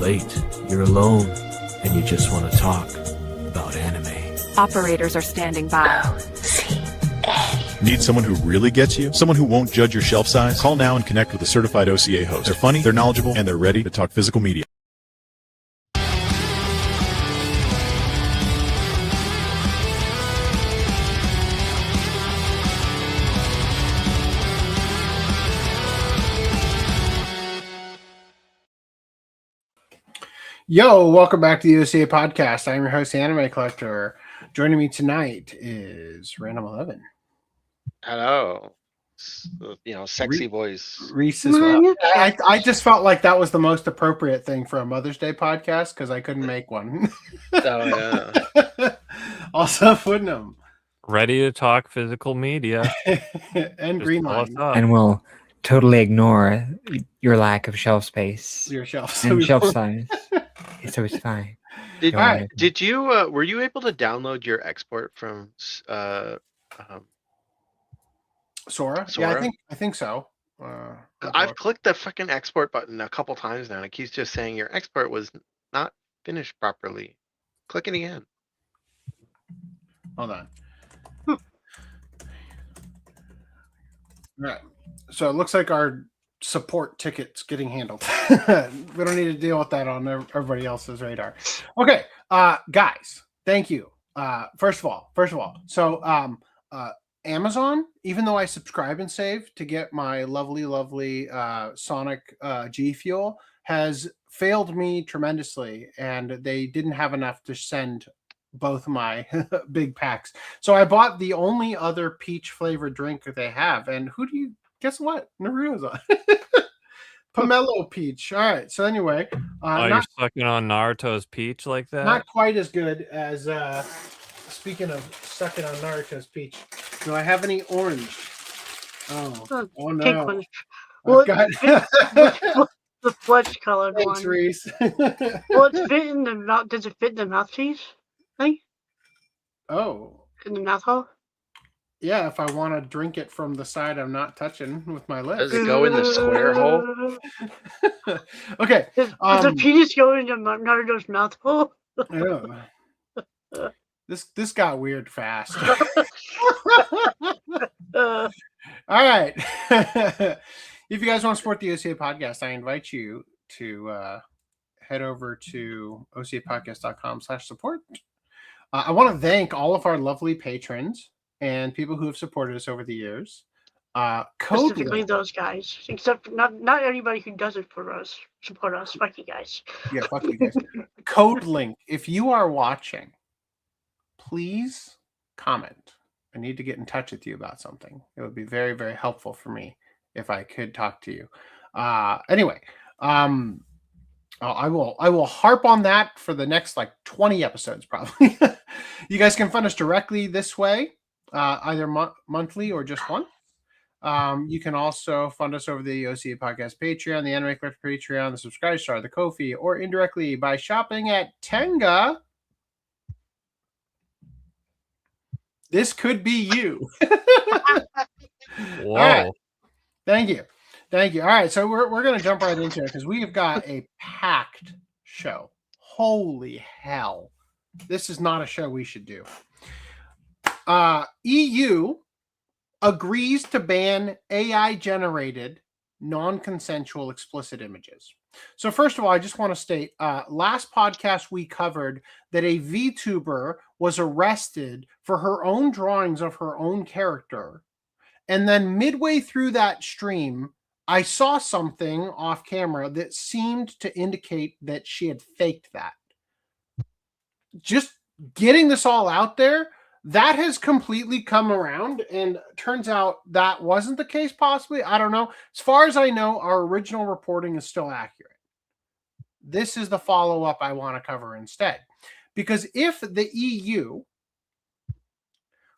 late, you're alone, and you just want to talk about anime. Operators are standing by. OCA. Need someone who really gets you? Someone who won't judge your shelf size? Call now and connect with a certified OCA host. They're funny, they're knowledgeable, and they're ready to talk physical media. Yo, welcome back to the OCA podcast. I'm your host, Anime Collector. Joining me tonight is Random 11. Hello. Sexy voice. Reese as well. I just felt like that was the most appropriate thing for a Mother's Day podcast because I couldn't make one. Oh, yeah. Also, Footnum. Ready to talk physical media. And Greenline. And we'll totally ignore your lack of shelf space. Your shelf. And shelf size. So it's fine. Did you were you able to download your export from Sora? Yeah, I think so. I've clicked the fucking export button a couple times now and it keeps just saying your export was not finished properly. Click it again. Hold on. All right. So it looks like our support ticket's getting handled. We don't need to deal with that on everybody else's radar. Okay, guys, thank you. First of all, so Amazon, even though I subscribe and save to get my lovely Sonic G Fuel, has failed me tremendously, and they didn't have enough to send both my big packs. So I bought the only other peach flavored drink that they have, and guess what? Naruto's on. Pomelo peach. All right. So anyway, you're sucking on Naruto's peach like that? Not quite as good as. Speaking of sucking on Naruto's peach, do I have any orange? Oh no! Well, the flesh colored one. Thanks, Reese. Well, it's fit in the mouth. Does it fit in the mouthpiece thing? Oh. In the mouth hole? Yeah, if I want to drink it from the side I'm not touching with my lips. Does it go in the square hole? Okay. Does the penis go into Naruto's mouth hole? This got weird fast. All right. If you guys want to support the OCA podcast, I invite you to head over to ocapodcast.com/support. I want to thank all of our lovely patrons and people who have supported us over the years. Specifically those guys, except not everybody who does it for us support us. Fuck you guys. Yeah, fuck you guys. Code link. If you are watching, please comment. I need to get in touch with you about something. It would be very, very helpful for me if I could talk to you. Anyway, I will harp on that for the next 20 episodes probably. You guys can fund us directly this way, either monthly or just once. You can also fund us over the OCA Podcast Patreon, the Anime Collector Patreon, the Subscribe Star, the Ko-fi, or indirectly by shopping at Tenga. This could be you. Whoa. All right. Thank you. All right, so we're going to jump right into it because we have got a packed show. Holy hell. This is not a show we should do. EU agrees to ban AI-generated, non-consensual explicit images. So first of all, I just want to state, last podcast we covered that a VTuber was arrested for her own drawings of her own character. And then midway through that stream, I saw something off camera that seemed to indicate that she had faked that. Just getting this all out there, that has completely come around, and turns out that wasn't the case possibly. I don't know. As far as I know, our original reporting is still accurate. This is the follow-up I want to cover instead. Because if the EU,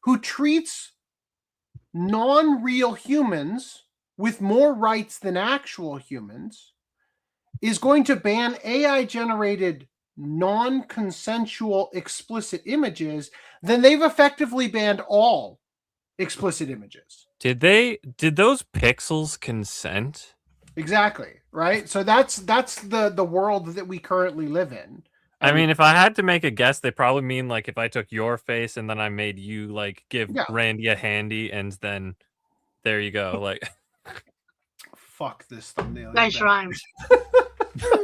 who treats non-real humans with more rights than actual humans, is going to ban AI-generated non-consensual explicit images, then they've effectively banned all explicit images. Did those pixels consent? Exactly. Right. So that's the world that we currently live in. I mean, if I had to make a guess, they probably mean like if I took your face and then I made you like give Randy a handy, and then there you go. Like, fuck this thumbnail. Nice rhyme.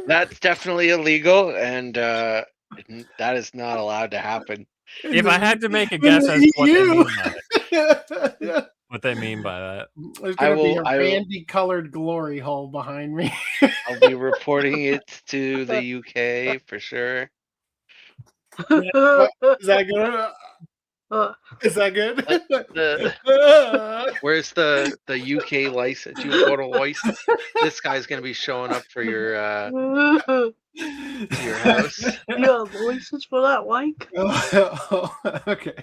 That's definitely illegal, and that is not allowed to happen. If I had to make a guess as to what they mean by it. What they mean by that. There's going to be a Randy-colored glory hole behind me. I'll be reporting it to the UK for sure. Is that good? Is that good? Where's the UK license? You photo license? This guy's going to be showing up for your house. You have a license for that, Wank? Okay.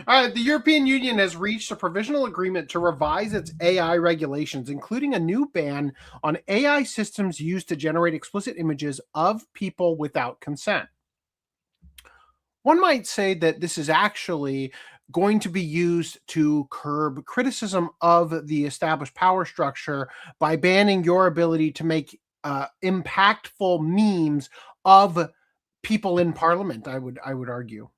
All right, the European Union has reached a provisional agreement to revise its AI regulations, including a new ban on AI systems used to generate explicit images of people without consent. One might say that this is actually going to be used to curb criticism of the established power structure by banning your ability to make impactful memes of people in parliament, I would argue.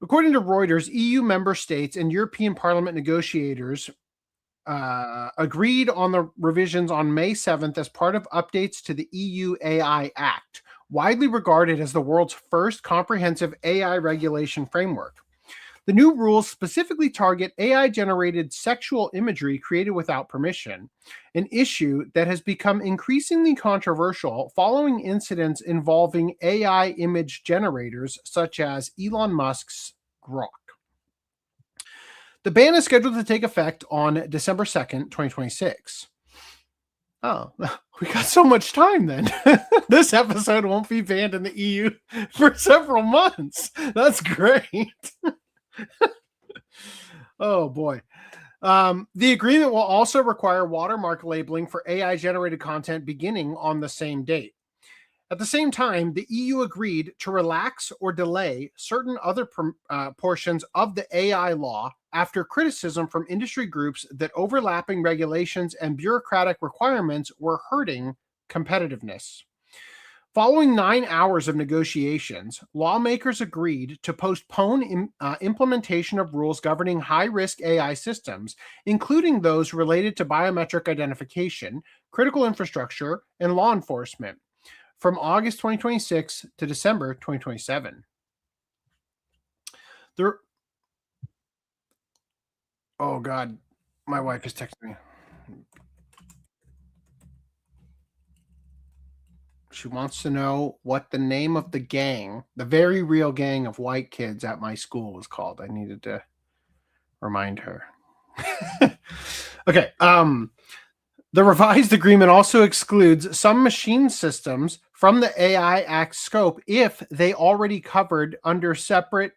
According to Reuters, EU member states and European Parliament negotiators agreed on the revisions on May 7th as part of updates to the EU AI Act, widely regarded as the world's first comprehensive AI regulation framework. The new rules specifically target AI-generated sexual imagery created without permission, an issue that has become increasingly controversial following incidents involving AI image generators such as Elon Musk's Grok. The ban is scheduled to take effect on December 2nd, 2026. Oh, we got so much time then. This episode won't be banned in the EU for several months. That's great. Oh boy. The agreement will also require watermark labeling for AI-generated content beginning on the same date. At the same time, the EU agreed to relax or delay certain other portions of the AI law after criticism from industry groups that overlapping regulations and bureaucratic requirements were hurting competitiveness. Following 9 hours of negotiations, lawmakers agreed to postpone implementation of rules governing high-risk AI systems, including those related to biometric identification, critical infrastructure, and law enforcement, from August 2026 to December 2027. Oh, God. My wife is texting me. She wants to know what the name of the gang, the very real gang of white kids at my school was called. I needed to remind her. Okay. The revised agreement also excludes some machine systems from the AI Act scope if they already covered under separate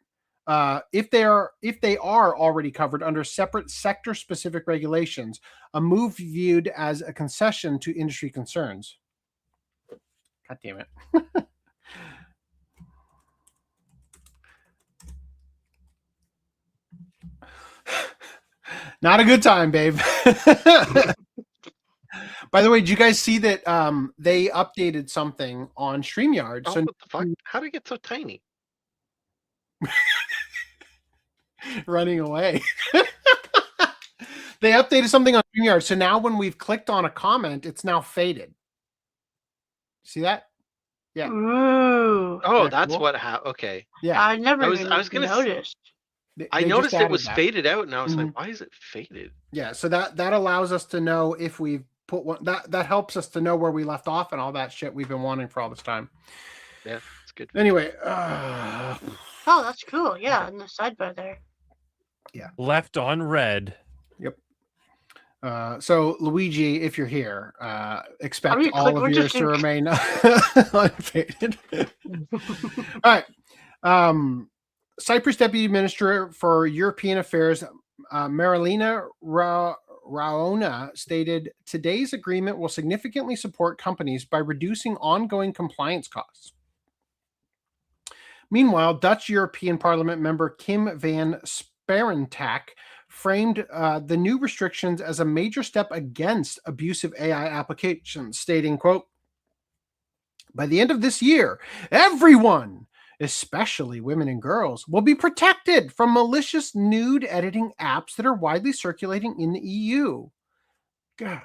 if they are already covered under separate sector-specific regulations, a move viewed as a concession to industry concerns. God damn it. Not a good time, babe. By the way, did you guys see that they updated something on StreamYard? Oh, so what the fuck? How did it get so tiny? Running away. They updated something on StreamYard. So now when we've clicked on a comment, it's now faded. See that? Yeah. Ooh. Oh, Yeah, that's cool. what happened. Okay. Yeah. I never I was gonna noticed. I They noticed just it added was that. faded out, and I was like, why is it faded? Yeah. So that allows us to know if we've put one that helps us to know where we left off and all that shit we've been wanting for all this time. Yeah, it's good. Anyway. Oh, that's cool. Yeah, in the sidebar there. Yeah. Left on red. Yep. So Luigi, if you're here, expect all of yours to remain unfaded. All right. Cyprus Deputy Minister for European Affairs, Marilina Raona, stated today's agreement will significantly support companies by reducing ongoing compliance costs. Meanwhile, Dutch European Parliament member Kim van Sparentak framed the new restrictions as a major step against abusive AI applications, stating, quote, "By the end of this year, everyone, especially women and girls, will be protected from malicious nude editing apps that are widely circulating in the EU. God,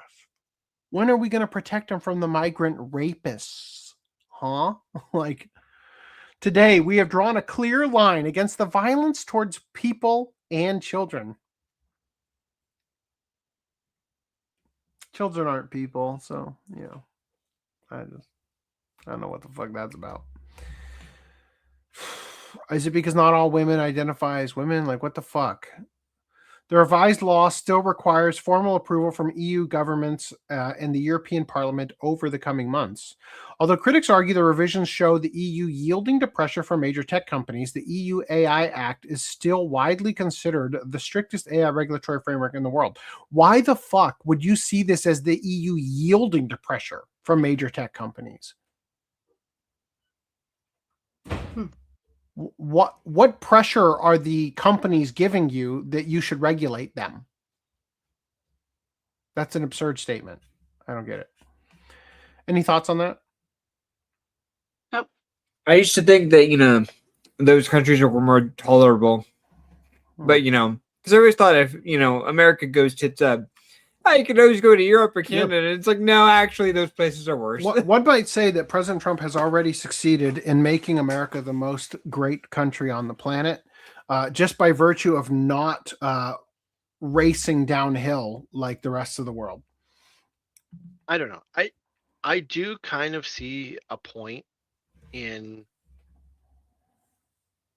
when are we going to protect them from the migrant rapists? Huh? Like, today, we have drawn a clear line against the violence towards people and children." Children aren't people, so, you know, I don't know what the fuck that's about. Is it because not all women identify as women? Like, what the fuck? The revised law still requires formal approval from EU governments and the European Parliament over the coming months. Although critics argue the revisions show the EU yielding to pressure from major tech companies, the EU AI Act is still widely considered the strictest AI regulatory framework in the world. Why the fuck would you see this as the EU yielding to pressure from major tech companies? What pressure are the companies giving you that you should regulate them? That's an absurd statement. I don't get it. Any thoughts on that? Nope. I used to think that, you know, those countries were more tolerable. But, you know, because I always thought if, you know, America goes tits up, you could always go to Europe or Canada. Yep. It's like, no, actually, those places are worse. One might say that President Trump has already succeeded in making America the most great country on the planet, just by virtue of not racing downhill like the rest of the world. I don't know. I do kind of see a point in,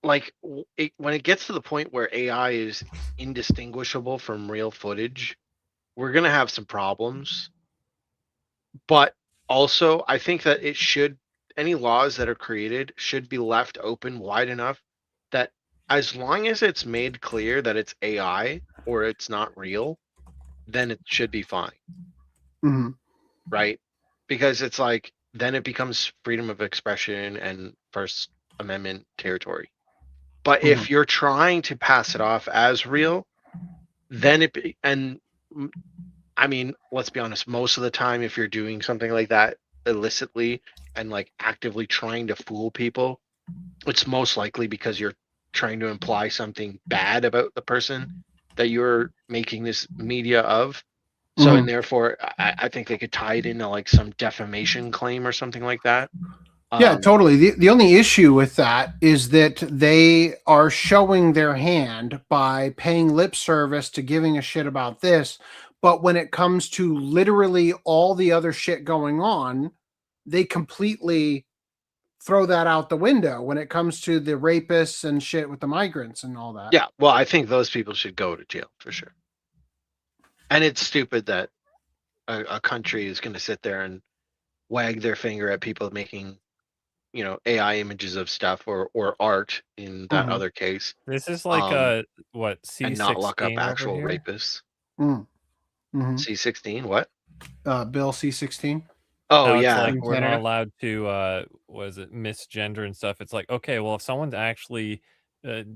like, when it gets to the point where AI is indistinguishable from real footage, we're going to have some problems. But also, I think that any laws that are created should be left open wide enough that as long as it's made clear that it's AI or it's not real, then it should be fine. Mm-hmm. Right? Because it's like, then it becomes freedom of expression and First Amendment territory. But if you're trying to pass it off as real, then I mean, let's be honest, most of the time, if you're doing something like that illicitly and like actively trying to fool people, it's most likely because you're trying to imply something bad about the person that you're making this media of. So, and therefore, I think they could tie it into like some defamation claim or something like that. Yeah, totally. The only issue with that is that they are showing their hand by paying lip service to giving a shit about this. But when it comes to literally all the other shit going on, they completely throw that out the window when it comes to the rapists and shit with the migrants and all that. Yeah, well, I think those people should go to jail for sure. And it's stupid that a country is going to sit there and wag their finger at people making, you know, AI images of stuff or art in that other case. This is like what, C16 and not lock up actual here? rapists. Mm-hmm. C16, what? Bill C16. Oh, yeah. Like we're not allowed to, misgender and stuff. It's like, okay, well, if someone's actually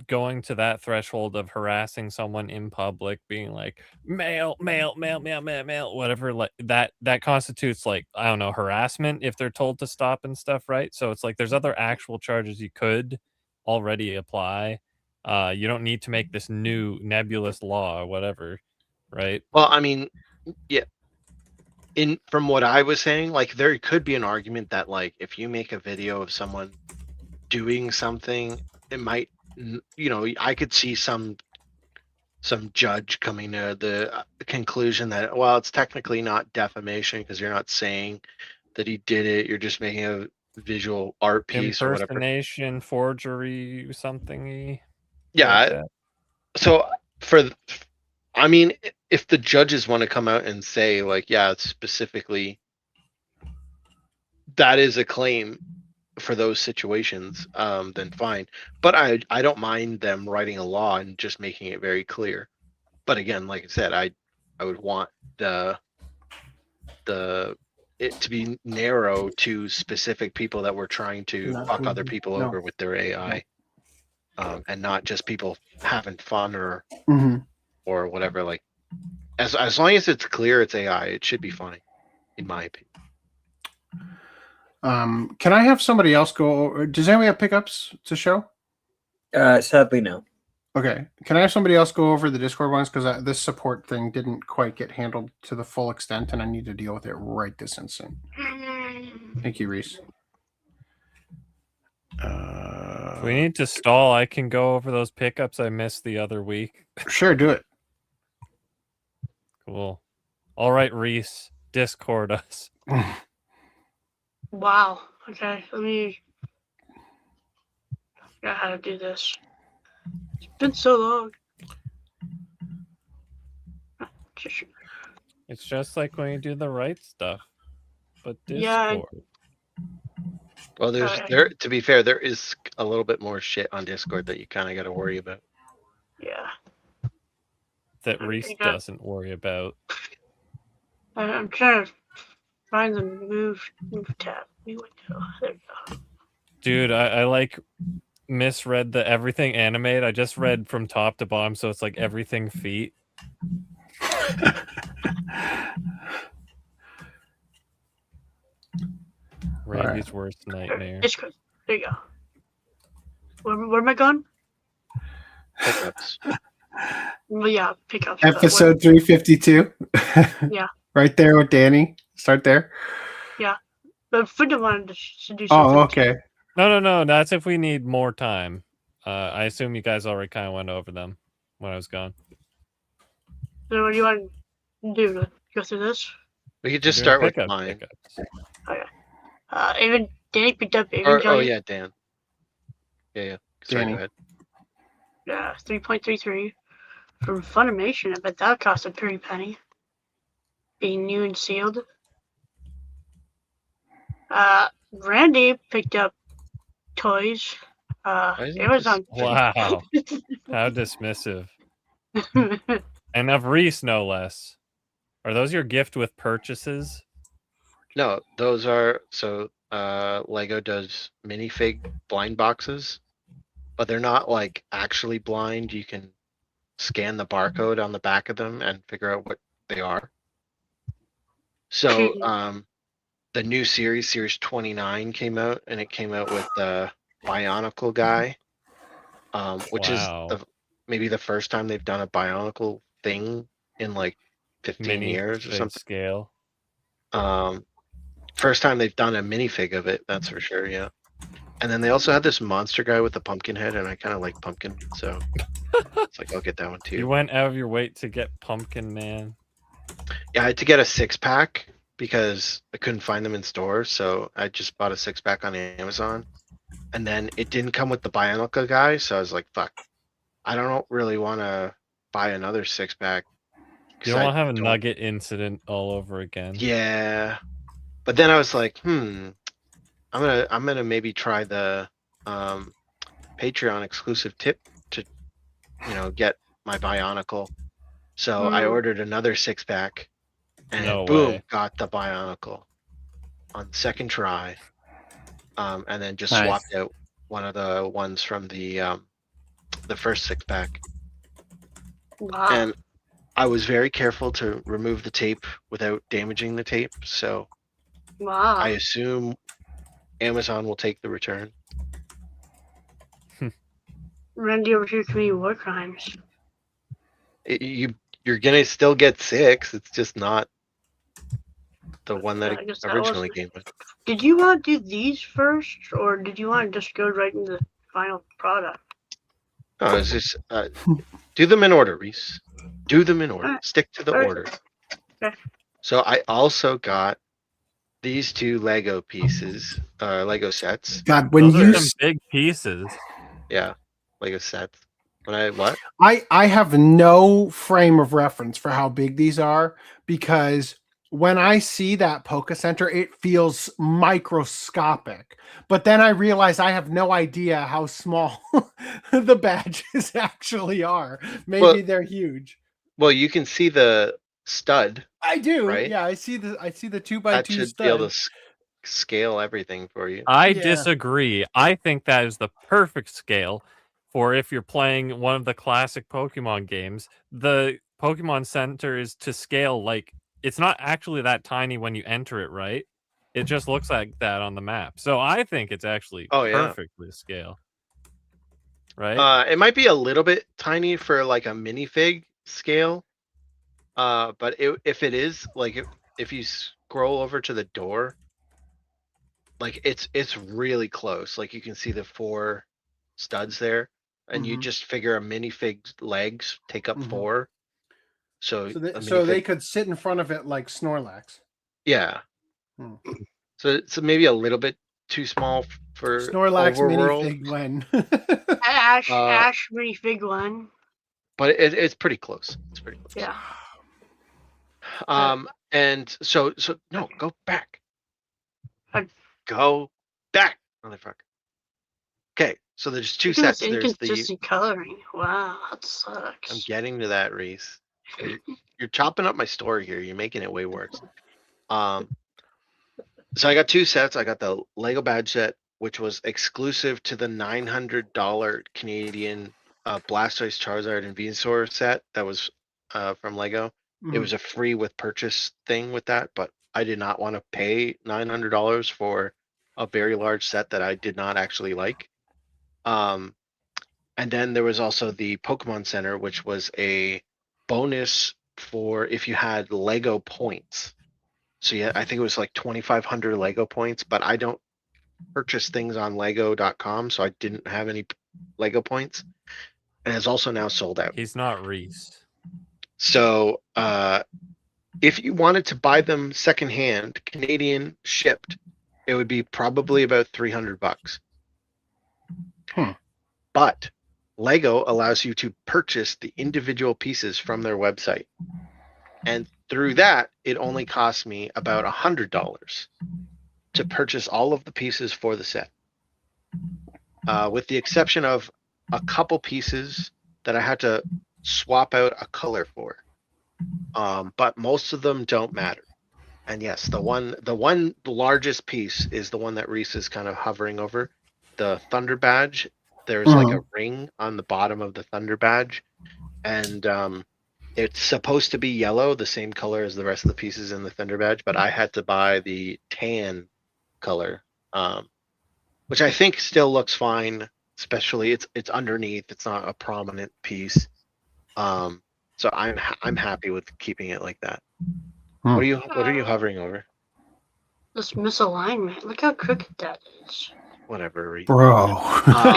going to that threshold of harassing someone in public, being like, male, whatever, like that constitutes, like, I don't know, harassment if they're told to stop and stuff, right? So it's like there's other actual charges you could already apply. You don't need to make this new nebulous law or whatever, right? Well, I mean, yeah. From what I was saying, like, there could be an argument that, like, if you make a video of someone doing something, it might, you know, I could see some judge coming to the conclusion that, well, it's technically not defamation because you're not saying that he did it. You're just making a visual art piece or whatever. Impersonation, forgery, something. Yeah. Like so I mean, if the judges want to come out and say, like, yeah, it's specifically, that is a claim for those situations, then fine. But I don't mind them writing a law and just making it very clear. But again, like I said, I would want it to be narrow to specific people that were trying to fuck other people over with their AI, and not just people having fun or or whatever. Like, as long as it's clear it's AI, it should be fine, in my opinion. Can I have somebody else go over? Does anybody have pickups to show? Sadly, no. Okay. Can I have somebody else go over the Discord ones? Because this support thing didn't quite get handled to the full extent, and I need to deal with it right this instant. Thank you, Reese. If we need to stall, I can go over those pickups I missed the other week. Sure, do it. Cool. All right, Reese, Discord us. Wow. Okay, let me figure out how to do this. It's been so long. It's just like when you do the right stuff, but Discord. Yeah. Well, there. To be fair, there is a little bit more shit on Discord that you kind of got to worry about. Yeah. That Reese doesn't worry about. I'm trying to find the move tab. New window. There we go. Dude, I like misread the everything animate. I just read from top to bottom, so it's like everything feet. Randy's worst nightmare. Discord. There you go. Where am I going? Pickups. Well, yeah, pickups. Episode 352. Yeah. Right there with Danny. Start there. Yeah. But Frida wanted to do something. Oh, okay. No. That's if we need more time. I assume you guys already kind of went over them when I was gone. So what do you want to do? Go through this? We could just Doing start with pickups, mine. pickups. Okay. Even Danny picked up. Oh yeah, Dan. Yeah. Sorry, Danny. go ahead. Yeah, 3.33 from Funimation. I bet that cost a pretty penny. Being new and sealed. Randy picked up toys. Amazon. Wow. How dismissive. And of Reese, no less. Are those your gift with purchases? No, those are Lego does minifig blind boxes, but they're not like actually blind. You can scan the barcode on the back of them and figure out what they are. So the new series 29 came out, and it came out with the Bionicle guy, which is maybe the first time they've done a Bionicle thing in like 15 years or something. Scale. First time they've done a minifig of it, that's for sure, yeah. And then they also had this monster guy with the pumpkin head, and I kind of like pumpkin, so it's like I'll get that one too. You went out of your way to get Pumpkin Man. Yeah, I had to get a 6-pack because I couldn't find them in stores, so I just bought a 6-pack on Amazon. And then it didn't come with the Bionicle guy, so I was like, fuck. I don't really want to buy another 6-pack. You don't want to have a Nugget incident all over again. Yeah. But then I was like, I'm gonna maybe try the Patreon exclusive tip to get my Bionicle. So I ordered another 6-pack, and boom, got the Bionicle on second try. And then just swapped out one of the ones from the first 6-pack. Wow. And I was very careful to remove the tape without damaging the tape, so I assume Amazon will take the return. Randy over here committing war crimes. You're gonna still get 6. It's just not the one that it originally came with. Did you want to do these first, or did you want to just go right into the final product? No, it's just do them in order, Reese. Do them in order. Stick to the order. Okay. So I also got these 2 Lego pieces, Lego sets. God, when Those are some big pieces. Yeah, Lego sets. What? I have no frame of reference for how big these are, because when I see that Poke Center, it feels microscopic. But then I realize I have no idea how small the badges actually are. Maybe they're huge. Well, you can see the stud. I do. Right? Yeah, I see the 2x2 That should stud. be able to scale everything for you. I disagree. I think that is the perfect scale. for if you're playing one of the classic Pokemon games, the Pokemon Center is to scale. Like, it's not actually that tiny when you enter it, right? It just looks like that on the map. So I think it's actually Oh, yeah. perfectly to scale. Right? It might be a little bit tiny for like a minifig scale. But if it is, like, if you scroll over to the door, like it's really close. Like you can see the 4 studs there, and you just figure a minifig's legs take up 4. So they could sit in front of it like Snorlax. Yeah. So it's maybe a little bit too small for Snorlax overworld. minifig when Ash minifig one. But it's pretty close. It's pretty close. Yeah. And so no, go back. I- Go back, motherfucker. Okay, so there's 2 sets. There's the. Inconsistent coloring. Wow, that sucks. I'm getting to that, Reese. You're chopping up my story here. You're making it way worse. So I got 2 sets. I got the Lego badge set, which was exclusive to the $900 Canadian Blastoise, Charizard, and Venusaur set that was from Lego. It was a free with purchase thing with that, but I did not want to pay $900 for a very large set that I did not actually like. And then there was also the Pokemon Center, which was a bonus for if you had Lego points. So yeah, I think it was like 2,500 Lego points, but I don't purchase things on Lego.com, so I didn't have any Lego points. And it's also now sold out. He's not Reese. So if you wanted to buy them secondhand, Canadian shipped, it would be probably about $300. But Lego allows you to purchase the individual pieces from their website. And through that, it only cost me about $100 to purchase all of the pieces for the set. With the exception of a couple pieces that I had to swap out a color for. But most of them don't matter. And yes, the one largest piece is the one that Reese is kind of hovering over, the Thunder Badge. There's like a ring on the bottom of the Thunder Badge, and it's supposed to be yellow, the same color as the rest of the pieces in the Thunder Badge, but I had to buy the tan color, which I think still looks fine. Especially it's underneath; it's not a prominent piece. So I'm happy with keeping it like that. What are you hovering over? This misalignment. Look how crooked that is. Whatever, Reese. Bro.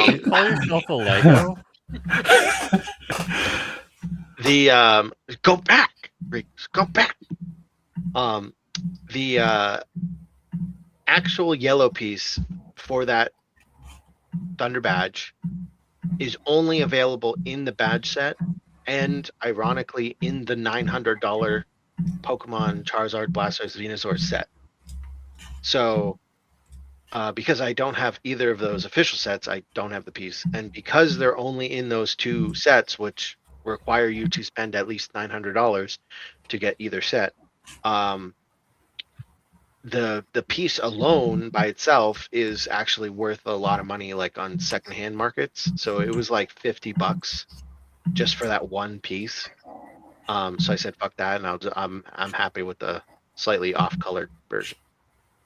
You call yourself a Lego? The go back, Reese. Go back. The actual yellow piece for that Thunder Badge is only available in the badge set, and ironically in the $900 Pokemon Charizard, Blastoise, Venusaur set. So because I don't have either of those official sets, I don't have the piece, and because they're only in those 2 sets, which require you to spend at least $900 to get either set, the piece alone by itself is actually worth a lot of money, like on secondhand markets. So it was like $50 just for that one piece. So I said fuck that, and I'm happy with the slightly off-colored version.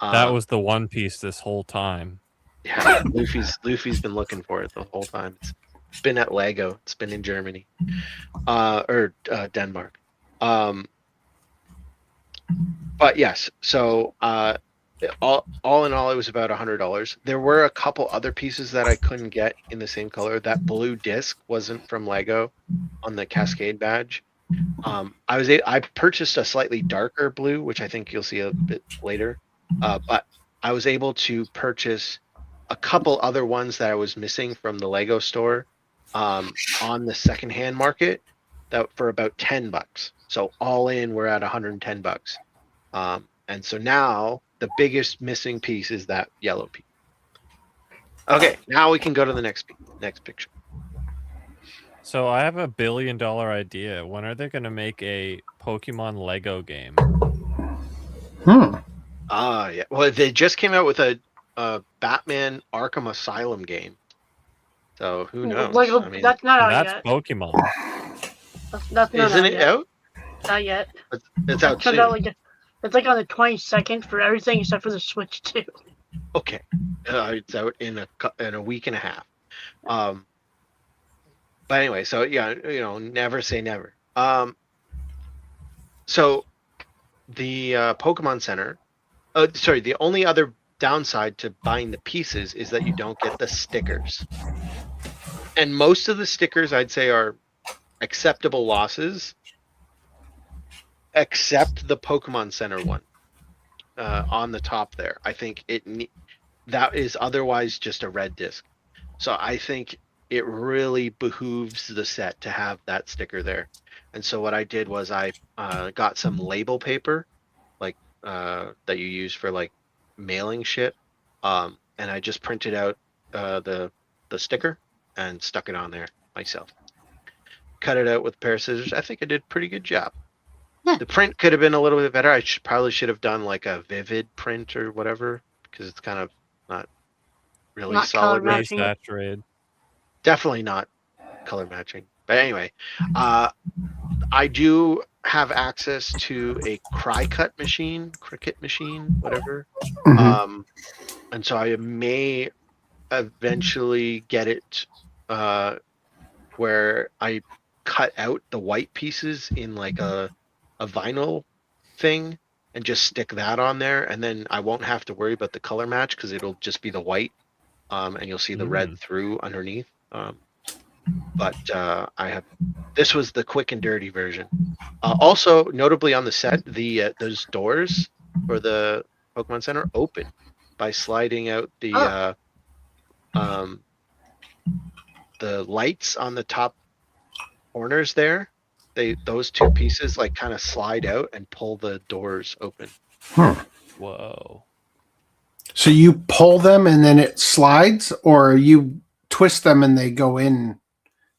That was the one piece this whole time. Yeah, Luffy's been looking for it the whole time. It's been at Lego. It's been in Germany, or Denmark. But yes, so all in all, it was about $100. There were a couple other pieces that I couldn't get in the same color. That blue disc wasn't from Lego on the Cascade badge. I purchased a slightly darker blue, which I think you'll see a bit later. But I was able to purchase a couple other ones that I was missing from the Lego store on the secondhand market that for about $10. So all in, we're at $110. And so now the biggest missing piece is that yellow piece. Okay, now we can go to the next picture. So I have a $1 billion idea. When are they going to make a Pokemon Lego game? Yeah. Well, they just came out with a Batman Arkham Asylum game. So who knows? Like, I mean, that's not And out that's yet. Pokemon. That's not isn't out it yet. out? Not yet. It's out Comes soon. out it's like on the 22nd for everything except for the Switch 2. Okay, it's out in a week and a half. But anyway, so yeah, never say never. So the Pokemon Center. Sorry, the only other downside to buying the pieces is that you don't get the stickers. And most of the stickers, I'd say, are acceptable losses, except the Pokemon Center one on the top there. I think that is otherwise just a red disc. So I think it really behooves the set to have that sticker there. And so what I did was I got some label paper, like that you use for like mailing shit, and I just printed out the sticker and stuck it on there myself. Cut it out with a pair of scissors. I think I did a pretty good job. Yeah. The print could have been a little bit better. I probably should have done like a vivid print or whatever, because it's kind of not really Not solid. color matching. Saturated. Definitely not color matching. But anyway, I do have access to a cricut machine, whatever. And so I may eventually get it where I cut out the white pieces in like a vinyl thing and just stick that on there, and then I won't have to worry about the color match because it'll just be the white, and you'll see the red through underneath. But this was the quick and dirty version. Also, notably on the set, those doors for the Pokemon Center open by sliding out the lights on the top corners there. Those two pieces like kind of slide out and pull the doors open. Whoa. So you pull them and then it slides, or you twist them and they go in?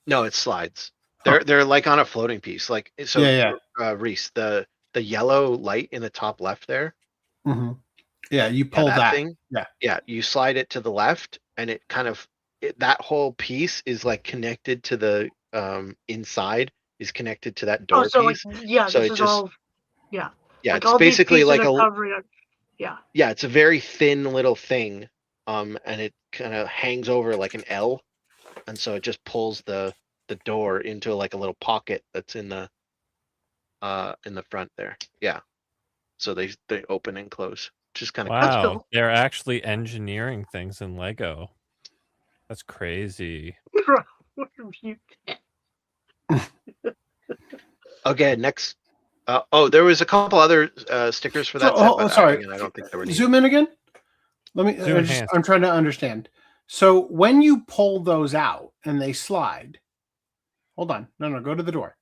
No, it slides. They're like on a floating piece. Like so. Yeah. Reese, the yellow light in the top left there. Mm-hmm. Yeah, you pull that thing. Yeah, you slide it to the left, and it kind of that whole piece is like connected to the inside is connected to that door piece. So this is all. Yeah. Yeah, like it's basically like Yeah. Yeah, it's a very thin little thing, and it kind of hangs over like an L, and so it just pulls the door into like a little pocket that's in the front there. Yeah, so they open and close, which is kind of wow. cool. They're actually engineering things in Lego. That's crazy. Okay, next. There was a couple other stickers for that set. But sorry, I don't think there were. Zoom in again. Let me. I'm trying to understand. So when you pull those out and they slide, hold on. No, go to the door.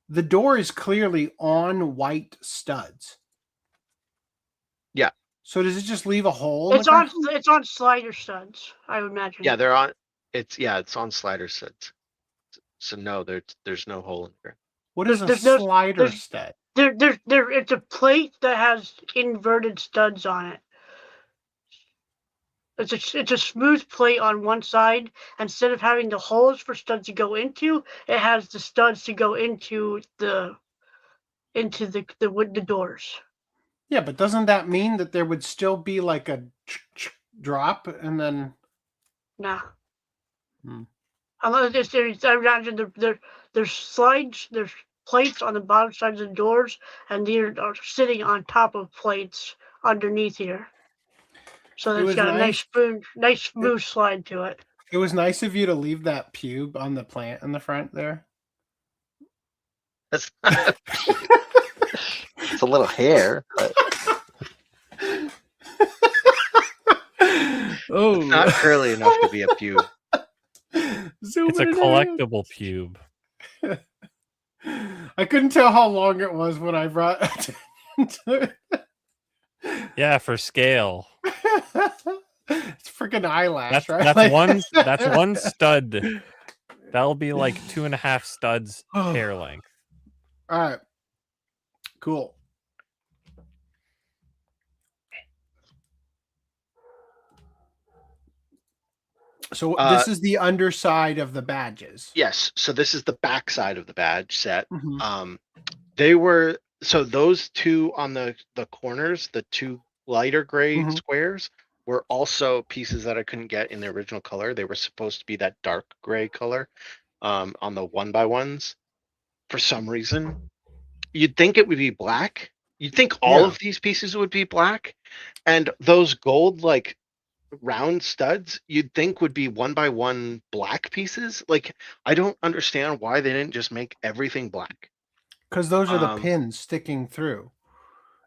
The door is clearly on white studs. Yeah. So does it just leave a hole? It's on slider studs, I would imagine. Yeah, they're on. It's on slider studs. So no, there's no hole in there. What is a slider stud? It's a plate that has inverted studs on it. It's a smooth plate on one side. Instead of having the holes for studs to go into, it has the studs to go into the doors. Yeah, but doesn't that mean that there would still be like a drop and then? Nah. Unless I imagine there's slides, there's plates on the bottom sides of the doors, and they are sitting on top of plates underneath here. So it's got a nice smooth slide to it. It was nice of you to leave that pube on the plant in the front there. That's it's a little hair, but it's not curly enough to be a pube. It's a collectible pube. I couldn't tell how long it was when I brought it. Yeah, for scale. It's freaking eyelash, right? That's one stud. That'll be like 2.5 studs hair length. All right. Cool. So this is the underside of the badges. Yes. So this is the backside of the badge set. Mhm. They were so those two on the corners, the two lighter gray Mhm. squares, were also pieces that I couldn't get in the original color. They were supposed to be that dark gray color on the 1x1s. For some reason, you'd think it would be black. You'd think all of these pieces would be black, and those gold like round studs you'd think would be 1x1 black pieces. Like, I don't understand why they didn't just make everything black. Because those are the pins sticking through,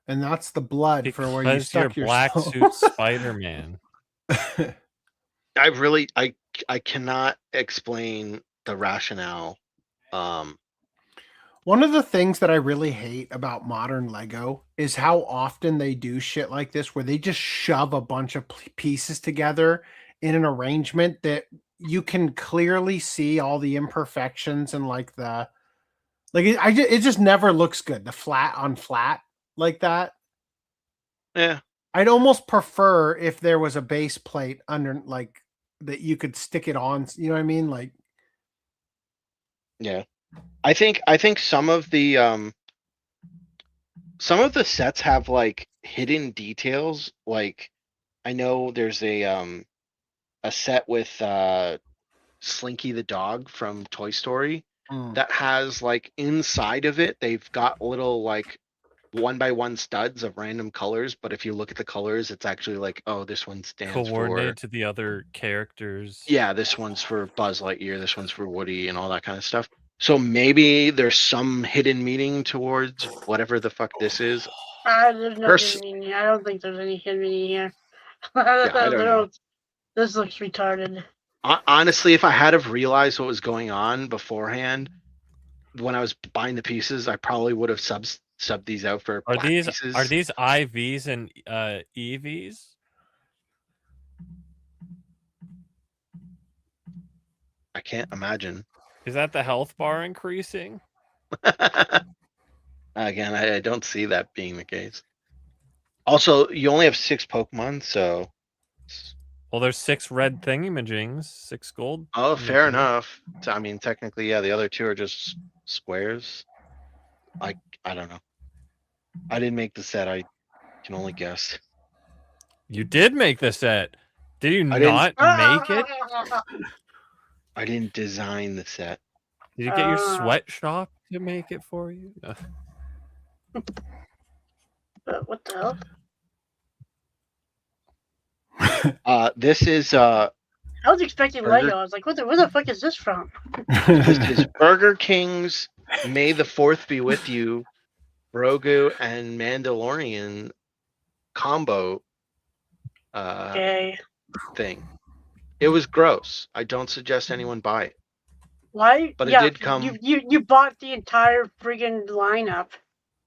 and that's the blood for where you stuck your black suit Spider-Man. I cannot explain the rationale. One of the things that I really hate about modern Lego is how often they do shit like this, where they just shove a bunch of pieces together in an arrangement that you can clearly see all the imperfections and like it just never looks good. The flat on flat like that. Yeah. I'd almost prefer if there was a base plate under, like, that you could stick it on. You know what I mean? Like, yeah. I think some of the sets have like hidden details. Like, I know there's a set with Slinky the dog from Toy Story that has like inside of it they've got little like 1x1 studs of random colors, but if you look at the colors, it's actually like, oh, this one stands coordinated for to the other characters. Yeah, this one's for Buzz Lightyear, this one's for Woody, and all that kind of stuff. So maybe there's some hidden meaning towards whatever the fuck this is. There's no hidden meaning. I don't think there's any hidden meaning here. Yeah, I don't know. This looks retarded. Honestly, if I had have realized what was going on beforehand, when I was buying the pieces, I probably would have subbed these out for black pieces. Are these IVs and EVs? I can't imagine. Is that the health bar increasing? Again, I don't see that being the case. Also, you only have 6 Pokemon, so... Well, there's 6 red thingamajings, 6 gold. Oh, fair enough. I mean, technically, yeah, the other 2 are just squares. I don't know. I didn't make the set. I can only guess. You did make the set. Did you not make it? I didn't design the set. Did you get your sweatshop to make it for you? No. What the hell? This is I was expecting Lego. I was like, where the fuck is this from? This is Burger King's May the 4th Be With You Grogu and Mandalorian combo thing. It was gross. I don't suggest anyone buy it. Why? But it did come. You bought the entire friggin' lineup.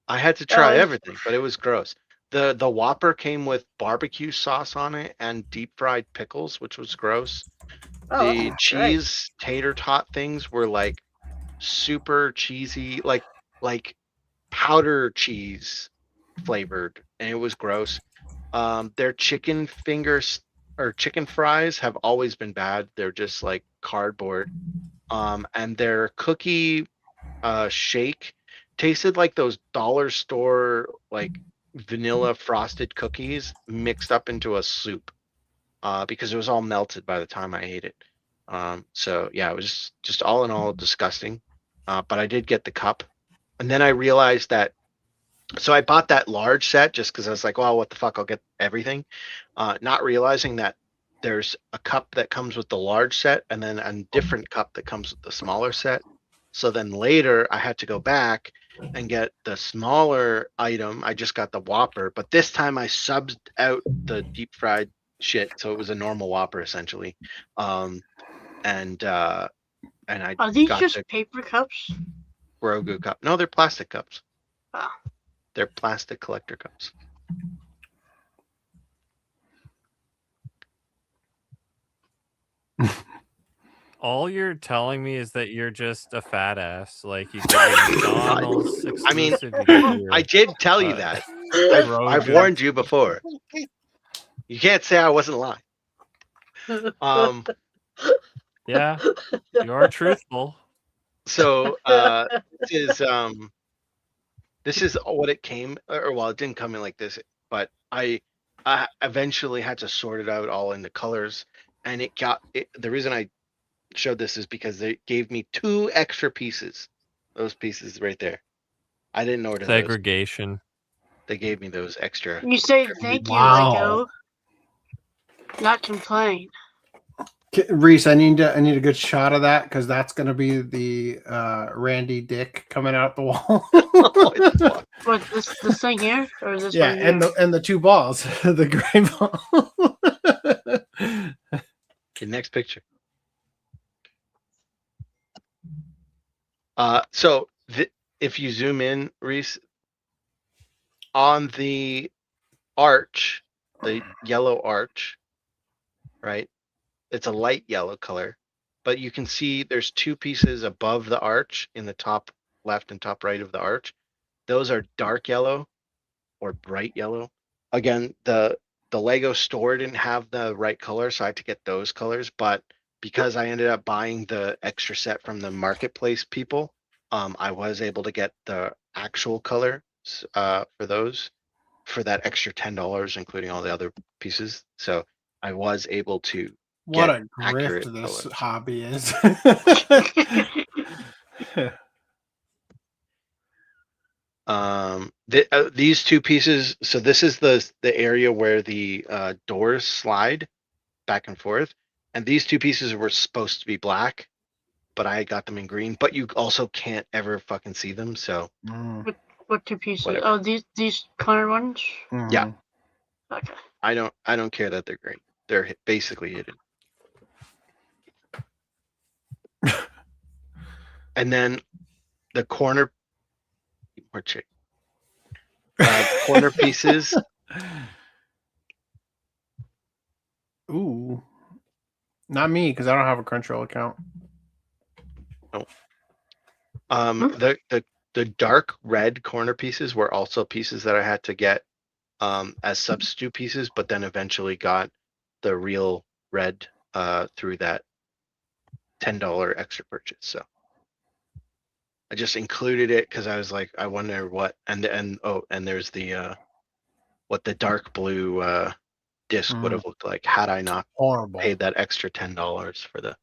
I had to try everything, but it was gross. The Whopper came with barbecue sauce on it and deep fried pickles, which was gross. The cheese tater tot things were like super cheesy, like powder cheese flavored, and it was gross. Their chicken fingers or chicken fries have always been bad. They're just like cardboard. And their cookie shake tasted like those dollar store like vanilla frosted cookies mixed up into a soup, because it was all melted by the time I ate it. So yeah, it was just all in all disgusting. But I did get the cup, and then I realized that. So I bought that large set just because I was like, well, what the fuck, I'll get everything. Not realizing that there's a cup that comes with the large set and then a different cup that comes with the smaller set. So then later I had to go back and get the smaller item. I just got the Whopper, but this time I subbed out the deep fried shit, so it was a normal Whopper essentially. And I are these just paper cups? Grogu cup. No, they're plastic cups. Oh. They're plastic collector cups. All you're telling me is that you're just a fat ass. Like you get McDonald's. I mean, I did tell you that. I've warned you before. You can't say I wasn't lying. Yeah, you're truthful. So this is what it came, or well, it didn't come in like this, but I eventually had to sort it out all into colors, and it got it. The reason I showed this is because they gave me 2 extra pieces. Those pieces right there. I didn't order those. Segregation. They gave me those extra. You say thank you, Wow. Lego. Not complain. Reese, I need a good shot of that because that's going to be the Randy Dick coming out the wall. What, this thing here, or this Yeah, one here? and the 2 balls, the gray ball. Okay, next picture. So if you zoom in, Reese, on the arch, the yellow arch, right? It's a light yellow color, but you can see there's 2 pieces above the arch in the top left and top right of the arch. Those are dark yellow or bright yellow. Again, the Lego store didn't have the right color, so I had to get those colors. But because I ended up buying the extra set from the marketplace people, I was able to get the actual color for those for that extra $10, including all the other pieces. So I was able to. What get a accurate grift this colors. hobby is. These 2 pieces. So this is the area where the doors slide back and forth, and these 2 pieces were supposed to be black, but I got them in green. But you also can't ever fucking see them. So What 2 pieces? Whatever. Oh, these colored ones. Yeah. Okay. I don't care that they're green. They're basically hidden. And then the corner corner pieces. Ooh, not me because I don't have a Crunchyroll account. No. The dark red corner pieces were also pieces that I had to get as substitute pieces, but then eventually got the real red through that $10 extra purchase. So I just included it because I was like, I wonder what, and there's the what the dark blue disc would have looked like had I not Horrible. paid that extra $10 for the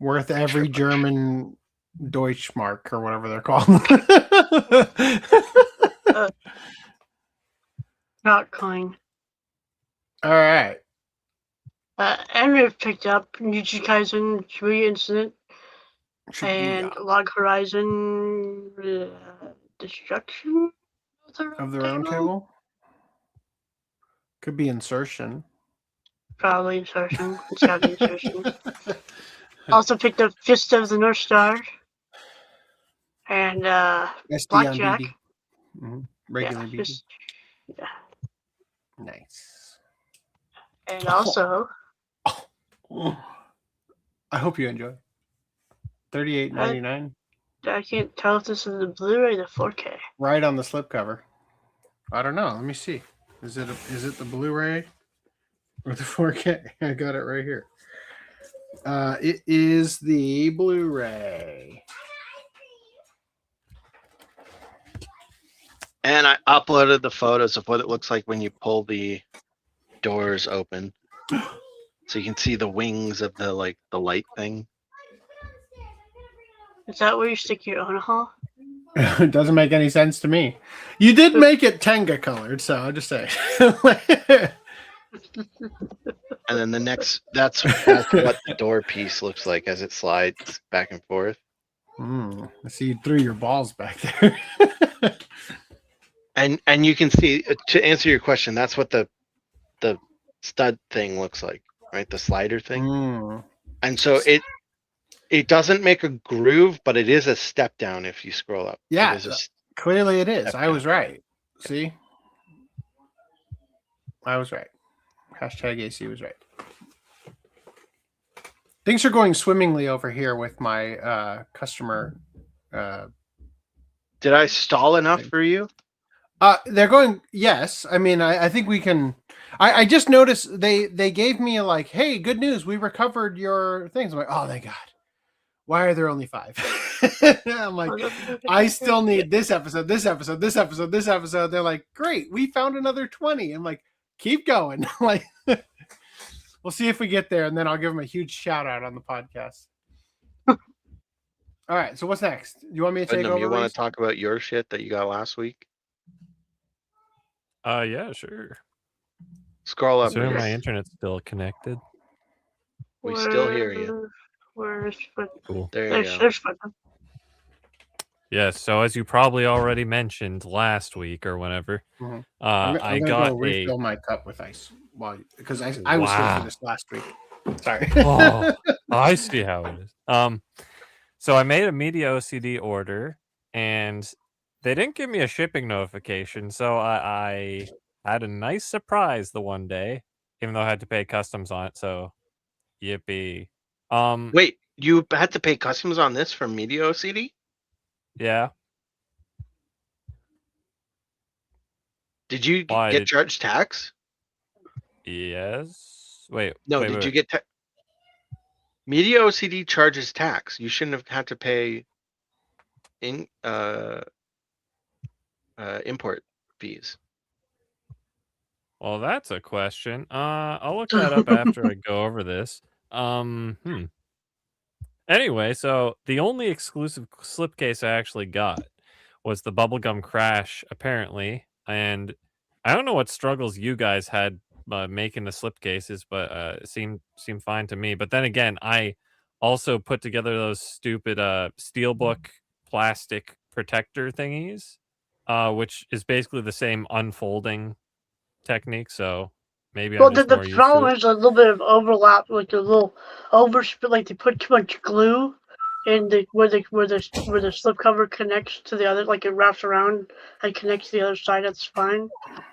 Worth every German Deutschmark or whatever they're called. Not coin. All right. Andrew picked up Uchi Kaisen 3 Incident and Shibuya. Log Horizon Destruction Of the round table? Could be insertion. Probably insertion. It's got to be insertion. Also picked up Fist of the North Star and Blackjack. Regular Yeah, BD. just, yeah. Nice. And also, I hope you enjoy. $38.99. I can't tell if this is the Blu-ray or the 4K. Right on the slipcover. I don't know. Let me see. Is it the Blu-ray or the 4K? I got it right here. It is the Blu-ray. And I uploaded the photos of what it looks like when you pull the doors open, so you can see the wings of the light thing. Is that where you stick your own hole? It doesn't make any sense to me. You did make it Tenga colored, so I'll just say. And then the next, that's what the door piece looks like as it slides back and forth. I see you threw your balls back there. And you can see, to answer your question, that's what the stud thing looks like, right? The slider thing. And so it doesn't make a groove, but it is a step down if you scroll up. Yeah, clearly it is. I was right. See? I was right. Hashtag AC was right. Things are going swimmingly over here with my customer. Did I stall enough for you? They're going, yes. I mean, I think we can. I just noticed they gave me a like, hey, good news, we recovered your things. I'm like, oh, thank God. Why are there only 5? I'm like, I still need this episode, this episode, this episode, this episode. They're like, great, we found another 20. I'm like, keep going. Like, we'll see if we get there, and then I'll give them a huge shout out on the podcast. All right, so what's next? You want me to take over? You want to talk about your shit that you got last week? Yeah, sure. Scroll up. So my internet's still connected. We still hear you. Where's Cool. There's Yes, so as you probably already mentioned last week or whenever, I'm I gonna got go refill my cup with ice because I was here for this last week. Sorry. Oh, I see how it is. So I made a media OCD order, and they didn't give me a shipping notification, so I had a nice surprise the one day, even though I had to pay customs on it. So, yippee! Wait, you had to pay customs on this from Media OCD? Yeah. Did you get charged tax? Yes. Wait. No. Wait, did wait. you get Media OCD charges tax? You shouldn't have had to pay import fees. Well, that's a question. I'll look that up after I go over this. Anyway, so the only exclusive slipcase I actually got was the Bubblegum Crash, apparently, and I don't know what struggles you guys had making the slipcases, but it seemed fine to me. But then again, I also put together those stupid steelbook plastic protector thingies, which is basically the same unfolding technique. So maybe I'm just more used to it. The problem is a little bit of overlap, like a little overspin, like they put too much glue in where the slipcover connects to the other, like it wraps around and connects to the other side. That's fine.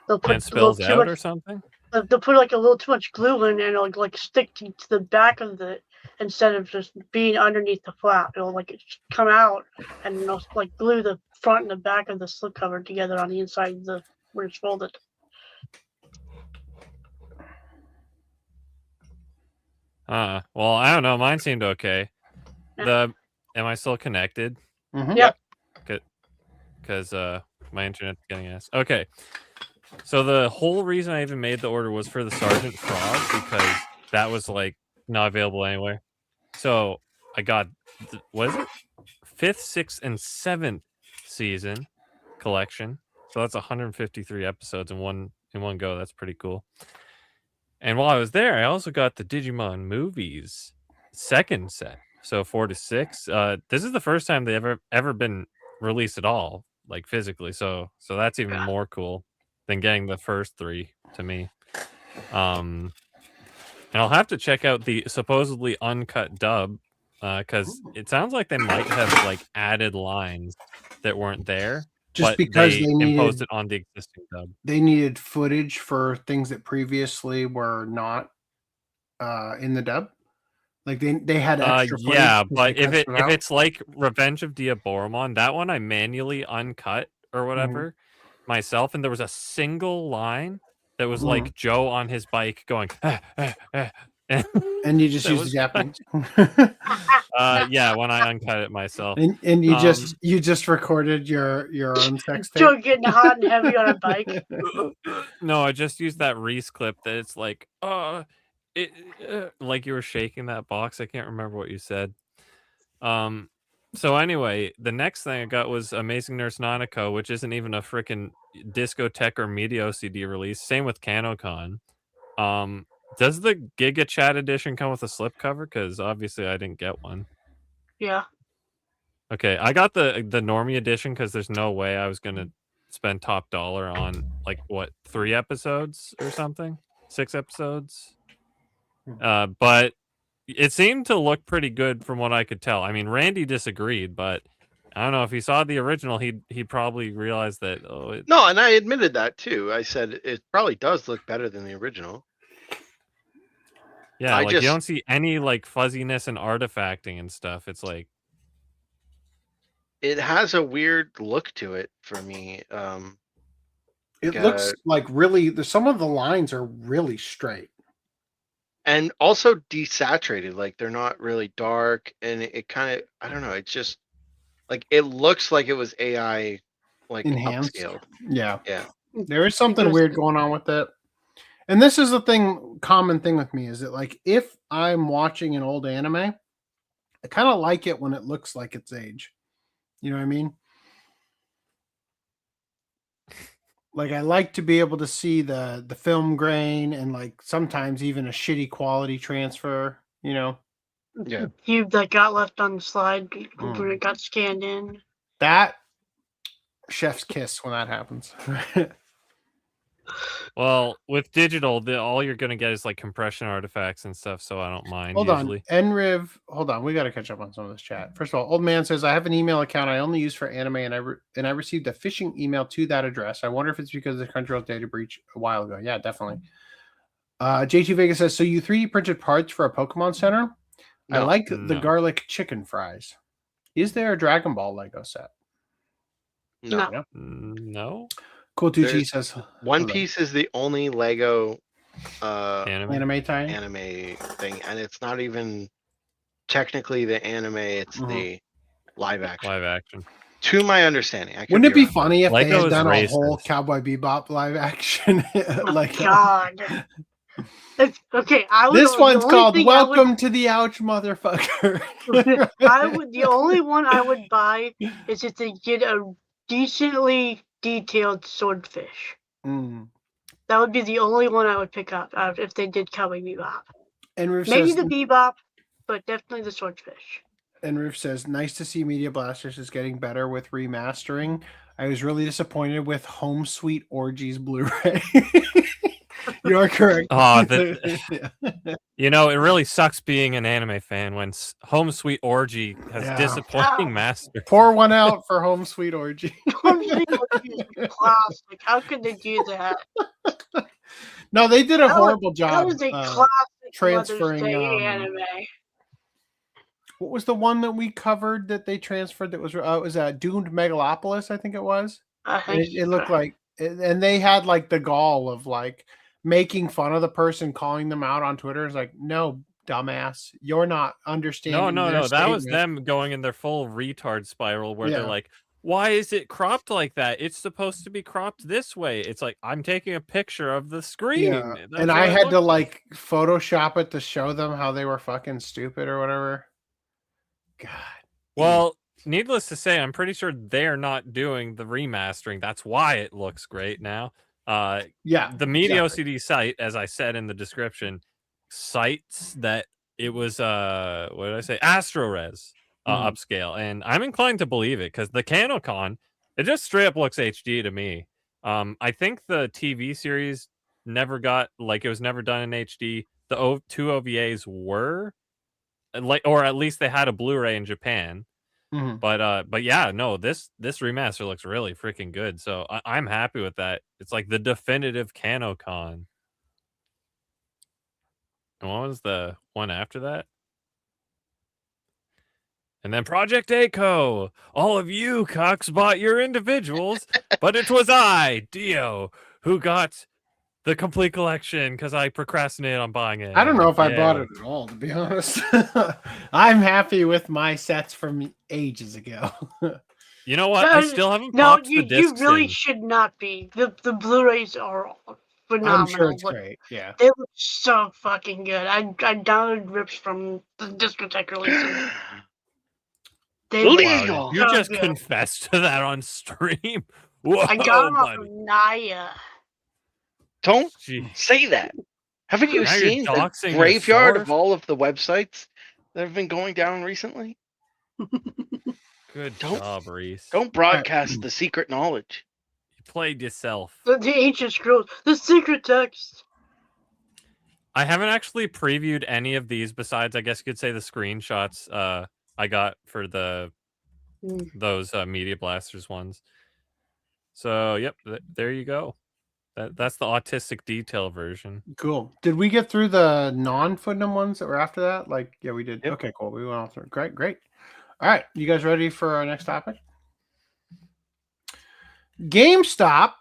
They'll put and spills out or something. They'll put like a little too much glue in, and it'll like stick to the back of it instead of just being underneath the flap. It'll like come out and it'll like glue the front and the back of the slipcover together on the inside of the where it's folded. Well, I don't know. Mine seemed okay. Am I still connected? Mm-hmm. Yep. Because my internet's getting ass. Okay. So the whole reason I even made the order was for the Sergeant Frog, because that was like not available anywhere. So I got what is it? 5th, 6th, and 7th season collection. So that's 153 episodes in one go. That's pretty cool. And while I was there, I also got the Digimon movies second set. So 4 to 6. This is the first time they ever been released at all, like physically. So that's even more cool than getting the first 3 to me. And I'll have to check out the supposedly uncut dub, because it sounds like they might have like added lines that weren't there. Just but because they imposed it on the existing dub. They needed footage for things that previously were not in the dub. Like they had extra footage. Yeah, but if it's like Revenge of Diaboromon, that one I manually uncut or whatever myself, and there was a single line that was like Joe on his bike going and you just used the Japanese. Yeah, when I uncut it myself. And you just recorded your own sex tape. Joe getting hot and heavy on a bike. No, I just used that Reese clip that it's like, like you were shaking that box. I can't remember what you said. So anyway, the next thing I got was Amazing Nurse Nanako, which isn't even a freaking Discotheque or Media OCD release. Same with KanoCon. Does the Giga Chat edition come with a slipcover? Because obviously I didn't get one. Yeah. Okay, I got the normie edition because there's no way I was gonna spend top dollar on like what 3 episodes or something, 6 episodes. But it seemed to look pretty good from what I could tell. I mean, Randy disagreed, but I don't know if he saw the original, he probably realized that. No, and I admitted that too. I said it probably does look better than the original. Yeah, you don't see any like fuzziness and artifacting and stuff. It's like it has a weird look to it for me. It looks like really. Some of the lines are really straight. And also desaturated, like they're not really dark, and it kind of, I don't know, it's just like it looks like it was AI like Enhanced. upscaled. Yeah. There is something weird going on with it. And this is the common thing with me, is that like if I'm watching an old anime, I kind of like it when it looks like its age. You know what I mean? Like I like to be able to see the film grain and like sometimes even a shitty quality transfer, you know. Yeah. Cube that got left on the slide when it got scanned in. That chef's kiss when that happens. Well, with digital, all you're gonna get is like compression artifacts and stuff, so I don't mind. Hold usually. on, Enriv. Hold on, we got to catch up on some of this chat. First of all, Old Man says I have an email account I only use for anime, and I received a phishing email to that address. I wonder if it's because of the Crunchyroll data breach a while ago. Yeah, definitely. J2 Vegas says, so you 3D printed parts for a Pokemon Center? No, I like the garlic chicken fries. Is there a Dragon Ball Lego set? No. No. Cool Tucci says One Piece is the only Lego anime tie anime thing, and it's not even technically the anime, it's the live action. To my understanding. Wouldn't it be funny if Lego they had done racist. a whole Cowboy Bebop live action? Like God. Okay, this one's called Welcome to the Ouch, Motherfucker. The only one I would buy is if they get a decently detailed swordfish. That would be the only one I would pick up if they did Cowboy Bebop. And Roof maybe says, the Bebop, but definitely the swordfish. And Roof says, nice to see Media Blasters is getting better with remastering. I was really disappointed with Home Sweet Orgies Blu-ray. You are correct. Oh, you know, it really sucks being an anime fan when Home Sweet Orgy has disappointing masters. Pour one out for Home Sweet Orgy. Home Sweet Orgy is classic. How could they do that? No, they did a horrible job. That was a classic transferring anime. What was the one that we covered that they transferred? That was Doomed Megalopolis, I think it was. It looked like, and they had like the gall of like making fun of the person calling them out on Twitter. It's like, no, dumbass, you're not understanding. No. That was them going in their full retard spiral where they're like, why is it cropped like that? It's supposed to be cropped this way. It's like, I'm taking a picture of the screen. Yeah. And I had to like Photoshop it to show them how they were fucking stupid or whatever. God. Well, needless to say, I'm pretty sure they're not doing the remastering. That's why it looks great now. The Media OCD site, as I said in the description, cites that it was what did I say? AstroRes upscale, and I'm inclined to believe it because the Kanokon, it just straight up looks HD to me. I think the TV series never got it was never done in HD. The two OVAs were or at least they had a Blu-ray in Japan. But yeah, no, this remaster looks really freaking good. So I'm happy with that. It's like the definitive Kanokon. And what was the one after that? And then Project A-ko. All of you cucks bought your individuals, but it was I, Dio, who got the complete collection because I procrastinated on buying it. I don't know if I bought it at all, to be honest. I'm happy with my sets from ages ago. You know what? I still haven't popped the discs. You really should not be. The Blu-rays are phenomenal. I'm sure it's great. Yeah, they look so fucking good. I downloaded rips from the discotheque releases. You just confessed to that on stream. Whoa, I got them off of Naya. Don't say that. Haven't you seen the graveyard of all of the websites that have been going down recently? Good job, Reese. Don't broadcast the secret knowledge. You played yourself. The ancient scrolls, the secret text. I haven't actually previewed any of these besides, I guess you could say, the screenshots I got for those Media Blasters ones. So, yep, there you go. That's the autistic detail version. Cool. Did we get through the non-Footnum ones that were after that? Like, yeah, we did. Yep. Okay, cool. We went all through. Great. All right, you guys ready for our next topic? GameStop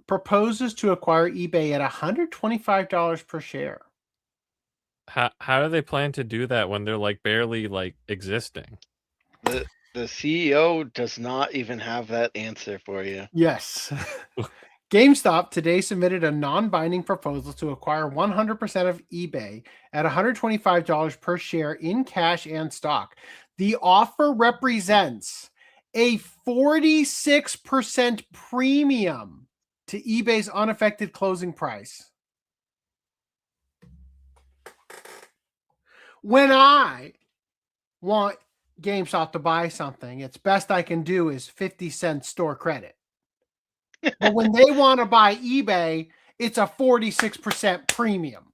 proposes to acquire eBay at $125 per share. How do they plan to do that when they're like barely like existing? The CEO does not even have that answer for you. Yes. GameStop today submitted a non-binding proposal to acquire 100% of eBay at $125 per share in cash and stock. The offer represents a 46% premium to eBay's unaffected closing price. When I want GameStop to buy something, it's best I can do is 50-cent store credit. But when they want to buy eBay, it's a 46% premium.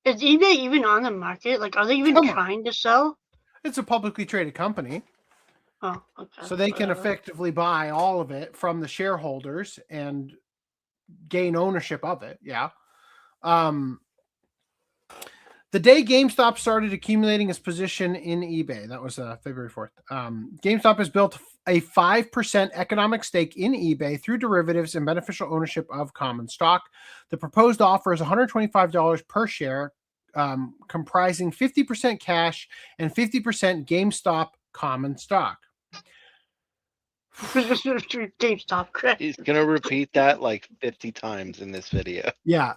Is eBay even on the market? Like, are they even trying to sell? It's a publicly traded company. Oh, okay. So they can effectively buy all of it from the shareholders and gain ownership of it. Yeah. The day GameStop started accumulating its position in eBay, that was February 4th, GameStop has built a 5% economic stake in eBay through derivatives and beneficial ownership of common stock. The proposed offer is $125 per share, comprising 50% cash and 50% GameStop common stock. GameStop credit. He's going to repeat that like 50 times in this video. Yeah.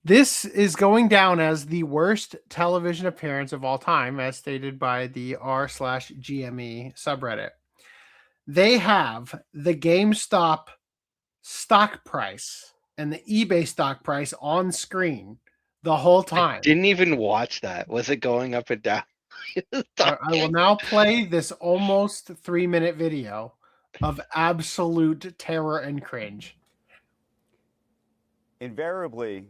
This is going down as the worst television appearance of all time, as stated by the r/GME subreddit. They have the GameStop stock price and the eBay stock price on screen the whole time. I didn't even watch that. Was it going up and down? I will now play this almost 3-minute video of absolute terror and cringe. Invariably,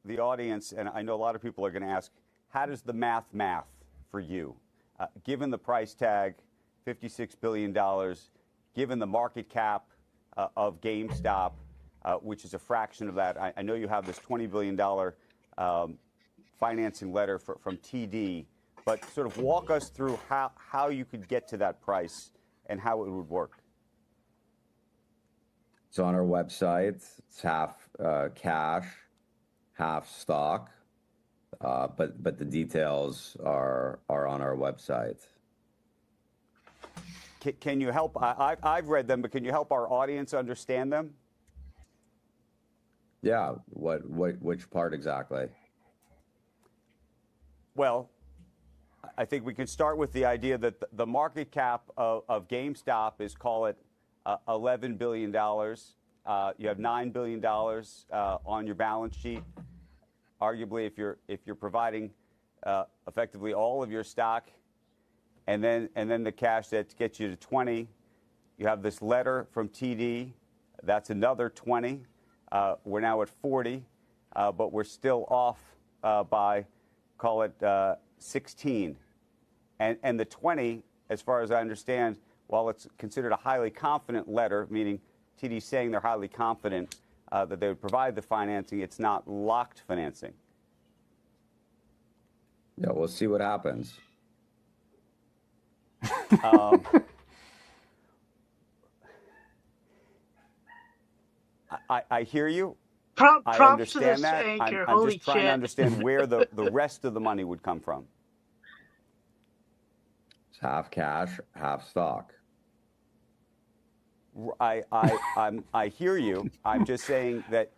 the audience, and I know a lot of people are going to ask, how does the math for you? Given the price tag, $56 billion, given the market cap of GameStop, which is a fraction of that. I know you have this $20 billion financing letter from TD, but sort of walk us through how you could get to that price and how it would work. So on our website, it's half cash, half stock, but the details are on our website. Can you help? I've read them, but can you help our audience understand them? Yeah. Which part exactly? Well, I think we can start with the idea that the market cap of GameStop is, call it, $11 billion. You have $9 billion on your balance sheet. Arguably, if you're providing effectively all of your stock, and then the cash that gets you to 20, you have this letter from TD, that's another 20. We're now at 40, but we're still off by, call it 16, and the 20, as far as I understand, while it's considered a highly confident letter, meaning TD saying they're highly confident that they would provide the financing, it's not locked financing. Yeah, we'll see what happens. I hear you. I understand that. I'm just trying to understand where the rest of the money would come from. It's half cash, half stock. I hear you. I'm just saying that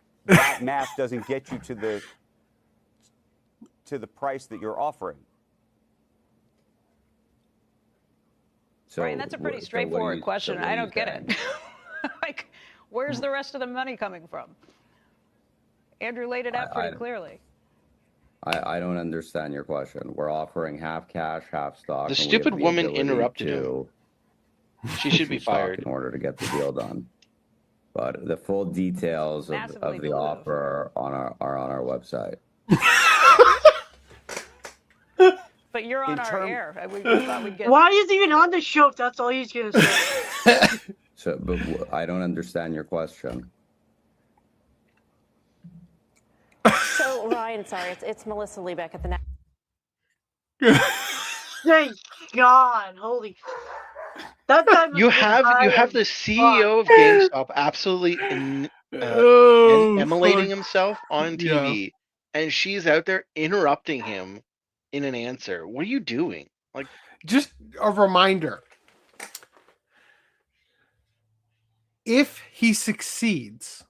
math doesn't get you to the price that you're offering. So, Brian, that's a pretty straightforward question. I don't get it. Like, where's the rest of the money coming from? Andrew laid it out pretty clearly. I don't understand your question. We're offering half cash, half stock. The stupid woman interrupted him. She should be fired in order to get the deal done. But the full details of the offer are on our website. But you're on our air. We thought we'd get... Why is he even on the show if that's all he's going to say? But I don't understand your question. So, Ryan, sorry, it's Melissa Liebeck at the Thank God. Holy... You have the CEO of GameStop absolutely emulating himself on TV, and she's out there interrupting him in an answer. What are you doing? Like, just a reminder. If he succeeds,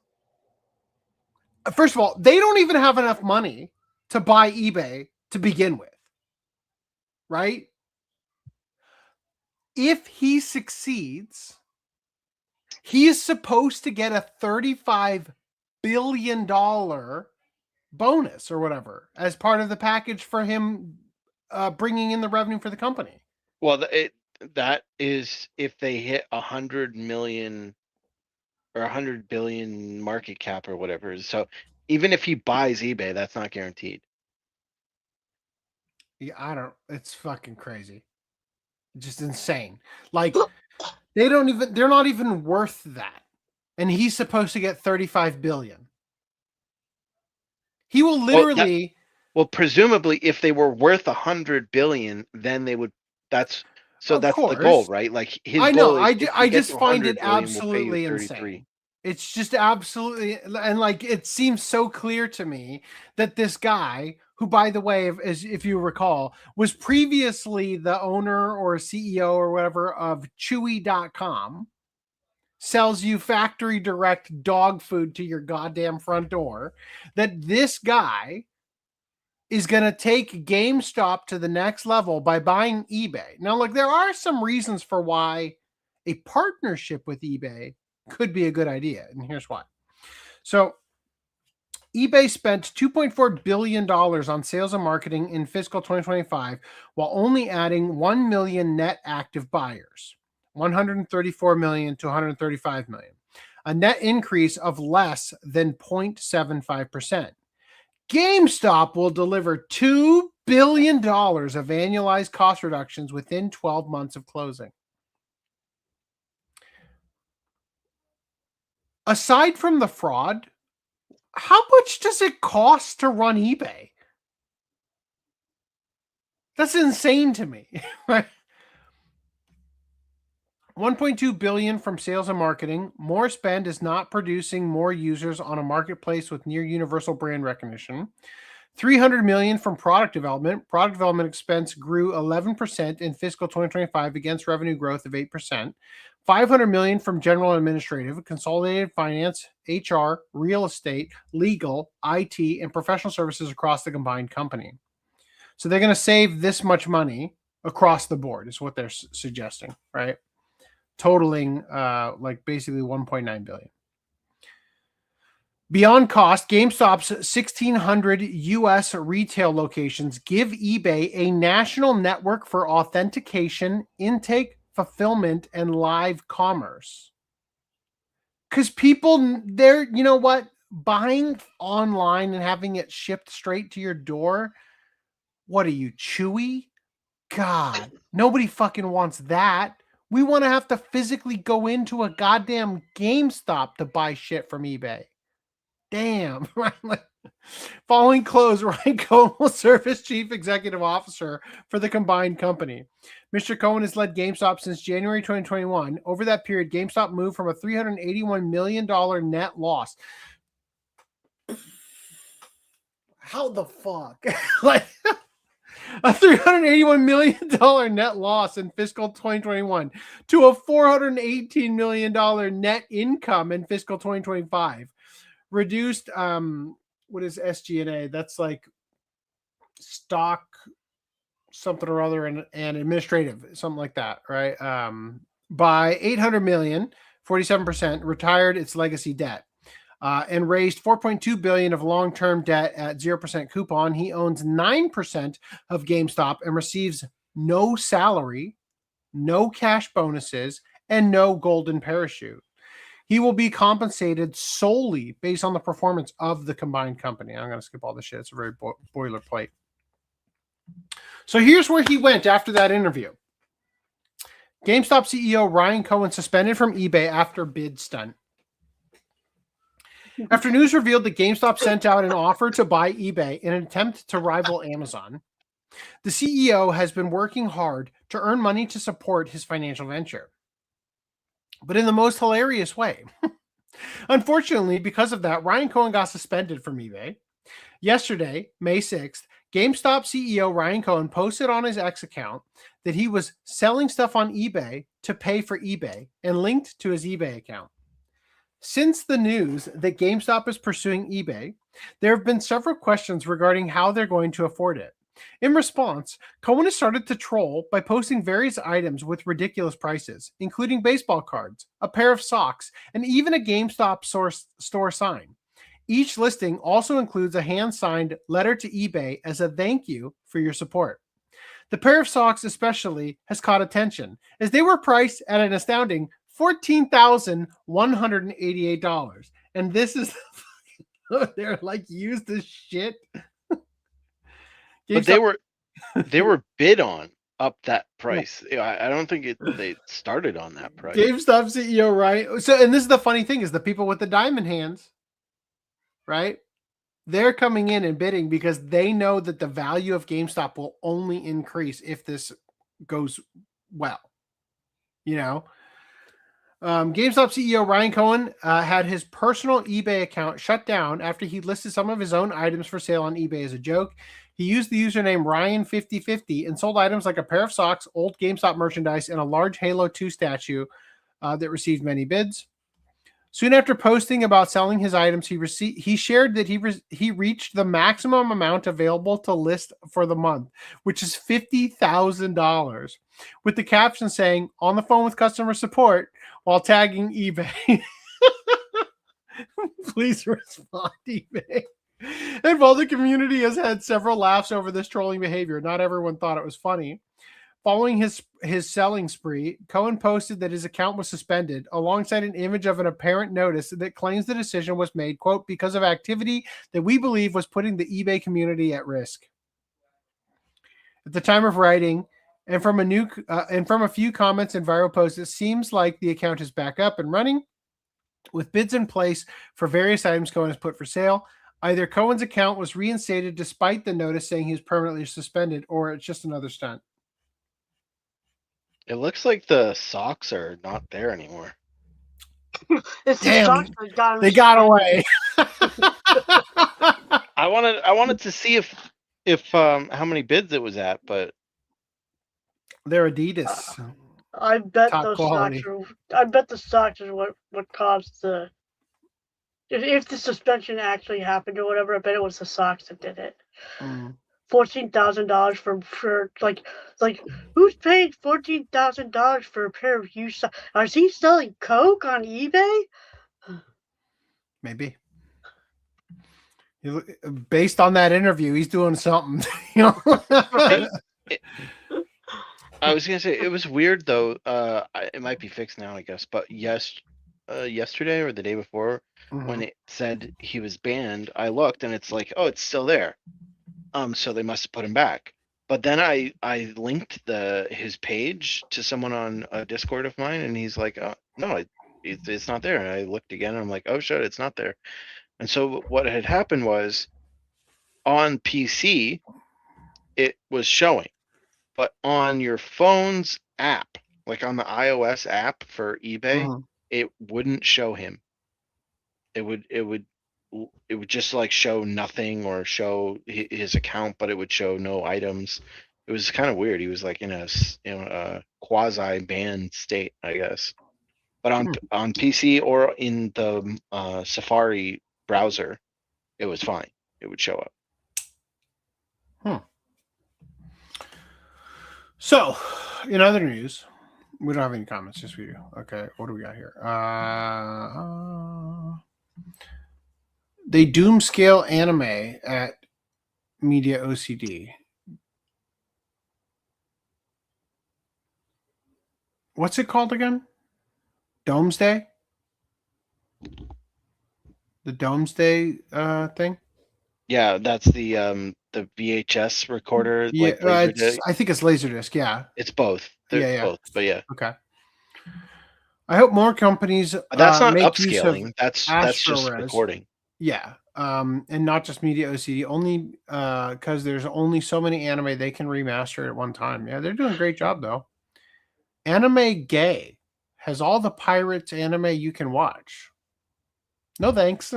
first of all, they don't even have enough money to buy eBay to begin with, right? If he succeeds, he is supposed to get a $35 billion bonus or whatever as part of the package for him bringing in the revenue for the company. Well, that is if they hit 100 million or 100 billion market cap or whatever. So even if he buys eBay, that's not guaranteed. Yeah, it's fucking crazy. Just insane. Like they're not even worth that. And he's supposed to get 35 billion. He will literally presumably if they were worth 100 billion, then they would that's the goal, right? Like his I know. goal is I just find it absolutely insane. It's just absolutely, and like it seems so clear to me that this guy, who by the way, if you recall, was previously the owner or CEO or whatever of Chewy.com, sells you factory direct dog food to your goddamn front door, that this guy is going to take GameStop to the next level by buying eBay. Now, look, there are some reasons for why a partnership with eBay could be a good idea, and here's why. So, eBay spent $2.4 billion on sales and marketing in fiscal 2025, while only adding 1 million net active buyers, 134 million to 135 million, a net increase of less than 0.75%. GameStop will deliver $2 billion of annualized cost reductions within 12 months of closing. Aside from the fraud, how much does it cost to run eBay? That's insane to me, right? 1.2 billion from sales and marketing. More spend is not producing more users on a marketplace with near universal brand recognition. 300 million from product development. Product development expense grew 11% in fiscal 2025 against revenue growth of 8%. 500 million from general and administrative, consolidated finance, HR, real estate, legal, IT, and professional services across the combined company. So they're going to save this much money across the board is what they're suggesting, right? Totaling like basically 1.9 billion. Beyond cost, GameStop's 1,600 U.S. retail locations give eBay a national network for authentication, intake, fulfillment, and live commerce. Because people, they're, you know what, buying online and having it shipped straight to your door, what are you, Chewy? God, nobody fucking wants that. We want to have to physically go into a goddamn GameStop to buy shit from eBay. Damn. Following close, Ryan Cohen will serve as Chief Executive Officer for the combined company. Mr. Cohen has led GameStop since January 2021. Over that period, GameStop moved from a $381 million net loss. How the fuck? Like a $381 million net loss in fiscal 2021 to a $418 million net income in fiscal 2025. Reduced, what is SG&A? That's like stock something or other and administrative, something like that, right? By 800 million, 47%, retired its legacy debt. And raised 4.2 billion of long-term debt at 0% coupon. He owns 9% of GameStop and receives no salary, no cash bonuses, and no golden parachute. He will be compensated solely based on the performance of the combined company. I'm going to skip all this shit. It's a very boilerplate. So here's where he went after that interview. GameStop CEO Ryan Cohen suspended from eBay after bid stunt. After news revealed that GameStop sent out an offer to buy eBay in an attempt to rival Amazon, the CEO has been working hard to earn money to support his financial venture. But in the most hilarious way. Unfortunately, because of that, Ryan Cohen got suspended from eBay. Yesterday, May 6th, GameStop CEO Ryan Cohen posted on his X account that he was selling stuff on eBay to pay for eBay and linked to his eBay account. Since the news that GameStop is pursuing eBay, there have been several questions regarding how they're going to afford it. In response, Cohen has started to troll by posting various items with ridiculous prices, including baseball cards, a pair of socks, and even a GameStop store sign. Each listing also includes a hand-signed letter to eBay as a thank you for your support. The pair of socks especially has caught attention, as they were priced at an astounding $14,188. And this is they're like used as shit. But they were bid on up that price. I don't think they started on that price. GameStop CEO, right? So, and this is the funny thing, is the people with the diamond hands, right? They're coming in and bidding because they know that the value of GameStop will only increase if this goes well. You know, GameStop CEO Ryan Cohen had his personal eBay account shut down after he listed some of his own items for sale on eBay as a joke. He used the username Ryan5050 and sold items like a pair of socks, old GameStop merchandise, and a large Halo 2 statue that received many bids. Soon after posting about selling his items, he shared that he reached the maximum amount available to list for the month, which is $50,000, with the caption saying, "On the phone with customer support," while tagging eBay. Please respond, eBay. And while the community has had several laughs over this trolling behavior, not everyone thought it was funny. Following his selling spree, Cohen posted that his account was suspended alongside an image of an apparent notice that claims the decision was made, quote, because of activity that we believe was putting the eBay community at risk. At the time of writing, and from a few comments and viral posts, it seems like the account is back up and running with bids in place for various items Cohen has put for sale. Either Cohen's account was reinstated despite the notice saying he was permanently suspended, or it's just another stunt. It looks like the socks are not there anymore. It's Damn, the socks that they got away. I wanted to see if how many bids it was at, but they're Adidas. I bet Top those quality. socks are. I bet the socks is what caused the. If the suspension actually happened or whatever, I bet it was the socks that did it. $14,000 for like who's paying $14,000 for a pair of used socks? Is he selling coke on eBay? Maybe. Based on that interview, he's doing something. You know. I was gonna say it was weird though. It might be fixed now, I guess. But yesterday or the day before, when it said he was banned, I looked and it's like, oh, it's still there. So they must have put him back. But then I linked his page to someone on a Discord of mine, and he's like, oh, no, it's not there. And I looked again, and I'm like, oh shit, it's not there. And so what had happened was, on PC, it was showing, but on your phone's app, like on the iOS app for eBay, it wouldn't show him. It would just like show nothing or show his account, but it would show no items. It was kind of weird. He was like in a quasi banned state, I guess. But on PC or in the Safari browser, it was fine. It would show up. So, in other news, we don't have any comments, just we do. Okay, what do we got here? They doom scale anime at Media OCD. What's it called again? Domesday? The Domesday thing? Yeah, that's the VHS recorder. Yeah, like Laserdisc. I think it's Laserdisc. Yeah, it's both. They're both, but yeah. Okay. I hope more companies. That's not make upscaling. That's just AstroRes. recording. Yeah, and not just Media OCD. Only because there's only so many anime they can remaster at one time. Yeah, they're doing a great job though. Anime Gay has all the Pirates anime you can watch. No thanks.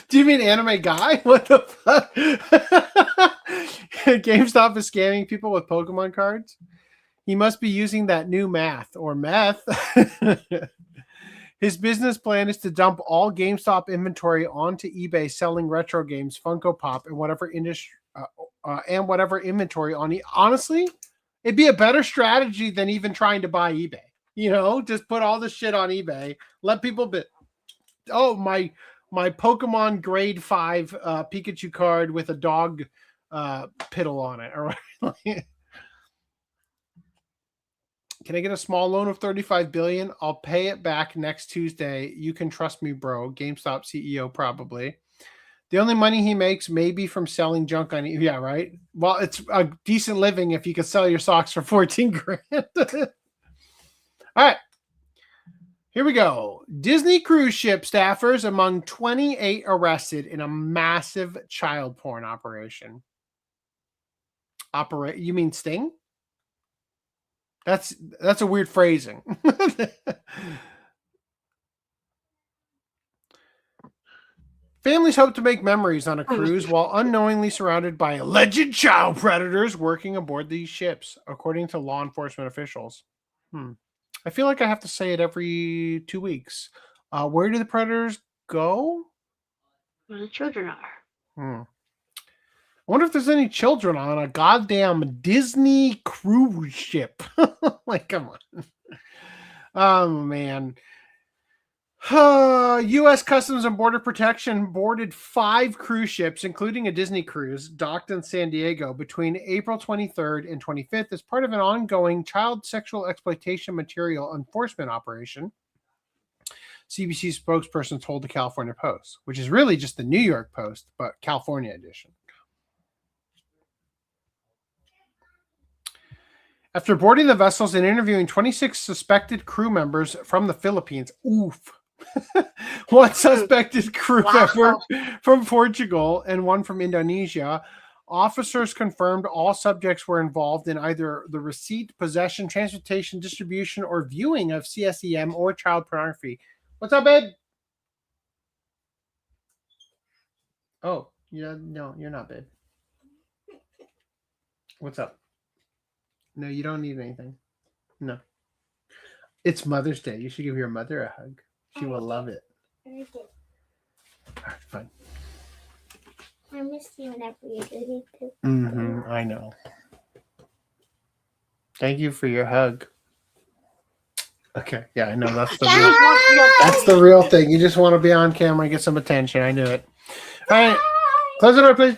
Do you mean anime guy? What the fuck? GameStop is scamming people with Pokemon cards. He must be using that new math or meth. His business plan is to dump all GameStop inventory onto eBay, selling retro games, Funko Pop, and whatever industry and whatever inventory on. Honestly, it'd be a better strategy than even trying to buy eBay. You know, just put all this shit on eBay. Let people bid. Oh, my Pokemon grade 5 Pikachu card with a dog piddle on it. All right. Can I get a small loan of $35 billion? I'll pay it back next Tuesday. You can trust me, bro. GameStop CEO probably. The only money he makes may be from selling junk on eBay. Yeah, right. Well, it's a decent living if you could sell your socks for 14 grand. All right. Here we go. Disney cruise ship staffers among 28 arrested in a massive child porn operation. You mean Sting? That's a weird phrasing. Families hope to make memories on a cruise while unknowingly surrounded by alleged child predators working aboard these ships, according to law enforcement officials. I feel like I have to say it every 2 weeks. Where do the predators go? Where the children are. I wonder if there's any children on a goddamn Disney cruise ship. Like, come on. Oh, man. U.S. Customs and Border Protection boarded 5 cruise ships, including a Disney cruise, docked in San Diego between April 23rd and 25th as part of an ongoing child sexual exploitation material enforcement operation. CBC spokesperson told the California Post, which is really just the New York Post, but California edition. After boarding the vessels and interviewing 26 suspected crew members from the Philippines, one suspected crew member from Portugal and one from Indonesia, officers confirmed all subjects were involved in either the receipt, possession, transportation, distribution, or viewing of CSEM or child pornography. What's up, babe? Oh, yeah, no, you're not, babe. What's up? No, you don't need anything. No. It's Mother's Day. You should give your mother a hug. She will love it. All right, fine. I miss you whenever you do it too. I know. Thank you for your hug. Okay, yeah, I know that's the real thing. You just want to be on camera and get some attention. I knew it. All right, close the door, please.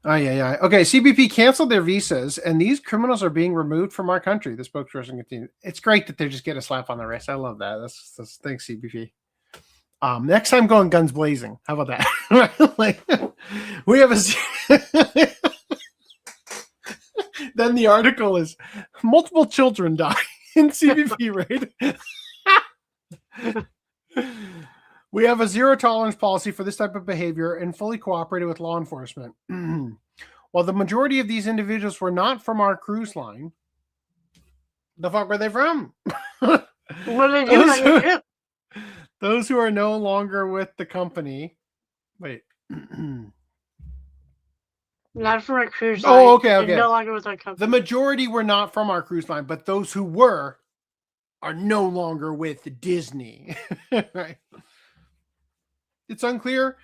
Oh, yeah. Okay, CBP canceled their visas, and these criminals are being removed from our country. The spokesperson continued. It's great that they're just getting a slap on the wrist. I love that. That's thanks, CBP. Next time, going guns blazing. How about that? We have a... Then the article is, multiple children die in CBP raid. We have a zero tolerance policy for this type of behavior and fully cooperated with law enforcement. While the majority of these individuals were not from our cruise line, the fuck were they from? What are they doing on your ship? Those who are no longer with the company. Wait. Not from our cruise line. Oh, okay. No longer with our company. The majority were not from our cruise line, but those who were are no longer with Disney. Right. It's unclear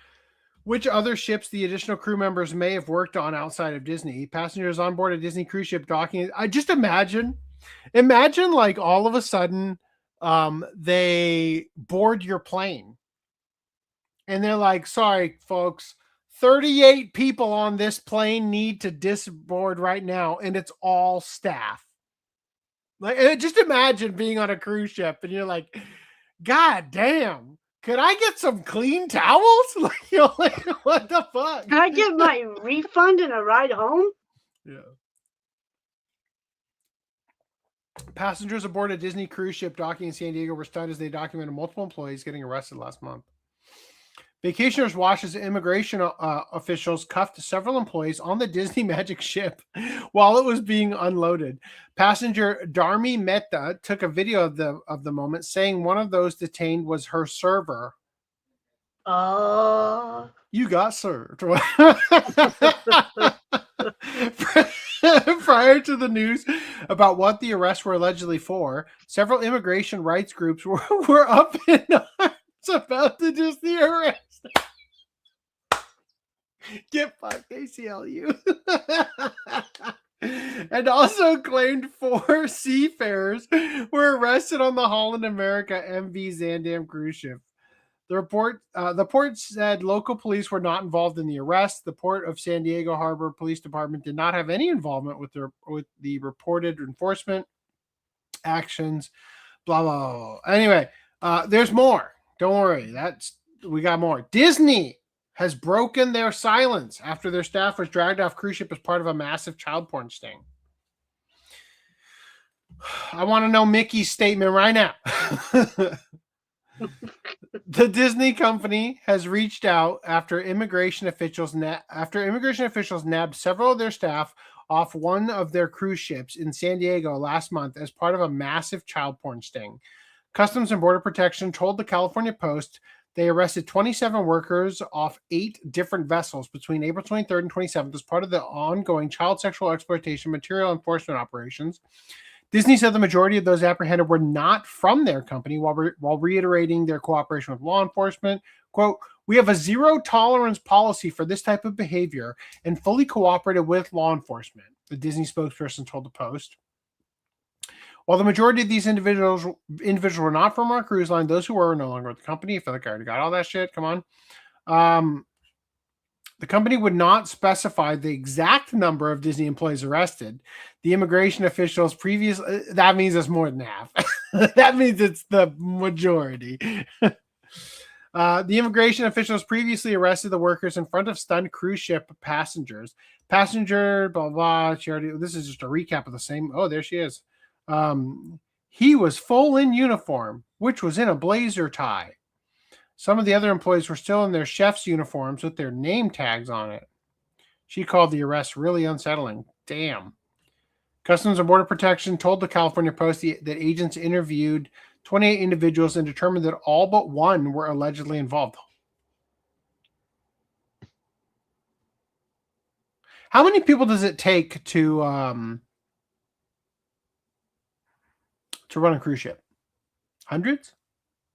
which other ships the additional crew members may have worked on outside of Disney. Passengers on board a Disney cruise ship docking. I just imagine like all of a sudden they board your plane and they're like, sorry, folks, 38 people on this plane need to disboard right now. And it's all staff. Like, just imagine being on a cruise ship and you're like, God damn. Could I get some clean towels? Like, what the fuck? Can I get my refund and a ride home? Yeah. Passengers aboard a Disney cruise ship docking in San Diego were stunned as they documented multiple employees getting arrested last month. Vacationers watched as immigration officials cuffed several employees on the Disney Magic ship while it was being unloaded. Passenger Dharmi Mehta took a video of the moment, saying one of those detained was her server. You got served. Prior to the news about what the arrests were allegedly for, several immigration rights groups were up in arms about the Disney arrest. Get fucked, ACLU. And also claimed 4 seafarers were arrested on the Holland America MV Zandam cruise ship. The port said local police were not involved in the arrest. The Port of San Diego Harbor Police Department did not have any involvement with the reported enforcement actions. Blah, blah, blah. Anyway, there's more. Don't worry. We got more. Disney has broken their silence after their staff was dragged off cruise ship as part of a massive child porn sting. I want to know Mickey's statement right now. The Disney company has reached out after immigration officials nabbed several of their staff off one of their cruise ships in San Diego last month as part of a massive child porn sting. Customs and Border Protection told the California Post they arrested 27 workers off 8 different vessels between April 23rd and 27th as part of the ongoing child sexual exploitation material enforcement operations. Disney said the majority of those apprehended were not from their company while reiterating their cooperation with law enforcement. Quote, "We have a zero tolerance policy for this type of behavior and fully cooperated with law enforcement," the Disney spokesperson told the Post. While the majority of these individuals were not from our cruise line, those who were no longer with the company. I feel like I already got all that shit. Come on. The company would not specify the exact number of Disney employees arrested. The immigration officials that means it's more than half. That means it's the majority. The immigration officials previously arrested the workers in front of stunned cruise ship passengers. Passenger, blah, blah. This is just a recap of the same. Oh, there she is. He was full in uniform, which was in a blazer tie. Some of the other employees were still in their chef's uniforms with their name tags on it. She called the arrest really unsettling. Damn. Customs and Border Protection told the California Post that agents interviewed 28 individuals and determined that all but one were allegedly involved. How many people does it take to run a cruise ship? Hundreds?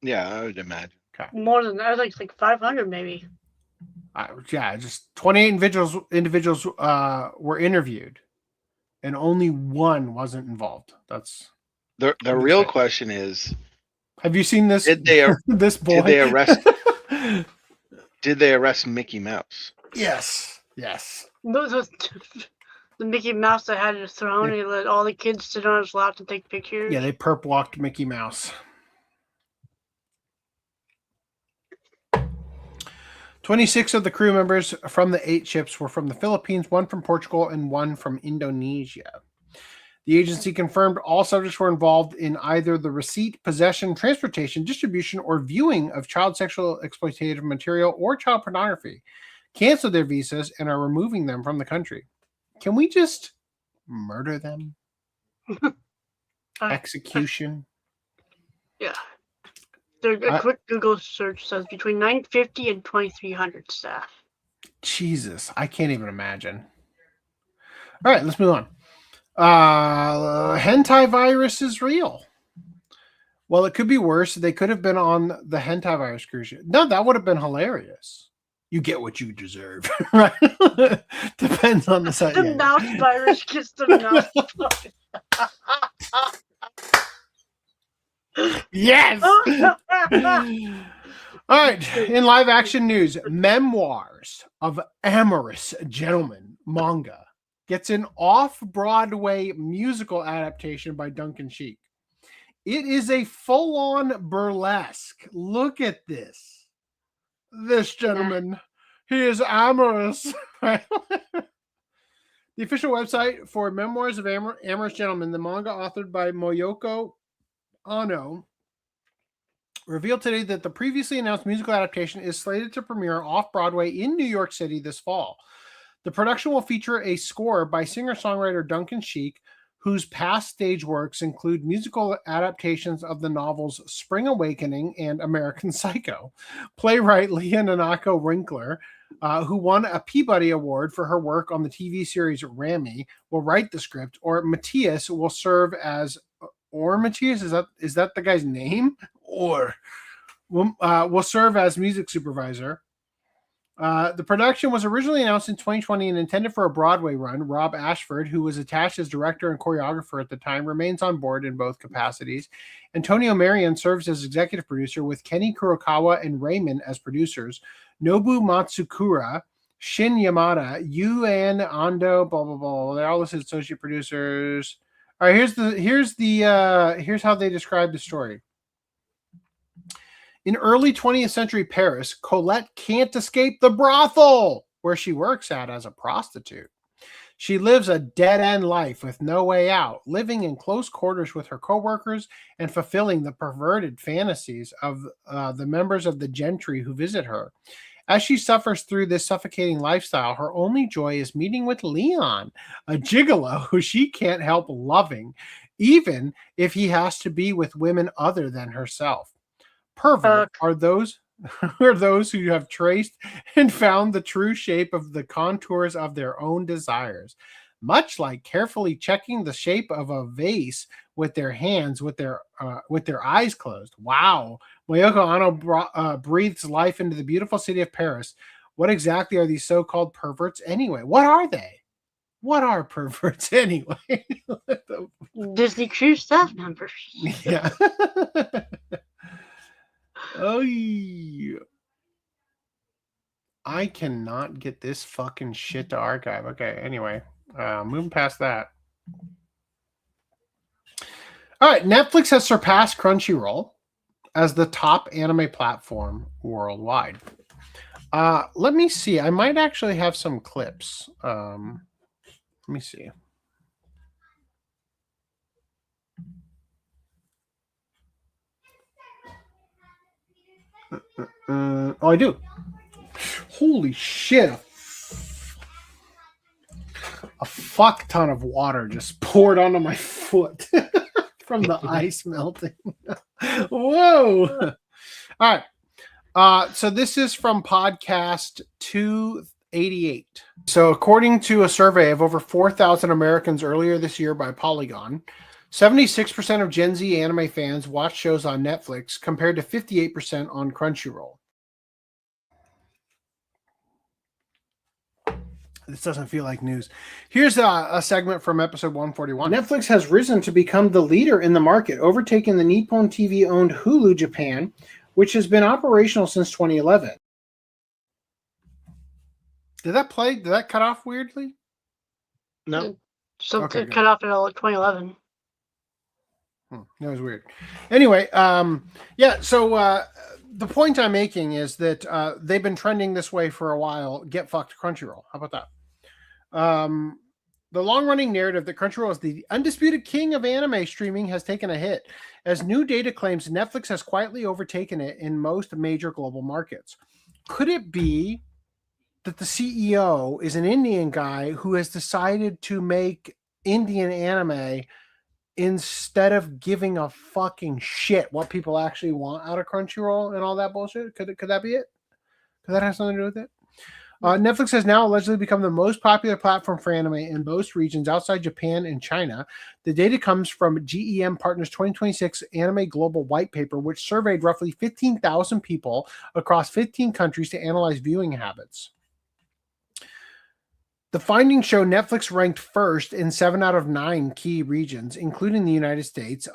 Yeah, I would imagine. Okay. More than that, like 500 maybe. Just 28 individuals were interviewed, and only one wasn't involved. That's the real question is: have you seen this? Did they this boy? Did they arrest? Did they arrest Mickey Mouse? Yes. The Mickey Mouse that had his throne, and he let all the kids sit on his lap to take pictures. Yeah, they perp walked Mickey Mouse. 26 of the crew members from the 8 ships were from the Philippines, 1 from Portugal, and 1 from Indonesia. The agency confirmed all subjects were involved in either the receipt, possession, transportation, distribution, or viewing of child sexual exploitative material or child pornography, canceled their visas, and are removing them from the country. Can we just murder them? Execution? Yeah. A quick Google search says between 950 and 2,300 staff. Jesus, I can't even imagine. All right, let's move on. Hentai virus is real. Well, it could be worse. They could have been on the hentai virus cruise ship. No, that would have been hilarious. You get what you deserve, right? Depends on the site. The mouse virus gets the mouse virus. Yes. All right. In live action news, Memoirs of Amorous Gentleman manga gets an off-Broadway musical adaptation by Duncan Sheik. It is a full-on burlesque. Look at this. This gentleman, he is amorous. The official website for Memoirs of Amorous Gentleman, the manga authored by Moyoko Ano, revealed today that the previously announced musical adaptation is slated to premiere off-Broadway in New York City this fall. The production will feature a score by singer-songwriter Duncan Sheik, whose past stage works include musical adaptations of the novels Spring Awakening and American Psycho. Playwright Leah Nanako Winkler, who won a Peabody Award for her work on the TV series Rami, will write the script, or Matthias will serve as... Or Matthias, is that the guy's name? Or will serve as music supervisor. The production was originally announced in 2020 and intended for a Broadway run. Rob Ashford, who was attached as director and choreographer at the time, remains on board in both capacities. Antonio Marion serves as executive producer, with Kenny Kurokawa and Raymond as producers. Nobu Matsukura, Shin Yamada, Yuan Ando, blah blah blah. They're all listed as associate producers. All right, here's how they describe the story. In early 20th century Paris, Colette can't escape the brothel where she works at as a prostitute. She lives a dead-end life with no way out, living in close quarters with her co-workers and fulfilling the perverted fantasies of the members of the gentry who visit her. As she suffers through this suffocating lifestyle, her only joy is meeting with Leon, a gigolo who she can't help loving, even if he has to be with women other than herself. Pervert are those who have traced and found the true shape of the contours of their own desires, much like carefully checking the shape of a vase with their hands, with their eyes closed. Wow. Mayoko Ano breathes life into the beautiful city of Paris. What exactly are these so-called perverts anyway? What are they? What are perverts anyway? Disney Cruise staff members. Yeah. Oh, yeah. I cannot get this fucking shit to archive. Okay, anyway, moving past that. All right, Netflix has surpassed Crunchyroll as the top anime platform worldwide. Let me see. I might actually have some clips. Let me see. Oh, I do. Holy shit. A fuck ton of water just poured onto my foot from the ice melting. Whoa. All right. So this is from podcast 288. So according to a survey of over 4,000 Americans earlier this year by Polygon, 76% of Gen Z anime fans watch shows on Netflix compared to 58% on Crunchyroll. This doesn't feel like news. Here's a segment from episode 141. Netflix has risen to become the leader in the market, overtaking the Nippon TV-owned Hulu Japan, which has been operational since 2011. Did that play? Did that cut off weirdly? No. Something Okay, cut off in 2011. That was weird. Anyway, yeah, so the point I'm making is that they've been trending this way for a while. Get fucked Crunchyroll. How about that? The long-running narrative that Crunchyroll is the undisputed king of anime streaming has taken a hit, as new data claims Netflix has quietly overtaken it in most major global markets. Could it be that the CEO is an Indian guy who has decided to make Indian anime instead of giving a fucking shit what people actually want out of Crunchyroll and all that bullshit? Could that be it? Could that have something to do with it? Netflix has now allegedly become the most popular platform for anime in most regions outside Japan and China. The data comes from GEM Partners 2026 Anime Global White Paper, which surveyed roughly 15,000 people across 15 countries to analyze viewing habits. The findings show Netflix ranked first in 7 out of 9 key regions, including the United States,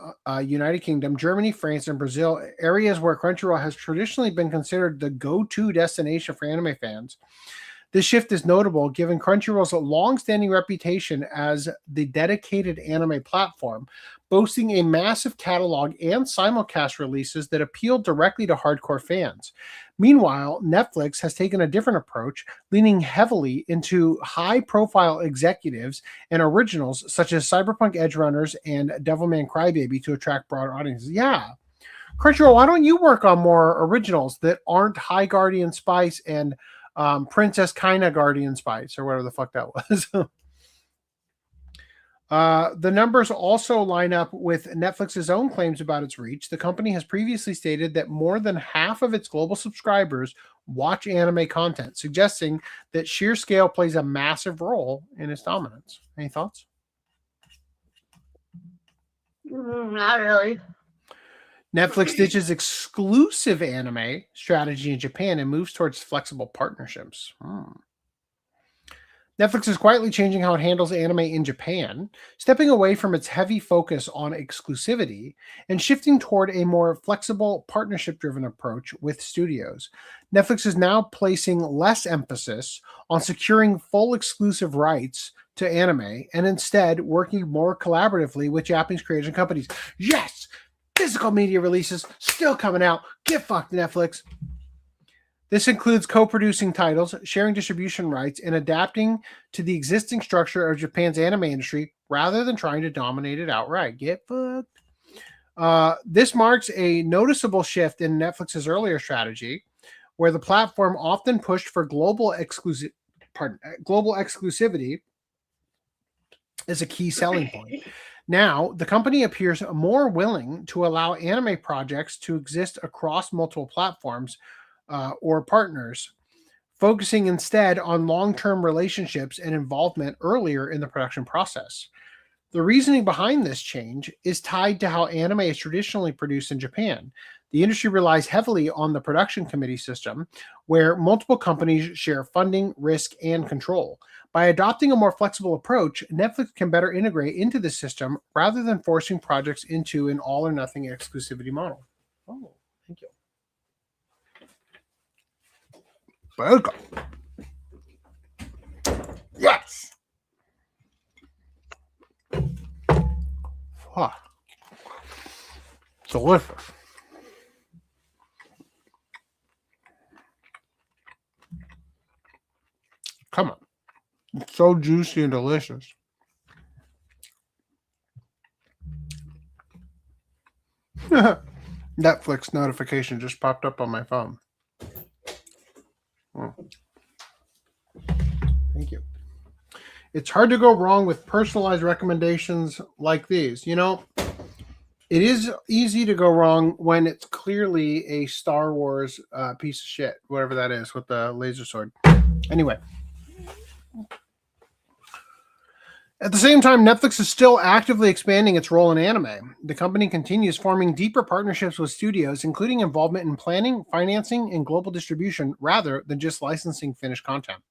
United Kingdom, Germany, France, and Brazil, areas where Crunchyroll has traditionally been considered the go-to destination for anime fans. This shift is notable given Crunchyroll's long-standing reputation as the dedicated anime platform, boasting a massive catalog and simulcast releases that appeal directly to hardcore fans. Meanwhile, Netflix has taken a different approach, leaning heavily into high-profile executives and originals such as Cyberpunk Edgerunners and Devilman Crybaby to attract broader audiences. Yeah. Crunchyroll, why don't you work on more originals that aren't High Guardian Spice and Princess Kaina Guardian Spice or whatever the fuck that was? The numbers also line up with Netflix's own claims about its reach. The company has previously stated that more than half of its global subscribers watch anime content, suggesting that sheer scale plays a massive role in its dominance. Any thoughts? Not really. Netflix ditches exclusive anime strategy in Japan and moves towards flexible partnerships. Netflix is quietly changing how it handles anime in Japan, stepping away from its heavy focus on exclusivity and shifting toward a more flexible, partnership-driven approach with studios. Netflix is now placing less emphasis on securing full exclusive rights to anime and instead working more collaboratively with Japanese creators and companies. Yes! Physical media releases still coming out. Get fucked, Netflix. This includes co-producing titles, sharing distribution rights, and adapting to the existing structure of Japan's anime industry rather than trying to dominate it outright. Get fucked. This marks a noticeable shift in Netflix's earlier strategy, where the platform often pushed for global exclusivity as a key selling point. Now, the company appears more willing to allow anime projects to exist across multiple platforms or partners, focusing instead on long-term relationships and involvement earlier in the production process. The reasoning behind this change is tied to how anime is traditionally produced in Japan. The industry relies heavily on the production committee system, where multiple companies share funding, risk, and control. By adopting a more flexible approach, Netflix can better integrate into the system rather than forcing projects into an all-or-nothing exclusivity model. Oh, thank you. Welcome. Yes. Wow. Delicious. Come on. It's so juicy and delicious. Netflix notification just popped up on my phone. Thank you. It's hard to go wrong with personalized recommendations like these. You know, it is easy to go wrong when it's clearly a Star Wars piece of shit, whatever that is, with the laser sword. Anyway. At the same time, Netflix is still actively expanding its role in anime. The company continues forming deeper partnerships with studios, including involvement in planning, financing, and global distribution, rather than just licensing finished content.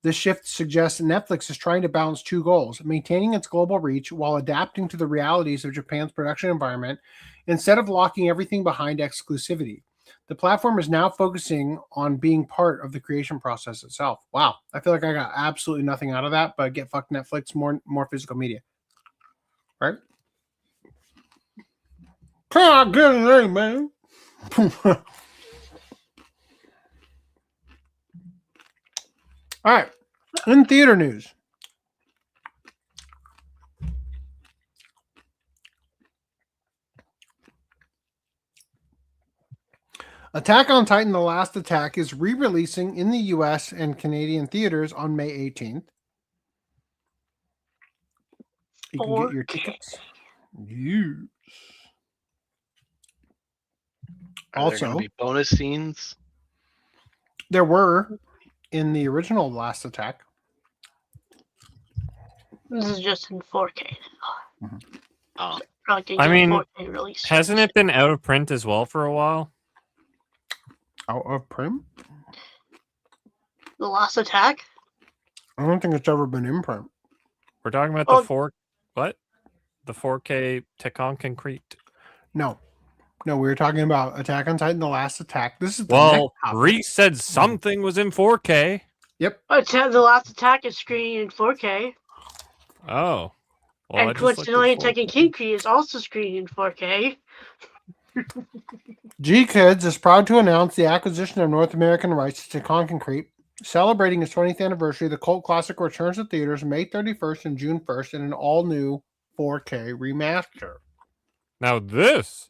This shift suggests Netflix is trying to balance two goals: maintaining its global reach while adapting to the realities of Japan's production environment, instead of locking everything behind exclusivity. The platform is now focusing on being part of the creation process itself. Wow, I feel like I got absolutely nothing out of that, but get fucked Netflix, more physical media. Right? Can I get an amen? All right. In theater news. Attack on Titan: The Last Attack is re-releasing in the US and Canadian theaters on May 18th. You can get your tickets. Yes. Are there gonna be bonus scenes? There were in the original Last Attack. This is just in 4K. Mm-hmm. Oh. I mean, 4K release. hasn't it been out of print as well for a while? Out of print? The Last Attack? I don't think it's ever been in print. We're talking about the the 4K Tekkonkinkreet. No, we were talking about Attack on Titan: The Last Attack. This is Reese said something was in 4K. Yep. The Last Attack is screening in 4K. Oh. Well, and coincidentally, Tekkonkinkreet is also screening in 4K. G-Kids is proud to announce the acquisition of North American rights to Tekkonkinkreet. Celebrating its 20th anniversary, the cult classic returns to theaters May 31st and June 1st in an all-new 4K remaster. Now this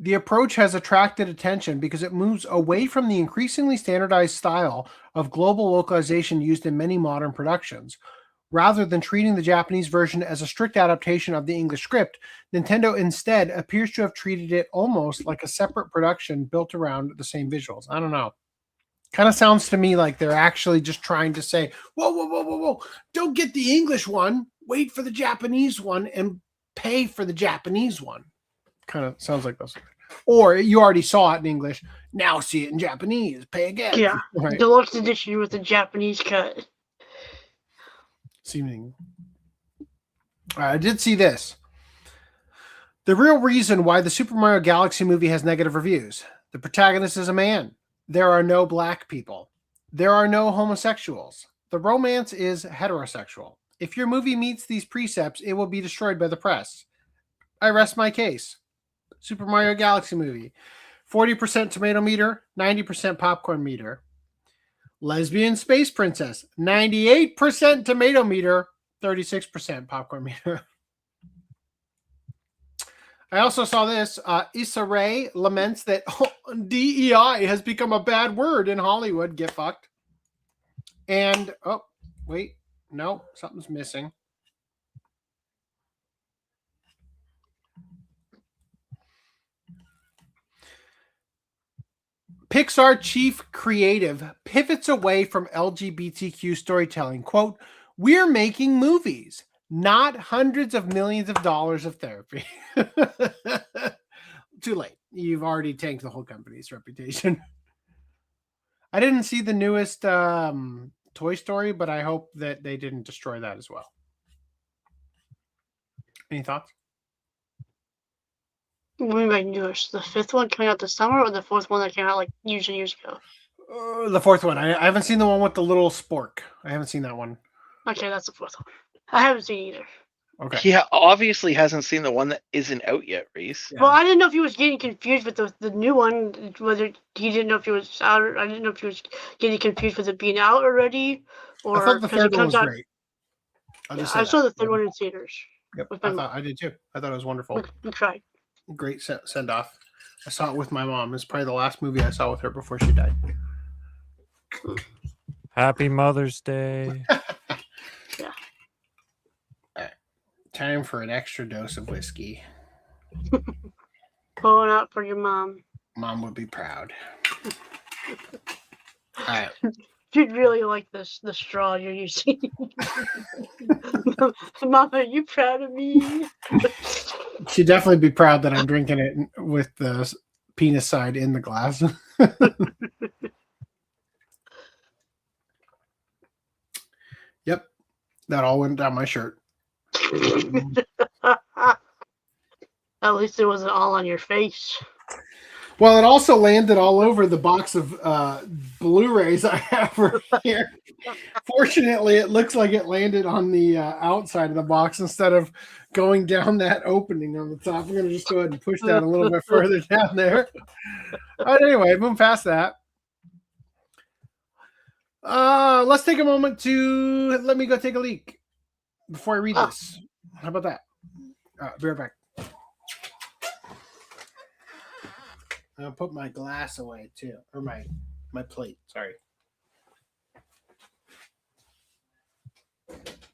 The approach has attracted attention because it moves away from the increasingly standardized style of global localization used in many modern productions. Rather than treating the Japanese version as a strict adaptation of the English script, Nintendo instead appears to have treated it almost like a separate production built around the same visuals. I don't know. Kind of sounds to me like they're actually just trying to say, whoa, don't get the English one, wait for the Japanese one and pay for the Japanese one. Kind of sounds like this. Or you already saw it in English, now see it in Japanese, pay again. Yeah, right? deluxe edition with the Japanese cut. Seeming. I did see this. The real reason why the Super Mario Galaxy movie has negative reviews. The protagonist is a man. There are no black people. There are no homosexuals. The romance is heterosexual. If your movie meets these precepts, it will be destroyed by the press. I rest my case. Super Mario Galaxy movie. 40% tomato meter, 90% popcorn meter. Lesbian Space Princess. 98% tomato meter, 36% popcorn meter. I also saw this. Issa Rae laments that DEI has become a bad word in Hollywood. Get fucked. And, oh, wait. No, something's missing. Pixar chief creative pivots away from LGBTQ storytelling. Quote, we're making movies, not hundreds of millions of dollars of therapy. Too late. You've already tanked the whole company's reputation. I didn't see the newest Toy Story, but I hope that they didn't destroy that as well. Any thoughts? What do you mean newest? The fifth one coming out this summer, or the fourth one that came out like years and years ago? The fourth one. I haven't seen the one with the little spork. I haven't seen that one. Okay, that's the fourth one. I haven't seen either. Okay. He obviously hasn't seen the one that isn't out yet, Reese. Well, I didn't know if he was getting confused with the new one, whether he didn't know if it was out, or I didn't know if he was getting confused with it being out already, or I thought the third it one was comes out. great. I saw the third one in theaters. Yep, with my mom. I did too. I thought it was wonderful. We tried. Great send off. I saw it with my mom. It's probably the last movie I saw with her before she died. Happy Mother's Day. Yeah. All right. Time for an extra dose of whiskey. Pulling out for your mom. Mom would be proud. All right. You'd really like this the straw you're using. Mom, are you proud of me? She'd definitely be proud that I'm drinking it with the penis side in the glass. Yep. That all went down my shirt. At least it wasn't all on your face. Well, it also landed all over the box of Blu-rays I have right here. Fortunately, it looks like it landed on the outside of the box instead of going down that opening on the top. I'm going to just go ahead and push that a little bit further down there. But anyway, moving past that. Let's take a moment to let me go take a leak before I read this. How about that? Be right back. I'll put my glass away too, or my plate. Sorry.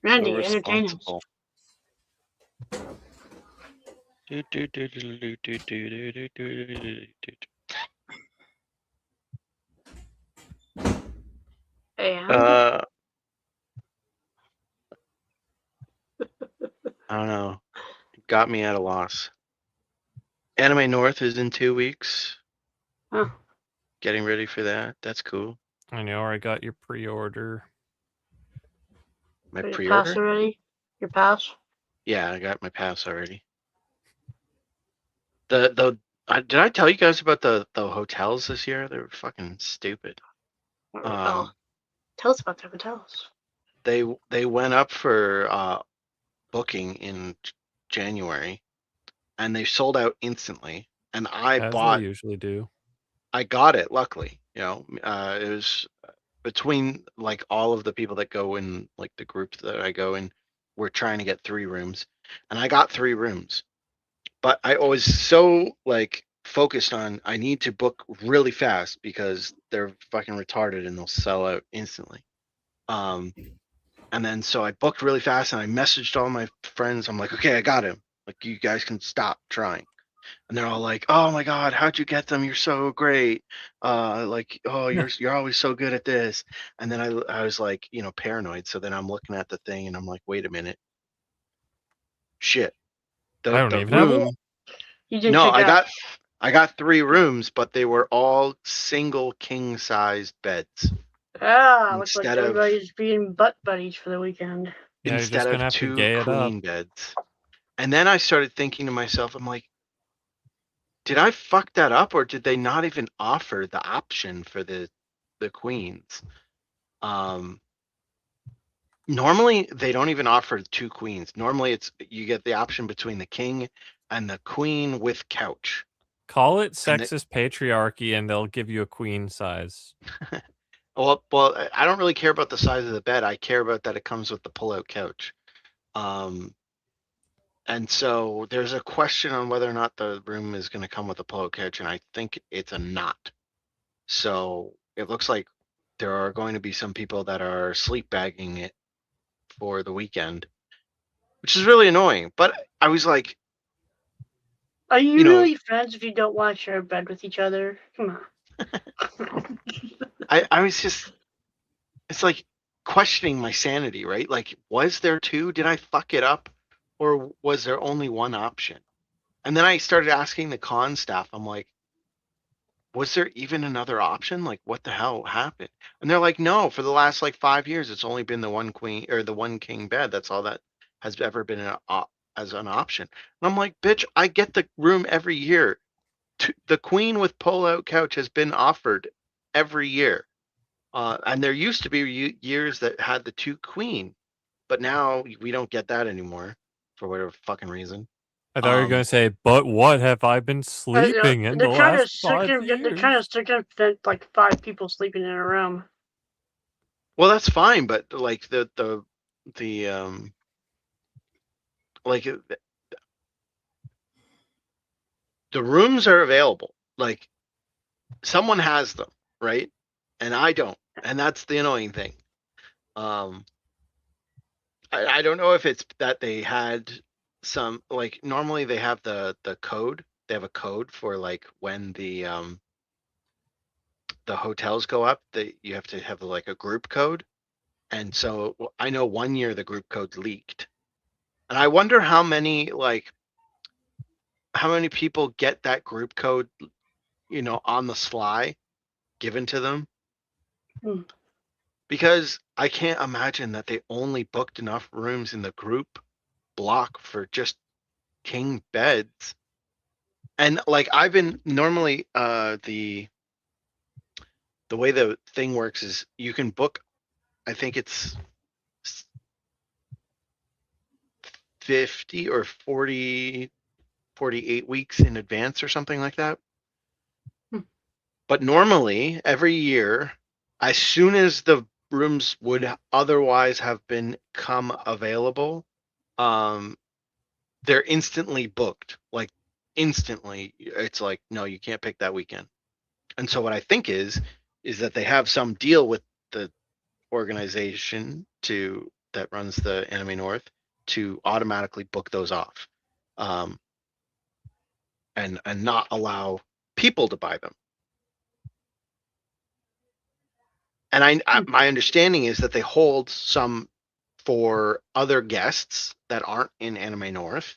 Randy, entertain us. I don't know. It got me at a loss. Anime North is in 2 weeks. Huh. Getting ready for that. That's cool. I know. I got your pre-order. My Your pre-order? pass already? Your pass? Yeah, I got my pass already. Did I tell you guys about the hotels this year? They were fucking stupid. Tell us about the hotels. They went up for booking in January, and they sold out instantly. And As they usually do. I got it, luckily. You know, it was between like all of the people that go in, like the group that I go in, we're trying to get 3 rooms, and I got 3 rooms. But I was so like focused on I need to book really fast because they're fucking retarded and they'll sell out instantly. And then so I booked really fast and I messaged all my friends. I'm like, okay, I got him. Like, you guys can stop trying. And they're all like, oh my God, how'd you get them? You're so great. Like, oh, you're always so good at this. And then I was like, you know, paranoid. So then I'm looking at the thing and I'm like, wait a minute. Shit. I don't even room. have You didn't No, check out. I got 3 rooms, but they were all single king sized beds. Ah, looks like Instead of- everybody's being butt buddies for the weekend. Yeah, you're instead just gonna of have to 2 gay it up. queen beds. And then I started thinking to myself, I'm like, did I fuck that up, or did they not even offer the option for the queens? Normally they don't even offer 2 queens. Normally it's you get the option between the king and the queen with couch. Call it sexist patriarchy, and they'll give you a queen size. Well, I don't really care about the size of the bed. I care about that it comes with the pull-out couch. And so there's a question on whether or not the room is going to come with a pull-out couch, and I think it's a not. So it looks like there are going to be some people that are sleep bagging it for the weekend, which is really annoying. But I was like, Are you, you know- really friends if you don't want to share a bed with each other? Come on. I was just, it's like questioning my sanity, right? Like, was there 2? Did I fuck it up? Or was there only one option? And then I started asking the con staff, I'm like, was there even another option? Like, what the hell happened? And they're like, no, for the last like 5 years, it's only been the 1 queen or the 1 king bed. That's all that has ever been as an option. And I'm like, bitch, I get the room every year. The queen with pull-out couch has been offered every year. And there used to be years that had the 2 queen, but now we don't get that anymore for whatever fucking reason. I thought you were going to say, but what have I been sleeping in the last 5 years? They're kind of circumvent like 5 people sleeping in a room. Well, that's fine, but like the rooms are available. Like, someone has them, right? And I don't, and that's the annoying thing. I don't know if it's that they had some, like, normally they have the code. They have a code for like when the hotels go up, that you have to have like a group code. And so I know 1 year the group code leaked. And I wonder how many people get that group code, you know, on the sly given to them. Because I can't imagine that they only booked enough rooms in the group block for just king beds. And like, I've been normally the way the thing works is you can book, I think it's 50 or 48 weeks in advance or something like that. But normally every year, as soon as the rooms would otherwise have become available, they're instantly booked. Like, instantly. It's like, no, you can't pick that weekend. And so what I think is that they have some deal with the organization that runs the Anime North to automatically book those off, and not allow people to buy them. And my understanding is that they hold some for other guests that aren't in Anime North.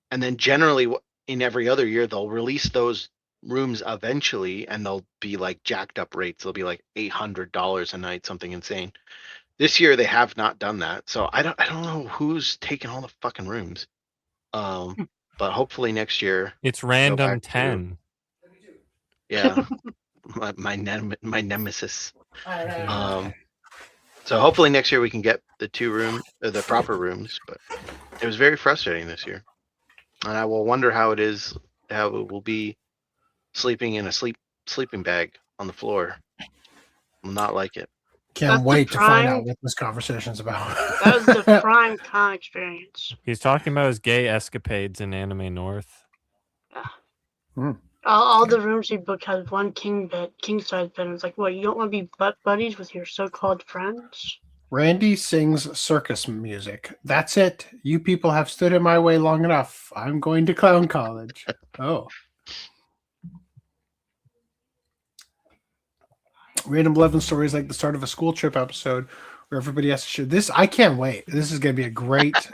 And then generally in every other year, they'll release those rooms eventually, and they'll be like jacked up rates. They'll be like $800 a night, something insane. This year they have not done that. So I don't know who's taking all the fucking rooms. But hopefully next year it's random 10. Yeah. my nemesis. So hopefully next year we can get the the proper rooms, but it was very frustrating this year. And I will wonder how it will be sleeping in a sleeping bag on the floor. Will not like it. Can't wait to find out what this conversation's about. That was the prime con experience. He's talking about his gay escapades in Anime North. All the rooms he booked had one king size bed. It's like, what? You don't want to be buddies with your so-called friends? Randy sings circus music. That's it. You people have stood in my way long enough. I'm going to clown college. Oh. Random 11 stories like the start of a school trip episode where everybody has to share this. I can't wait. This is going to be a great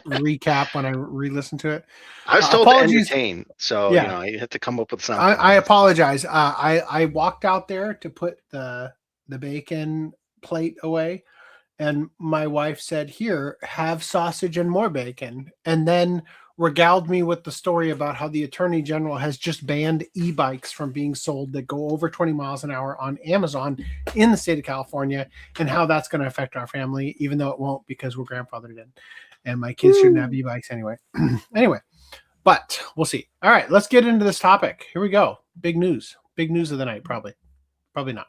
recap when I re-listen to it. I was told to entertain, so yeah. I had to come up with something. I apologize. I walked out there to put the bacon plate away, and my wife said, "Here, have sausage and more bacon," and then regaled me with the story about how the Attorney General has just banned e-bikes from being sold that go over 20 miles an hour on Amazon in the state of California, and how that's going to affect our family, even though it won't because we're grandfathered in. And my kids shouldn't have e-bikes anyway. Anyway, but we'll see. All right, let's get into this topic. Here we go. Big news. Big news of the night, probably. Probably not.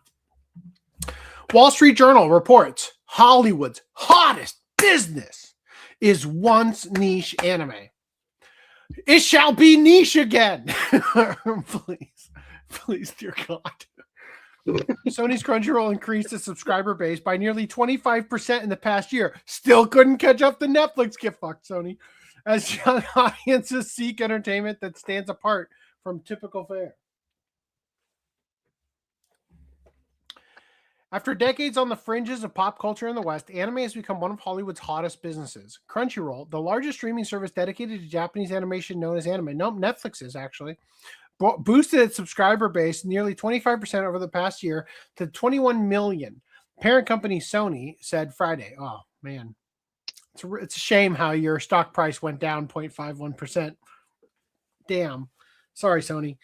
Wall Street Journal reports Hollywood's hottest business is once niche anime. It shall be niche again. Please, dear God. Sony's Crunchyroll increased its subscriber base by nearly 25% in the past year. Still couldn't catch up to Netflix. Get fucked, Sony. As young audiences seek entertainment that stands apart from typical fare. After decades on the fringes of pop culture in the West, anime has become one of Hollywood's hottest businesses. Crunchyroll, the largest streaming service dedicated to Japanese animation known as anime, Netflix is actually, boosted its subscriber base nearly 25% over the past year to 21 million. Parent company Sony said Friday, oh man, it's a shame how your stock price went down 0.51%. Damn. Sorry, Sony.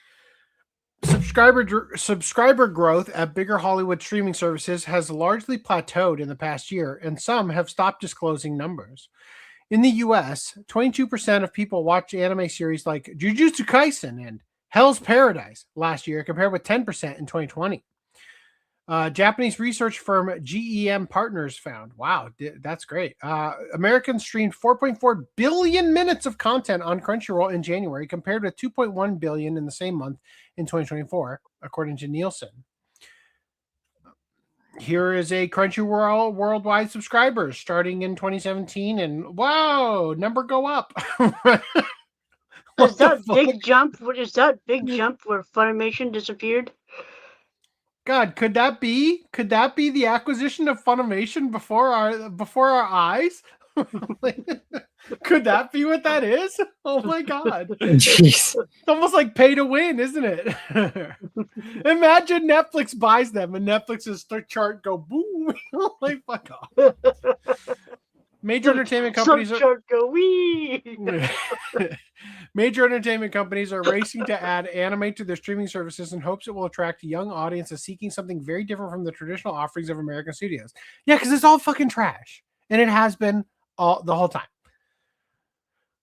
Subscriber growth at bigger Hollywood streaming services has largely plateaued in the past year, and some have stopped disclosing numbers. In the US, 22% of people watch anime series like Jujutsu Kaisen and Hell's Paradise last year, compared with 10% in 2020. Japanese research firm GEM Partners found, wow, that's great. Americans streamed 4.4 billion minutes of content on Crunchyroll in January, compared with 2.1 billion in the same month in 2024, according to Nielsen. Here is a Crunchyroll worldwide subscribers starting in 2017, and wow, number go up. Is that big jump? Is that big jump where Funimation disappeared? God, could that be the acquisition of Funimation before our eyes? Could that be what that is? Oh my God. Jeez. It's almost like pay to win, isn't it? Imagine Netflix buys them and Netflix's chart go boom. Like, fuck off. Major entertainment companies Major entertainment companies are racing to add anime to their streaming services in hopes it will attract young audiences seeking something very different from the traditional offerings of American studios. Yeah, because it's all fucking trash. And it has been the whole time.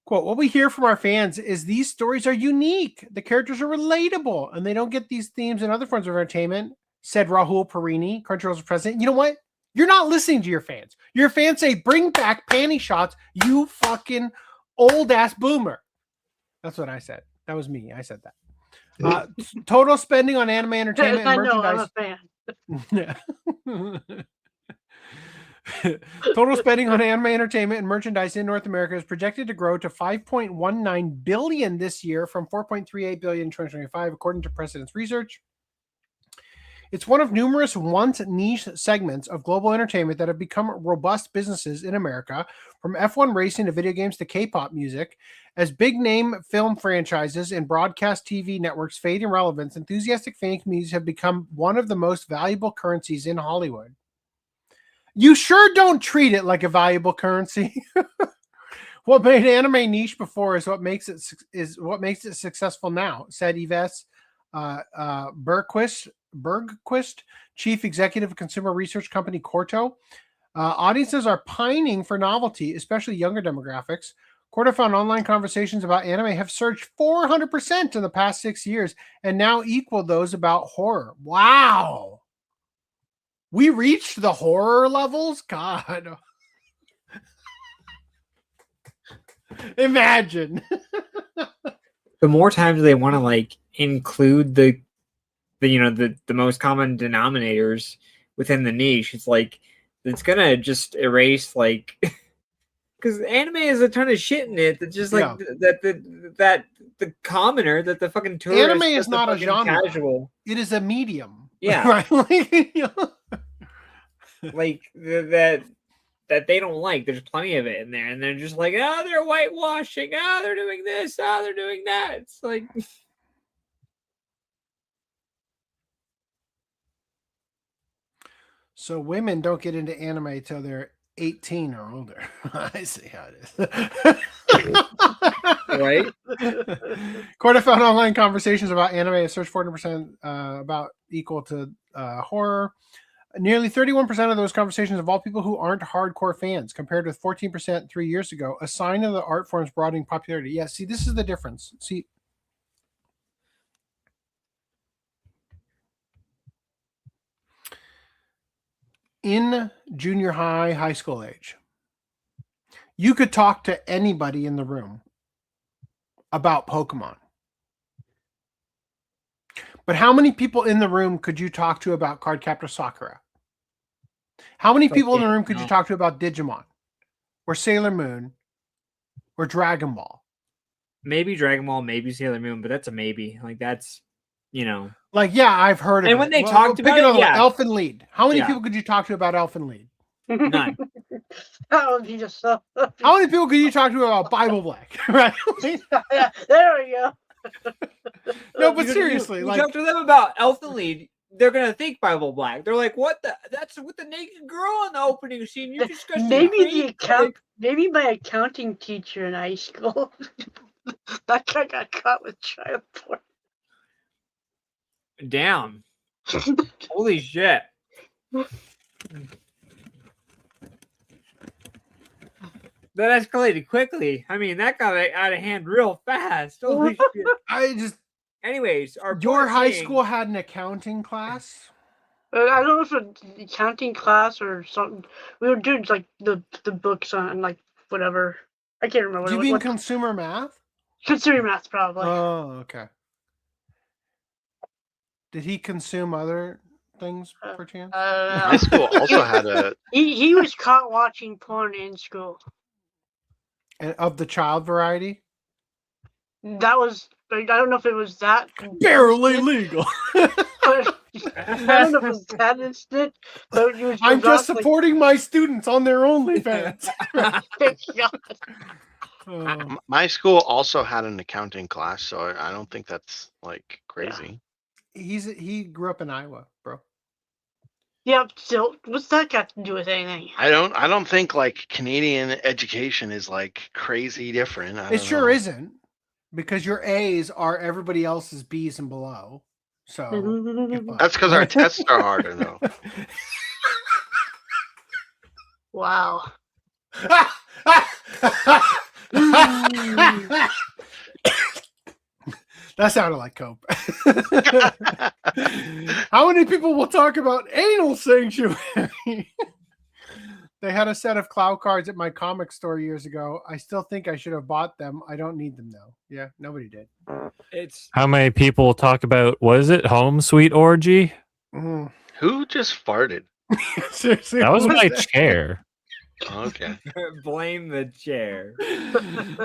Quote, what we hear from our fans is these stories are unique. The characters are relatable, and they don't get these themes in other forms of entertainment, said Rahul Parini, Crunchyroll's president. You know what? You're not listening to your fans. Your fans say, bring back panty shots, you fucking old-ass boomer. That's what I said. That was me. I said that. Total spending on anime entertainment and merchandise. I'm a fan. Total spending on anime entertainment and merchandise in North America is projected to grow to $5.19 billion this year from $4.38 billion in 2025, according to Precedence Research. It's one of numerous once niche segments of global entertainment that have become robust businesses in America, from F1 racing to video games to K-pop music. As big-name film franchises and broadcast TV networks fade in relevance, enthusiastic fan communities have become one of the most valuable currencies in Hollywood. You sure don't treat it like a valuable currency. What made anime niche before is what makes it successful now, said Yves Bergquist, chief executive of consumer research company Corto. Audiences are pining for novelty, especially younger demographics. Corto found online conversations about anime have surged 400% in the past 6 years and now equal those about horror. Wow. We reached the horror levels? God. Imagine. the more times they want to like include the most common denominators within the niche, it's like it's gonna just erase like because anime has a ton of shit in it that just like that the commoner, that the fucking tourist, anime is not a genre. Casual. It is a medium. Yeah. Right? Like that they don't like. There's plenty of it in there, and they're just like, oh, they're whitewashing. Oh, they're doing this. Oh, they're doing that. It's like. So women don't get into anime till they're 18 or older. I see how it is. Right? Quarter found online conversations about anime. A search 40% about equal to horror. Nearly 31% of those conversations involve people who aren't hardcore fans, compared with 14% 3 years ago. A sign of the art form's broadening popularity. Yeah, see, this is the difference. See, in junior high school age, you could talk to anybody in the room about Pokemon. But how many people in the room could you talk to about Cardcaptor Sakura? How many people in the room could you talk to about Digimon or Sailor Moon or Dragon Ball? Maybe Dragon Ball, maybe Sailor Moon, but that's a maybe. Like that's, like, yeah, I've heard of it. And when they talked about it, Elfen Lied. How many people could you talk to about Elfen Lied? None. That would be just so. How many people could you talk to about Bible Black? Right? Yeah, there we go. No, but seriously, you like, talk to them about Elfen Lied, they're gonna think Bible Black. They're like, "What the? That's with the naked girl in the opening scene." You're just maybe my accounting teacher in high school. That guy got caught with child porn. Damn! Holy shit! That escalated quickly. I mean, that got out of hand real fast. Holy shit! Anyways, your high school had an accounting class? I don't know if it's an accounting class or something. We were doing like the books on like whatever. I can't remember. Do you mean consumer math? Consumer math, probably. Oh, okay. Did he consume other things, perchance? My school also had a. He was caught watching porn in school. And of the child variety? That was. I don't know if it was that. Barely legal. I don't know if it was that instant. But it was I'm just supporting my students on their OnlyFans. My school also had an accounting class, so I don't think that's like crazy. He grew up in Iowa, bro. Yeah, still, what's that got to do with anything? I don't think like Canadian education is like crazy different. It sure isn't, because your A's are everybody else's B's and below. So that's because our tests are harder, though. Wow. That sounded like cope. How many people will talk about anal sanctuary? They had a set of Clow cards at my comic store years ago. I still think I should have bought them. I don't need them though. Yeah, nobody did. How many people talk about, was it Home Sweet Orgy? Who just farted? Seriously, that was my chair. Okay. Blame the chair.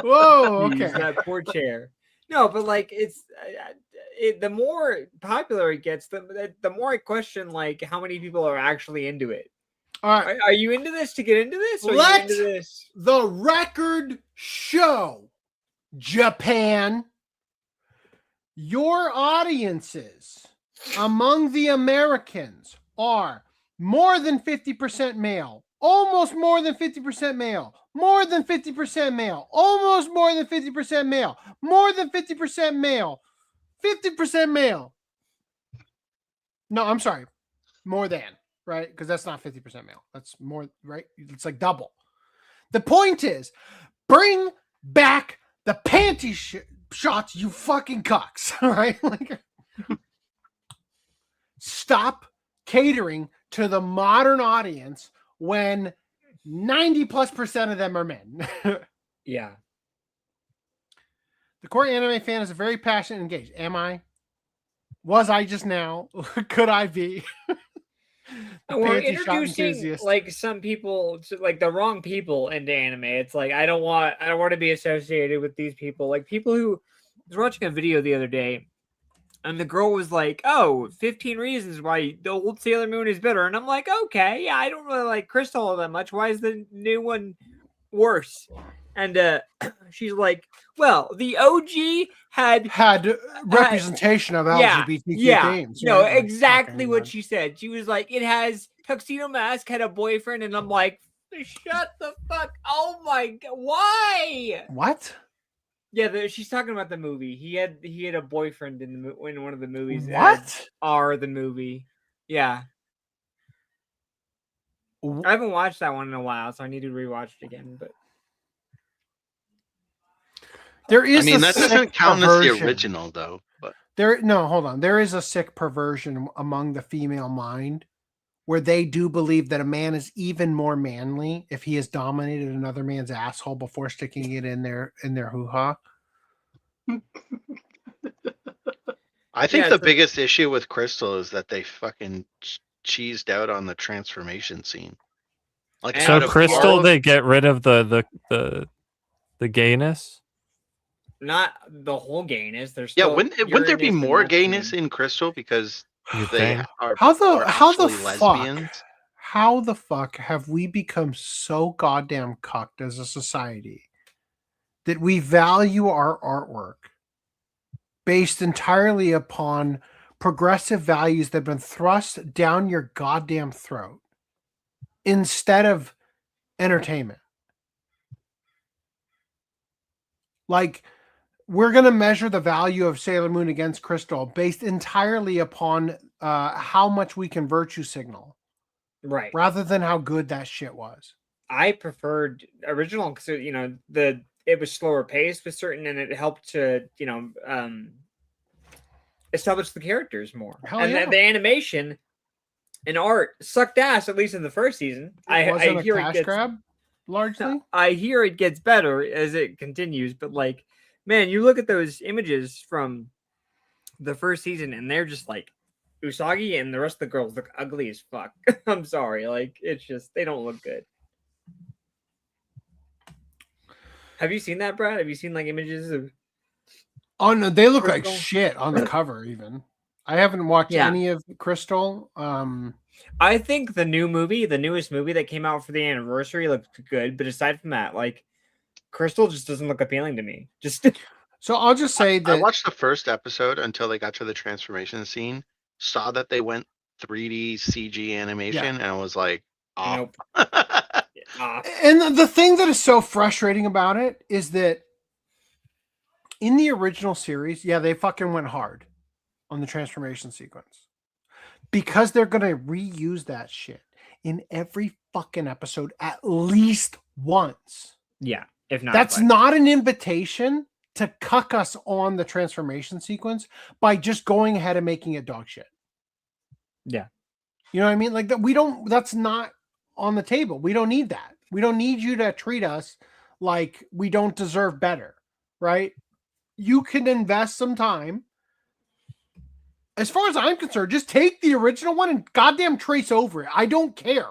Whoa, okay. That poor chair. No, but like the more popular it gets, the more I question like how many people are actually into it. All right, are you into this to get into this? Or Let are you into this? The record show, Japan, your audiences among the Americans are more than 50% male, almost more than 50% male, more than 50% male, almost more than 50% male, more than 50% male, 50% male. No, I'm sorry. More than, right? Because that's not 50% male. That's more, right? It's like double. The point is, bring back the panty shots, you fucking cucks, right? Like, stop catering to the modern audience when 90+% of them are men. Yeah. The core anime fan is a very passionate and engaged. Am I? Was I just now? Could I be? We're introducing like some people, like the wrong people into anime. It's like I don't want to be associated with these people. Like people who I was watching a video the other day, and the girl was like, "Oh, 15 reasons why the old Sailor Moon is better," and I'm like, "Okay, yeah, I don't really like Crystal all that much. Why is the new one worse?" And she's like, "Well, the OG had representation of LGBTQ games." No, right? exactly what she said. She was like, "It has Tuxedo Mask had a boyfriend," and I'm like, "Shut the fuck! Oh my god, why?" What? Yeah, she's talking about the movie. He had a boyfriend in one of the movies. What? The movie? Yeah. I haven't watched that one in a while, so I need to rewatch it again. But there is. I mean, that doesn't count as the original, though. But hold on. There is a sick perversion among the female mind, where they do believe that a man is even more manly if he has dominated another man's asshole before sticking it in their hoo-ha. I think the biggest issue with Crystal is that they fucking cheesed out on the transformation scene. Like, so Crystal, they get rid of the gayness. Not the whole gayness. There's wouldn't there be more gayness in Crystal because they are how the lesbians? How the fuck have we become so goddamn cucked as a society that we value our artwork based entirely upon progressive values that have been thrust down your goddamn throat instead of entertainment? Like, we're going to measure the value of Sailor Moon against Crystal based entirely upon how much we can virtue signal. Right. Rather than how good that shit was. I preferred original because, it was slower paced with certain, and it helped to, establish the characters more. The animation and art sucked ass, at least in the first season. I hear it gets grab, largely. I hear it gets better as it continues, but like, man, you look at those images from the first season, and they're just like Usagi, and the rest of the girls look ugly as fuck. I'm sorry, like it's just they don't look good. Have you seen that, Brad? Have you seen like images of? Oh no, they look like shit on the cover. Even I haven't watched any of Crystal. I think the newest movie that came out for the anniversary looked good, but aside from that, like Crystal just doesn't look appealing to me. So I'll just say that I watched the first episode until they got to the transformation scene, saw that they went 3D CG animation, and I was like, oh. Nope. And the thing that is so frustrating about it is that in the original series, they fucking went hard on the transformation sequence because they're going to reuse that shit in every fucking episode at least once. Yeah. If not, that's not an invitation to cuck us on the transformation sequence by just going ahead and making it dog shit. Yeah. You know what I mean? Like that that's not on the table. We don't need that. We don't need you to treat us like we don't deserve better, right? You can invest some time. As far as I'm concerned, just take the original one and goddamn trace over it. I don't care.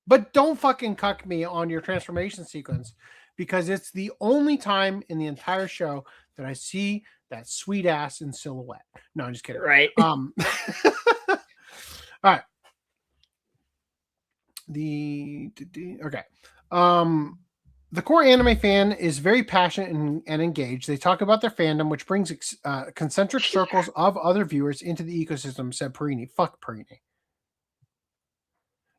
But don't fucking cuck me on your transformation sequence because it's the only time in the entire show that I see that sweet ass in silhouette. No, I'm just kidding. Right. All right. Okay. The core anime fan is very passionate and engaged. They talk about their fandom, which brings concentric circles of other viewers into the ecosystem, said Perini. Fuck Perini.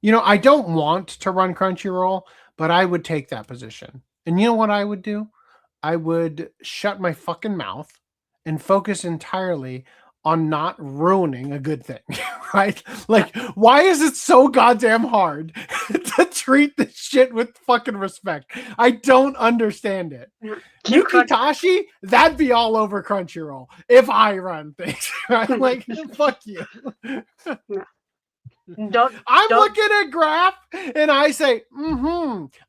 I don't want to run Crunchyroll, but I would take that position. And you know what I would do? I would shut my fucking mouth and focus entirely on not ruining a good thing, right? Like, why is it so goddamn hard to treat this shit with fucking respect? I don't understand it. Yukitashi, that'd be all over Crunchyroll if I run things, right? Like, fuck you. I'm looking at Graph and I say,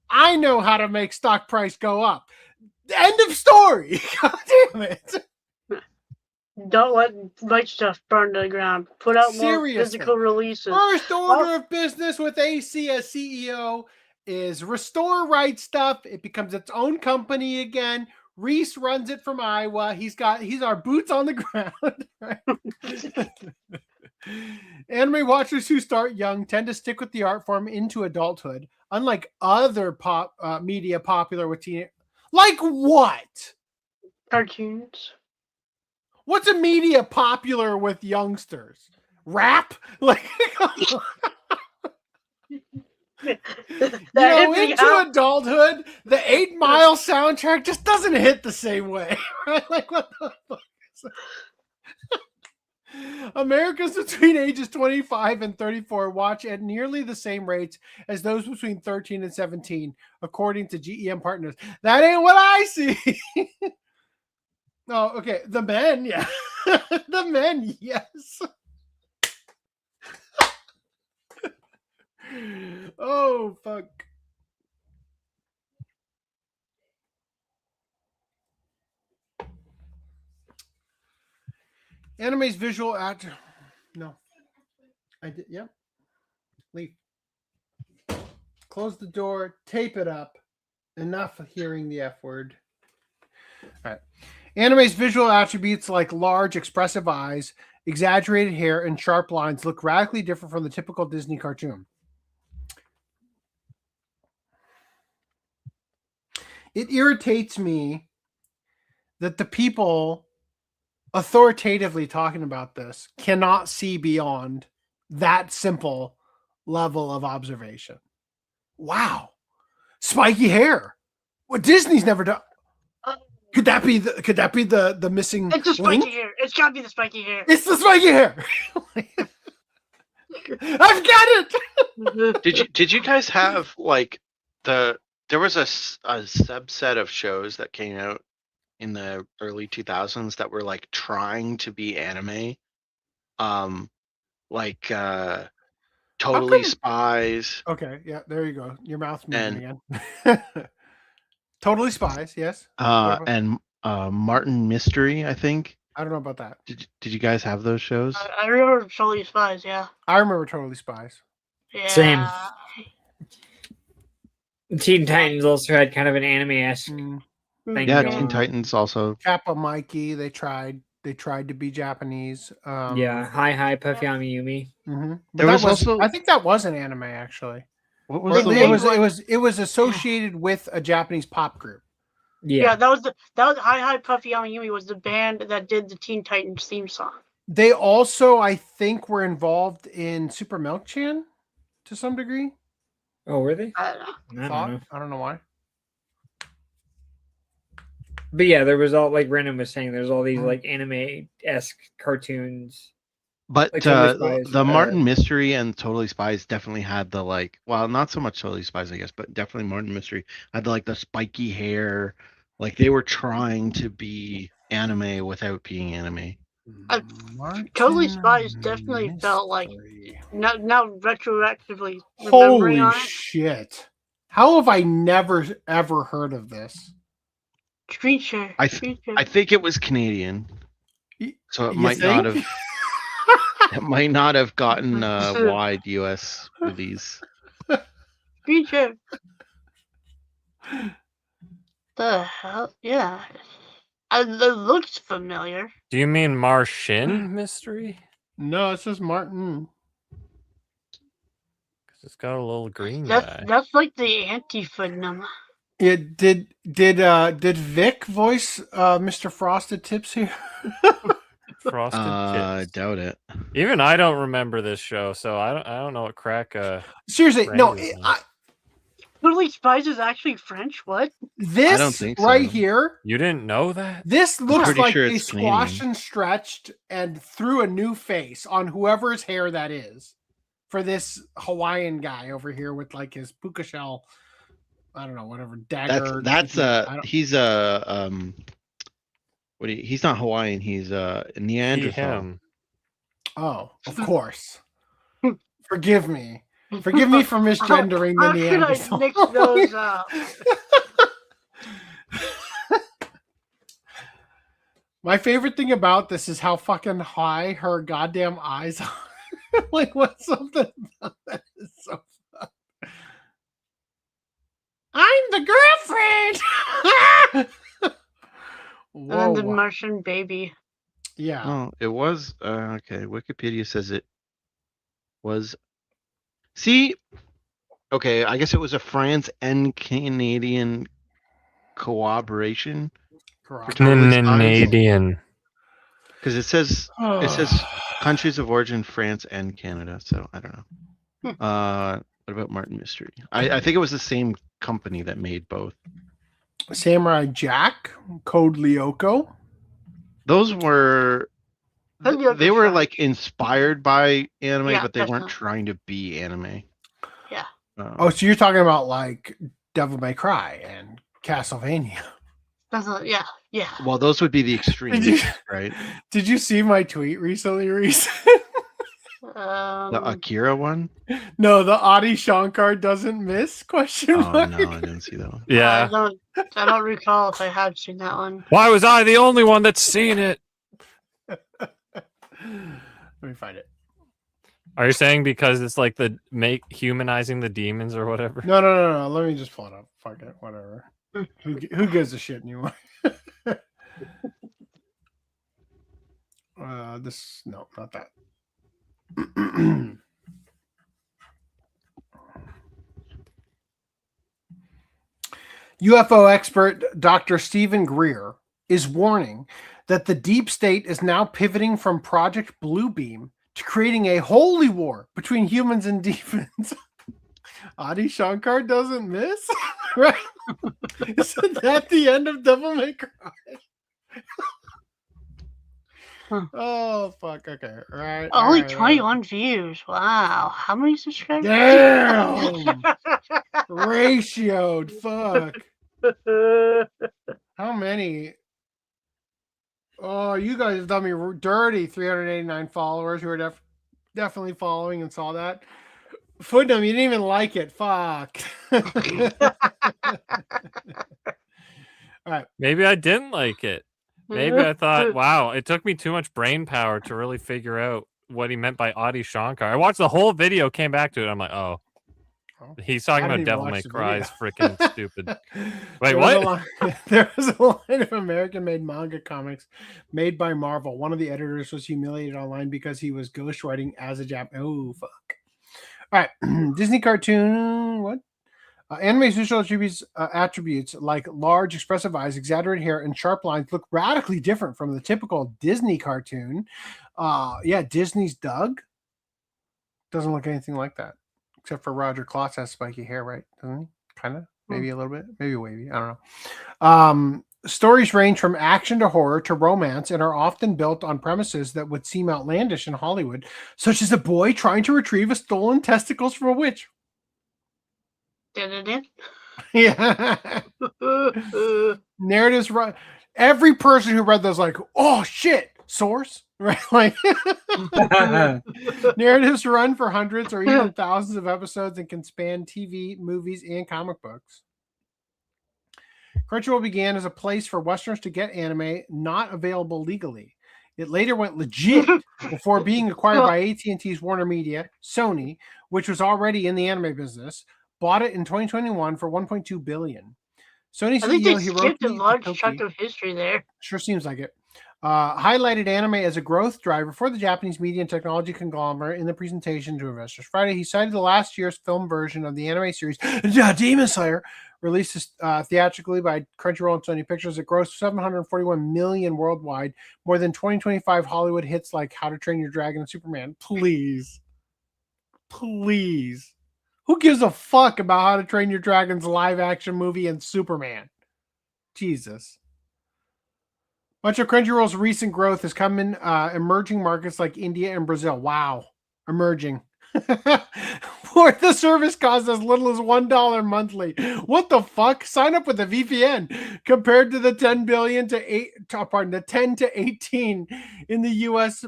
I know how to make stock price go up. End of story. God damn it. Don't let white stuff burn to the ground. Put out more Seriously. physical releases. First order of business with AC as CEO is restore right stuff. It becomes its own company again. Reese runs it from Iowa. He's our boots on the ground. Right? Anime watchers who start young tend to stick with the art form into adulthood, unlike other media popular with teen. Like what? Cartoons. What's a media popular with youngsters? Rap? Like, into adulthood, the 8 Mile soundtrack just doesn't hit the same way. Right? Like, what the fuck is that? Americans between ages 25 and 34 watch at nearly the same rates as those between 13 and 17, according to GEM partners. That ain't what I see. Oh, okay. The men, yeah. The men, yes. Oh, fuck. Anime's visual act. No. I did. Yep. Leave. Close the door. Tape it up. Enough of hearing the F word. All right. Anime's visual attributes like large, expressive eyes, exaggerated hair, and sharp lines look radically different from the typical Disney cartoon. It irritates me that the people authoritatively talking about this cannot see beyond that simple level of observation. Wow. Spiky hair. What Disney's never done. Could that be the missing It's the spiky link? hair. It's gotta be the spiky hair. It's the spiky hair. I've got it. Did you guys have like there was a subset of shows that came out in the early 2000s that were like trying to be anime, like Totally Spies. Okay, yeah, there you go. Your mouth's moving again. Totally Spies, yes. And Martin Mystery, I think. I don't know about that. Did you guys have those shows? I remember Totally Spies, yeah. I remember Totally Spies. Yeah. Same. Teen Titans also had kind of an anime-esque thing. Yeah, going Teen on. Titans also. Kappa Mikey, they tried to be Japanese. Yeah, Hi Puffy Yumi. Mm-hmm. There was also, I think that was an anime actually. What was it was associated with a Japanese pop group. Yeah, that was Hi Puffy Yumi was the band that did the Teen Titans theme song. They also, I think, were involved in Super Milk Chan to some degree. Oh, were they? I don't know. I don't know why. But yeah, there was all, like Brendan was saying, there's all these like anime-esque cartoons. But like Totally Spies, the Martin Mystery and Totally Spies definitely had the like, well, not so much Totally Spies, I guess, but definitely Martin Mystery had the spiky hair. Like they were trying to be anime without being anime. Totally Spies definitely felt like now retroactively remembering Holy on it. shit! How have I never ever heard of this? Screen share. I think it was Canadian, so it might not have. It might not have gotten a wide U.S. release. Screen share. The hell? Yeah. It looks familiar. Do you mean Martian Mystery? No, it says Martin. Because it's got a little green guy. That's like the anti-phonema. It did Vic voice Mr. Frosted Tips here? Frosted Tips. I doubt it. Even I don't remember this show, so I don't know what crack. Seriously, no. Totally Spies is actually French. What? This I don't think so. right here. You didn't know that? This looks like sure they it's squashed Canadian. and stretched and threw a new face on whoever's hair that is for this Hawaiian guy over here with like his puka shell. I don't know, whatever dagger. He's he's not Hawaiian. He's a Neanderthal. Oh, of course. Forgive me for misgendering the How should Neanderthal. I mix those up? My favorite thing about this is how fucking high her goddamn eyes are. Like, what's something about that is so fun. I'm the girlfriend. And then the Martian baby. Yeah. Oh, it was okay. Wikipedia says it was. See, okay. I guess it was a France and Canadian cooperation. Canadian. Because it says countries of origin France and Canada. So I don't know. What about Martin Mystery? I think it was the same company that made both. Samurai Jack, Code Lyoko. Those were they were like inspired by anime, Yeah, but they weren't definitely. trying to be anime. Yeah. Oh, so you're talking about like Devil May Cry and Castlevania. Yeah. Well, those would be the extremes, right? Did you see my tweet recently, Reese? The Akira one? No, the Adi Shankar doesn't miss? Question Oh mark. no, I didn't see that one. Yeah. I don't recall if I had seen that one. Why was I the only one that's seen it? Let me find it. Are you saying because it's like the humanizing the demons or whatever? No. Let me just pull it up. Fuck it. Whatever. Who gives a shit anymore? No, not that. UFO expert Dr. Stephen Greer is warning that the deep state is now pivoting from Project Bluebeam to creating a holy war between humans and demons. Adi Shankar doesn't miss? Right? Isn't that the end of Devil May Cry? Oh, fuck. Okay. All right. Only 21 views. Wow. How many subscribers? Damn. Ratioed. Fuck. How many? Oh, you guys have done me dirty. 389 followers who are definitely following and saw that. Footnum, you didn't even like it. Fuck. All right. Maybe I didn't like it. Maybe I thought, wow, it took me too much brain power to really figure out what he meant by Adi Shankar. I watched the whole video, came back to it. I'm like, oh, he's talking about Devil May Cry is freaking stupid. Wait, what? There was a line of American-made manga comics made by Marvel. One of the editors was humiliated online because he was ghostwriting as a Jap. Oh, fuck. All right. Disney cartoon. What? Anime's visual attributes like large, expressive eyes, exaggerated hair, and sharp lines look radically different from the typical Disney cartoon. Disney's Doug doesn't look anything like that, except for Roger Klotz has spiky hair, right? Doesn't he? Kind of, maybe a little bit, maybe wavy. I don't know. Stories range from action to horror to romance and are often built on premises that would seem outlandish in Hollywood, such as a boy trying to retrieve a stolen testicles from a witch. Yeah. Narratives run. Every person who read those, like, oh shit, source, right? Like, narratives run for hundreds or even thousands of episodes and can span TV, movies, and comic books. Crunchyroll began as a place for Westerners to get anime not available legally. It later went legit before being acquired by AT&T's Warner Media, Sony, which was already in the anime business. Bought it in 2021 for $1.2 billion. Sony CEO I think they skipped a large chunk of history there. Sure seems like it. Highlighted anime as a growth driver for the Japanese media and technology conglomerate in the presentation to investors Friday. He cited the last year's film version of the anime series Demon Slayer, released theatrically by Crunchyroll and Sony Pictures. It grossed $741 million worldwide, more than 2025 Hollywood hits like How to Train Your Dragon and Superman. Please. Who gives a fuck about How to Train Your Dragon's live action movie and Superman? Jesus. Much of Crunchyroll's recent growth has come in emerging markets like India and Brazil. Wow. Emerging. For the service costs as little as $1 monthly. What the fuck? Sign up with a VPN compared to the 10 to 18 in the US.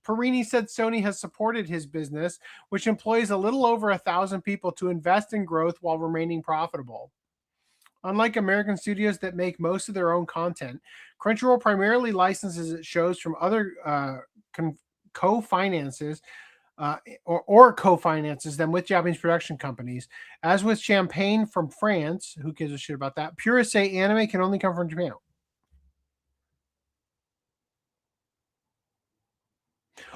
Perini said Sony has supported his business, which employs a little over 1,000 people to invest in growth while remaining profitable. Unlike American studios that make most of their own content, Crunchyroll primarily licenses its shows from other co-finances or co-finances them with Japanese production companies. As with Champagne from France, who gives a shit about that? Purists say anime can only come from Japan.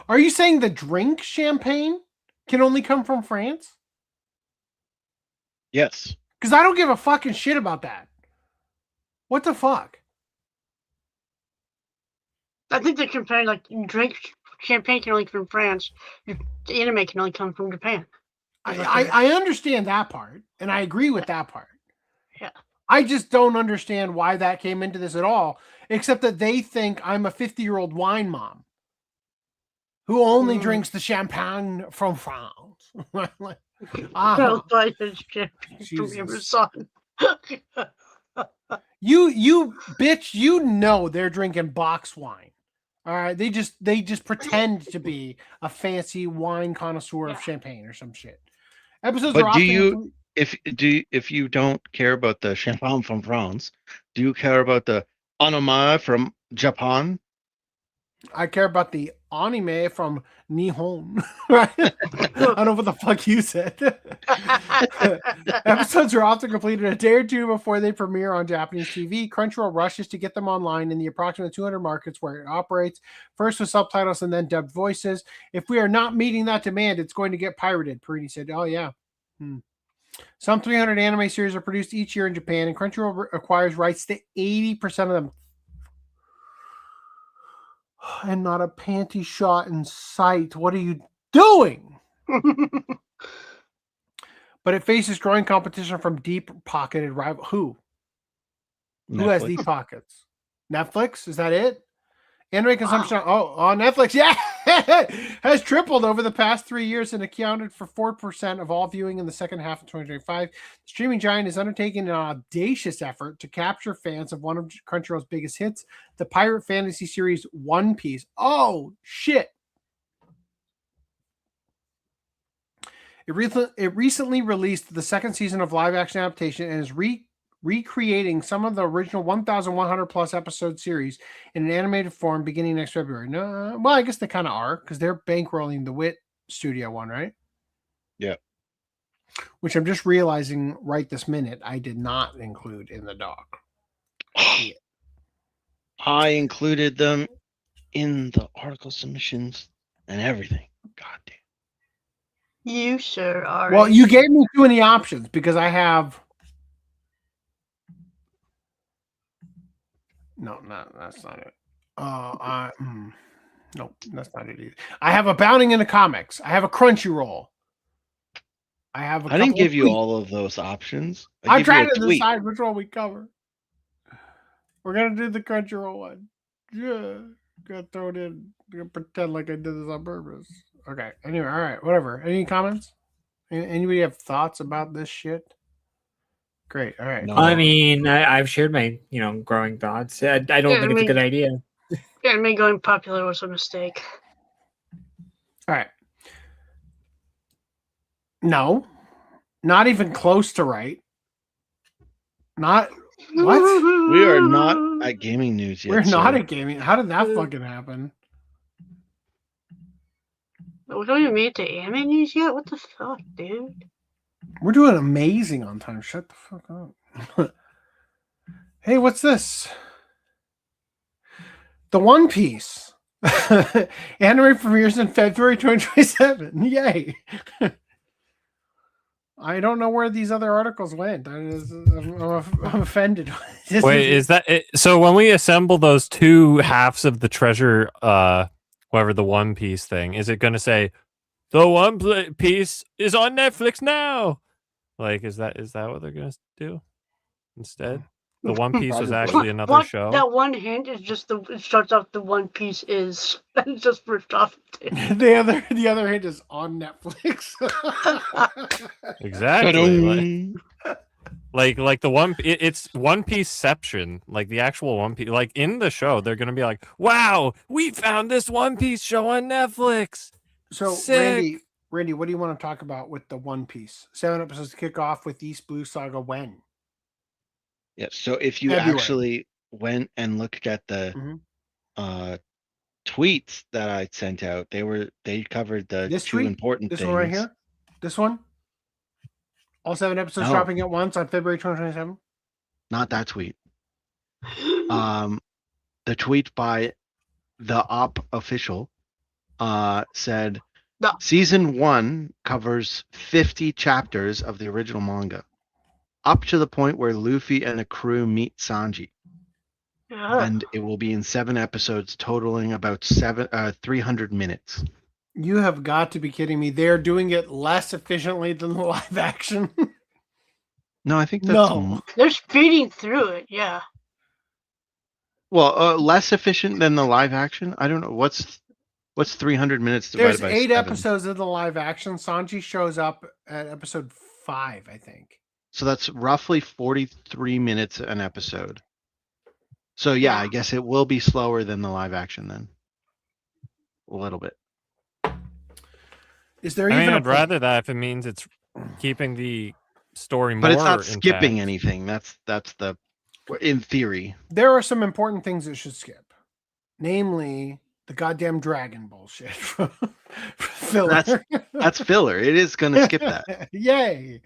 Are you saying the drink champagne can only come from France? Yes. Because I don't give a fucking shit about that. What the fuck? I think they're comparing like drink champagne can only come from France. The anime can only come from Japan. I understand that part, and I agree with that part. Yeah. I just don't understand why that came into this at all, except that they think I'm a 50-year-old wine mom who only drinks the champagne from France. Like, you bitch, you know they're drinking box wine. All right, they just pretend to be a fancy wine connoisseur of champagne or some shit. Episodes but are do often you if you don't care about the champagne from France, do you care about the anime from Japan? I care about the anime from Nihon. Right? I don't know what the fuck you said. Episodes are often completed a day or two before they premiere on Japanese TV. Crunchyroll rushes to get them online in the approximately 200 markets where it operates, first with subtitles and then dubbed voices. If we are not meeting that demand, it's going to get pirated, Perini said. Oh, yeah. Some 300 anime series are produced each year in Japan, and Crunchyroll acquires rights to 80% of them. And not a panty shot in sight. What are you doing? But it faces growing competition from deep-pocketed rival. Who? Netflix. Who has deep pockets? Netflix? Is that it? Anime consumption on Netflix, yeah, has tripled over the past 3 years and accounted for 4% of all viewing in the second half of 2025. The streaming giant is undertaking an audacious effort to capture fans of one of Crunchyroll's biggest hits, the pirate fantasy series One Piece. Oh, shit. It recently released the second season of live-action adaptation and is recreating some of the original 1,100 plus episode series in an animated form beginning next February. No, well, I guess they kind of are because they're bankrolling the Wit Studio one, right? Yeah. Which I'm just realizing right this minute I did not include in the doc. I included them in the article submissions and everything. God damn. You sure are. Well, you gave me too many options because I have. No, that's not it. Nope, that's not it either. I have Abounding in the Comics. I have a Crunchyroll. I didn't give you all of those options. I'm trying to decide which one we cover. We're gonna do the Crunchyroll one. Yeah, gotta throw it in. Gonna pretend like I did this on purpose. Okay. Anyway, all right, whatever. Any comments? Anybody have thoughts about this shit? Great. All right. No. I mean, I've shared my, growing thoughts. I don't think it's a good idea. Yeah, me going popular was a mistake. All right. No, not even close to right. Not what? We are not at gaming news yet. We're not at gaming. How did that fucking happen? We don't even made it to anime news yet? What the fuck, dude? We're doing amazing on time. Shut the fuck up. Hey, what's this? The One Piece. Anime premieres in February 2027. Yay. I don't know where these other articles went. I'm offended. Wait, is that it? So when we assemble those two halves of the treasure, whatever the One Piece thing, is it going to say the One Piece is on Netflix now? Like, is that what they're going to do instead? The One Piece was actually another show. That one hint is just it starts off the One Piece is and just ripped off. The other hint is on Netflix. Exactly. Like the one, it's One Pieceception, like the actual One Piece. Like in the show, they're gonna be like, "Wow, we found this One Piece show on Netflix." So, sick. Randy, what do you want to talk about with the One Piece? 7 episodes to kick off with East Blue Saga when? Yeah, so if you actually went and looked at the tweets that I sent out, they covered the This two tweet? important This things. one right here? This one? All 7 episodes No. dropping at once on February 2027? Not that tweet. The tweet by the Op official said season 1 covers 50 chapters of the original manga, up to the point where Luffy and the crew meet Sanji. And it will be in 7 episodes, totaling about 300 minutes. You have got to be kidding me. They're doing it less efficiently than the live action. No, I think that's They're speeding through it, yeah. well, less efficient than the live action. I don't know what's 300 minutes divided There's by 8 7. episodes of the live action. Sanji shows up at episode 5, I think. So that's roughly 43 minutes an episode. So yeah, I guess it will be slower than the live action then. A little bit. Is there I even mean, a I'd rather that if it means it's keeping the story more But it's not intact. skipping anything. That's the in theory. There are some important things that should skip. Namely, the goddamn dragon bullshit. Filler. That's filler. It is going to skip that. Yay.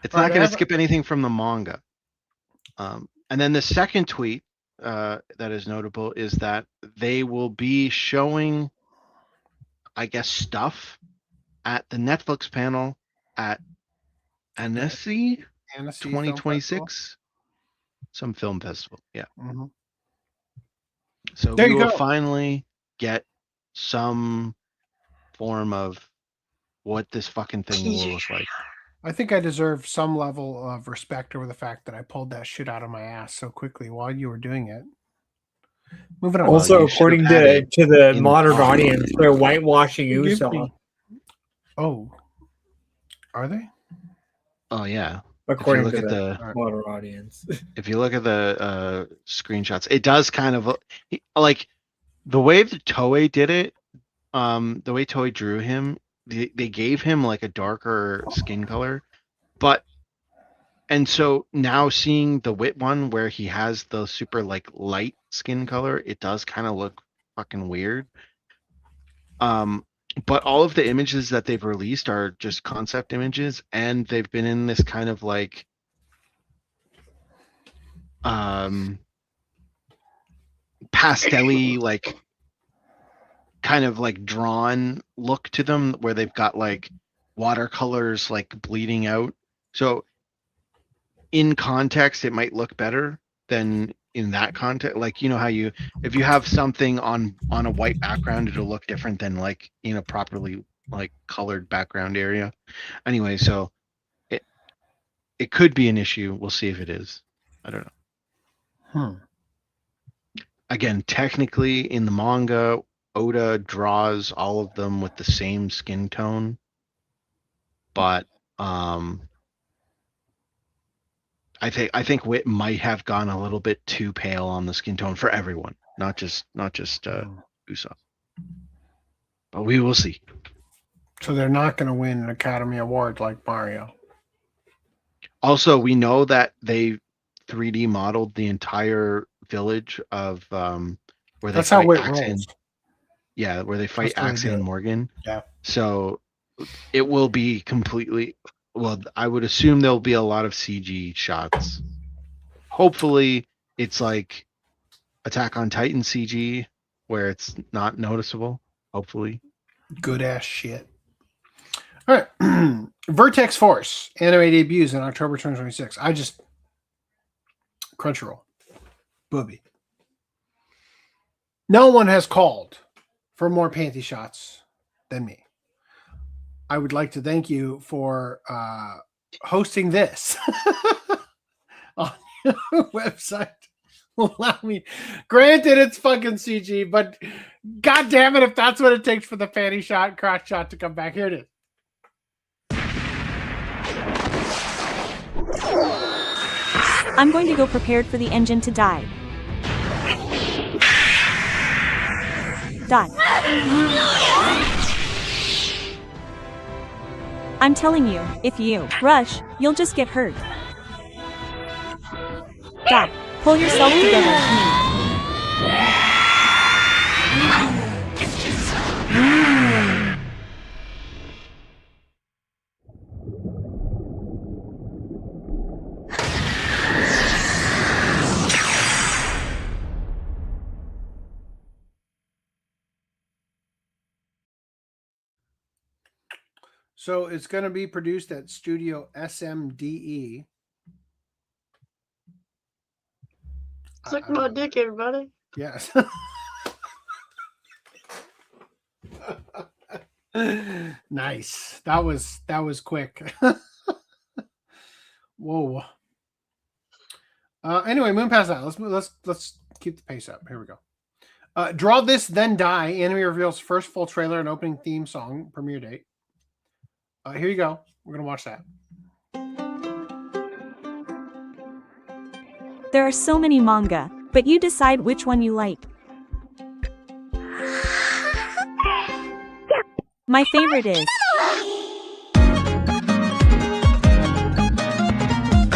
It's not going to skip anything from the manga. And then the second tweet that is notable is that they will be showing, I guess, stuff at the Netflix panel at Annecy 2026. Some film festival. Yeah. Mm-hmm. So There we you will go. finally get some form of what this fucking thing will look like. I think I deserve some level of respect over the fact that I pulled that shit out of my ass so quickly while you were doing it. Moving on. Also, according to the modern audience, they're whitewashing Usopp. Oh, are they? Oh yeah. According if you to look the at the modern audience. if you look at the screenshots, it does kind of like the way the Toei did it. The way Toei drew him, they gave him like a darker skin color, and so now seeing the Wit one where he has the super like light skin color, it does kind of look fucking weird. But all of the images that they've released are just concept images, and they've been in this kind of like pastel-y, like kind of like drawn look to them, where they've got like watercolors like bleeding out. So in context, it might look better than in that context. Like, you know how if you have something on a white background, it'll look different than like, you know, properly like colored background area. Anyway, so it could be an issue. We'll see if it is. I don't know. Again, technically in the manga, Oda draws all of them with the same skin tone, but I think Wit might have gone a little bit too pale on the skin tone for everyone, not just Usopp. But we will see. So they're not going to win an Academy Award like Mario. Also, we know that they 3D modeled the entire village of where they That's how fight Wit Axon. rolls. Yeah, where they fight That's the way they Axon do and it. Morgan. Yeah. So it will be completely. Well, I would assume there'll be a lot of CG shots. Hopefully, it's like Attack on Titan CG, where it's not noticeable. Hopefully. Good ass shit. All right. Vertex Force anime debuts in October 2026. Crunchyroll. Booby. No one has called for more panty shots than me. I would like to thank you for hosting this on your website. Allow me. Granted, it's fucking CG, but god damn it, if that's what it takes for the panty shot, crotch shot to come back. Here it is. I'm going to go prepared for the engine to die. Die. I'm telling you, if you rush, you'll just get hurt. Die. Pull yourself together, So it's going to be produced at Studio SMDE. Suck my dick, everybody. Yes. Nice. That was quick. Whoa. Anyway, moving past that, let's keep the pace up. Here we go. Draw This Then Die. Anime reveals first full trailer and opening theme song premiere date. Here you go. We're gonna watch that. There are so many manga, but you decide which one you like. My favorite is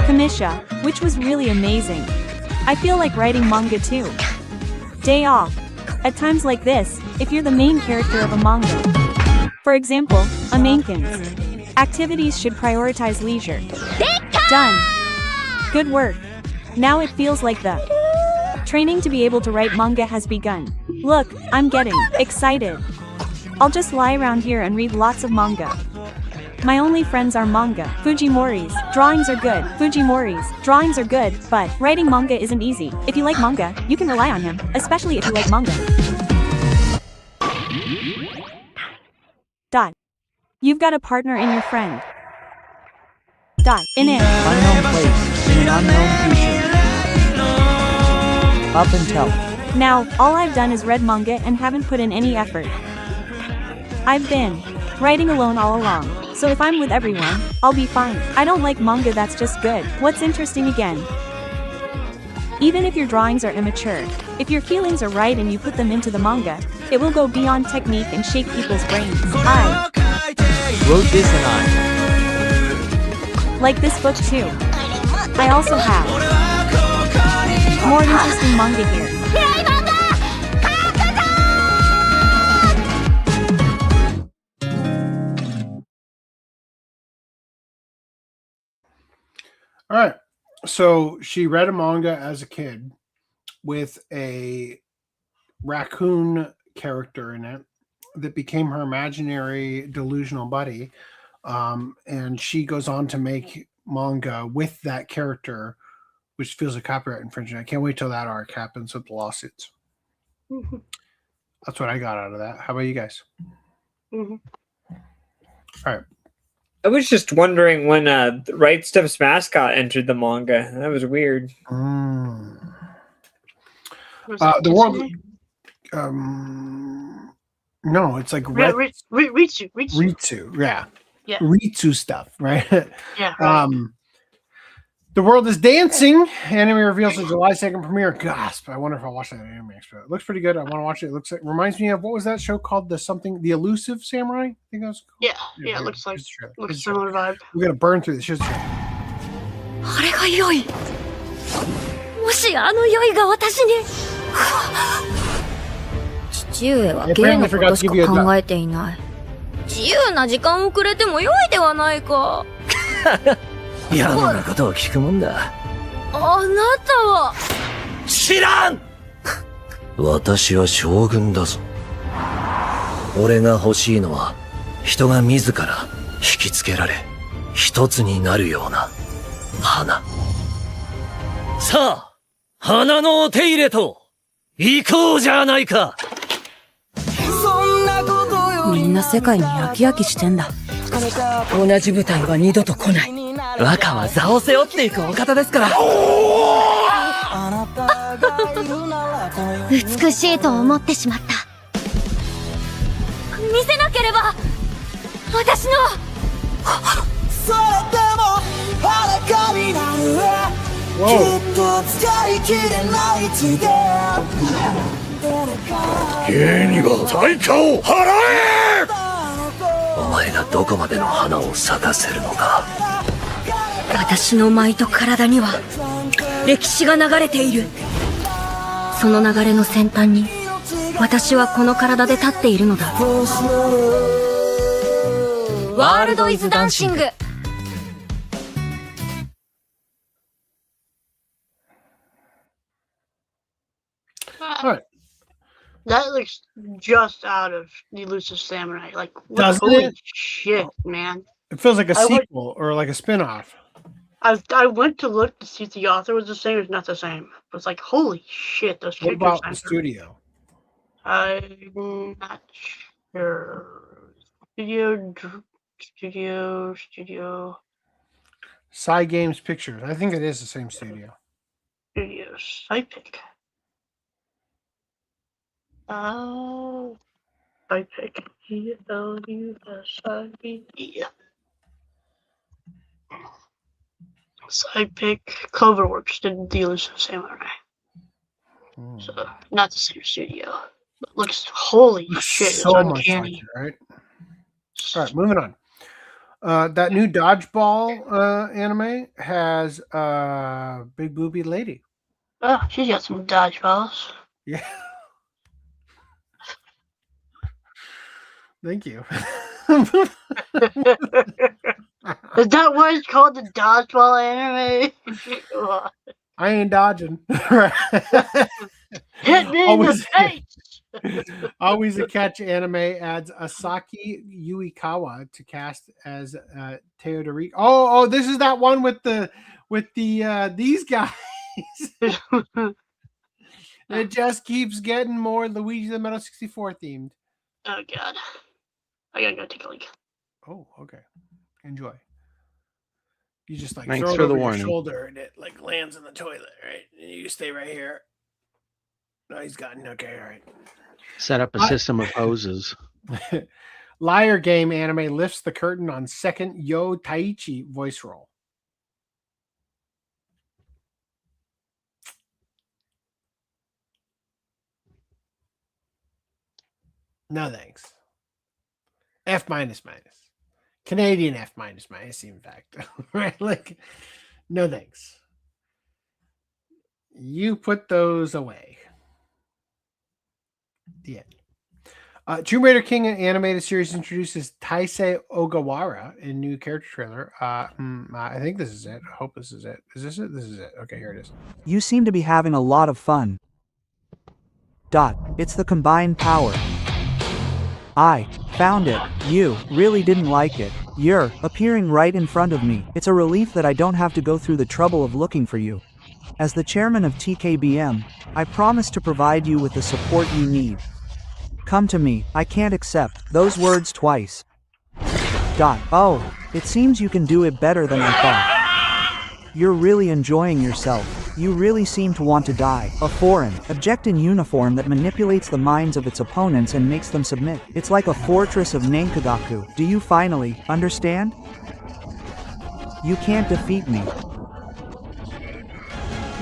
Kamisha, which was really amazing. I feel like writing manga too. Day off. At times like this, if you're the main character of a manga. For example, Amankins. Activities should prioritize leisure. Done. Good work. Now it feels like the training to be able to write manga has begun. Look, I'm getting excited. I'll just lie around here and read lots of manga. My only friends are manga. Fujimori's drawings are good. Fujimori's drawings are good, but writing manga isn't easy. If you like manga, you can rely on him, especially if you like manga. Dot. You've got a partner in your friend. Dot. In it. Unknown place in an unknown future. Up until now, all I've done is read manga and haven't put in any effort. I've been writing alone all along, so if I'm with everyone, I'll be fine. I don't like manga that's just good. What's interesting again? Even if your drawings are immature, if your feelings are right and you put them into the manga, it will go beyond technique and shake people's brains. I wrote this and I like this book too. I also have more interesting manga here. All right. So she read a manga as a kid with a raccoon character in it that became her imaginary delusional buddy. And she goes on to make manga with that character, which feels like copyright infringement. I can't wait till that arc happens with the lawsuits. Mm-hmm. That's what I got out of that. How about you guys? Mm-hmm. All right. I was just wondering when Right Stuff's mascot entered the manga. That was weird. The world. No, it's like Ritsu. Yeah. Yeah. Ritsu stuff, right? Yeah. Right. The World is Dancing. Anime reveals the July 2nd premiere. Gasp! I wonder if I'll watch that anime. It looks pretty good. I want to watch it. It reminds me of, what was that show called? The Elusive Samurai? I think that was called. Yeah. It looks like similar vibe. We're gonna burn through this. Here's the trailer. あれが良い。もしあの良いが私に。父上はゲイのことしか考えていない。自由な時間をくれても良いではないか。野暮なことを聞くもんだ。あなたは。知らん。私は将軍だぞ。俺が欲しいのは人が自ら引きつけられ一つになるような花。さあ、花のお手入れと行こうじゃないか。みんな世界に飽き飽きしてんだ。同じ舞台は二度と来ない。若は座を背負っていくお方ですから。美しいと思ってしまった。見せなければ私のそれでも裸になるきっと使い切れない地で芸には対価を払え。お前がどこまでの花を咲かせるのか。私の舞と体には歴史が流れている。その流れの先端に私はこの体で立っているのだ。ワールドイズダンシング。Right. That looks just out of the Elusive Samurai. Like, Doesn't holy it? shit, man. It feels like a I went- sequel or like a spin-off. I went to look to see if the author was the same. It's not the same. But it's like, holy shit, those What characters. about the I'm studio? not sure. Studio. Psy Games Pictures. I think it is the same studio. Psypic. Oh, Psypic. E-L-U-S-I-B-E. Psypic Cloverworks did the Elusive Samurai. So, not the same studio. But looks, holy shit, it's So much like uncanny. it, right? All right, moving on. That new dodgeball anime has a big booby lady. Oh, she's got some dodgeballs. Yeah. Thank you. Is that why it's called the dodgeball anime? I ain't dodging. Hit me Always- in the face! Always a Catch anime adds Asaki Yuikawa to cast as Theodoric. Oh, this is that one with these guys. It just keeps getting more Luigi the Metal 64 themed. Oh god. I gotta go take a look. Oh, okay. Enjoy. You just like Thanks throw it for the over your warning. shoulder and it like lands in the toilet, right? And you stay right here. No, he's gotten okay, all right. Set up a system of hoses. Liar Game anime lifts the curtain on second Yo Taichi voice role. No thanks. F minus. Canadian F minus, in fact. Right? Like, no thanks. You put those away. The end. Tomb Raider King animated series introduces Taisei Ogawara in new character trailer. I think this is it. I hope this is it. Is this it? This is it. Okay, here it is. You seem to be having a lot of fun. It's the combined power. I found it. You really didn't like it. You're appearing right in front of me. It's a relief that I don't have to go through the trouble of looking for you. As the chairman of TKBM, I promise to provide you with the support you need. Come to me. I can't accept those words twice. Oh, it seems you can do it better than I thought. You're really enjoying yourself. You really seem to want to die. A foreign, object-in uniform that manipulates the minds of its opponents and makes them submit. It's like a fortress of Nankagaku. Do you finally understand? You can't defeat me.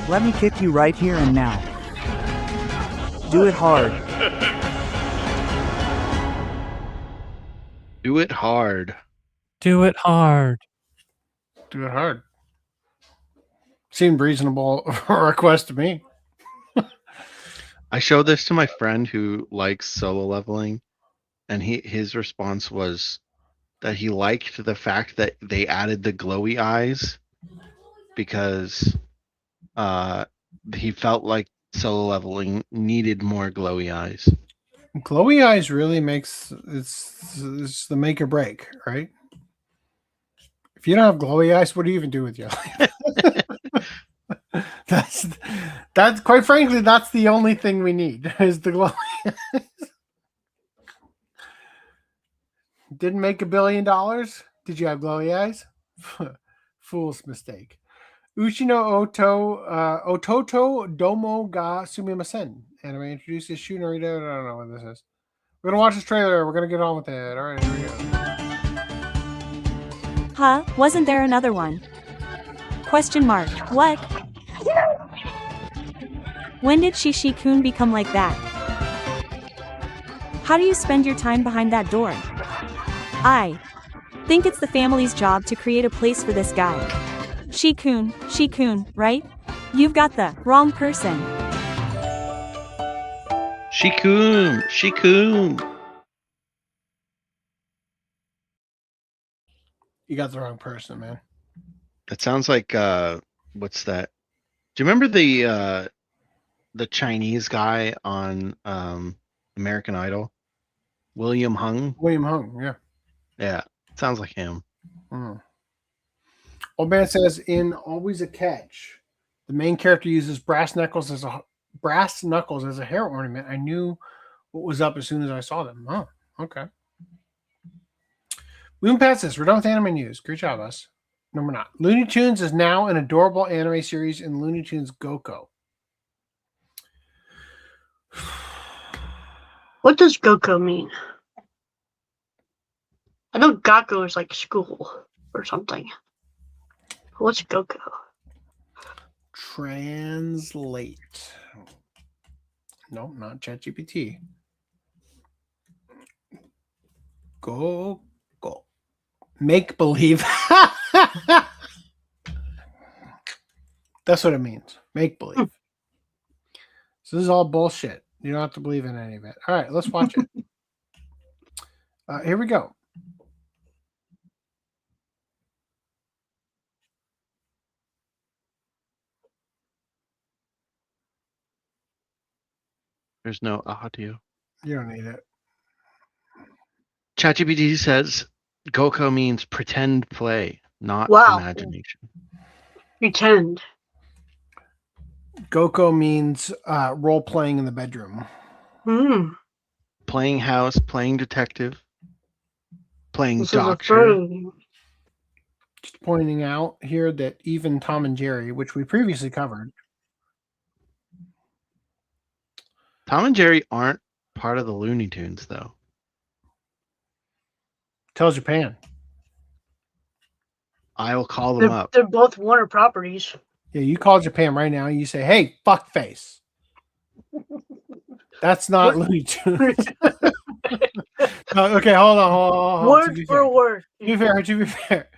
Let me kick you right here and now. Do it hard. Do it hard. Do it hard. Do it hard. Seemed reasonable request to me. I showed this to my friend who likes solo leveling, and his response was that he liked the fact that they added the glowy eyes because he felt like solo leveling needed more glowy eyes. Glowy eyes really makes it's the make or break, right? If you don't have glowy eyes, what do you even do with your life? That's quite frankly, that's the only thing we need is the glowy eyes. Didn't make $1 billion? Did you have glowy eyes? Fool's mistake. Uchi no Otouto Domo ga sumimasen. Anime introduces Shu Narita. I don't know what this is. We're gonna watch this trailer. We're gonna get on with it. All right, here we go. Huh? Wasn't there another one? Question mark. What? When did Shishi-kun become like that? How do you spend your time behind that door? I think it's the family's job to create a place for this guy. Shi-kun, right? You've got the wrong person. Shikun. You got the wrong person, man. That sounds like what's that? Do you remember the Chinese guy on American Idol? William Hung? William Hung, yeah. Yeah. Sounds like him. Old man says in Always a Catch, the main character uses brass knuckles as a hair ornament. I knew what was up as soon as I saw them. Oh, okay. Moon Pat says, we're done with anime news. Great job, us. No, we're not. Looney Tunes is now an adorable anime series in Looney Tunes Goko. What does Goko mean? I know Gakko is like school or something. What's Goko? Translate. No, not ChatGPT. Go. Make believe. That's what it means. Make believe. So this is all bullshit. You don't have to believe in any of it. All right, let's watch it. Here we go. There's no audio. You don't need it. ChatGPT says Goko means pretend play, not imagination. Pretend. Goko means role playing in the bedroom. Playing house, playing detective, playing doctor. Just pointing out here that even Tom and Jerry, which we previously covered. Tom and Jerry aren't part of the Looney Tunes, though. Tell Japan. I will call them up. They're both Warner properties. Yeah, you call Japan right now and you say, hey, fuckface. That's not Looney Tunes. Okay, hold on. Word for word. To be fair.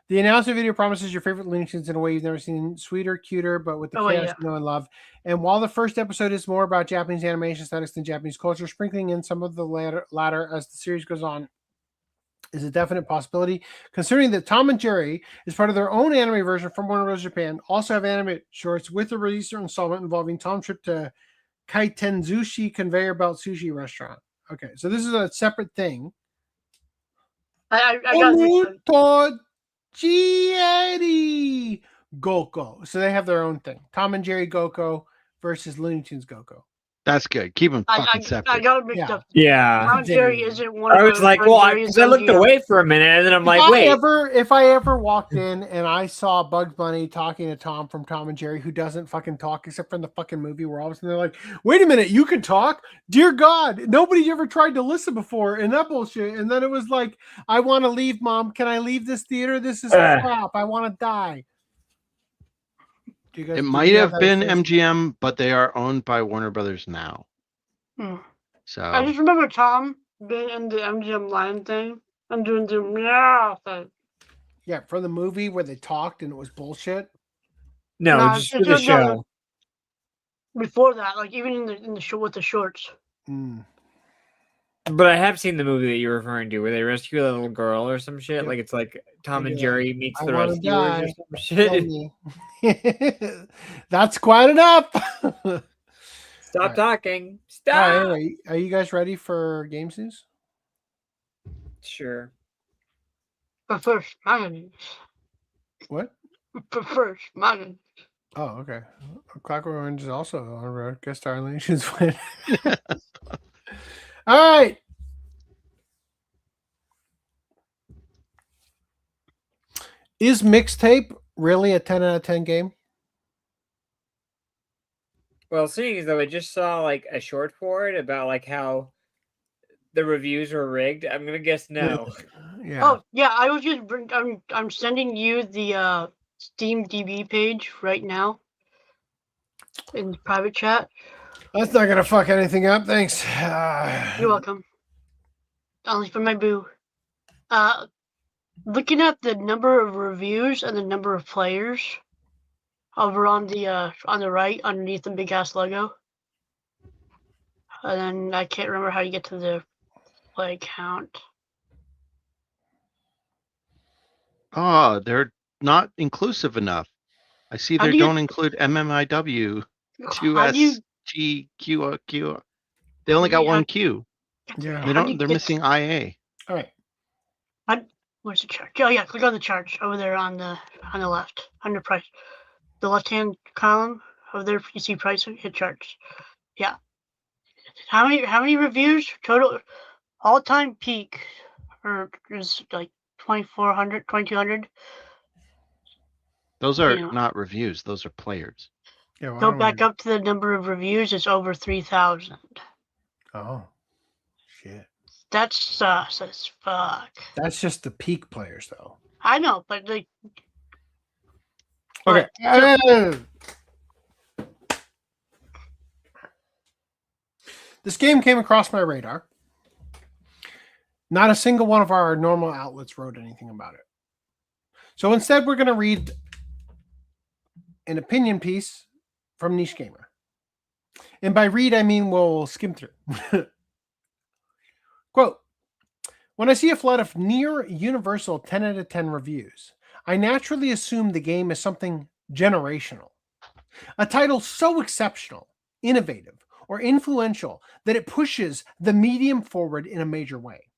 The announcement video promises your favorite Looney Tunes in a way you've never seen. Sweeter, cuter, but with the chaos you know and love. And while the first episode is more about Japanese animation aesthetics than Japanese culture, sprinkling in some of the latter as the series goes on is a definite possibility, considering that Tom and Jerry is part of their own anime version from Warner Bros. Japan, also have animated shorts with a release installment involving Tom's trip to Kaitenzushi conveyor belt sushi restaurant. Okay, so this is a separate thing. I got Goko. So they have their own thing. Tom and Jerry Goko versus Looney Tunes Goko. That's good. Keep them fucking separate. I got mixed up. Yeah. Tom Jerry isn't one of I was like, well, because I looked away for a minute and then I'm like, wait. If I ever walked in and I saw Bugs Bunny talking to Tom from Tom and Jerry, who doesn't fucking talk except for in the fucking movie, where all of a sudden they're like, wait a minute, you can talk? Dear God, nobody ever tried to listen before and that bullshit. And then it was like, I want to leave, Mom. Can I leave this theater? This is crap. I want to die. It might have been MGM, but they are owned by Warner Brothers now. So I just remember Tom being in the MGM line thing and doing the meow thing. Yeah, for the movie where they talked and it was bullshit. No, just for the show. Before that, like even in the show with the shorts. But I have seen the movie that you're referring to, where they rescue a little girl or some shit. Like it's like Tom and Jerry meets the rescuers or some shit. That's quite enough. Stop talking. Stop. Right, are you guys ready for games news? Sure. But first, manga news. What? But first, manga news. Oh, okay. Clockwork Orange is also on road. Guest star Nations win. All right. Is Mixtape really a 10 out of 10 game? Well, seeing as though I just saw like a short for it about like how the reviews were rigged, I'm gonna guess no. Yeah. Oh yeah, I was just I'm sending you the Steam DB page right now in the private chat. That's not gonna fuck anything up. Thanks. You're welcome. Only for my boo. Looking at the number of reviews and the number of players, over on the right underneath the big ass logo. And then I can't remember how you get to the play count. Oh, they're not inclusive enough. I see How they do you- don't include MMIW, How do you- 2SGQQ. They only got one Q. Yeah. They don't. They're missing IA. All right. Where's the chart? Oh yeah, click on the charts over there on the left under price. The left hand column over there, you see price, hit charts. Yeah. How many reviews total? All time peak is like 2,400, 2,200. Those are Yeah. not reviews. Those are players. Yeah, well, I Go don't back wanna- up to the number of reviews. It's over 3,000. Oh, shit. That's sus as fuck. That's just the peak players, though. I know, but like, Okay. This game came across my radar. Not a single one of our normal outlets wrote anything about it. So instead, we're going to read an opinion piece from Niche Gamer. And by read, I mean we'll skim through. Quote, when I see a flood of near universal 10 out of 10 reviews, I naturally assume the game is something generational. A title so exceptional, innovative, or influential that it pushes the medium forward in a major way.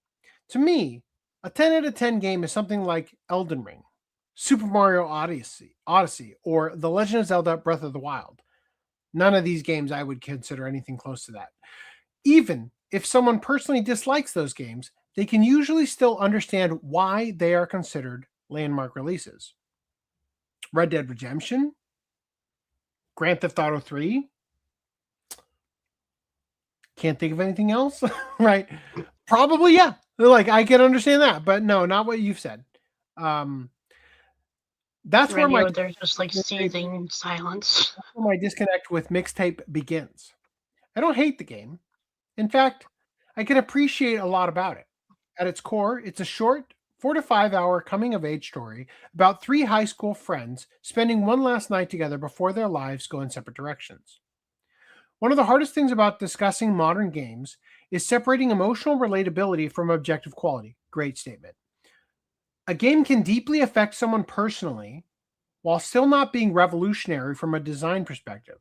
To me, a 10 out of 10 game is something like Elden Ring, Super Mario Odyssey, or The Legend of Zelda Breath of the Wild. None of these games I would consider anything close to that. Even if someone personally dislikes those games, they can usually still understand why they are considered landmark releases. Red Dead Redemption, Grand Theft Auto 3, can't think of anything else, right? Probably, yeah. Like, I can understand that, but no, not what you've said. That's where my they're just like seething in silence. That's where my disconnect with Mixtape begins. I don't hate the game. In fact, I can appreciate a lot about it. At its core, it's a short 4 to 5 hour coming of age story about 3 high school friends spending one last night together before their lives go in separate directions. One of the hardest things about discussing modern games is separating emotional relatability from objective quality. Great statement. A game can deeply affect someone personally while still not being revolutionary from a design perspective.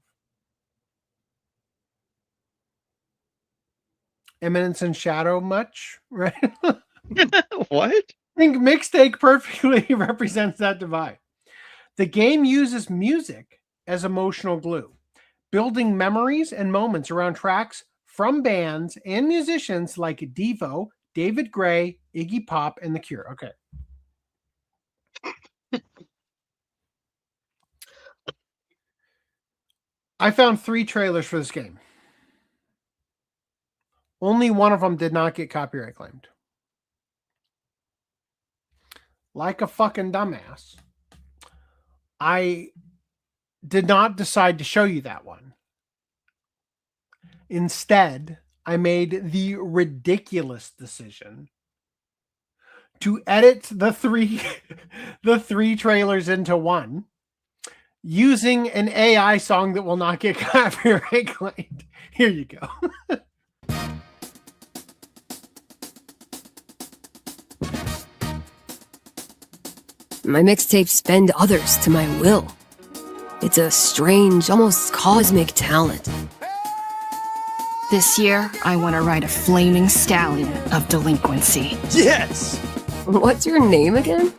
Eminence and Shadow much, right? What? I think Mixtape perfectly represents that divide. The game uses music as emotional glue, building memories and moments around tracks from bands and musicians like Devo, David Gray, Iggy Pop, and The Cure. Okay. I found 3 trailers for this game. Only one of them did not get copyright claimed. Like a fucking dumbass, I did not decide to show you that one. Instead, I made the ridiculous decision to edit the three trailers into one using an AI song that will not get copyright claimed. Here you go. My mixtapes bend others to my will. It's a strange, almost cosmic talent. This year, I want to ride a flaming stallion of delinquency. Yes! What's your name again?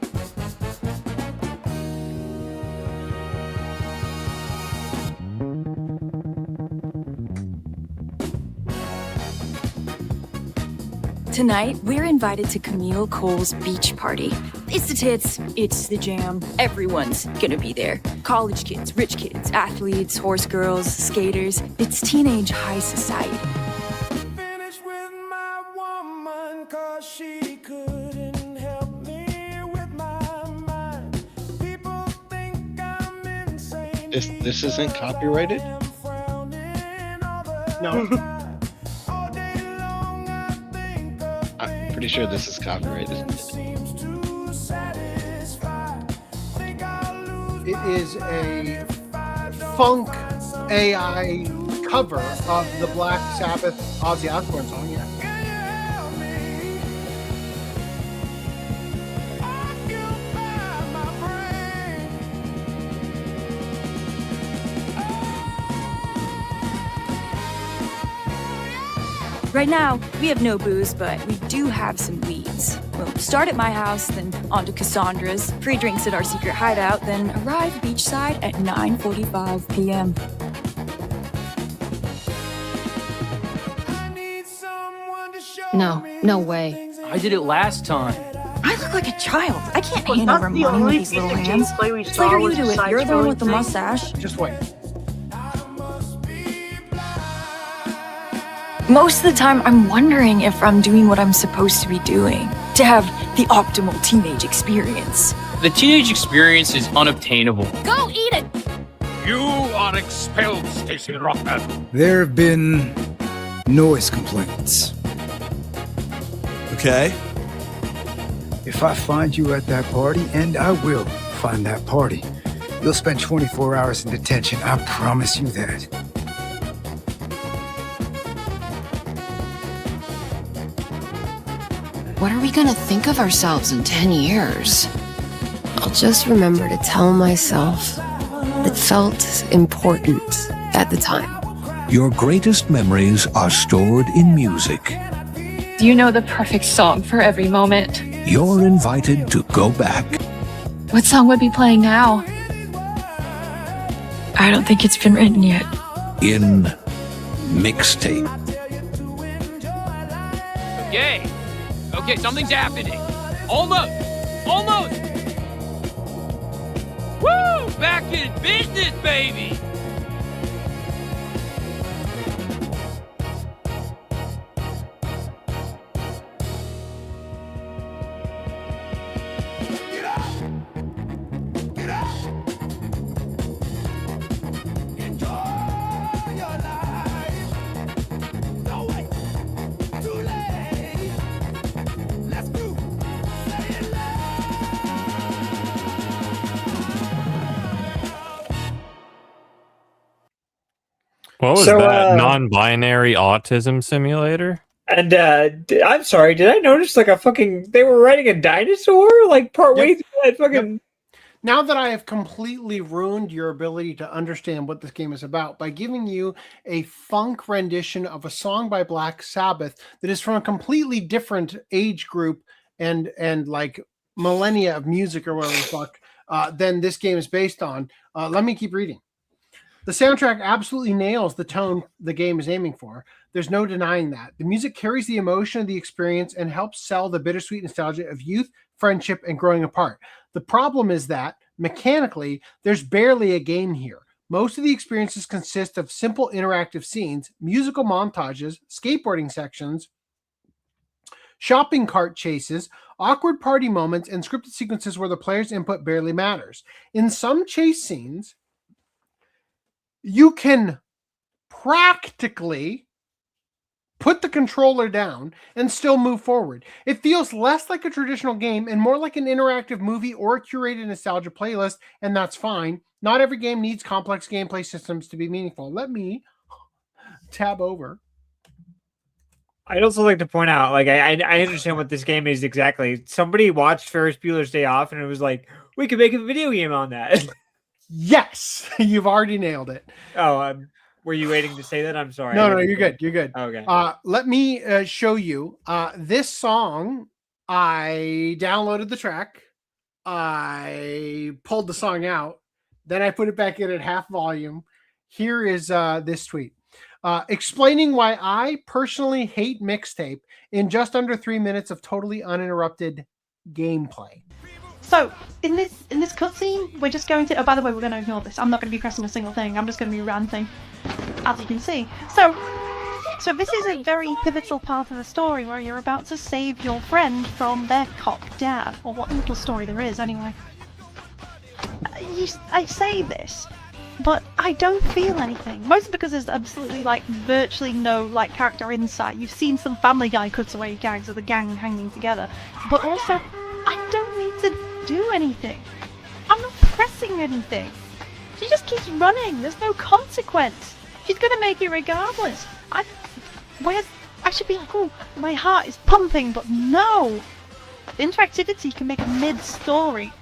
Tonight, we're invited to Camille Cole's beach party. It's the tits, it's the jam, everyone's gonna be there. College kids, rich kids, athletes, horse girls, skaters. It's teenage high society. This isn't copyrighted? No. I'm pretty sure this is copyrighted. It is a funk AI cover of the Black Sabbath Ozzy Osbourne song. Yeah. Right now, we have no booze, but we do have some weeds. We'll start at my house, then on to Cassandra's, free drinks at our secret hideout, then arrive beachside at 9:45 p.m. No way. I did it last time. I look like a child. I can't Well, hand not over the money with only these piece little of hands. gameplay we It's saw later you was do the it. You're the one with the side-scrolling mustache. Just wait. Most of the time, I'm wondering if I'm doing what I'm supposed to be doing to have the optimal teenage experience. The teenage experience is unobtainable. Go eat it! You are expelled, Stacy Rockman. There have been noise complaints. Okay. If I find you at that party, and I will find that party, you'll spend 24 hours in detention. I promise you that. What are we gonna think of ourselves in 10 years? I'll just remember to tell myself it felt important at the time. Your greatest memories are stored in music. Do you know the perfect song for every moment? You're invited to go back. What song would be playing now? I don't think it's been written yet. In Mixtape. Okay, something's happening. Almost. Woo! Back in business, baby! What was that? Non-binary autism simulator? And I'm sorry, did I notice like they were riding a dinosaur like partway through that fucking. Now that I have completely ruined your ability to understand what this game is about by giving you a funk rendition of a song by Black Sabbath that is from a completely different age group and like millennia of music or whatever the fuck than this game is based on, let me keep reading. The soundtrack absolutely nails the tone the game is aiming for. There's no denying that. The music carries the emotion of the experience and helps sell the bittersweet nostalgia of youth, friendship, and growing apart. The problem is that, mechanically, there's barely a game here. Most of the experiences consist of simple interactive scenes, musical montages, skateboarding sections, shopping cart chases, awkward party moments, and scripted sequences where the player's input barely matters. In some chase scenes, you can practically put the controller down and still move forward. It feels less like a traditional game and more like an interactive movie or a curated nostalgia playlist, and that's fine. Not every game needs complex gameplay systems to be meaningful. Let me tab over. I'd also like to point out, like, I understand what this game is exactly. Somebody watched Ferris Bueller's Day Off and it was like, we could make a video game on that. Yes, you've already nailed it. Oh, were you waiting to say that? I'm sorry. No, you're good. You're good. Okay. Let me show you this song. I downloaded the track. I pulled the song out. Then I put it back in at half volume. Here is this tweet. Explaining why I personally hate Mixtape in just under 3 minutes of totally uninterrupted gameplay. So, in this cutscene, we're just going to... Oh, by the way, we're going to ignore this. I'm not going to be pressing a single thing. I'm just going to be ranting, as you can see. So this is a very pivotal part of the story where you're about to save your friend from their cop dad, or what little story there is, anyway. I say this, but I don't feel anything. Mostly because there's absolutely, virtually no, character insight. You've seen some Family Guy cutaway gags of the gang hanging together. But also, I don't need to do anything. I'm not pressing anything. She just keeps running. There's no consequence. She's gonna make it regardless. I should be like, oh, my heart is pumping, but no. Interactivity can make a mid-story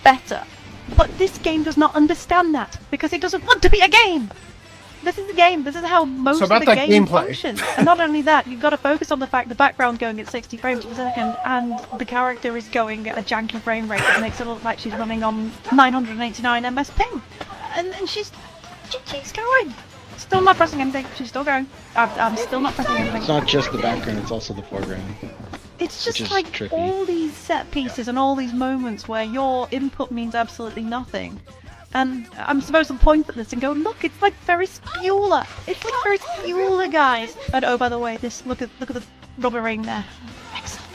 better. But this game does not understand that, because it doesn't want to be a game. This is a game. This is how most of the game functions. And not only that, you've got to focus on the fact the background going at 60 frames per second, and the character is going at a janky frame rate that makes it look like she's running on 989 ms ping. And she keeps going. Still not pressing anything. She's still going. I'm still not pressing anything. It's not just the background; it's also the foreground. It's just like all these set pieces and all these moments where your input means absolutely nothing. And I'm supposed to point at this and go, look, it's like Ferris Bueller. It's like Ferris Bueller, guys. And oh, by the way, look at the rubber ring there. Excellent.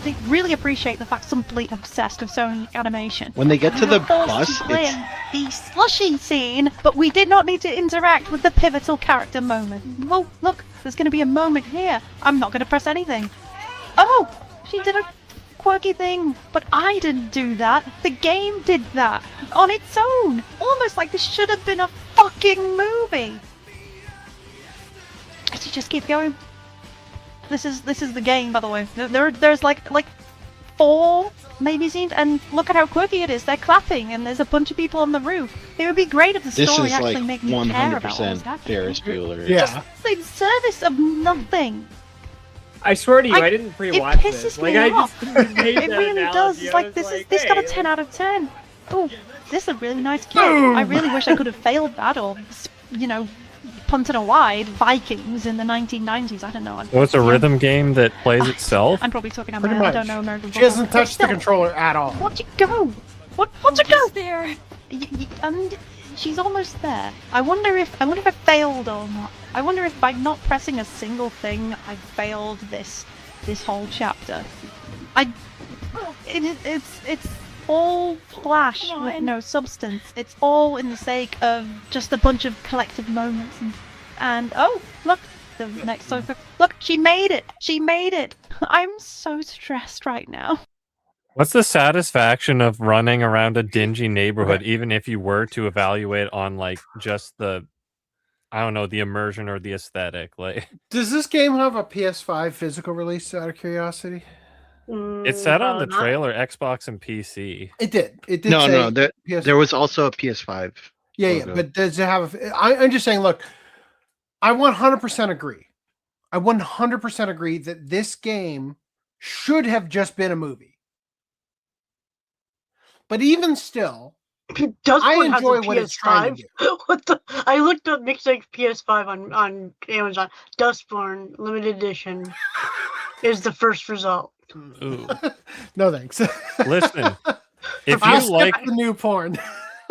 They really appreciate the fact somebody obsessed with Sony animation. When they get to the bus, it's the slushy scene, but we did not need to interact with the pivotal character moment. Whoa, look, there's going to be a moment here. I'm not going to press anything. Oh, she did a quirky thing, but I didn't do that. The game did that on its own. Almost like this should have been a fucking movie. Does he just keep going? This is the game, by the way. There's like 4 maybe scenes, and look at how quirky it is. They're clapping, and there's a bunch of people on the roof. It would be great if the story actually made me care about what was happening. Ferris Bueller. Yeah. Just in service of nothing. I swear to you, I didn't pre-watch this. It pisses Like me I off. just made It that really does. analogy. It's I like was this got a hey, 10 out of 10. Oh, this is a really nice kill. I really wish I could have failed that, or punted a wide Vikings in the 1990s. I don't know. So it's a rhythm game that plays itself? I'm probably talking Pretty about. I much. don't know American. She hasn't touched the controller at all. What'd you go? What'd you go? There. And she's almost there. I wonder if I failed or not. I wonder if by not pressing a single thing, I failed this whole chapter. It's all flash with no substance. It's all in the sake of just a bunch of collective moments. And oh, look, the next sofa. Look, she made it. She made it. I'm so stressed right now. What's the satisfaction of running around a dingy neighborhood, even if you were to evaluate on like just the, I don't know, the immersion or the aesthetic? Like, does this game have a PS5 physical release? Out of curiosity, it said on the trailer Xbox and PC. It did. It did. No. There was also a PS5. Yeah, but does it have? I'm just saying. Look, I 100% agree. I 100% agree that this game should have just been a movie. But even still, I enjoy what it's trying to do. What the? I looked up Mixtape PS5 on Amazon. Dustborn limited edition is the first result. Ooh. No thanks. Listen, if I'll you skip like the new porn.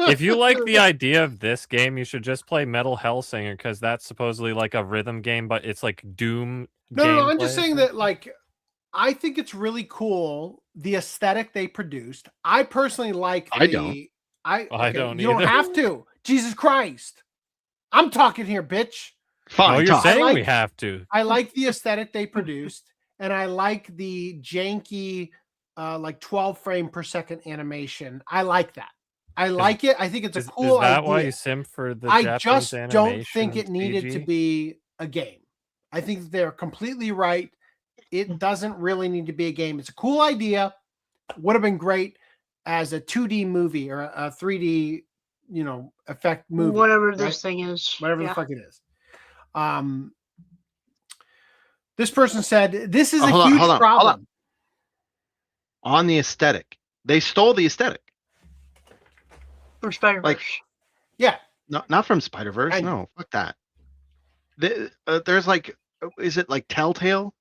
if you like the idea of this game, you should just play Metal Hellsinger, because that's supposedly like a rhythm game, but it's like Doom. No, I'm just saying that, like, I think it's really cool, the aesthetic they produced. I personally like I don't. I don't You don't either. have to. Jesus Christ. I'm talking here, bitch. Fine. Oh, you're talk. saying we have to. I like the aesthetic they produced, and I like the janky, like 12 frame per second animation. I like that. I like it. I think it's a cool Is that idea. why you simp for the I Japanese just don't think animation it needed PG? to be a game. I think that they're completely right. It doesn't really need to be a game. It's a cool idea. Would have been great as a 2D movie or a 3D, effect movie. Whatever this thing is. Whatever the fuck it is. This person said this is a Hold on, huge hold on, problem. hold on the aesthetic. They stole the aesthetic. From Spider-Verse. Like, yeah. Not from Spider-Verse. No, fuck that. There's like, is it like Telltale?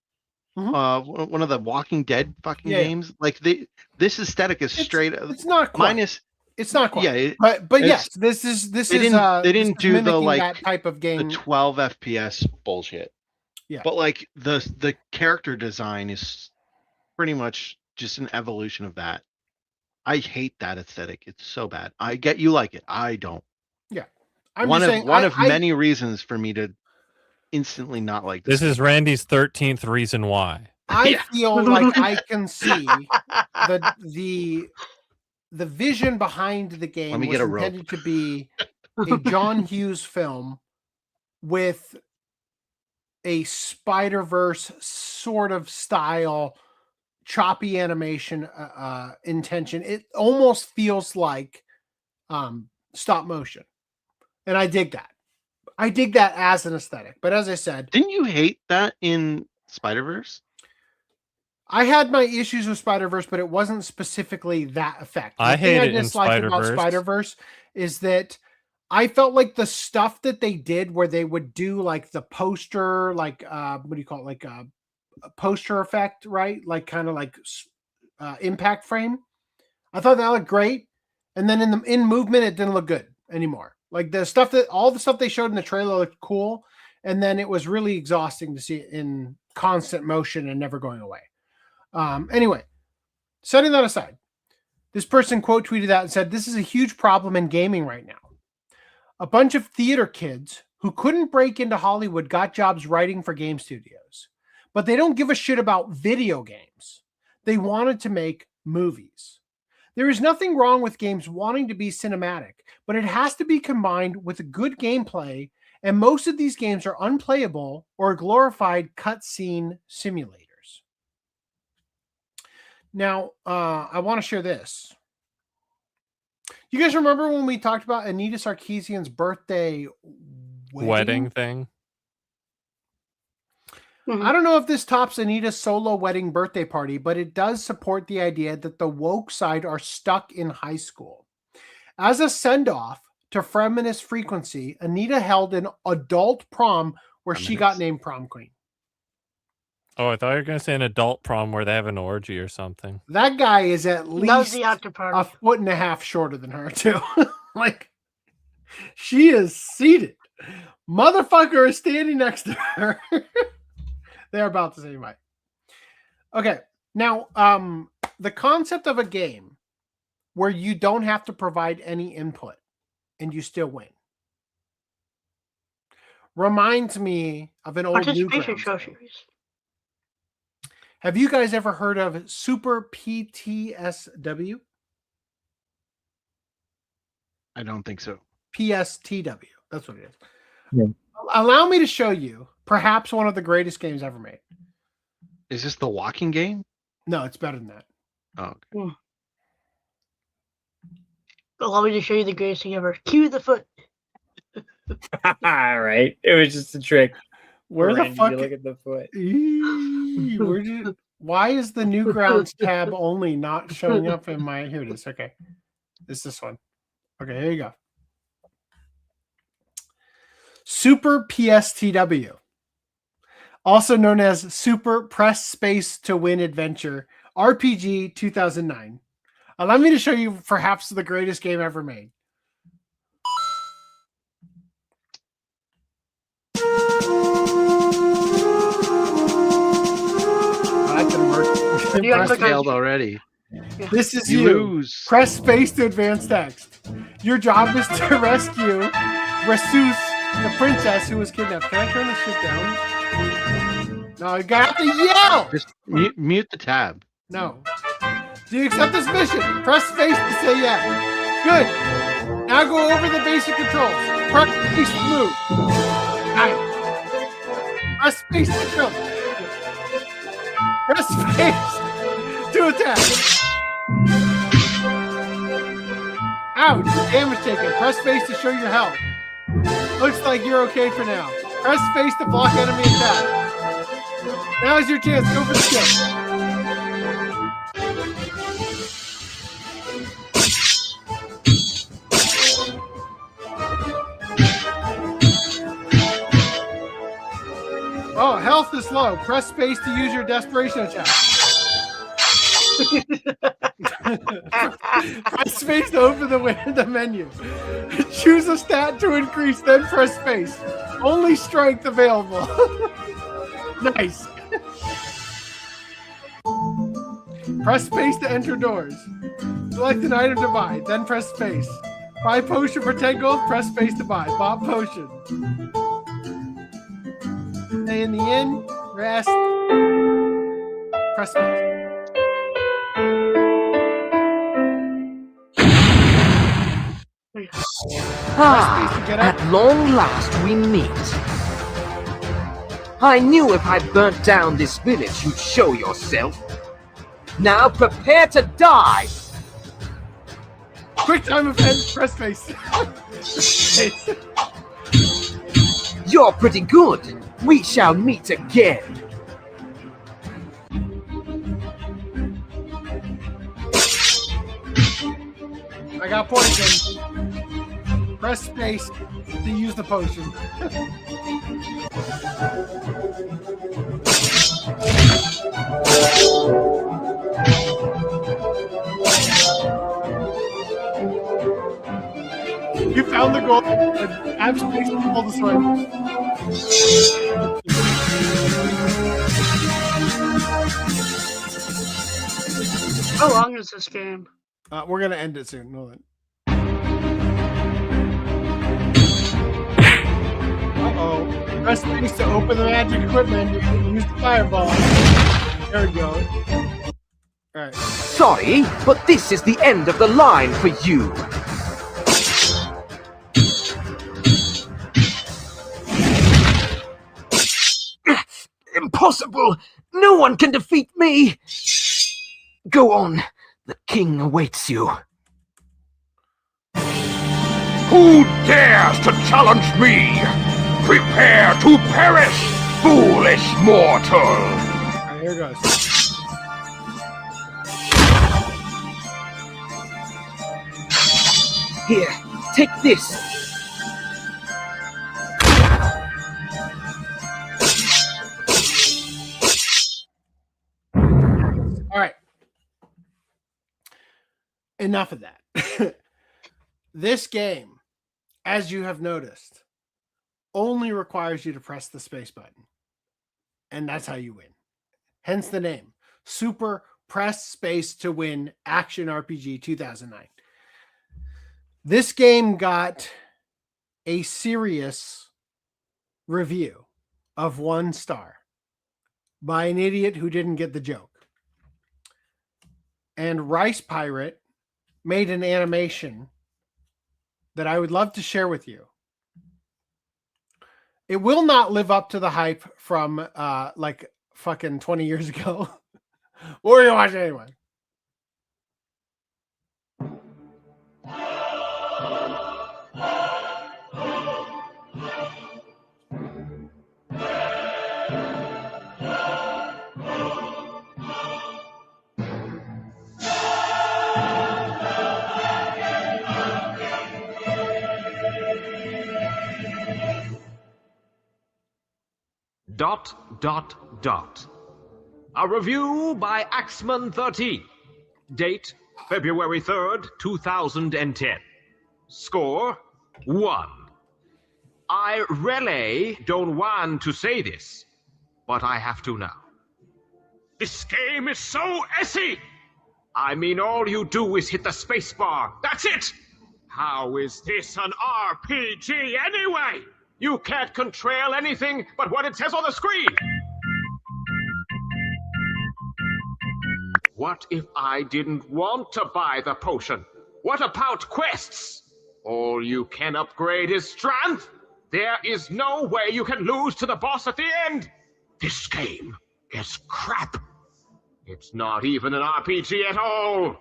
One of the Walking Dead fucking games. Like this aesthetic is straight. It's not quite. Minus. It's not quite. Yeah, but yes, this is. They didn't do the like that type of game. The 12 FPS bullshit. Yeah. But like the character design is pretty much just an evolution of that. I hate that aesthetic. It's so bad. I get you like it. I don't. Yeah. One of many reasons for me to instantly not like this is Randy's 13th reason why. I feel like I can see the vision behind the game was intended to be a John Hughes film with a Spider-Verse sort of style, choppy animation intention. It almost feels like stop motion. And I dig that. I dig that as an aesthetic. But as I said, didn't you hate that in Spider-Verse? I had my issues with Spider-Verse, but it wasn't specifically that effect. I hate it in dislike about Spider-Verse is that I felt like the stuff that they did where they would do like the poster, like what do you call it? Like a poster effect, right? Like kind of like impact frame. I thought that looked great. And then in movement, it didn't look good anymore. Like all the stuff they showed in the trailer looked cool. And then it was really exhausting to see it in constant motion and never going away. Anyway, setting that aside, this person quote tweeted that and said, "This is a huge problem in gaming right now. A bunch of theater kids who couldn't break into Hollywood got jobs writing for game studios, but they don't give a shit about video games. They wanted to make movies. There is nothing wrong with games wanting to be cinematic, but it has to be combined with a good gameplay, and most of these games are unplayable or glorified cutscene simulators." Now, I want to share this. You guys remember when we talked about Anita Sarkeesian's birthday wedding thing? I don't know if this tops Anita's solo wedding birthday party, but it does support the idea that the woke side are stuck in high school. As a send-off to Feminist Frequency, Anita held an adult prom where she got named prom queen. Oh, I thought you were going to say an adult prom where they have an orgy or something. That guy is at least the after party. a foot and a half shorter than her, too. Like, she is seated. Motherfucker is standing next to her. They're about the same height. Okay. Now, the concept of a game where you don't have to provide any input and you still win reminds me of an old Newgrounds game. Have you guys ever heard of Super PTSW? I don't think so. PSTW. That's what it is. Yeah. Allow me to show you perhaps one of the greatest games ever made. Is this the walking game? No, it's better than that. Oh, okay. Allow me to show you the greatest thing ever. Cue the foot. All right. It was just a trick. Where the fuck? You look at the foot. Why is the Newgrounds tab only not showing up in my? Here it is. Okay, it's this one. Okay, here you go. Super PSTW, also known as Super Press Space to Win Adventure RPG 2009. Allow me to show you perhaps the greatest game ever made. I failed already. This is you. Lose. Press space to advance text. Your job is to rescue Rasus, the princess who was kidnapped. Can I turn this shit down? No, you got to yell! Just mute the tab. No. Do you accept this mission? Press space to say yes. Good. Now go over the basic controls. Press space to move. Nice. Press space to jump. Press space to attack. Ouch, damage taken. Press space to show your health. Looks like you're okay for now. Press space to block enemy attack. Now's your chance. Go for the kill. Oh, health is low. Press space to use your desperation attack. Press space to open the menu. Choose a stat to increase, then press space. Only strength available. Nice. Press space to enter doors. Select an item to buy, then press space. Buy potion for 10 gold, press space to buy. Bought potion. Stay in the inn, rest, press space. At long last we meet. I knew if I burnt down this village you'd show yourself. Now prepare to die! Quick time event, press space. You're pretty good. We shall meet again. I got poison. Press space to use the potion. You found the goal. Have space to pull the sword. How long is this game? We're gonna end it soon. Hold on. Uh-oh. Press space to open the magic equipment. You can use the fireball. There we go. Alright. Sorry, but this is the end of the line for you. Impossible! No one can defeat me! Go on. The king awaits you. Who dares to challenge me? Prepare to perish, foolish mortal! Alright, here goes. Here, take this. Alright. Enough of that. This game, as you have noticed, only requires you to press the space button. And that's how you win. Hence the name. Super Press Space to Win Action RPG 2009. This game got a serious review of 1 star by an idiot who didn't get the joke. And Rice Pirate made an animation that I would love to share with you. It will not live up to the hype from like fucking 20 years ago. What were you watching anyway? A review by Axman13. Date February 3rd, 2010. Score 1. I really don't want to say this, but I have to now. This game is so essy! I mean, all you do is hit the spacebar. That's it! How is this an RPG anyway? You can't control anything but what it says on the screen. What if I didn't want to buy the potion? What about quests? All you can upgrade is strength. There is no way you can lose to the boss at the end. This game is crap. It's not even an RPG at all.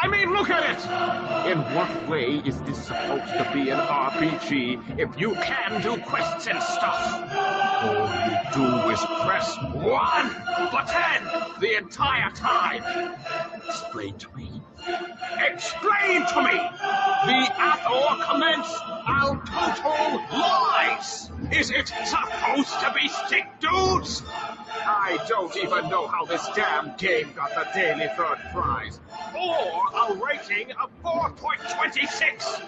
I mean, look at it! In what way is this supposed to be an RPG if you can do quests and stuff? All you do is press 1 button the entire time. Explain to me. Explain to me! The Azur commence Otouto lies! Is it supposed to be stick dudes? I don't even know how this damn game got the daily third prize, or a rating of 4.26.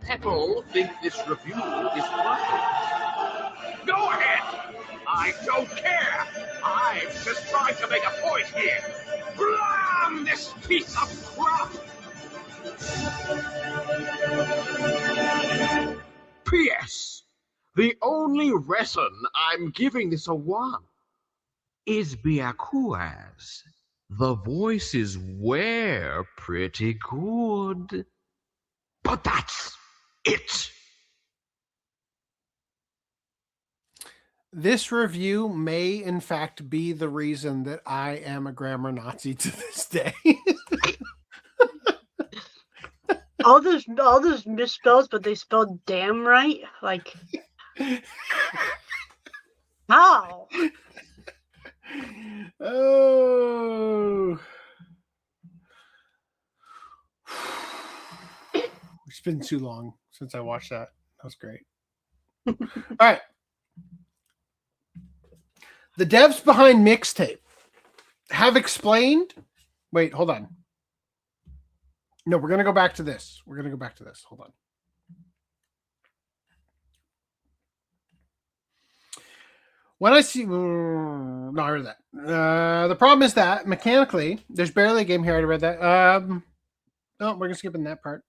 People think this review is perfect. Go ahead! I don't care! I'm just trying to make a point here. Blam this piece of crap! P.S. The only reason I'm giving this a 1 is because the voices were pretty good. But that's it. This review may, in fact, be the reason that I am a grammar Nazi to this day. all those misspells, but they spelled damn right. Like, how? Oh. It's been too long since I watched that. That was great. All right. The devs behind Mixtape have explained. Wait, hold on. No, we're going to go back to this. Hold on. When I see... No, I read that. The problem is that, mechanically, there's barely a game here. I already read that. No, we're skipping that part.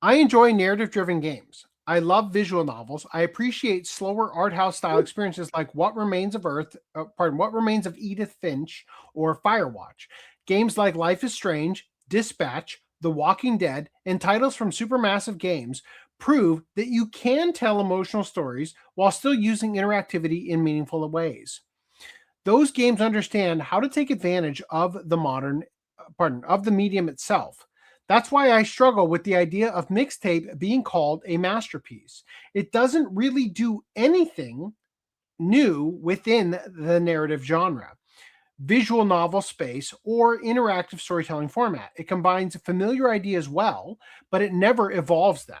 I enjoy narrative-driven games. I love visual novels. I appreciate slower art house style experiences like What Remains of Edith Finch or Firewatch. Games like Life is Strange, Dispatch, The Walking Dead, and titles from Supermassive Games prove that you can tell emotional stories while still using interactivity in meaningful ways. Those games understand how to take advantage of the medium itself. That's why I struggle with the idea of Mixtape being called a masterpiece. It doesn't really do anything new within the narrative genre, visual novel space, or interactive storytelling format. It combines familiar ideas well, but it never evolves them.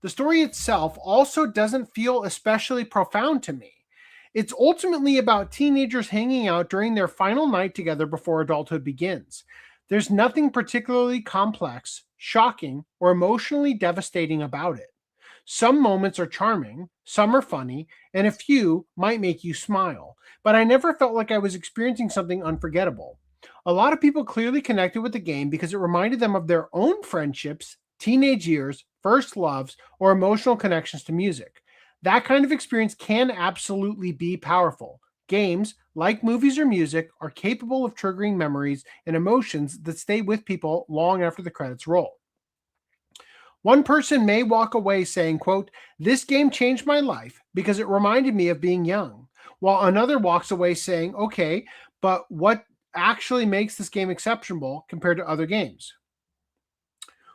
The story itself also doesn't feel especially profound to me. It's ultimately about teenagers hanging out during their final night together before adulthood begins. There's nothing particularly complex, shocking, or emotionally devastating about it. Some moments are charming, some are funny, and a few might make you smile, but I never felt like I was experiencing something unforgettable. A lot of people clearly connected with the game because it reminded them of their own friendships, teenage years, first loves, or emotional connections to music. That kind of experience can absolutely be powerful. Games, like movies or music, are capable of triggering memories and emotions that stay with people long after the credits roll. One person may walk away saying, quote, "This game changed my life because it reminded me of being young," while another walks away saying, "Okay, but what actually makes this game exceptional compared to other games?"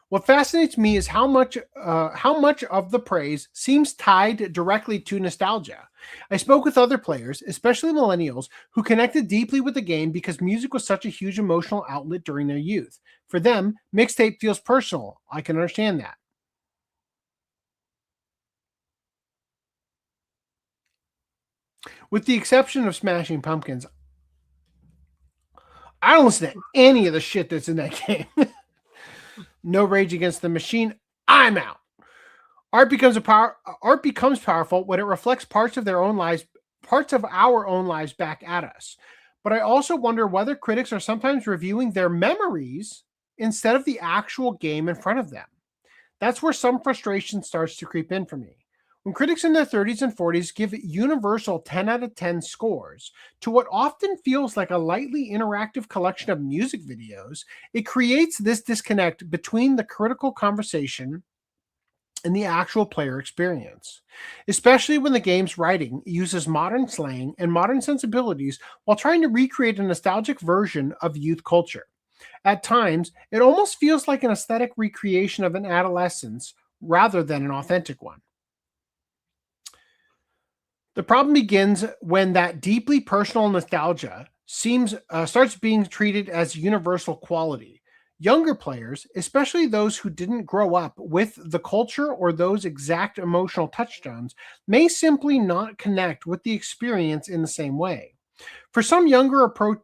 What fascinates me is how much of the praise seems tied directly to nostalgia. I spoke with other players, especially millennials, who connected deeply with the game because music was such a huge emotional outlet during their youth. For them, Mixtape feels personal. I can understand that. With the exception of Smashing Pumpkins, I don't listen to any of the shit that's in that game. No Rage Against the Machine, I'm out. Art becomes powerful when it reflects parts of our own lives back at us. But I also wonder whether critics are sometimes reviewing their memories instead of the actual game in front of them. That's where some frustration starts to creep in for me. When critics in their 30s and 40s give universal 10 out of 10 scores to what often feels like a lightly interactive collection of music videos, it creates this disconnect between the critical conversation and the actual player experience, especially when the game's writing uses modern slang and modern sensibilities while trying to recreate a nostalgic version of youth culture. At times, it almost feels like an aesthetic recreation of an adolescence rather than an authentic one. The problem begins when that deeply personal nostalgia starts being treated as universal quality. Younger players, especially those who didn't grow up with the culture or those exact emotional touchstones, may simply not connect with the experience in the same way. For someone younger approaching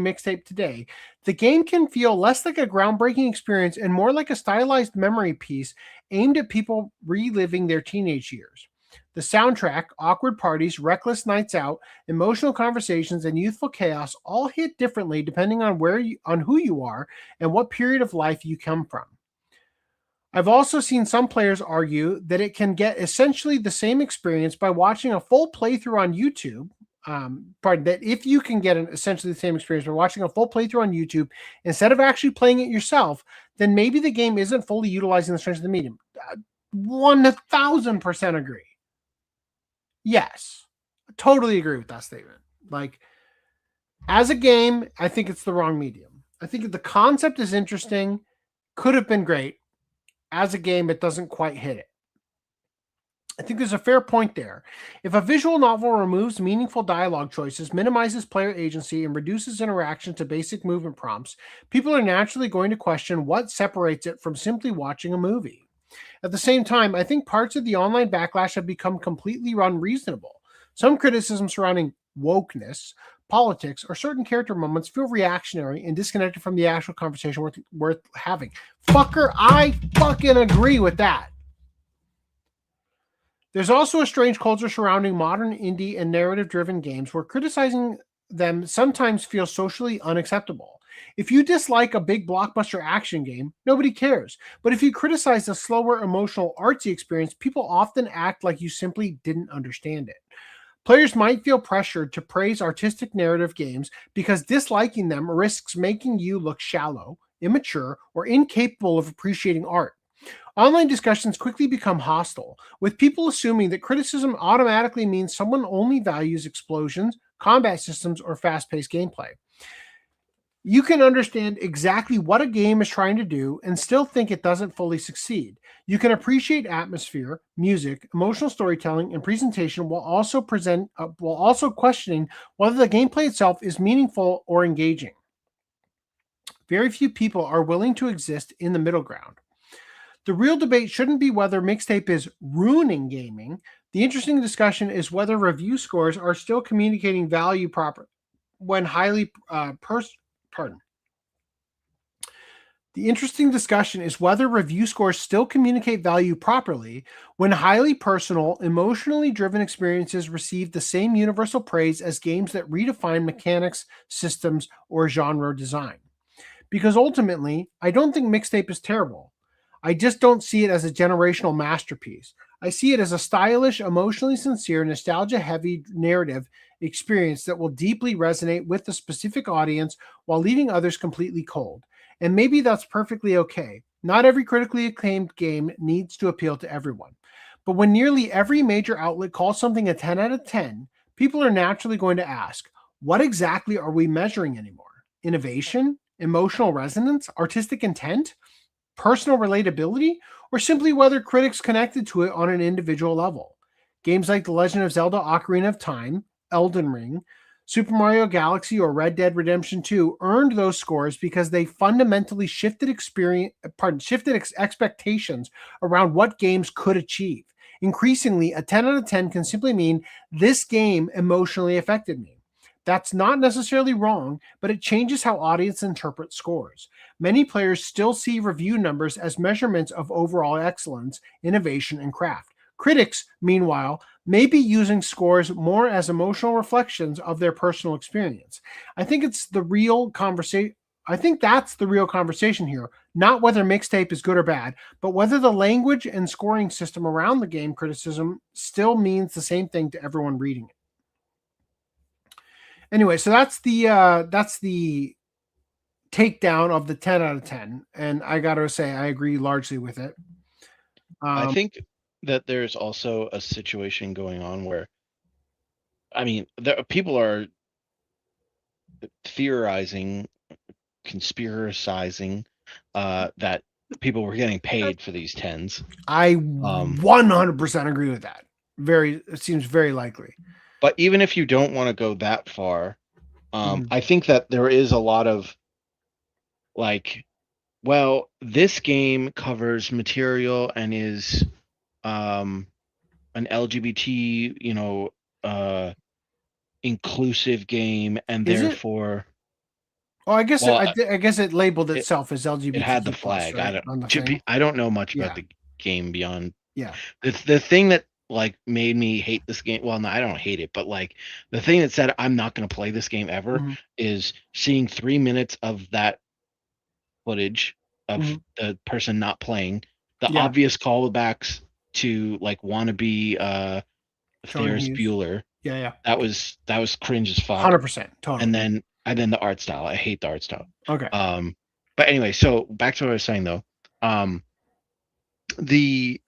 Mixtape today, the game can feel less like a groundbreaking experience and more like a stylized memory piece aimed at people reliving their teenage years. The soundtrack, awkward parties, reckless nights out, emotional conversations, and youthful chaos all hit differently depending on who you are and what period of life you come from. I've also seen some players argue that it can get essentially the same experience by watching a full playthrough on YouTube, that if you can get essentially the same experience by watching a full playthrough on YouTube instead of actually playing it yourself, then maybe the game isn't fully utilizing the strengths of the medium. 1000% agree. Yes, I totally agree with that statement. Like, as a game, I think it's the wrong medium. I think the concept is interesting, could have been great. As a game, it doesn't quite hit it. I think there's a fair point there. If a visual novel removes meaningful dialogue choices, minimizes player agency, and reduces interaction to basic movement prompts, people are naturally going to question what separates it from simply watching a movie. At the same time, I think parts of the online backlash have become completely unreasonable. Some criticism surrounding wokeness, politics, or certain character moments feel reactionary and disconnected from the actual conversation worth having. Fucker, I fucking agree with that. There's also a strange culture surrounding modern indie and narrative-driven games where criticizing them sometimes feels socially unacceptable. If you dislike a big blockbuster action game, nobody cares. But if you criticize a slower, emotional, artsy experience, people often act like you simply didn't understand it. Players might feel pressured to praise artistic narrative games because disliking them risks making you look shallow, immature, or incapable of appreciating art. Online discussions quickly become hostile, with people assuming that criticism automatically means someone only values explosions, combat systems, or fast-paced gameplay. You can understand exactly what a game is trying to do and still think it doesn't fully succeed. You can appreciate atmosphere, music, emotional storytelling, and presentation while also questioning whether the gameplay itself is meaningful or engaging. Very few people are willing to exist in the middle ground. The real debate shouldn't be whether Mixtape is ruining gaming. The interesting discussion is whether review scores are still communicating value proper when highly The interesting discussion is whether review scores still communicate value properly when highly personal, emotionally driven experiences receive the same universal praise as games that redefine mechanics, systems, or genre design. Because ultimately, I don't think Mixtape is terrible. I just don't see it as a generational masterpiece. I see it as a stylish, emotionally sincere, nostalgia-heavy narrative experience that will deeply resonate with the specific audience while leaving others completely cold. And maybe that's perfectly okay. Not every critically acclaimed game needs to appeal to everyone. But when nearly every major outlet calls something a 10 out of 10, people are naturally going to ask, what exactly are we measuring anymore? Innovation? Emotional resonance? Artistic intent? Personal relatability, or simply whether critics connected to it on an individual level? Games like The Legend of Zelda Ocarina of Time, Elden Ring, Super Mario Galaxy, or Red Dead Redemption 2 earned those scores because they fundamentally shifted expectations around what games could achieve. Increasingly, a 10 out of 10 can simply mean this game emotionally affected me. That's not necessarily wrong, but it changes how audiences interpret scores. Many players still see review numbers as measurements of overall excellence, innovation, and craft. Critics, meanwhile, may be using scores more as emotional reflections of their personal experience. I think it's the real conversation. I think that's the real conversation here, not whether Mixtape is good or bad, but whether the language and scoring system around the game criticism still means the same thing to everyone reading it. Anyway, so that's the takedown of the 10 out of 10, and I got to say I agree largely with it. I think that there's also a situation going on where, I mean, people are theorizing, conspiracizing that people were getting paid for these 10s. I 100% agree with that. It seems very likely. But even if you don't want to go that far, I think that there is a lot of like, well, this game covers material and is an LGBT, inclusive game, and Is it? therefore. Oh, I guess it labeled itself as LGBT. It had the flag. Right, I don't know much about the game beyond. Yeah. The thing that like made me hate this game. Well, no, I don't hate it, but like the thing that said I'm not going to play this game ever is seeing 3 minutes of that footage of the person not playing, the obvious callbacks to like wannabe Ferris Bueller. Yeah. That was cringe as fuck. 100%. Totally. And then the art style. I hate the art style. Okay. But anyway, so back to what I was saying though. The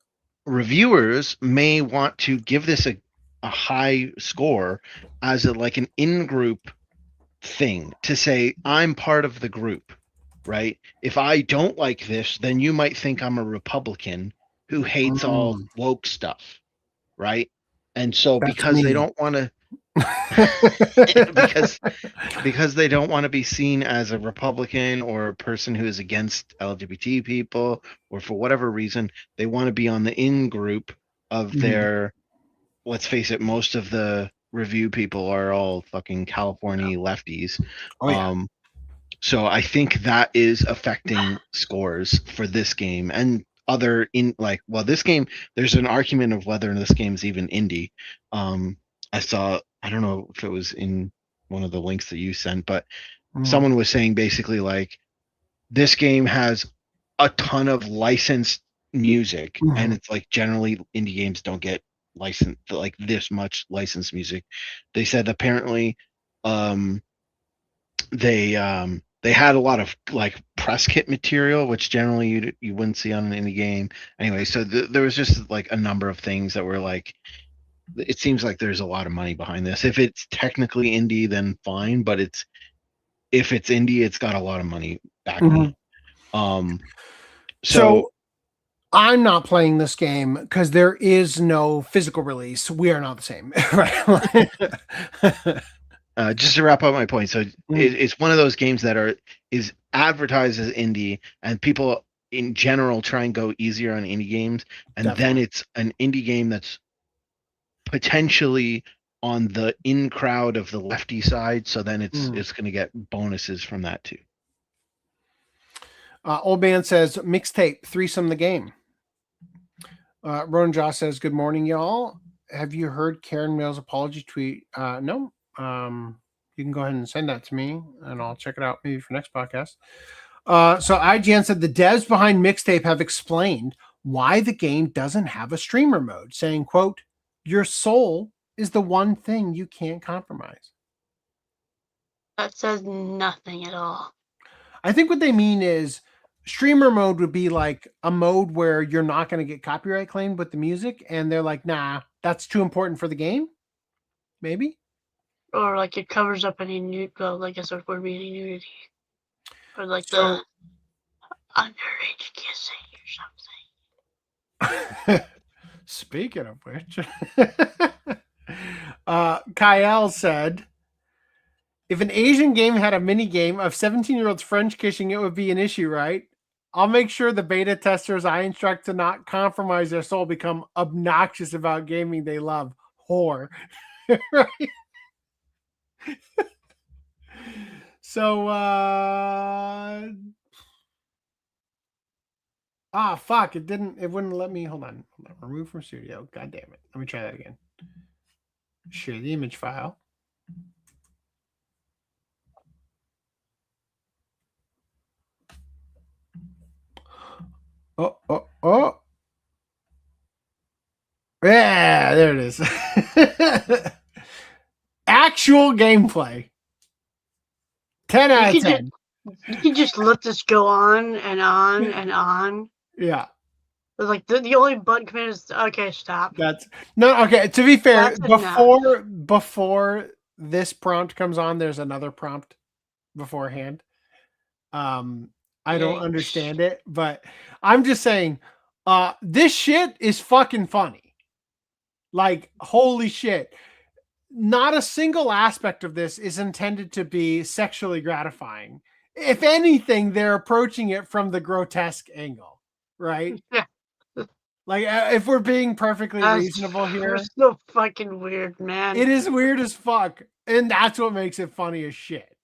reviewers may want to give this a high score as like an in-group thing to say I'm part of the group, right? If I don't like this, then you might think I'm a Republican who hates all woke stuff, right? And so That's because they me. don't want to because they don't want to be seen as a Republican or a person who is against LGBT people, or for whatever reason, they want to be on the in group of their, let's face it, most of the review people are all fucking California lefties. Oh, yeah. So I think that is affecting scores for this game and other this game, there's an argument of whether this game is even indie. I don't know if it was in one of the links that you sent, but someone was saying basically like this game has a ton of licensed music, and it's like generally indie games don't get licensed like this much licensed music. They said apparently they had a lot of like press kit material, which generally you wouldn't see on an indie game. Anyway, so there was just like a number of things that were like, it seems like there's a lot of money behind this. If it's technically indie, then fine, but if it's indie, it's got a lot of money backing it. So I'm not playing this game because there is no physical release. We are not the same, right? Just to wrap up my point, so it's one of those games that is advertised as indie, and people in general try and go easier on indie games, and then it's an indie game that's potentially on the in crowd of the lefty side, so then it's going to get bonuses from that too. Old man says mixtape threesome the game. Ronan Josh says good morning, y'all. Have you heard Karen Mill's apology tweet? No. You can go ahead and send that to me, and I'll check it out maybe for next podcast. So IGN said the devs behind Mixtape have explained why the game doesn't have a streamer mode, saying, quote, your soul is the one thing you can't compromise. That says nothing at all. I think what they mean is streamer mode would be like a mode where you're not going to get copyright claimed with the music, and they're like, nah, that's too important for the game. Maybe. Or like it covers up any nude, well, I guess it would be any nudity. Or like the underage kissing or something. Speaking of which, Kyle said, if an Asian game had a mini game of 17-year-olds French kissing, it would be an issue, right? I'll make sure the beta testers I instruct to not compromise their soul become obnoxious about gaming they love. Whore. Right? So, fuck, it wouldn't let me, hold on. Remove from studio. God damn it. Let me try that again. Share the image file. Oh. Yeah, there it is. Actual gameplay. 10 out of 10. You can just let this go on and on and on. Yeah. Like the only button command is okay, stop. Okay, to be fair, before this prompt comes on, there's another prompt beforehand. I don't understand it, but I'm just saying, this shit is fucking funny. Like, holy shit. Not a single aspect of this is intended to be sexually gratifying. If anything, they're approaching it from the grotesque angle, right? Yeah. Like, if we're being perfectly reasonable here. It's so fucking weird, man. It is weird as fuck. And that's what makes it funny as shit,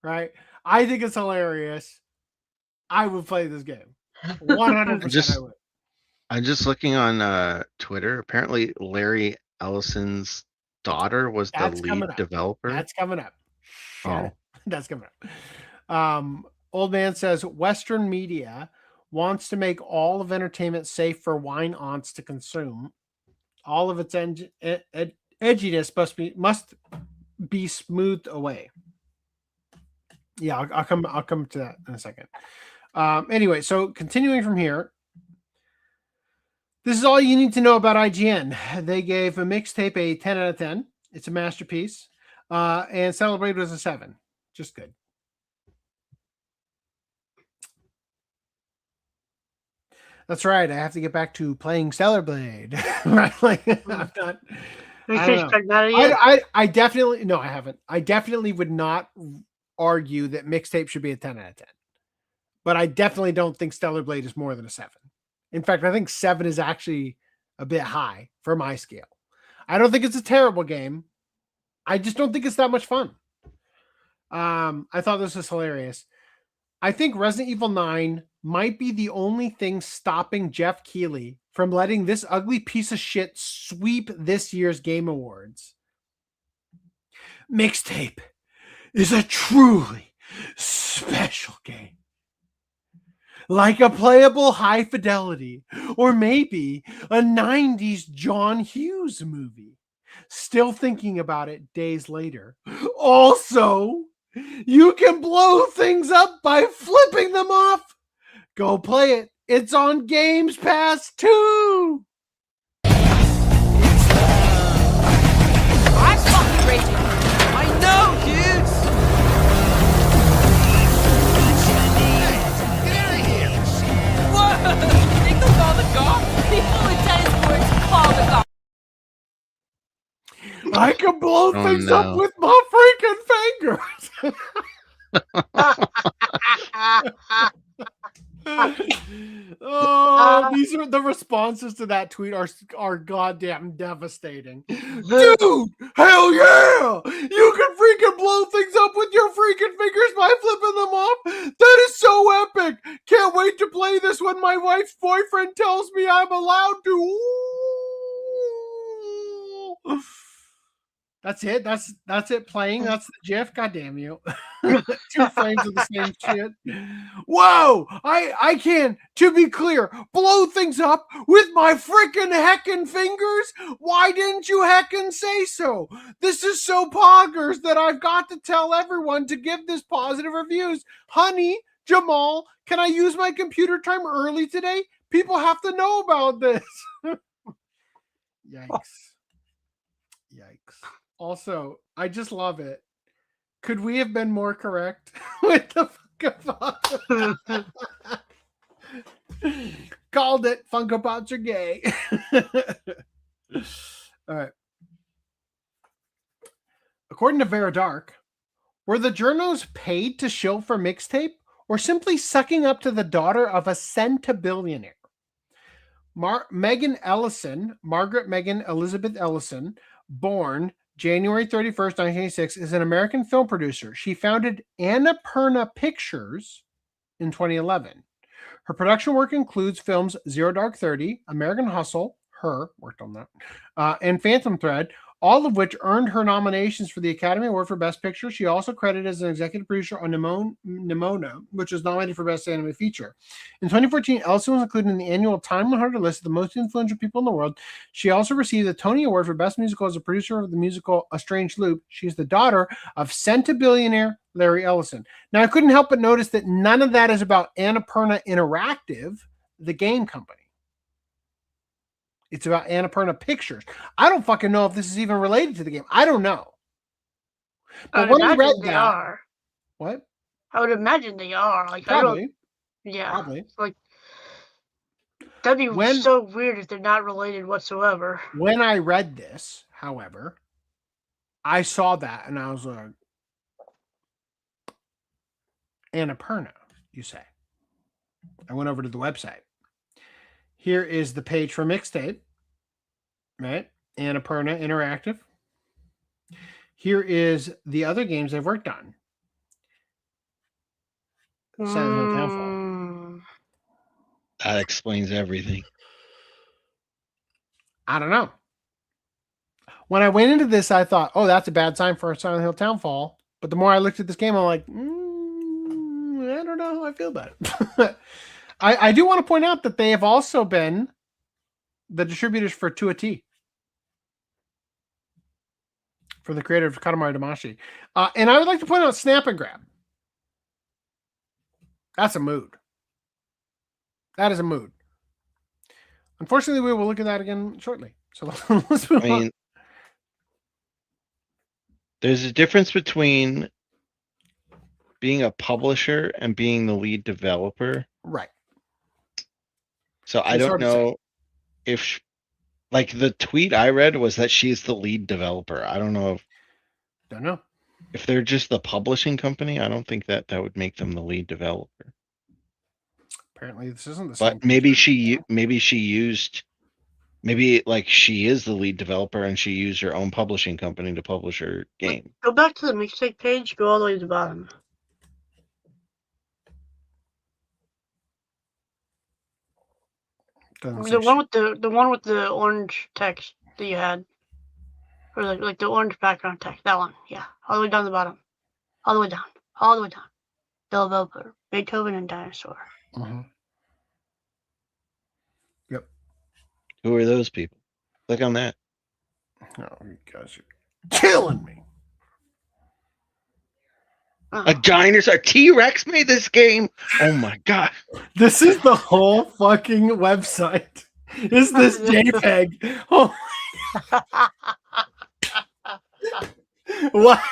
right? I think it's hilarious. I would play this game. 100% I would. I'm just looking on Twitter. Apparently, Larry Ellison's daughter was the lead developer. That's coming up. That's coming up. Old man says Western media wants to make all of entertainment safe for wine aunts to consume. All of its edginess must be smoothed away. Yeah, I'll come to that in a second. Anyway, so continuing from here, this is all you need to know about IGN. They gave a Mixtape a 10 out of 10. It's a masterpiece. And Celebrate was a 7. Just good. That's right. I have to get back to playing Stellar Blade. Right? Like, I'm not. I definitely no, I haven't. I definitely would not argue that Mixtape should be a 10 out of 10. But I definitely don't think Stellar Blade is more than a 7. In fact, I think 7 is actually a bit high for my scale. I don't think it's a terrible game. I just don't think it's that much fun. I thought this was hilarious. I think Resident Evil 9 might be the only thing stopping Jeff Keighley from letting this ugly piece of shit sweep this year's Game Awards. Mixtape is a truly special game. Like a playable High Fidelity, or maybe a 90s John Hughes movie. Still thinking about it days later. Also, you can blow things up by flipping them off. Go play it. It's on Games Pass too. I'm fucking raging. I know, dudes. Get out of here. What? You think they'll call the cops? People with tennis courts call the cops. I can blow things up with my freaking fingers. Oh, these are the responses to that tweet are goddamn devastating. Dude, hell yeah! You can freaking blow things up with your freaking fingers by flipping them off. That is so epic. Can't wait to play this when my wife's boyfriend tells me I'm allowed to. Ooh. That's it. That's it playing. That's the GIF. God damn you. 2 frames of the same shit. Whoa! I can, to be clear, blow things up with my freaking heckin' fingers. Why didn't you heckin' say so? This is so poggers that I've got to tell everyone to give this positive reviews. Honey, Jamal, can I use my computer time early today? People have to know about this. Yikes. Yikes. Also, I just love it. Could we have been more correct with the Funko Pops? Called it. Funko Pops are gay. All right. According to Vera Dark, were the journos paid to shill for Mixtape or simply sucking up to the daughter of a centibillionaire? Megan Ellison, Margaret Megan Elizabeth Ellison, born January 31st, 1986, is an American film producer. She founded Annapurna Pictures in 2011. Her production work includes films Zero Dark 30, American Hustle, Her, worked on that, and Phantom Thread, all of which earned her nominations for the Academy Award for Best Picture. She also credited as an executive producer on Nimona, which was nominated for Best Animated Feature. In 2014, Ellison was included in the annual Time 100 list of the most influential people in the world. She also received the Tony Award for Best Musical as a producer of the musical A Strange Loop. She is the daughter of centibillionaire Larry Ellison. Now, I couldn't help but notice that none of that is about Annapurna Interactive, the game company. It's about Annapurna Pictures. I don't fucking know if this is even related to the game. I don't know. But when I read that, what? I would imagine they are. Like, probably. Yeah. Probably. Like, that'd be so weird if they're not related whatsoever. When I read this, however, I saw that and I was like, Annapurna, you say? I went over to the website. Here is the page for Mixtape, right? Annapurna Interactive. Here is the other games they've worked on. That explains everything. I don't know. When I went into this, I thought, oh, that's a bad sign for a Silent Hill Townfall. But the more I looked at this game, I'm like, I don't know how I feel about it. I do want to point out that they have also been the distributors for 2AT. for the creator of Katamari Damacy. And I would like to point out Snap and Grab. That's a mood. That is a mood. Unfortunately, we will look at that again shortly. So let's move on. There's a difference between being a publisher and being the lead developer. Right. So I don't know if, like, the tweet I read was that she's the lead developer. I don't know if they're just the publishing company. I don't think that would make them the lead developer. Apparently, this isn't the same. But maybe she used, like she is the lead developer and she used her own publishing company to publish her game. Go back to the mixtape page. Go all the way to the bottom. The one with the orange text that you had, or like the orange background text. That one, yeah, all the way down the bottom, all the way down. Developer, Beethoven, and Dinosaur. Yep. Who are those people? Click on that. Oh, you guys are killing me. A dinosaur, T-Rex made this game. Oh my god! This is the whole fucking website. Is this JPEG? Oh my god. What?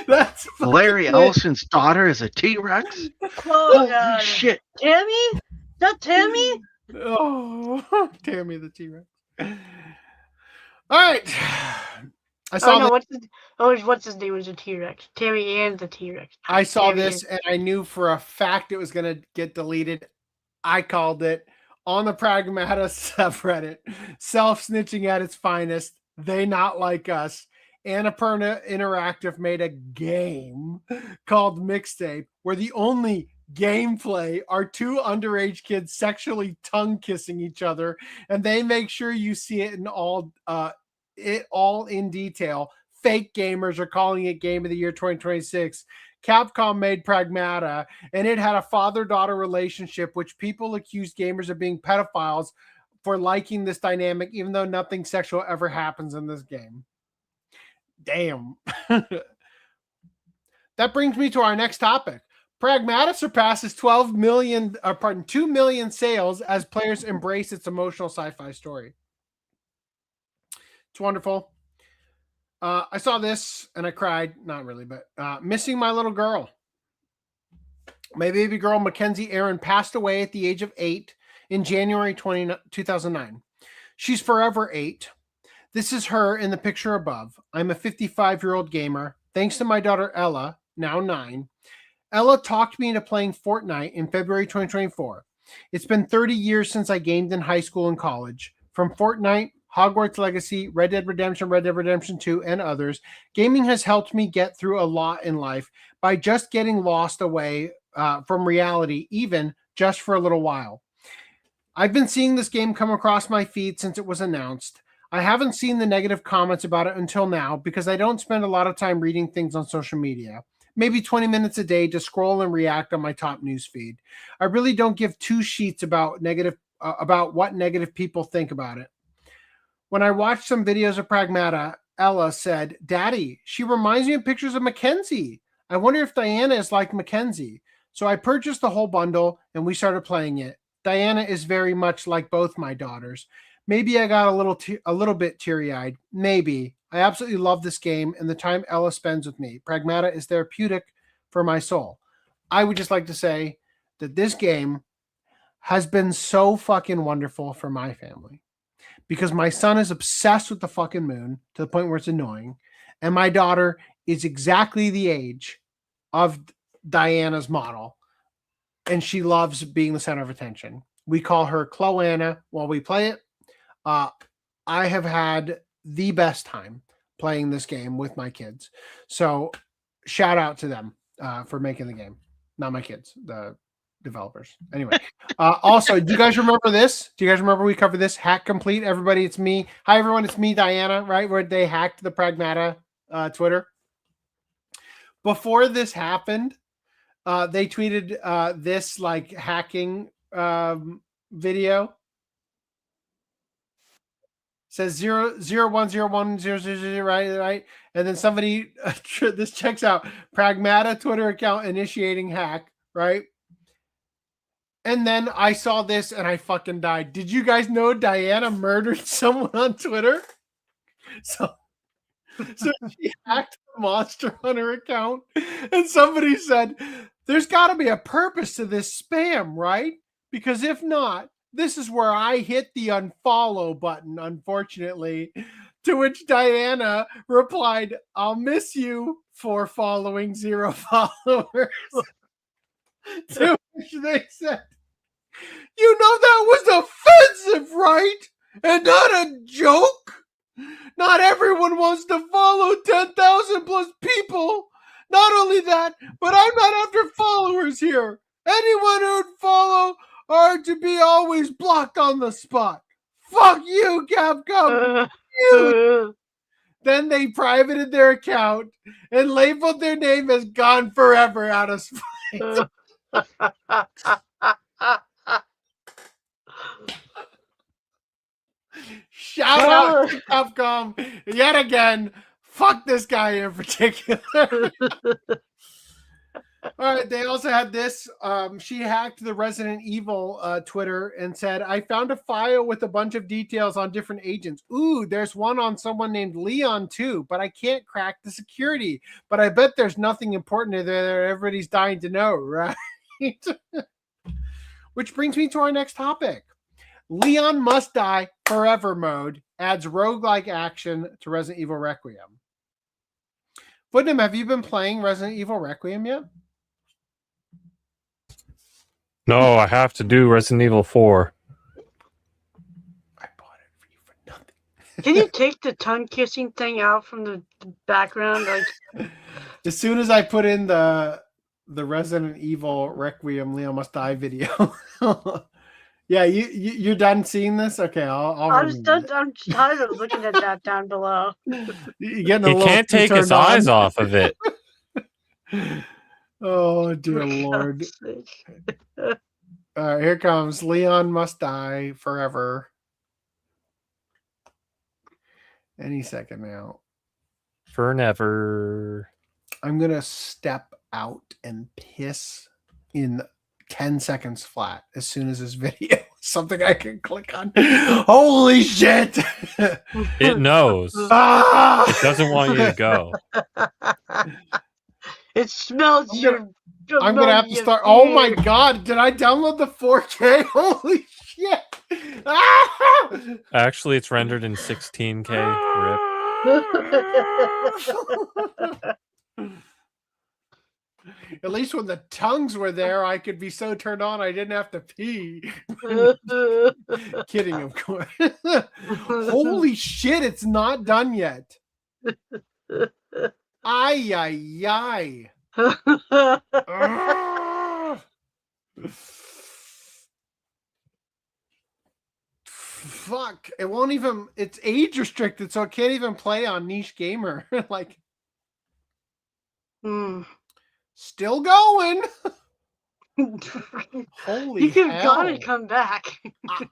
That's Larry Ellison's daughter is a T-Rex. Oh god! Shit! Tammy? That Tammy? Oh, Tammy the T-Rex. All right. I saw what's his name was a T-Rex. Tammy and the T-Rex. I saw this and I knew for a fact it was going to get deleted. I called it on the Pragmata subreddit. Self-snitching at its finest. They not like us. Annapurna Interactive made a game called Mixtape where the only gameplay are two underage kids sexually tongue kissing each other, and they make sure you see it in all in detail. Fake gamers are calling it Game of the Year 2026. Capcom made Pragmata, and it had a father-daughter relationship, which people accused gamers of being pedophiles for liking this dynamic, even though nothing sexual ever happens in this game. Damn. That brings me to our next topic. Pragmata surpasses 2 million sales as players embrace its emotional sci-fi story. It's wonderful. I saw this and I cried. Not really, but missing my little girl. My baby girl, Mackenzie Aaron, passed away at the age of 8 in January 2009. She's forever 8. This is her in the picture above. I'm a 55-year-old gamer. Thanks to my daughter, Ella, now 9. Ella talked me into playing Fortnite in February 2024. It's been 30 years since I gamed in high school and college. From Fortnite, Hogwarts Legacy, Red Dead Redemption 2, and others, gaming has helped me get through a lot in life by just getting lost away from reality, even just for a little while. I've been seeing this game come across my feed since it was announced. I haven't seen the negative comments about it until now because I don't spend a lot of time reading things on social media. Maybe 20 minutes a day to scroll and react on my top news feed. I really don't give two sheets about what negative people think about it. When I watched some videos of Pragmata, Ella said, "Daddy, she reminds me of pictures of Mackenzie. I wonder if Diana is like Mackenzie." So I purchased the whole bundle and we started playing it. Diana is very much like both my daughters. Maybe I got a little bit teary-eyed. Maybe. I absolutely love this game and the time Ella spends with me. Pragmata is therapeutic for my soul. I would just like to say that this game has been so fucking wonderful for my family because my son is obsessed with the fucking moon to the point where it's annoying. And my daughter is exactly the age of Diana's model. And she loves being the center of attention. We call her Chloanna while we play it. I have had the best time playing this game with my kids. So shout out to them for making the game. Not my kids, the developers. Anyway, also, do you guys remember this? Do you guys remember we covered this? Hack complete. Everybody, it's me. Hi, everyone. It's me, Diana, right? Where they hacked the Pragmata Twitter. Before this happened, they tweeted this like hacking video. says 0010100, right? And then somebody, this checks out, Pragmata Twitter account initiating hack, right? And then I saw this and I fucking died. Did you guys know Diana murdered someone on Twitter? So she hacked the Monster Hunter account, and somebody said, there's got to be a purpose to this spam, right? Because if not, this is where I hit the unfollow button, unfortunately. To which Diana replied, I'll miss you for following 0 followers. To which they said, you know that was offensive, right? And not a joke? Not everyone wants to follow 10,000 plus people. Not only that, but I'm not after followers here. Anyone who'd follow are to be always blocked on the spot. Fuck you, Capcom. You. Then they privated their account and labeled their name as Gone Forever out of spite. Shout out to Capcom yet again. Fuck this guy in particular. All right, they also had this. She hacked the Resident Evil Twitter and said, I found a file with a bunch of details on different agents. Ooh, there's one on someone named Leon too, but I can't crack the security. But I bet there's nothing important in there that everybody's dying to know, right? Which brings me to our next topic. Leon Must Die Forever mode adds roguelike action to Resident Evil Requiem. Footnam, have you been playing Resident Evil Requiem yet? No, I have to do Resident Evil 4. Can you take the tongue kissing thing out from the background? Like, as soon as I put in the Resident Evil Requiem Leon Must Die video. Yeah, you're done seeing this? Okay, I'm tired of looking at that down below. He can't take his eyes off of it. Oh, dear Lord. All right, here comes Leon Must Die Forever. Any second now. Forever. I'm going to step out and piss in 10 seconds flat as soon as this video is something I can click on. Holy shit! It knows. It doesn't want you to go. It smells I'm gonna have to start. Oh my god, did I download the 4K? Holy shit! Actually, it's rendered in 16K. Rip. At least when the tongues were there, I could be so turned on I didn't have to pee. Kidding, of course. Holy shit, it's not done yet. Ay, ay, ay. Fuck. It won't even, it's age restricted, so it can't even play on Niche Gamer. Like, still going. Holy you hell. gotta come back.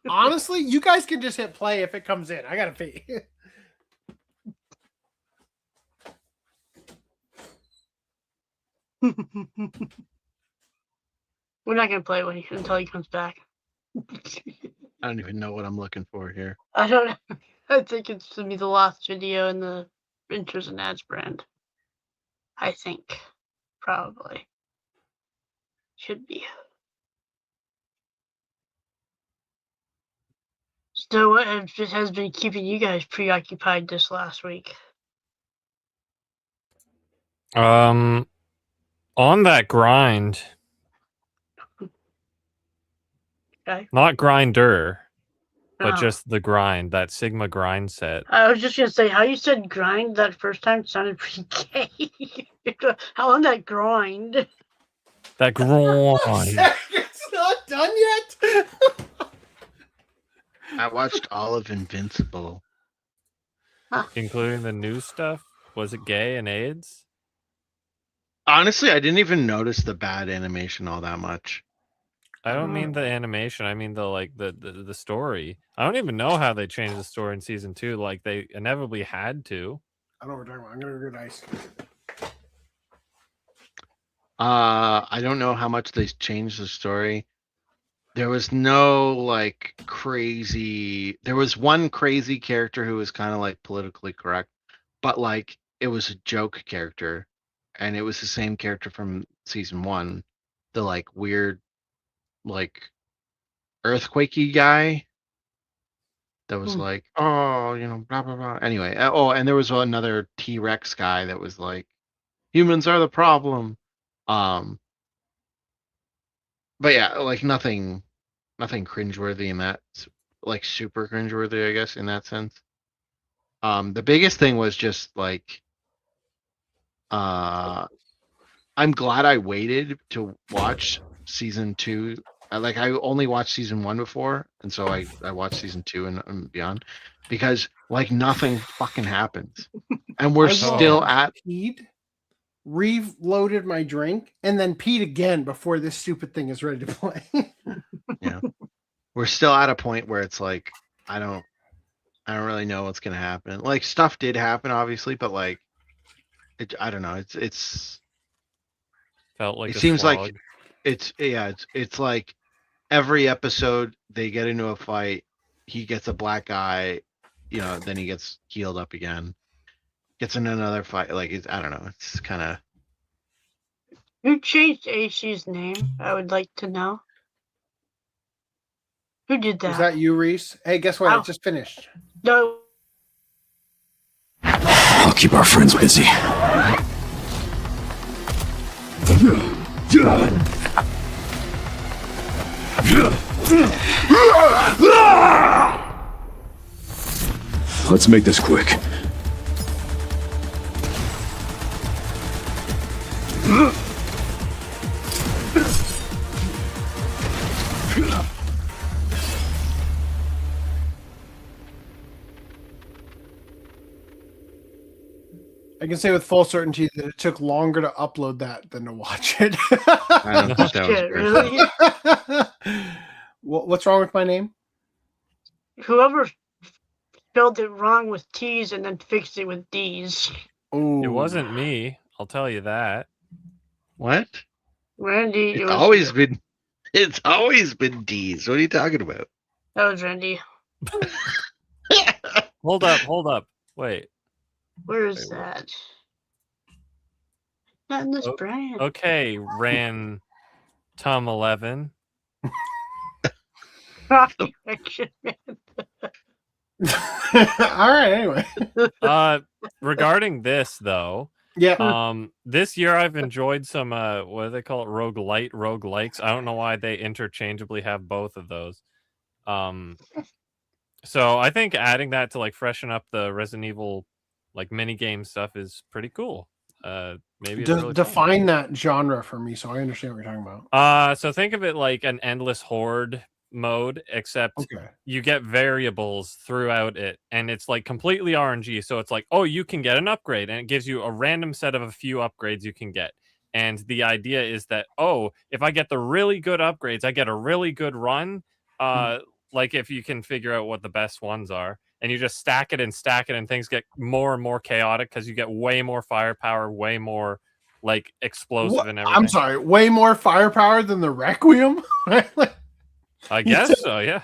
Honestly, you guys can just hit play if it comes in. I gotta pee. We're not gonna play until he comes back. I don't even know what I'm looking for here. I don't know. I think it's to be the last video in the Intros and Ads brand. I think. Probably. Should be. So what has been keeping you guys preoccupied this last week? On that grind. Okay. Not grinder, but Oh. just the grind, that Sigma grind set. I was just gonna say how you said grind that first time sounded pretty gay. How on that grind? That grind. It's not done yet. I watched all of Invincible. Including the new stuff? Was it gay and AIDS? Honestly, I didn't even notice the bad animation all that much. I don't mean the animation. I mean the story. I don't even know how they changed the story in season 2. Like they inevitably had to. I know what we're talking about. I'm gonna go dice. I don't know how much they changed the story. There was no like crazy. There was one crazy character who was kind of like politically correct, but like it was a joke character, and it was the same character from season 1, the like weird, like earthquakey guy. That was like, oh, blah blah blah. Anyway, and there was another T-Rex guy that was like, humans are the problem. But yeah, like nothing cringeworthy in that, like super cringeworthy, I guess, in that sense. The biggest thing was just like, I'm glad I waited to watch season 2. Like I only watched season 1 before, and so I watched season 2 and beyond, because like nothing fucking happens, and we're still at. Reloaded my drink and then peed again before this stupid thing is ready to play. Yeah, we're still at a point where it's like I don't really know what's gonna happen. Like stuff did happen, obviously, but like I don't know. It's felt like it a seems slog. like it's like every episode they get into a fight, he gets a black eye, then he gets healed up again. Gets in another fight. Like I don't know. It's kind of. Who changed AC's name? I would like to know. Who did that? Was that you, Reese? Hey, guess what? I just finished. No. I'll keep our friends busy. Let's make this quick. I can say with full certainty that it took longer to upload that than to watch it. I don't think that was Really? What's wrong with my name? Whoever spelled it wrong with T's and then fixed it with D's. Oh, It wasn't me. I'll tell you that. What? Randy. It's always been. It's always been D's. What are you talking about? That was Randy. Hold up. Wait. Where is that? Not in this brand. Okay, ran Tom 11. Action man. All right. Anyway. Regarding this though, yeah. This year I've enjoyed some what do they call it? Roguelikes. I don't know why they interchangeably have both of those. So I think adding that to like freshen up the Resident Evil like mini game stuff is pretty cool. Maybe it's really define that genre for me so I understand what you're talking about. So think of it like an endless horde mode, except you get variables throughout it, and it's like completely RNG. So it's like, oh, you can get an upgrade, and it gives you a random set of a few upgrades you can get. And the idea is that, oh, if I get the really good upgrades, I get a really good run. Like if you can figure out what the best ones are, and you just stack it, and things get more and more chaotic because you get way more firepower, way more like explosive and everything. I'm sorry, way more firepower than the Requiem? I guess so, yeah.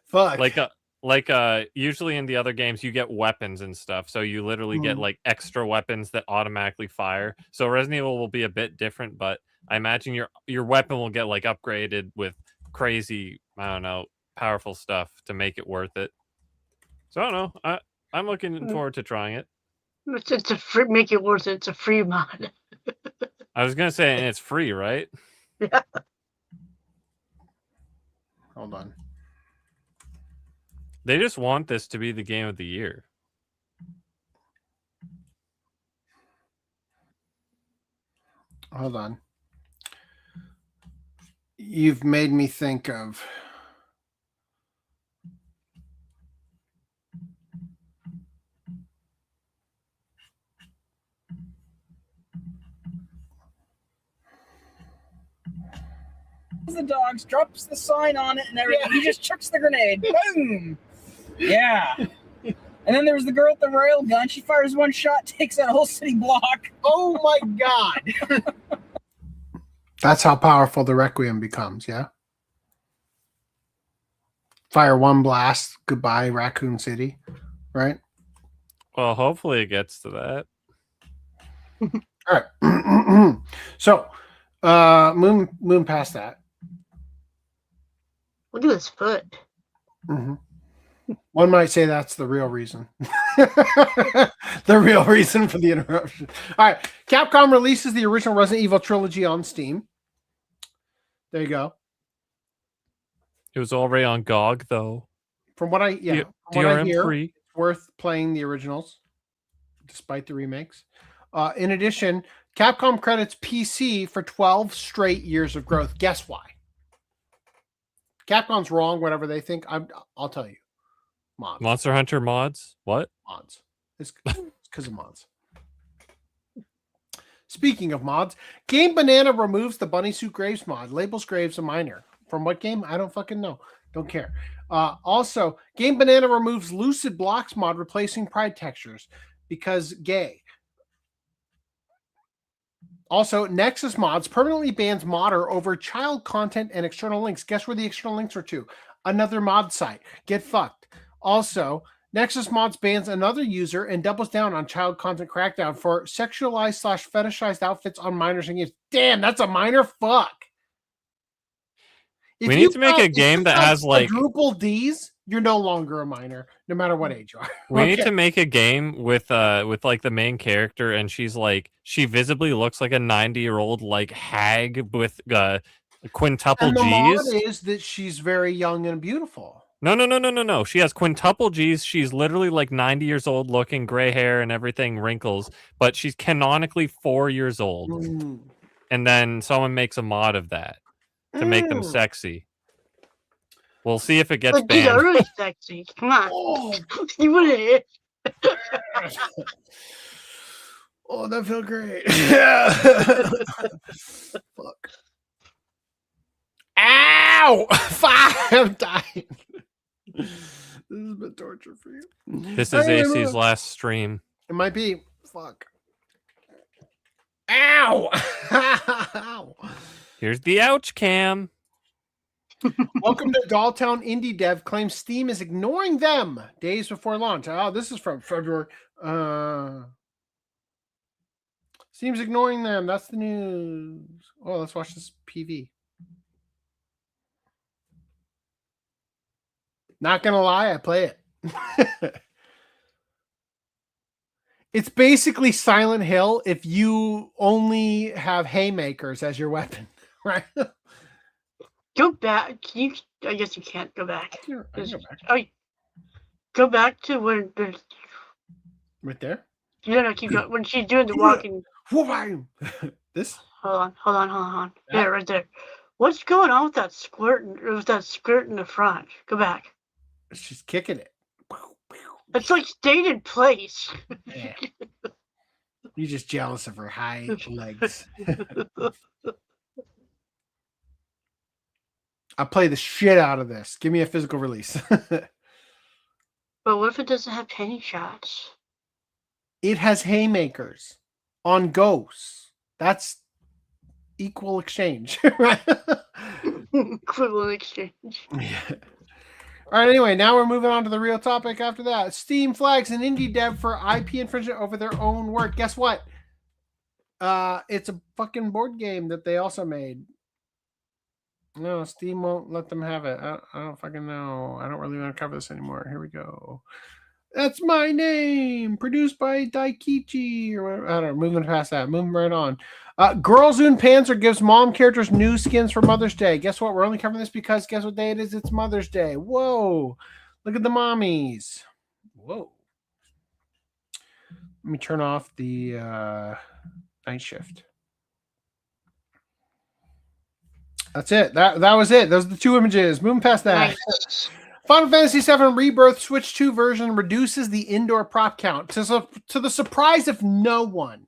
Fuck. Like usually in the other games you get weapons and stuff, so you literally get like extra weapons that automatically fire. So Resident Evil will be a bit different, but I imagine your weapon will get like upgraded with crazy, I don't know, powerful stuff to make it worth it. So I don't know. I'm looking forward to trying it. It's a free, make it worth it. It's a free mod. I was gonna say, and it's free, right? Yeah. Hold on. They just want this to be the game of the year. Hold on. You've made me think of... the dogs, drops the sign on it and everything. He just chucks the grenade. Boom! Yeah. And then there was the girl with the rail gun. She fires one shot, takes out a whole city block. Oh my god! That's how powerful the Requiem becomes, yeah? Fire one blast, goodbye Raccoon City, right? Well, hopefully it gets to that. All right. So, moon past that. Look at his foot. Mm-hmm. One might say that's the real reason. The real reason for the interruption. All right. Capcom releases the original Resident Evil trilogy on Steam. There you go. It was already on GOG, though. From what I hear, DRM-free. it's worth playing the originals, despite the remakes. In addition, Capcom credits PC for 12 straight years of growth. Guess why? Capcom's wrong, whatever they think. I'll tell you. Mods. Monster Hunter mods? What? Mods. It's because of mods. Speaking of mods, GameBanana removes the Bunnysuit Graves mod. Labels Graves a minor. From what game? I don't fucking know. Don't care. Also, GameBanana removes Lucid Blocks mod, replacing Pride textures because gay. Also, Nexus Mods permanently bans modder over child content and external links. Guess where the external links are to? Another mod site. Get fucked. Also, Nexus Mods bans another user and doubles down on child content crackdown for sexualized/fetishized outfits on minors and games. Damn, that's a minor. Fuck. We need to make a game that has like quadruple D's. You're no longer a minor, no matter what age you are. We need to make a game with like the main character, and she's like, she visibly looks like a 90-year-old like hag with quintuple and the G's. mod is that she's very young and beautiful. No. She has quintuple G's. She's literally like 90 years old looking, gray hair and everything, wrinkles, but she's canonically 4 years old. And then someone makes a mod of that to make them sexy. We'll see if it gets But these banned. are really sexy. Come on. You want it? Oh, that felt great. Yeah. Fuck. Ow! I'm dying. This has been torture for you. This is AC's last stream. It might be. Fuck. Ow! Ow! Here's the ouch cam. Welcome to Dolltown Indie Dev claims Steam is ignoring them days before launch. Oh, this is from February. Steam's ignoring them. That's the news. Oh, let's watch this PV. Not gonna lie, I play it. It's basically Silent Hill if you only have haymakers as your weapon, right? Go back. Can you? I guess you can't go back. I can go back. Oh, go back to where there's. Right there? No, keep going. When she's doing the walking. This? Hold on. Yeah, right there. What's going on with that skirt in the front? Go back. She's kicking it. It's like stayed in place. Yeah. You're just jealous of her high legs. I play the shit out of this. Give me a physical release. But what if it doesn't have penny shots? It has haymakers on ghosts. That's equal exchange, right? Equivalent exchange. Yeah. All right, anyway, now we're moving on to the real topic after that. Steam flags an indie dev for IP infringement over their own work. Guess what? It's a fucking board game that they also made. No, Steam won't let them have it. I don't fucking know. I don't really want to cover this anymore. Here we go. That's my name. Produced by Daikichi or whatever. I don't know. Moving past that. Moving right on. Girlzoon Panzer gives mom characters new skins for Mother's Day. Guess what? We're only covering this because guess what day it is? It's Mother's Day. Whoa. Look at the mommies. Whoa. Let me turn off the night shift. That's it. That was it. Those are the two images. Moving past that. Nice. Final Fantasy VII Rebirth Switch 2 version reduces the indoor prop count to the surprise of no one.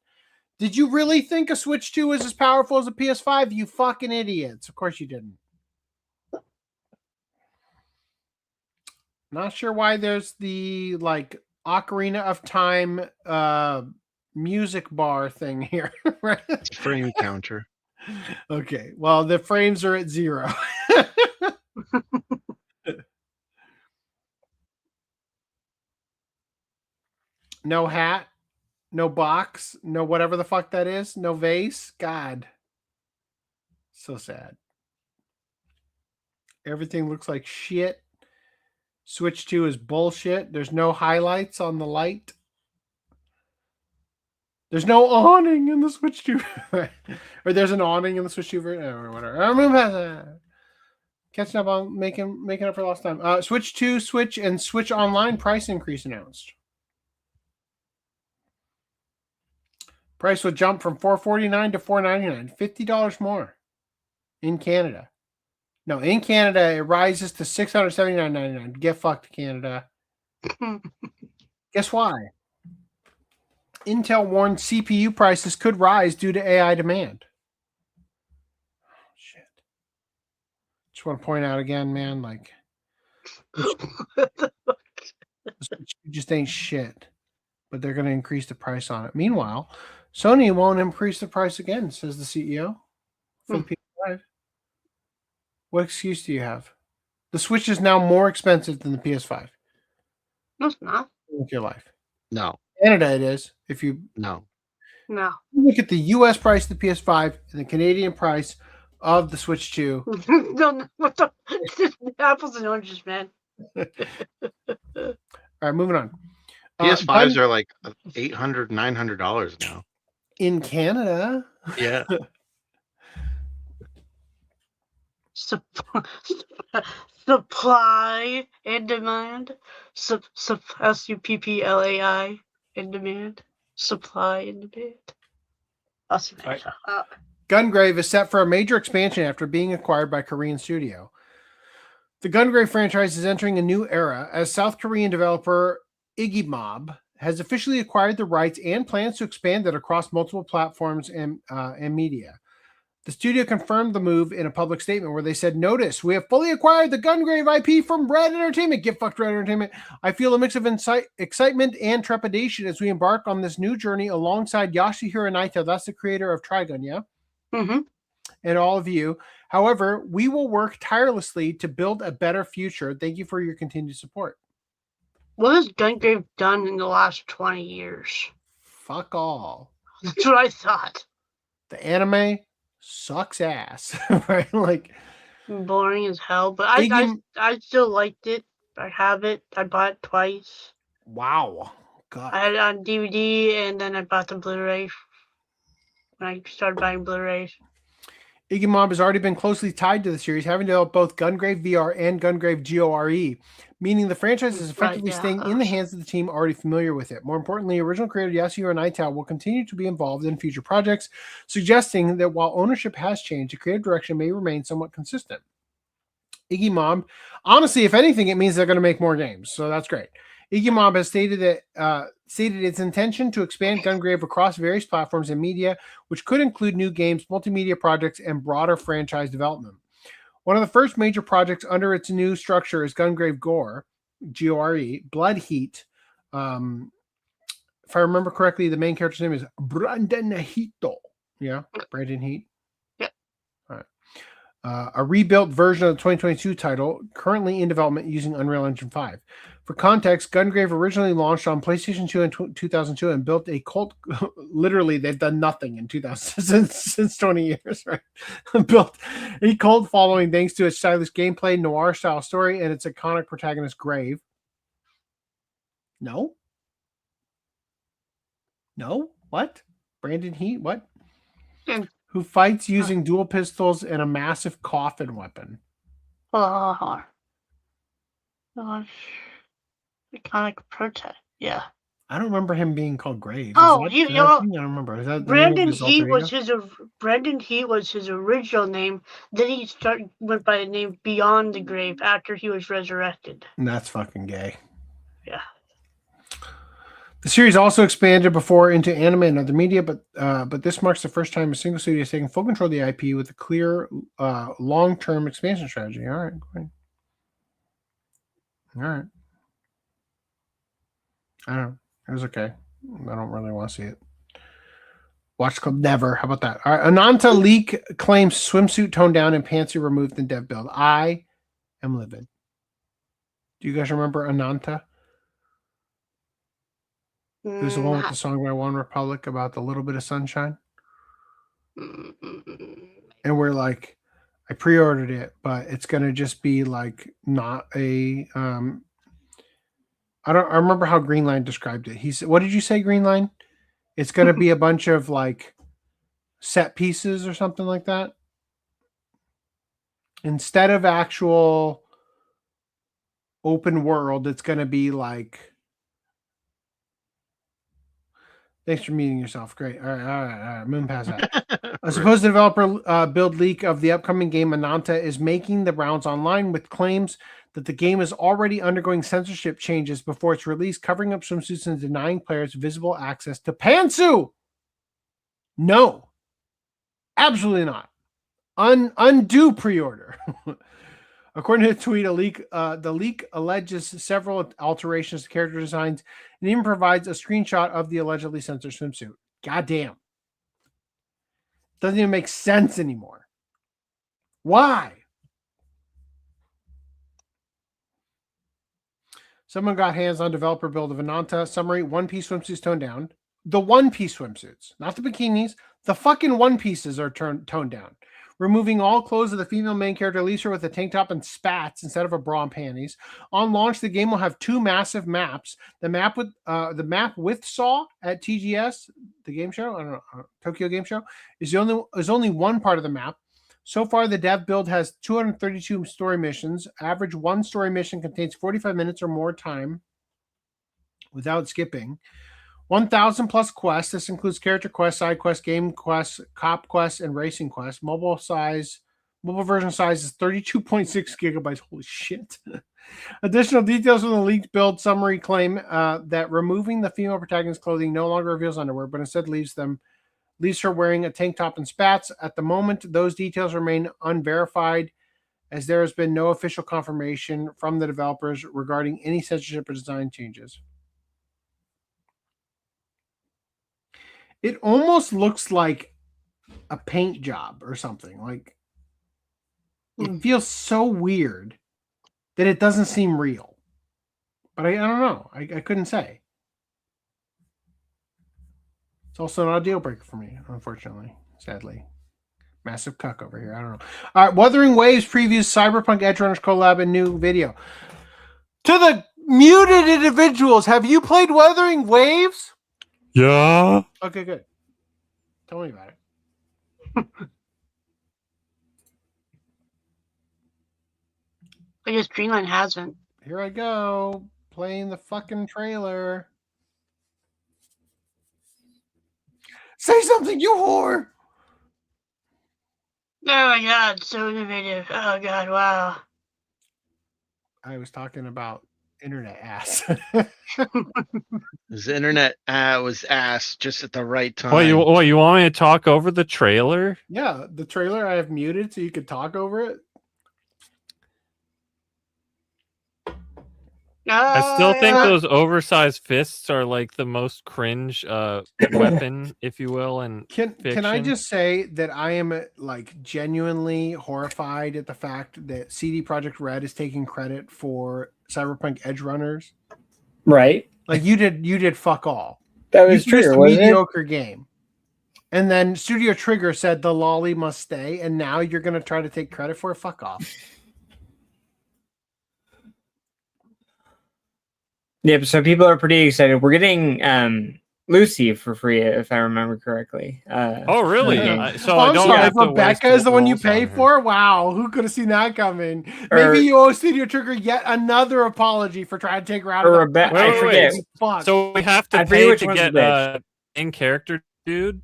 Did you really think a Switch 2 is as powerful as a PS5? You fucking idiots. Of course you didn't. Not sure why there's the like Ocarina of Time music bar thing here. Right? It's a frame counter. Okay, well the frames are at 0. No hat, no box, no whatever the fuck that is, no vase. God, so sad. Everything looks like shit. Switch 2 is bullshit. There's no highlights on the light. There's no awning in the Switch 2. Or there's an awning in the Switch 2 or whatever. I'm moving catching up on making up for lost time. Switch 2, Switch, and Switch Online price increase announced. Price will jump from $449 to $499, $50 more in Canada. No, in Canada it rises to $679.99. Get fucked, Canada. Guess why? Intel warned CPU prices could rise due to AI demand. Oh, shit. Just want to point out again, man, like just ain't shit. But they're going to increase the price on it. Meanwhile, Sony won't increase the price again, says the CEO for the PS5. What excuse do you have? The Switch is now more expensive than the PS5. No, it's not. With your life. No. Canada it is. If you No. look at the US price of the PS5 and the Canadian price of the Switch 2. No, what the apples and oranges, man. All right, moving on. PS5s are like $800, $900 now. In Canada. Yeah. Supply and demand. SUPPLAI and demand. Supply and demand. Awesome. Right. Gungrave is set for a major expansion after being acquired by Korean studio. The Gungrave franchise is entering a new era as South Korean developer Iggy Mob has officially acquired the rights and plans to expand it across multiple platforms and media. The studio confirmed the move in a public statement where they said, "Notice, we have fully acquired the Gungrave IP from Red Entertainment." Get fucked, Red Entertainment. I feel a mix of excitement and trepidation as we embark on this new journey alongside Yasuhiro Naito. That's the creator of Trigun, yeah? Mm-hmm. And all of you. However, we will work tirelessly to build a better future. Thank you for your continued support. What has Gungrave done in the last 20 years? Fuck all. That's what I thought. The anime sucks ass. Right? Like boring as hell, but I still liked it. I have it. I bought it twice. Wow. God. I had it on DVD and then I bought the Blu-ray when I started buying Blu-rays. Iggy Mob has already been closely tied to the series, having developed both Gungrave VR and Gungrave GORE, meaning the franchise is effectively staying in the hands of the team already familiar with it. More importantly, original creator Yasuhiro Naito will continue to be involved in future projects, suggesting that while ownership has changed, the creative direction may remain somewhat consistent. Iggy Mob, honestly, if anything, it means they're going to make more games, so that's great. Iggy Mob has stated its intention to expand Gungrave across various platforms and media, which could include new games, multimedia projects, and broader franchise development. One of the first major projects under its new structure is Gungrave Gore, G-O-R-E, Blood Heat. If I remember correctly, the main character's name is Brandon Hito. Yeah, Brandon Heat. Yeah. All right. A rebuilt version of the 2022 title, currently in development using Unreal Engine 5. For context, Gungrave originally launched on PlayStation 2 in 2002 and built a cult. Literally, they've done nothing in 2000 since 20 years, right? Built a cult following thanks to its stylish gameplay, noir-style story, and its iconic protagonist, Grave. No? What? Brandon Heat? What? Who fights using dual pistols and a massive coffin weapon. Gosh. Iconic protect. Yeah. I don't remember him being called Grave. Oh, I don't remember. Is that Brandon Heat was his original name. Then he went by the name Beyond the Grave after he was resurrected. And that's fucking gay. Yeah. The series also expanded before into anime and other media, but this marks the first time a single studio has taken full control of the IP with a clear long-term expansion strategy. All right, great. All right. I don't know. It was okay. I don't really want to see it. Watch Club never. How about that? All right. Ananta leak claims swimsuit toned down and pantsuit removed in dev build. I am livid. Do you guys remember Ananta? It was the one with the song by One Republic about the little bit of sunshine. And we're like, I pre-ordered it, but it's gonna just be like not a I remember how Greenline described it. He said, what did you say, Greenline? It's gonna be a bunch of like set pieces or something like that. Instead of actual open world, it's gonna be like, thanks for muting yourself. Great. All right. Moon past that. A supposed developer build leak of the upcoming game Ananta is making the rounds online with claims that the game is already undergoing censorship changes before its release, covering up swimsuits and denying players visible access to pantsuit. No, absolutely not. Undo pre-order. According to a tweet, the leak alleges several alterations to character designs and even provides a screenshot of the allegedly censored swimsuit. Goddamn. Doesn't even make sense anymore. Why? Someone got hands on developer build of Ananta. Summary: one-piece swimsuits toned down. The one-piece swimsuits, not the bikinis. The fucking one-pieces are toned down. Removing all clothes of the female main character, leaves her with a tank top and spats instead of a bra and panties. On launch, the game will have two massive maps. The map with Saw at TGS, the game show, I don't know, Tokyo Game Show, is only one part of the map. So far, the dev build has 232 story missions. Average one story mission contains 45 minutes or more time without skipping. 1,000 plus quests. This includes character quests, side quests, game quests, cop quests, and racing quests. Mobile version size is 32.6 gigabytes. Holy shit. Additional details from the leaked build summary claim that removing the female protagonist's clothing no longer reveals underwear, but instead leaves her wearing a tank top and spats. At the moment, those details remain unverified, as there has been no official confirmation from the developers regarding any censorship or design changes. It almost looks like a paint job or something. Like, it feels so weird that it doesn't seem real. But I don't know. I couldn't say. It's also not a deal breaker for me, unfortunately, sadly. Massive cuck over here. I don't know. All right, Wuthering Waves previews Cyberpunk Edgerunners collab in new video. To the muted individuals, have you played Wuthering Waves? Yeah. Okay, good. Tell me about it. I guess Greenland hasn't. Here I go, playing the fucking trailer. Say something, you whore! Oh my god, so innovative. Oh god, wow. I was talking about internet ass. His internet was ass just at the right time. What you want me to talk over the trailer? Yeah, the trailer I have muted so you could talk over it. I still think those oversized fists are like the most cringe weapon, if you will, and Can I just say that I am like genuinely horrified at the fact that CD Projekt Red is taking credit for Cyberpunk Edgerunners. Right. Like you did fuck all. That was true. Mediocre game. And then Studio Trigger said the lolly must stay, and now you're gonna try to take credit for it? Fuck off. Yep, so people are pretty excited. We're getting Lucy for free, if I remember correctly. Oh, really? So I'm sorry, Rebecca is the one you pay for? Wow, who could have seen that coming? Maybe you owe Studio Trigger yet another apology for trying to take her out of Rebecca. I forget. Fuck. So we have to pay to get in character, dude?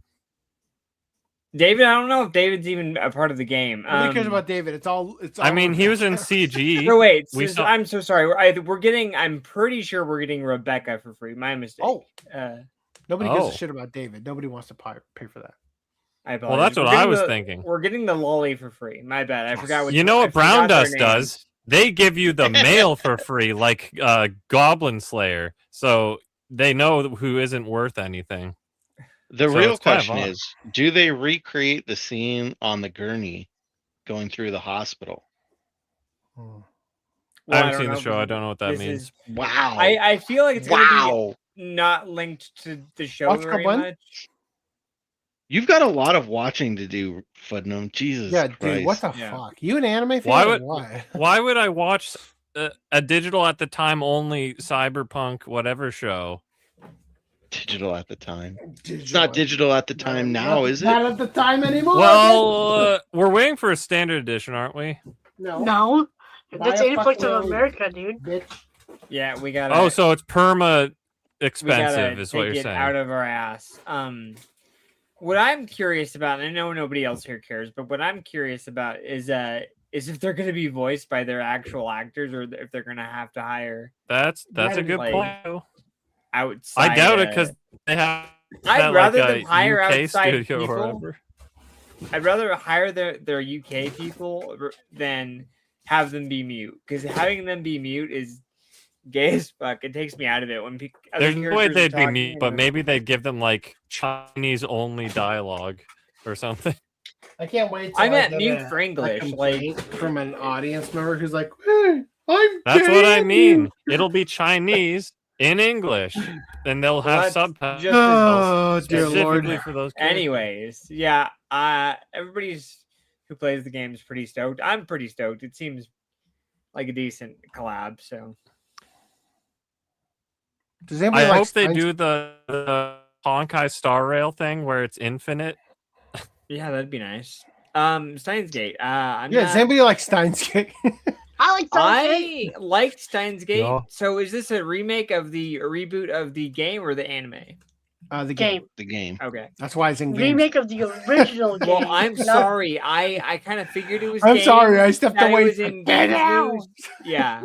David, I don't know if David's even a part of the game. Nobody cares about David. It's all. I mean, he was in CG. No, wait. I'm so sorry. I'm pretty sure we're getting Rebecca for free. My mistake. Oh. Nobody gives a shit about David. Nobody wants to pay for that. I apologize. Well, that's what I was thinking. We're getting the lolly for free. My bad. I forgot what. You know what Brown Dust does? They give you the mail for free, like Goblin Slayer. So they know who isn't worth anything. The So real it's kind of question odd. is, do they recreate the scene on the gurney going through the hospital? I haven't seen the show. I don't know what that means. Wow. I feel like it's gonna Wow. be not linked to the show What's very going? much. You've got a lot of watching to do, Footnote. Jesus Yeah, Christ. dude, what the fuck? You an anime fan? Why or would what? why would I watch a digital at the time only cyberpunk whatever show? Digital at the time. It's not digital at the time now, is it? Not at the time anymore. Well, we're waiting for a standard edition, aren't we? No. That's Buy a Aniplex fucking of America, dude. Yeah, we gotta. Oh, so it's perma we expensive, gotta is what take you're it saying. out of our ass. What I'm curious about, and I know nobody else here cares, but what I'm curious about is if they're going to be voiced by their actual actors, or if they're going to have to hire. That's a good like, point. though. Outside. I doubt it because they have. I'd rather like them hire UK outside studio or people. whatever. I'd rather hire their UK people than have them be mute, because having them be mute is gay as fuck. It takes me out of it when people. There's no way they'd be mute, but maybe they'd give them like Chinese only dialogue or something. I can't wait. I till meant get mute for English, complaint from an audience member who's like, hey, I'm That's what I gay." mean. It'll be Chinese in English, and they'll have That's subtitles just as- Oh, dear specifically Lord. for those. characters. Anyways, yeah, everybody's who plays the game is pretty stoked. I'm pretty stoked. It seems like a decent collab. So Does anybody I like hope they Steins- do the Honkai Star Rail thing where it's infinite. yeah, that'd be nice. Steins Gate. I'm Yeah, not- does anybody like Steins Gate? I like I liked Steins Gate. Yeah. So is this a remake of a reboot of the game or the anime? The game. The game. Okay. That's why it's in games. Remake of the original game. Well, I'm not- sorry. I kind of figured it was. I'm games, sorry, I stepped that it away was from- in Get Games out! News. Yeah.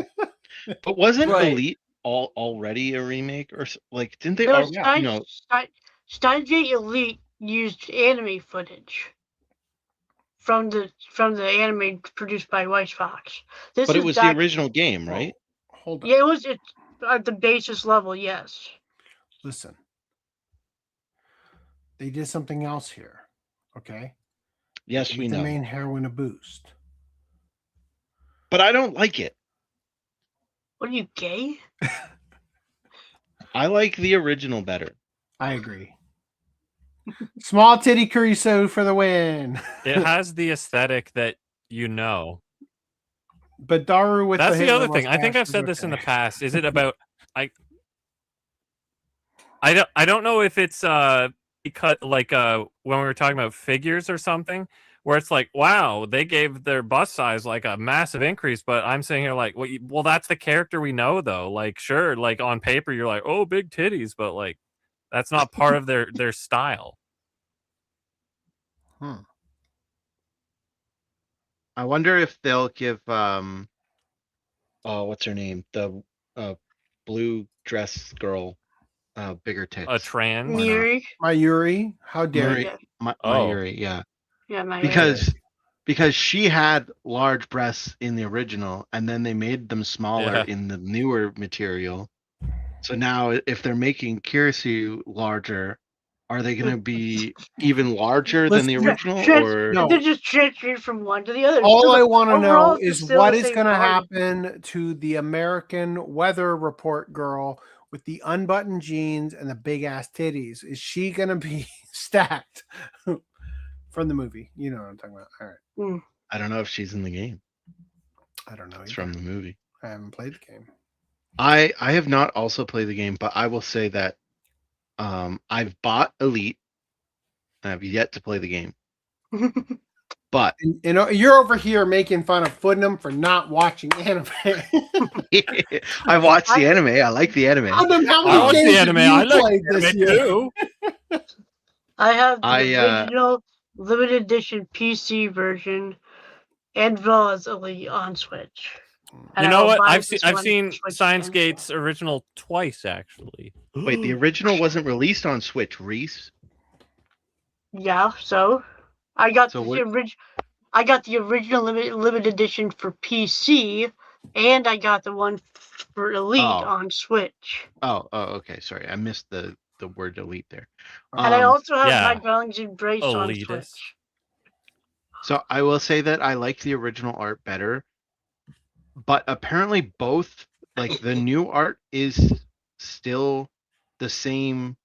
But wasn't Right. Elite already a remake, or like didn't they? There Oh, was you know, Steins Gate Elite used anime footage from the anime produced by White Fox. This but it is was back- the original game, right? Hold on. Yeah, it was at the basis level. Yes. Listen. They did something else here. Okay. Yes, Give we the know. main heroine a boost. But I don't like it. What are you, gay? I like the original better. I agree. Small titty Kuriso for the win. It has the aesthetic that you know. But Daru with That's the Hitler other thing. I think mustache I've said is this in the okay. past. Is it about I don't know if it's because like when we were talking about figures or something, where it's like, wow, they gave their bust size like a massive increase, but I'm sitting here like, well, that's the character we know though. Like, sure, like on paper you're like, oh, big titties, but like that's not part of their style. I wonder if they'll give what's her name? The blue dress girl bigger tits. A trans Yuri. Mayuri. How dare Yuri, you? Mayuri, yeah. Yeah, my Because she had large breasts in the original, and then they made them smaller Yeah. in the newer material. So now, if they're making Kirisu larger, are they going to be even larger than the original? Or They're just transferred from one to the other. All Still- I want to overall, know it's is still what the is same going to party. happen to the American weather report girl with the unbuttoned jeans and the big ass titties. Is she going to be stacked from the movie? You know what I'm talking about. All right. I don't know if she's in the game. I don't know. It's either. from the movie. I haven't played the game. I have not also played the game, but I will say that I've bought Elite. I have yet to play the game. But And, you know, you're over here making fun of Footnum for not watching anime. I watched the anime. I like the anime. Footnum, how I many watched games the have anime. you I like played the this anime year? too. I have the I, original limited edition PC version and well as Elite on Switch. And You I know will what? buy I've this seen one Science Switch again. Gate's original twice actually. Wait, the original wasn't released on Switch, Reese. Yeah, so I got So the what- I got the original limited edition for PC And I got the one for Elite on Switch. Oh, okay. Sorry, I missed the word elite there. And I also have yeah. Mike Belling's Embrace on Elitist. Switch. So I will say that I like the original art better, but apparently both, like the new art is still the same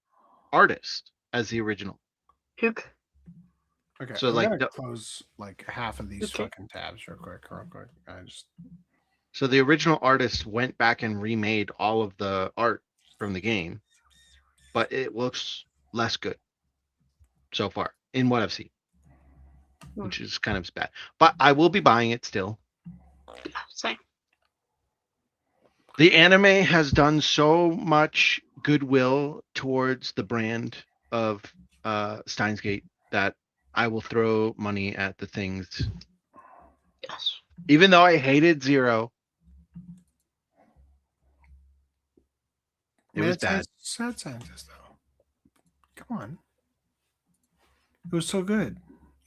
artist as the original. Hook. Okay, So I'm like gonna close like half of these fucking tabs real quick. So the original artist went back and remade all of the art from the game, but it looks less good so far in what I've seen, which is kind of bad. But I will be buying it still. Same. The anime has done so much goodwill towards the brand of Steins Gate that I will throw money at the things. Yes. Even though I hated Zero. It was bad. Sad scientist though. Come on. It was so good.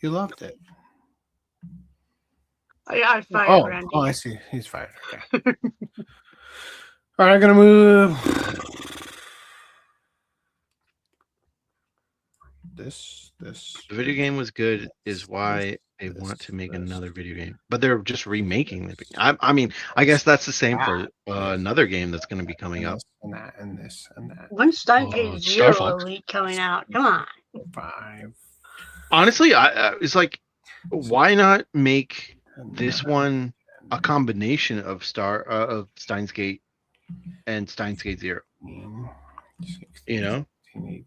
You loved it. I fired Randy. Oh, I see. He's fired. Okay. All right, I'm gonna move this. The video game was good, is why they want to make another video game, but they're just remaking the. I mean, I guess that's the same for another game that's going to be coming up. And that, and this, and that. When's Steins Gate Zero Elite coming out? Come on. 5. Honestly, it's like, why not make this one a combination of Steins Gate and Steins Gate Zero? 16,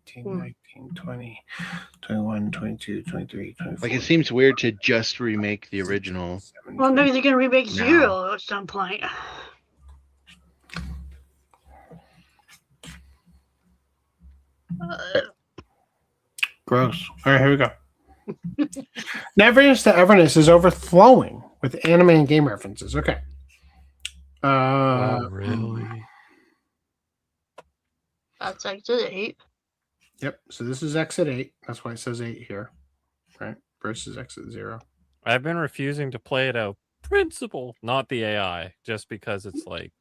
18, 19, 20, 21, 22, 23, 24. Like, it seems weird to just remake the original. Well, maybe they're gonna remake Zero at some point. Gross. All right, here we go. Neverness to Everness is overflowing with anime and game references. Okay. Really? That's Exit 8. Yep. So this is Exit 8. That's why it says 8 here. Right? Versus Exit 0. I've been refusing to play it out principle, not the AI, just because it's like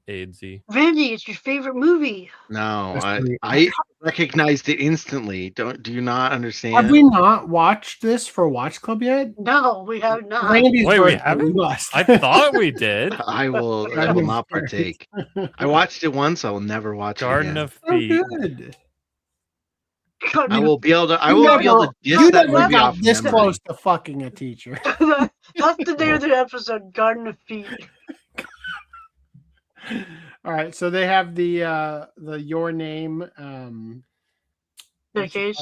AIDSy. Randy, it's your favorite movie. No, I recognized it instantly. Do you not understand? Have we not watched this for Watch Club yet? No, we have not. Randy's Wait, we birthday, haven't? must. I thought we did. I will not partake. I watched it once. I will never watch Garden it again. of Feet. Good. I will be able to diss that movie off this memory. close to fucking a teacher. That's the name of the episode, Garden of Feet. All right, so they have the Your Name case.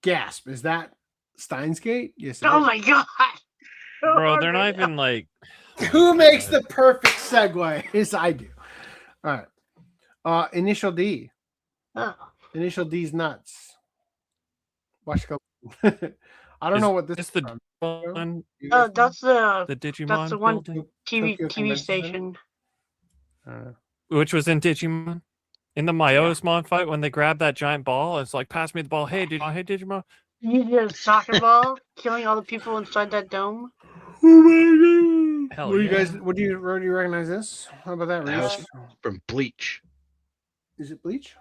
Gasp. Is that Steins Gate? Yes. Oh my god. Bro, they're not even like. Who makes the perfect segue? Yes, I do. All right. Initial D. Oh. Initial D's nuts. Watch go. I don't know what this is. The one. That's the Digimon. That's the one building? TV station. Which was in Digimon. In the Myosmon fight, when they grabbed that giant ball, it's like, pass me the ball. Hey, Digimon. You did a soccer ball, killing all the people inside that dome. Oh my god! Hell what do you yeah. guys? Where do you recognize this? How about that, That was Reese? from Bleach. Is it Bleach?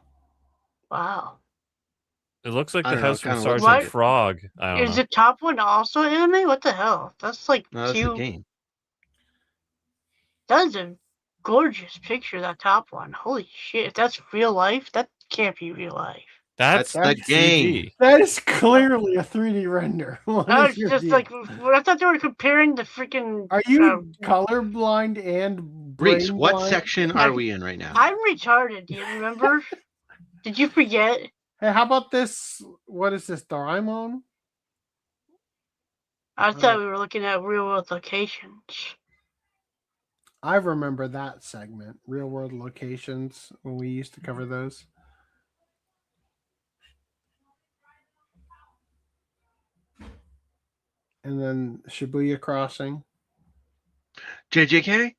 Wow. It looks like I the don't know, house it from kinda looks Sergeant like it. Frog. I don't Is know. the top one also anime? What the hell? That's like No, that's the game. That is a gorgeous picture, that top one. Holy shit. If that's real life, that can't be real life. That's the game. CG. That is clearly a 3D render. What I is was your just deal? like, I thought they were comparing the freaking. Are you colorblind and Reese, brain what blind? section are we in right now? I'm retarded. Do you remember? Did you forget? Hey, how about this? What is this, Doraemon? I thought we were looking at real world locations. I remember that segment, real world locations, when we used to cover those. And then Shibuya Crossing. JJK?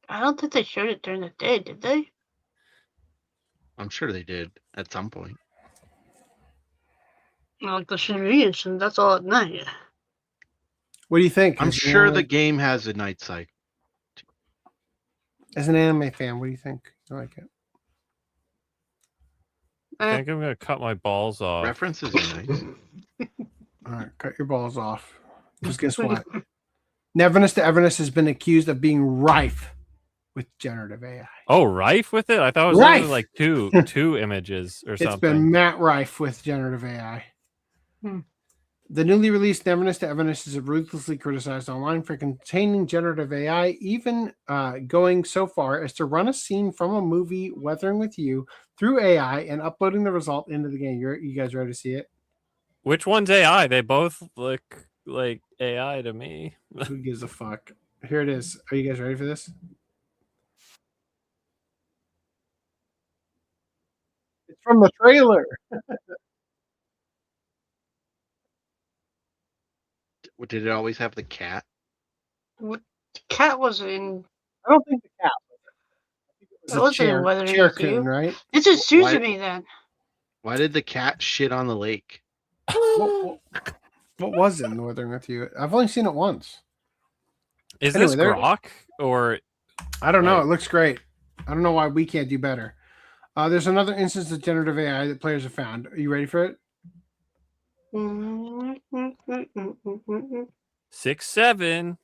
I don't think they showed it during the day, did they? I'm sure they did at some point. Like the Shibuya, and that's all at night. What do you think? I'm sure the game has a night cycle. As an anime fan, what do you think? You like it? I think I'm gonna cut my balls off. References are nice. All right, cut your balls off. Just guess what? Neverness to Everness has been accused of being rife with generative AI. Oh, rife with it? I thought it was Rife! only like two images or something. It's been Matt rife with generative AI. The newly released Neverness to Everness is ruthlessly criticized online for containing generative AI, even going so far as to run a scene from a movie, Weathering with You, through AI and uploading the result into the game. You guys ready to see it? Which one's AI? They both look like AI to me. Who gives a fuck? Here it is. Are you guys ready for this? It's from the trailer. Did it always have the cat? What the cat was in? I don't think the cat was. It wasn't in Weathering chair with You. coon, right? This is Suzume then. Why did the cat shit on the lake? What was it in Weathering with You? I've only seen it once. Is Anyway, this there- Grok or? I don't know. It looks great. I don't know why we can't do better. There's another instance of generative AI that players have found. Are you ready for it? 6'7".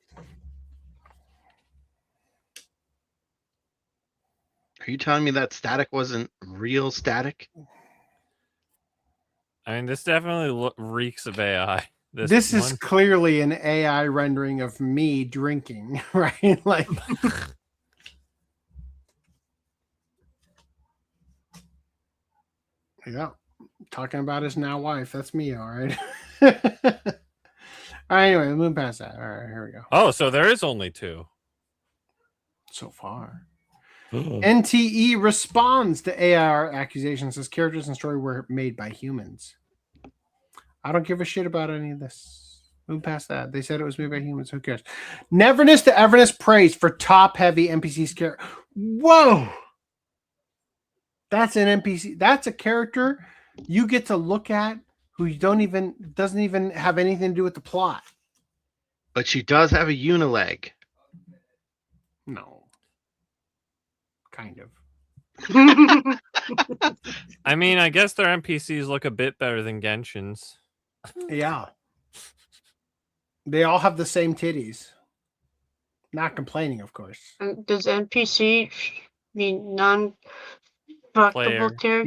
Are you telling me that static wasn't real static? I mean, this definitely reeks of AI. This is clearly an AI rendering of me drinking, right? Like, yeah, talking about his now wife. That's me, all right. All right, anyway, we'll move past that. All right, here we go. Oh, so there is only two so far. NTE responds to AR accusations as characters and story were made by humans. I don't give a shit about any of this. Move past that. They said it was made by humans. Who cares? Neverness to Everness praise for top-heavy NPC scare. Whoa! That's an NPC. That's a character you get to look at who doesn't even have anything to do with the plot. But she does have a unileg. No. Kind of. I mean, I guess their NPCs look a bit better than Genshin's. Yeah. They all have the same titties. Not complaining, of course. Does NPC mean non-fuckable character?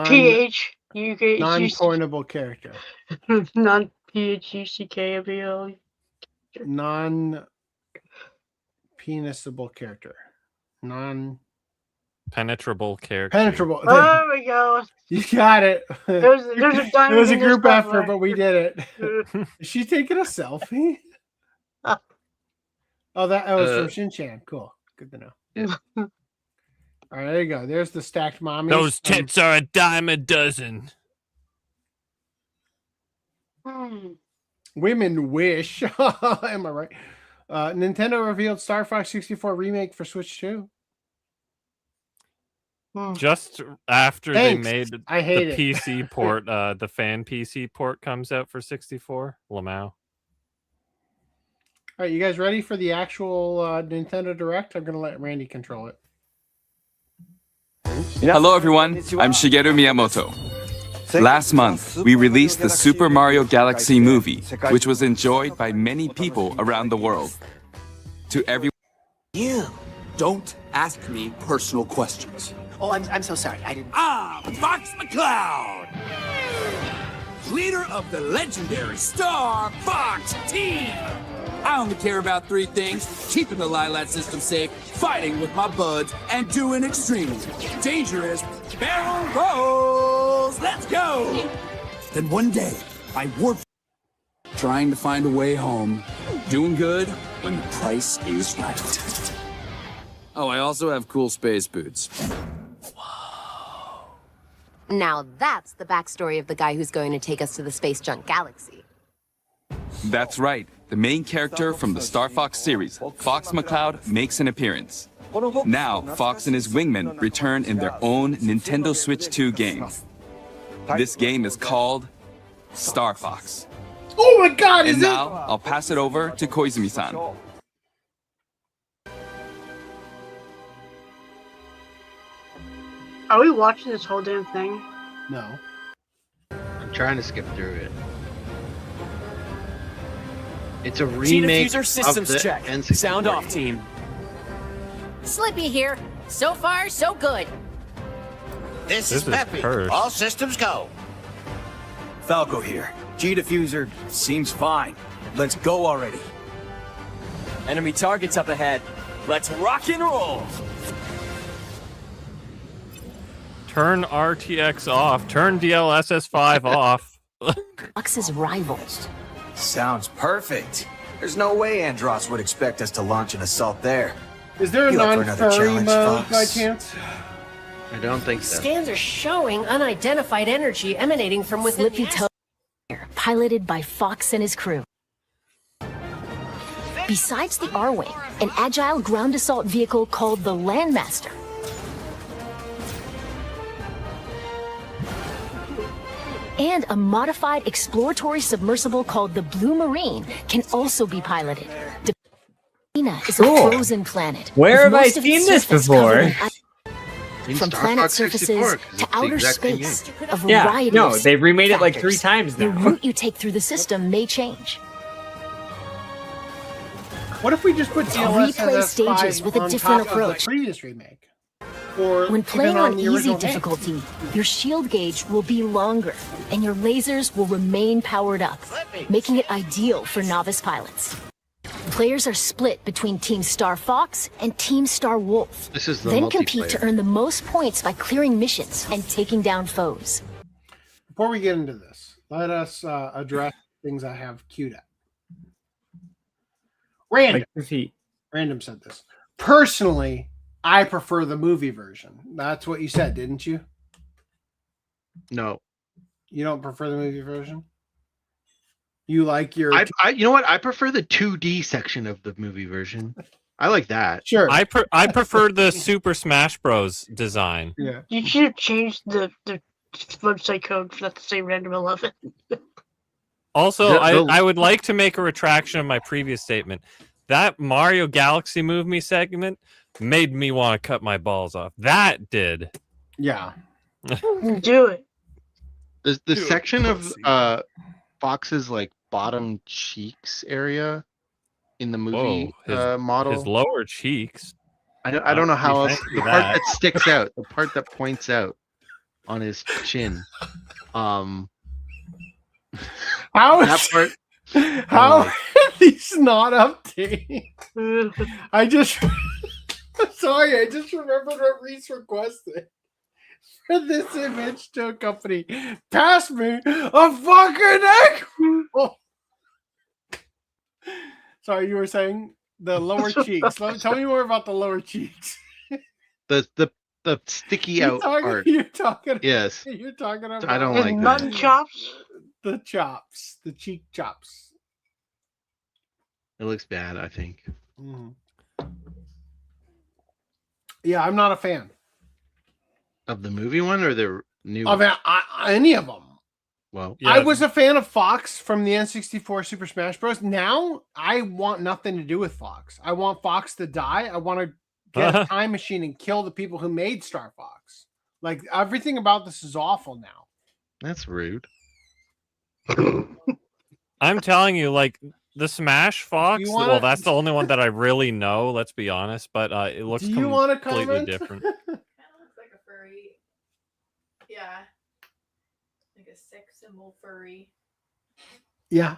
PH. Non-pornable character. Non-PHUCKABL. Non-penisable character. Penetrable character. Penetrable. There we go. You got it. There's a It diamond was a in this group effort, spotlight. but we did it. Is she taking a selfie? Oh, that was from Shin-chan. Cool. Good to know. All right, there you go. There's the stacked mommies. Those tits are a dime a dozen. Women wish. Am I right? Nintendo revealed Star Fox 64 remake for Switch 2. Just after Thanks. they made I hate the it. PC port, the fan PC port comes out for 64. Lamau. All right, you guys ready for the actual Nintendo Direct? I'm going to let Randy control it. Hello everyone, I'm Shigeru Miyamoto. Last month, we released the Super Mario Galaxy movie, which was enjoyed by many people around the world. To everyone, You don't ask me personal questions. Oh, I'm so sorry. I didn't. Fox McCloud, leader of the legendary Star Fox team. I only care about three things: keeping the Lilat system safe, fighting with my buds, and doing extremely dangerous barrel rolls. Let's go! Then one day, I warped, trying to find a way home, doing good when the price is right. Oh, I also have cool space boots. Now that's the backstory of the guy who's going to take us to the space junk galaxy. that's right, the main character from the Star Fox series, Fox McCloud, makes an appearance. Now, Fox and his wingmen return in their own Nintendo Switch 2 game. This game is called Star Fox. Oh my God! And now I'll pass it over to Koizumi-san. Are we watching this whole damn thing? No. I'm trying to skip through it. It's a G remake diffuser systems of the check. N64 Sound off, team. Slippy here. So far, so good. This is Peppy. cursed. All systems go. Falco here. G diffuser seems fine. Let's go already. Enemy targets up ahead. Let's rock and roll. Turn RTX off. Turn DLSS5 off. Fox's rivals. Sounds perfect. There's no way Andros would expect us to launch an assault there. Is there a You up for another non-furry challenge, mode Fox? by chance? I don't think so. Scans are showing unidentified energy emanating from within Slippy piloted by Fox and his crew. Besides the R-Wing, an agile ground assault vehicle called the Landmaster. And a modified exploratory submersible called the Blue Marine can also be piloted. Debina is Cool. a frozen planet. Where with have I most of its seen this surface before? covered in In from Star planet Fox 64, surfaces 'cause to it's the outer exact same space, game. a Yeah, variety no, of they've remade it like 3 factors. times The now. route you take through the system may change. What if we just put Replay DLSS stages 5 with a on different top of approach. the previous remake? Or When even playing on the easy original game? difficulty, your shield gauge will be longer, and your lasers will remain powered up, making it ideal for novice pilots. Players are split between Team Star Fox and Team Star Wolf. This is the Then compete to multiplayer. earn the most points by clearing missions and taking down foes. Before we get into this, let us address things I have queued up. Random said this. Personally, I prefer the movie version. That's what you said, didn't you? No. You don't prefer the movie version? You like your... You know what? I prefer the 2D section of the movie version. I like that. Sure. I prefer the Super Smash Bros. Design. Yeah. You should have changed the website code for that to say random 11. Also, I would like to make a retraction of my previous statement. That Mario Galaxy movie segment made me want to cut my balls off. That did. Yeah. Do it. The section of Fox's like bottom cheeks area in the movie model. His lower cheeks. I don't know how else. fancy The part that sticks out, the part that points out on his chin. How that is- part. How are these not updating? I just... Sorry, I just remembered what Reese requested. For this image to accompany. Pass me a fucking egg! Sorry, you were saying the lower cheeks. Tell me more about the lower cheeks. The sticky out part. You're talking. Yes. You're talking about. I don't like that. Mutton chops. The chops, the cheek chops. It looks bad, I think. Mm. Yeah, I'm not a fan Of the movie one or the new of one? any of them. Well, I was a fan of Fox from the N64 Super Smash Bros. Now I want nothing to do with Fox. I want Fox to die. I want to get a time machine and kill the people who made Star Fox. Like everything about this is awful now. That's rude. I'm telling you, like the Smash Fox. You wanna- Well, that's the only one that I really know. Let's be honest, but it looks Do you want to completely comment? different. Like a furry. Yeah. Like a sex symbol furry. Yeah.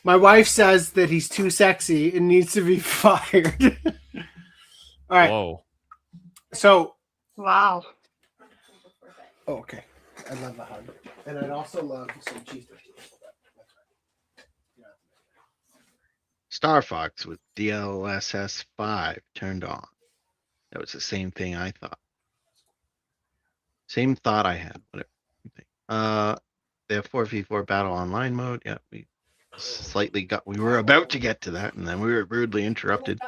My wife says that he's too sexy and needs to be fired. All right. Whoa. So. Wow. Oh, okay. I love the hug. And I'd also love some cheese tortillas. Star Fox with DLSS 5 turned on. That was the same thing I thought. Same thought I had. Whatever. They have 4v4 battle online mode. Yeah, we were about to get to that, and then we were rudely interrupted.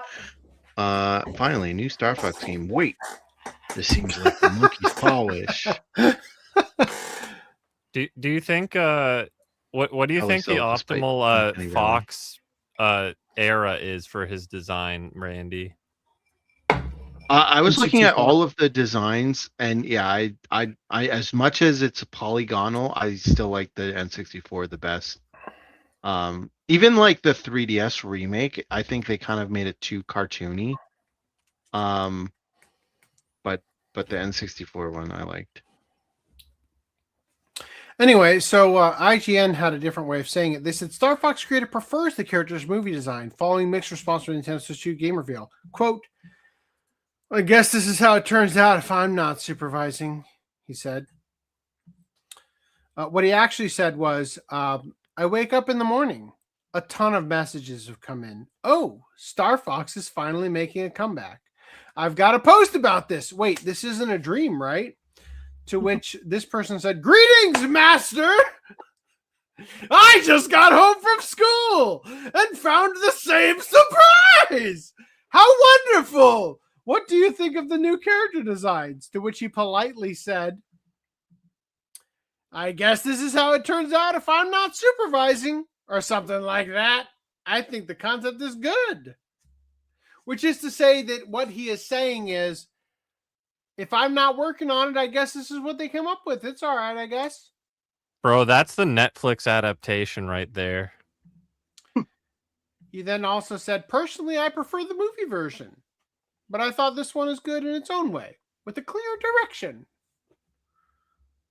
Finally, new Star Fox game. Wait, this seems like the monkey's paw-ish. Do you think What do you Probably think the still, despite optimal Uncanny Valley. Fox era is for his design, Randy? I was looking at 64. all of the designs, and yeah, I as much as it's polygonal, I still like the N64 the best. Even like the 3DS remake, I think they kind of made it too cartoony. But the N64 one I liked. Anyway, so IGN had a different way of saying it. They said Star Fox creator prefers the character's movie design, following mixed response from Nintendo Switch 2 game reveal. Quote, I guess this is how it turns out if I'm not supervising, he said. What he actually said was, I wake up in the morning. A ton of messages have come in. Oh, Star Fox is finally making a comeback. I've got to post about this. Wait, this isn't a dream, right? To which this person said, greetings, master! I just got home from school and found the same surprise! How wonderful! What do you think of the new character designs? To which he politely said, I guess this is how it turns out if I'm not supervising, or something like that. I think the concept is good. Which is to say that what he is saying is, if I'm not working on it, I guess this is what they came up with. It's all right, I guess. Bro, that's the Netflix adaptation right there. He then also said, personally, I prefer the movie version. But I thought this one is good in its own way, with a clear direction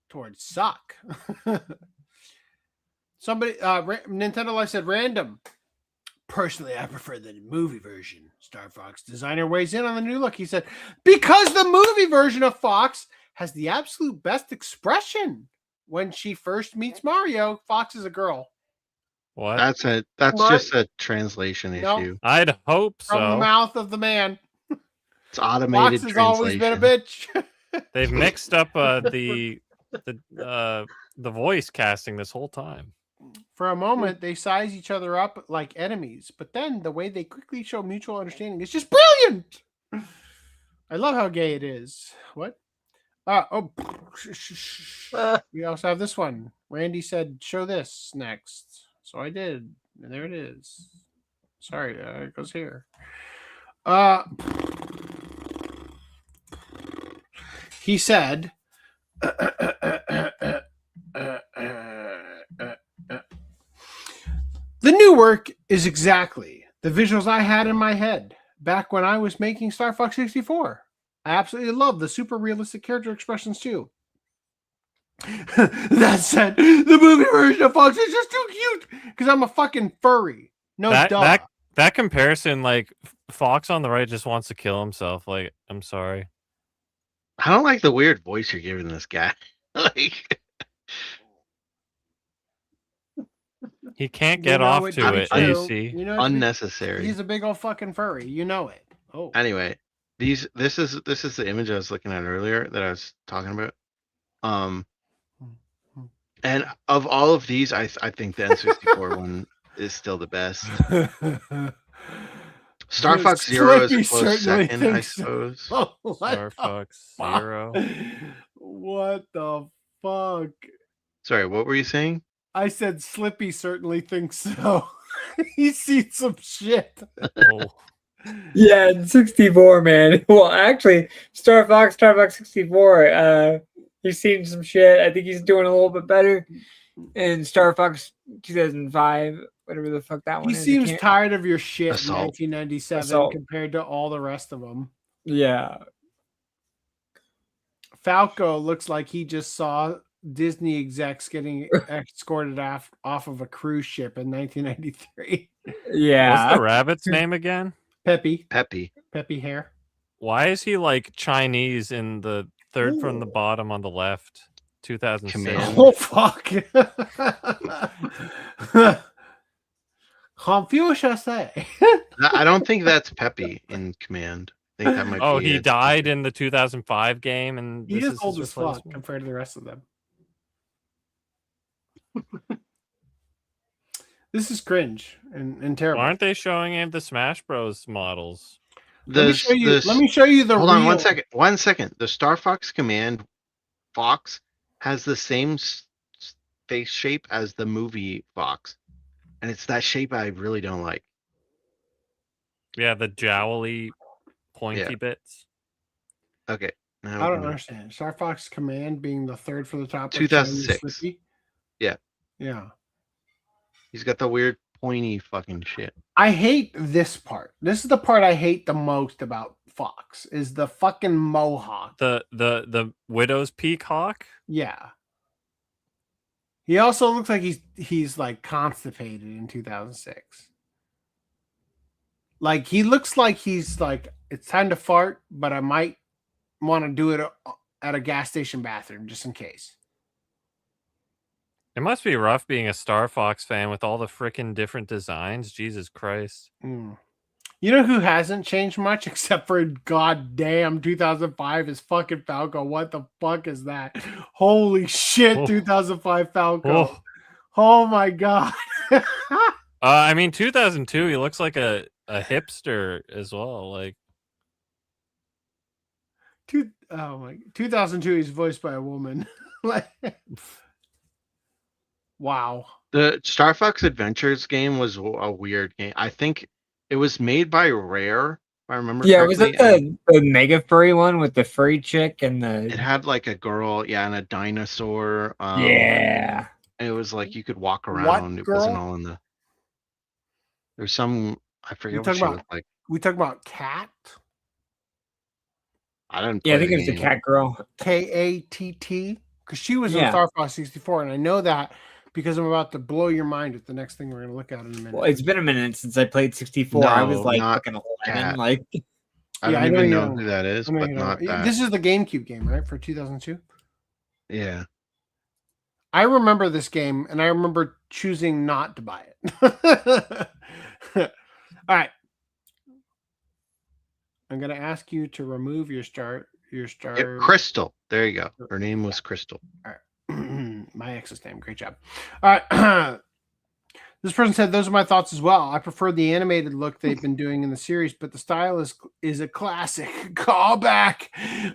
towards suck. Somebody, Nintendo Life said, random. Personally, I prefer the movie version. Star Fox designer weighs in on the new look. He said, because the movie version of Fox has the absolute best expression. When she first meets Mario, Fox is a girl. What? That's just a translation Nope. issue. I'd hope so. From the mouth of the man. It's automated Fox has translation. always been a bitch. They've mixed up the voice casting this whole time. For a moment, they size each other up like enemies, but then the way they quickly show mutual understanding is just brilliant. I love how gay it is. What? We also have this one. Randy said, show this next. So I did. And there it is. Sorry, it goes here. He said, the new work is exactly the visuals I had in my head back when I was making Star Fox 64. I absolutely love the super realistic character expressions too. That said, the movie version of Fox is just too cute because I'm a fucking furry. No, that comparison, like Fox on the right just wants to kill himself. Like, I'm sorry. I don't like the weird voice you're giving this guy. Like, he can't get off to it. You see, unnecessary. He's a big old fucking furry. You know it. Oh. Anyway, this is the image I was looking at earlier that I was talking about. And of all of these, I think the N64 one is still the best. Star Fox Zero is a close second, I suppose. Oh, Star Fox Zero. What the fuck? Sorry, what were you saying? I said Slippy certainly thinks so. He's seen some shit. Oh. Yeah, 64, man. Well, actually, Star Fox 64. He's seen some shit. I think he's doing a little bit better in Star Fox 2005, whatever the fuck that one He is. seems tired of your shit Assault. in 1997 Assault. compared to all the rest of them. Yeah. Falco looks like he just saw Disney execs getting escorted off of a cruise ship in 1993. Yeah. What's the rabbit's name again? Peppy hair. Why is he like Chinese in the third from the bottom on the left? 2006. Oh fuck. Confucius. I don't think that's Peppy in Command. I think that might Oh, be he it. died in the 2005 game, and He this is is old his as fuck replacement? compared to the rest of them. This is cringe and terrible. Why aren't they showing any of the Smash Bros. Models? Let me show you the Hold on real- 1 second. The Star Fox Command Fox has the same face shape as the movie Fox, and it's that shape I really don't like. Yeah, the jowly, pointy bits. Okay. Now I don't understand. Star Fox Command being the third for the top. Like 2006. Chinese Slippy? Yeah. Yeah. He's got the weird pointy fucking shit. I hate this part. This is the part I hate the most about Fox is the fucking mohawk. The widow's peacock. Yeah. He also looks like he's like constipated in 2006. Like he looks like he's like it's time to fart, but I might want to do it at a gas station bathroom just in case. It must be rough being a Star Fox fan with all the freaking different designs. Jesus Christ. You know who hasn't changed much except for goddamn 2005 is fucking Falco. What the fuck is that? Holy shit, 2005 Falco. Oh my god. I mean, 2002, he looks like a hipster as well. Like, 2002, he's voiced by a woman. Like, wow. The Star Fox Adventures game was a weird game. I think it was made by Rare, if I remember Yeah, was correctly. that the mega furry one with the furry chick and the? It had like a girl, and a dinosaur. Yeah. It was like you could walk What around. It wasn't girl? all in the. There's some. I We forget what talk she about looked like. we talk about Cat. I didn't. Yeah, I play think it was the game. cat girl. Katt, because she was in Yeah. Star Fox 64, and I know that because I'm about to blow your mind with the next thing we're gonna look at in a minute. Well, it's been a minute since I played 64. I was No, like not fucking 11. Cat. Like, I Yeah, don't I know even you know don't. who that is, I know but you know. not that. This is the GameCube game, right, for 2002. Yeah. I remember this game, and I remember choosing not to buy it. All right, I'm gonna ask you to remove your star. Crystal. There you go. Her name was Crystal. All right. My ex's name. Great job. All right. This person said, those are my thoughts as well. I prefer the animated look they've been doing in the series, but the style is a classic callback.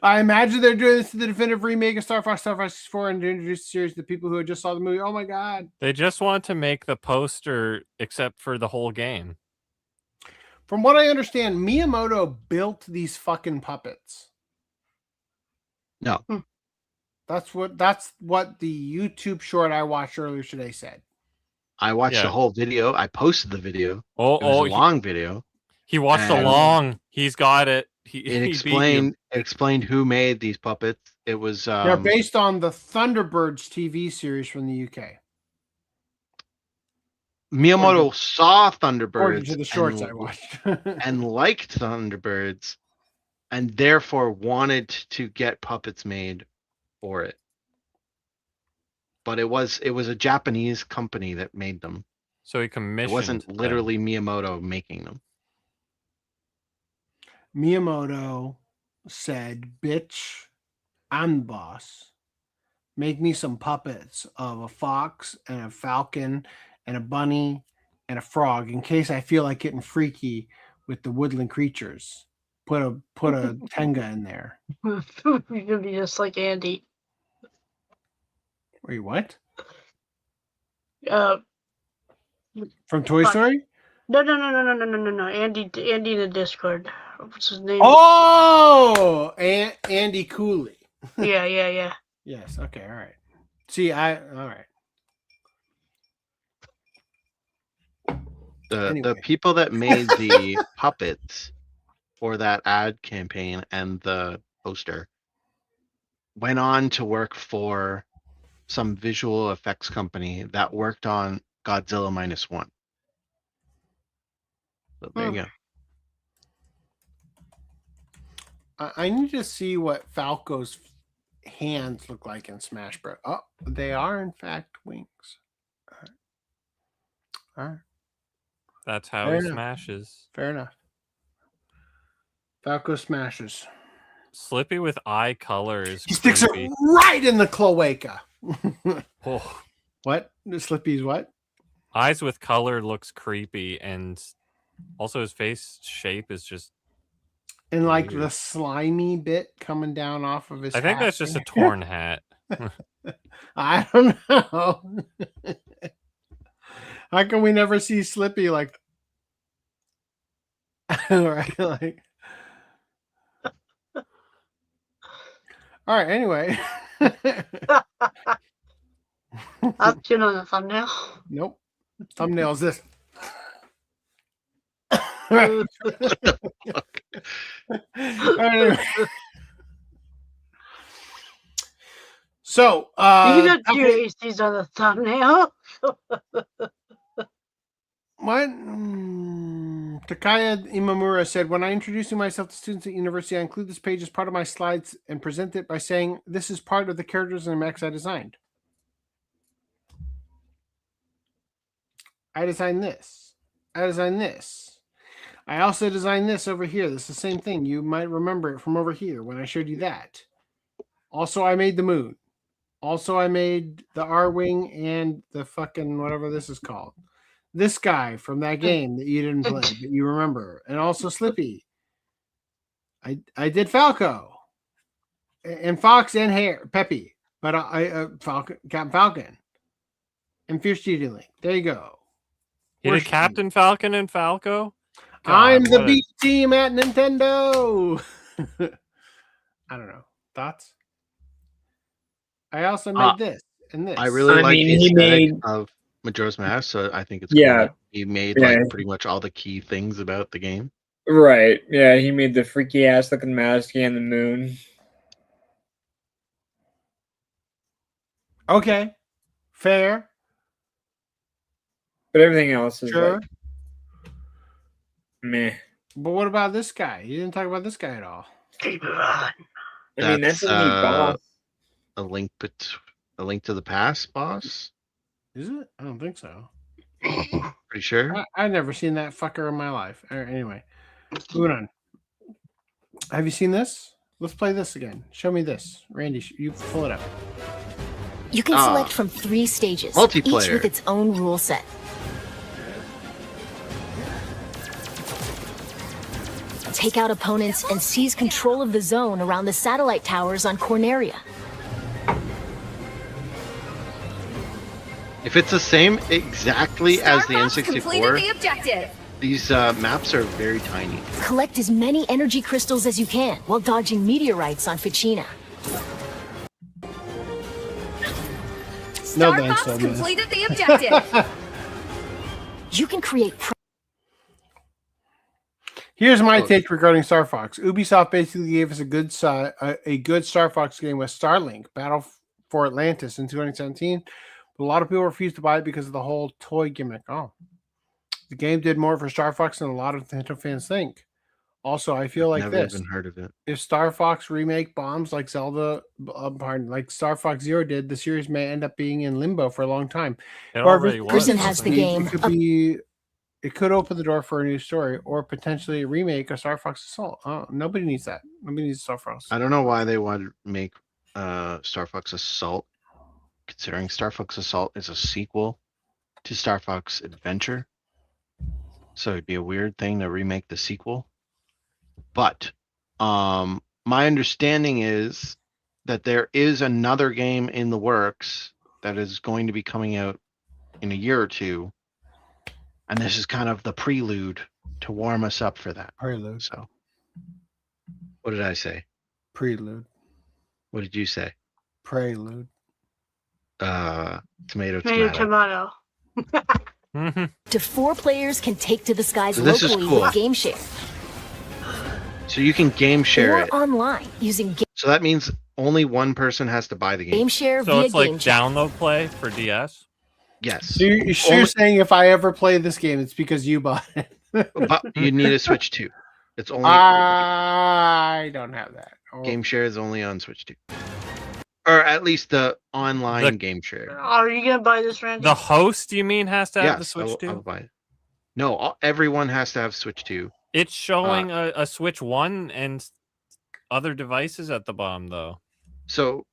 I imagine they're doing this to the definitive remake of Star Fox 64 and to introduce the series to the people who just saw the movie. Oh my God. They just want to make the poster except for the whole game. From what I understand, Miyamoto built these fucking puppets. No. That's what the YouTube short I watched earlier today said. I watched the whole video. I posted the video. It was a long video. He watched along. He's got it. It explained who made these puppets. It was They're based on the Thunderbirds TV series from the UK. Miyamoto saw Thunderbirds According to the shorts I watched. and liked Thunderbirds, and therefore wanted to get puppets made for it. But it was a Japanese company that made them. So he commissioned. It wasn't literally Miyamoto making them. Miyamoto said, "Bitch, I'm the boss. Make me some puppets of a fox and a falcon and a bunny and a frog in case I feel like getting freaky with the woodland creatures. Put a tenga in there." You're gonna be just like Andy. Wait, what? From Toy Story? No. Andy in the Discord. What's his name? Oh, Andy Cooley. Yeah. Yes. Okay. All right. See, all right. The people that made the puppets for that ad campaign and the poster went on to work for some visual effects company that worked on Godzilla -1. So there you go. I need to see what Falco's hands look like in Smash Bros. Oh, they are in fact wings. All right. That's how Fair he enough. smashes. Fair enough. Falco smashes. Slippy with eye color is He sticks creepy. it right in the cloaca. Oh. What? Slippy's what? Eyes with color looks creepy, and also his face shape is just. And like weird. the slimy bit coming down off of his I think hat that's just a there. torn hat. I don't know. How come we never see Slippy like? Right, like. All right. Anyway. That's you on the thumbnail. Nope. Thumbnail's this. Anyway. So you got your ACs on the thumbnail. What? Takaya Imamura said, when I introducing myself to students at university, I include this page as part of my slides and present it by saying, this is part of the characters and mechs I designed. I designed this. I designed this. I also designed this over here. This is the same thing. You might remember it from over here when I showed you that. Also, I made the moon. Also, I made the R-Wing and the fucking whatever this is called. This guy from that game that you didn't play, but you remember. And also Slippy. I did Falco. And Fox and Peppy. But Falcon, Captain Falcon. And Fierce Duty Link. There you go. You did Captain Falcon and Falco? God, I'm the B team at Nintendo. I don't know. Thoughts? I also made this and this. I really like the aesthetic of Majora's Mask, so I think it's cool. He made like pretty much all the key things about the game. Right. Yeah, he made the freaky ass looking mask and the moon. Okay. Fair. But everything else is sure. Like, meh. But what about this guy? You didn't talk about this guy at all. I mean, that's a neat boss. A link to the past boss. Is it? I don't think so. Pretty sure. I've never seen that fucker in my life. Anyway, moving on. Have you seen this? Let's play this again. Show me this. Randy, you pull it up. You can select from 3 stages, multiplayer. Each with its own rule set. Take out opponents and seize control of the zone around the satellite towers on Corneria. If it's the same exactly as the Fox completed the N64, objective. these maps are very tiny. Collect as many energy crystals as you can while dodging meteorites on Ficina. No, Star thanks, Fox man. completed the objective. You can create. Here's my take regarding Star Fox. Ubisoft basically gave us a good Star Fox game with Starlink, Battle for Atlantis in 2017. But a lot of people refused to buy it because of the whole toy gimmick. Oh, the game did more for Star Fox than a lot of Nintendo fans think. Also, I feel like Never this. even heard of it. If Star Fox remake bombs like like Star Fox Zero did, the series may end up being in limbo for a long time. It already was. Prison has the game. It could open the door for a new story or potentially a remake of Star Fox Assault. Oh, nobody needs that. Nobody needs Star Fox. I don't know why they want to make Star Fox Assault, considering Star Fox Assault is a sequel to Star Fox Adventure. So it'd be a weird thing to remake the sequel. But my understanding is that there is another game in the works that is going to be coming out in a year or two. And this is kind of the prelude to warm us up for that. Prelude. So, what did I say? Prelude. What did you say? Prelude. Tomato. Tomato. To 4 players can take to the skies So this is locally cool. with Game Share. So you can game share or it. online using So that means only one person has to buy the game. Game Share So via it's like Game Chat. download play for DS? Yes. So you're saying if I ever play this game, it's because you bought it. But you need a Switch 2. It's only I don't have that. game share is only on Switch 2. Or at least the online game share. Are you gonna buy this, Randy? The host, you mean, has to have Yes, the Switch I'll 2? buy it. No, everyone has to have Switch 2. It's showing a Switch 1 and other devices at the bottom, though. So,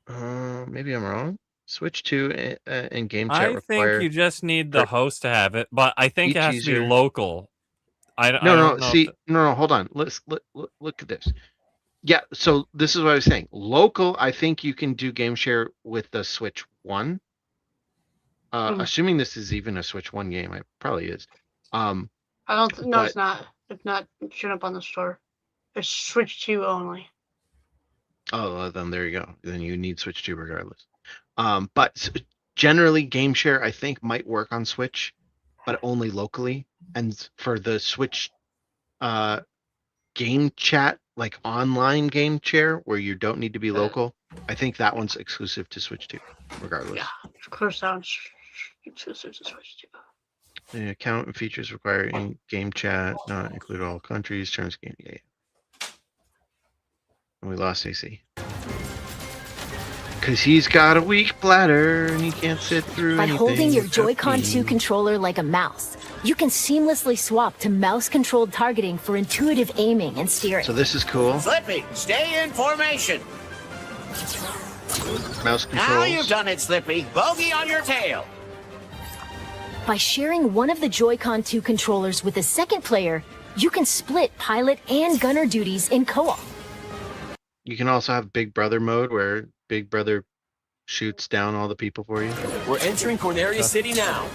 maybe I'm wrong. Switch 2 and game chat I require... think you just need the host to have it, but I think each it has to be user- local. I don't No, know see, no, hold on. Let's look at this. Yeah, so this is what I was saying. Local, I think you can do game share with the Switch 1. Assuming this is even a Switch 1 game, it probably is. I don't. No, it's but- not. It's not showing up on the store. It's Switch 2 only. Oh, well, then there you go. Then you need Switch 2 regardless. But generally, game share I think might work on Switch, but only locally. And for the Switch game chat, like online game share, where you don't need to be local, I think that one's exclusive to Switch 2, regardless. Yeah, of course, sounds exclusive to Switch 2. The account and features require in-game chat, not include all countries, terms of game. Yeah. And we lost AC. Because he's got a weak bladder and he can't sit through By anything. holding your without Joy-Con 2 peeing. controller like a mouse, you can seamlessly swap to mouse-controlled targeting for intuitive aiming and steering. So this is cool. Slippy, stay in formation. Mouse Now controls. you've done it, Slippy. Bogey on your tail. By sharing one of the Joy-Con 2 controllers with a second player, you can split pilot and gunner duties in co-op. You can also have Big Brother mode where Big Brother shoots down all the people for you. We're entering Corneria City now.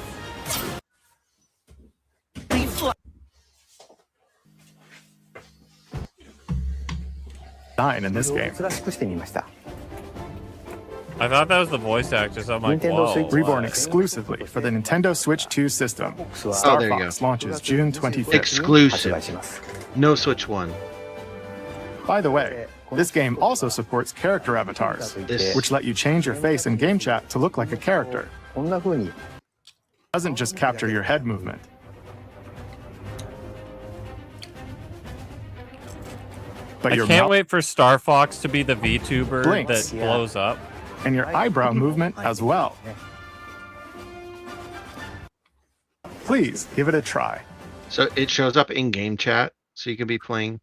In this game. I thought that was the voice actor, so I'm like, whoa. Reborn exclusively for the Nintendo Switch 2 system. Star there you Fox launches June 25th. Exclusive. No Switch 1. By the way, this game also supports character avatars, which let you change your face in game chat to look like a character. It doesn't just capture your head movement. But I your can't mouth wait for Star Fox to be the VTuber blinks. that blows up. And your eyebrow movement as well. Please give it a try. So it shows up in game chat, so you can be playing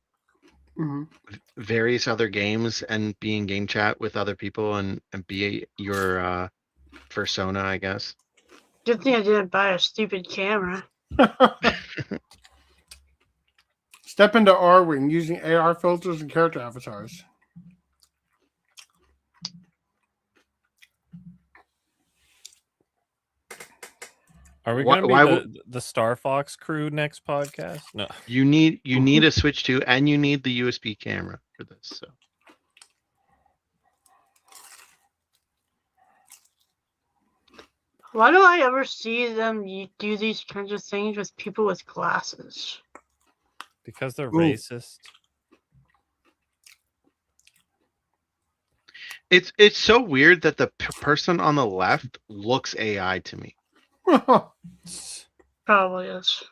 various other games and be in game chat with other people and be your persona, I guess. Good thing I didn't buy a stupid camera. Step into R-Wing using AR filters and character avatars. Are we Why- going why to be the Star Fox crew next podcast? No. You need a Switch 2 and you need the USB camera for this. So Why do I ever see them do these kinds of things with people with glasses? Because they're racist. it's so weird that the person on the left looks AI to me. Probably is.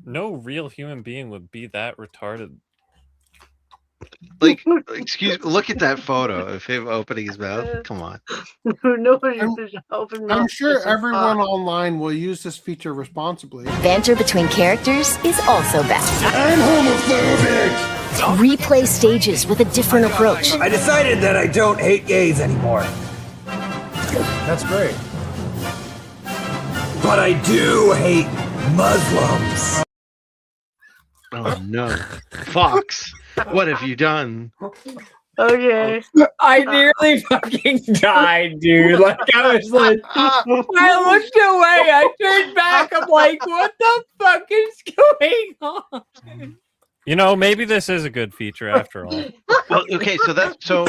No real human being would be that retarded. Like, look at that photo of him opening his mouth. Come on. I'm sure everyone online will use this feature responsibly. Banter between characters is also best. I'm homophobic! Replay stages with a different approach. I decided that I don't hate gays anymore. That's great. But I do hate Muslims. Oh no. Fox, what have you done? Okay. I nearly fucking died, dude. Like, I was like, I looked away, I turned back, I'm like, what the fuck is going on? You know, maybe this is a good feature after all. Well, okay, so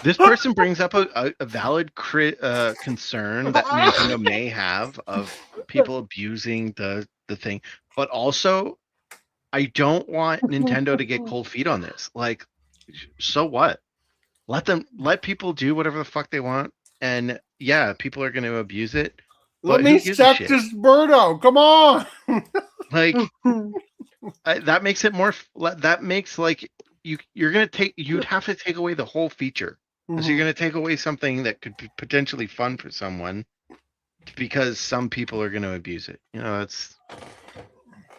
this person brings up a valid concern that Nintendo may have of people abusing the thing, but also I don't want Nintendo to get cold feet on this. Like, so what? Let people do whatever the fuck they want, and yeah, people are going to abuse it. Let but me who gives a suck shit? this birdo. Come on. Like, that makes it more. That makes like you're gonna take. You'd have to take away the whole feature. So you're gonna take away something that could be potentially fun for someone because some people are gonna abuse it. You know, that's.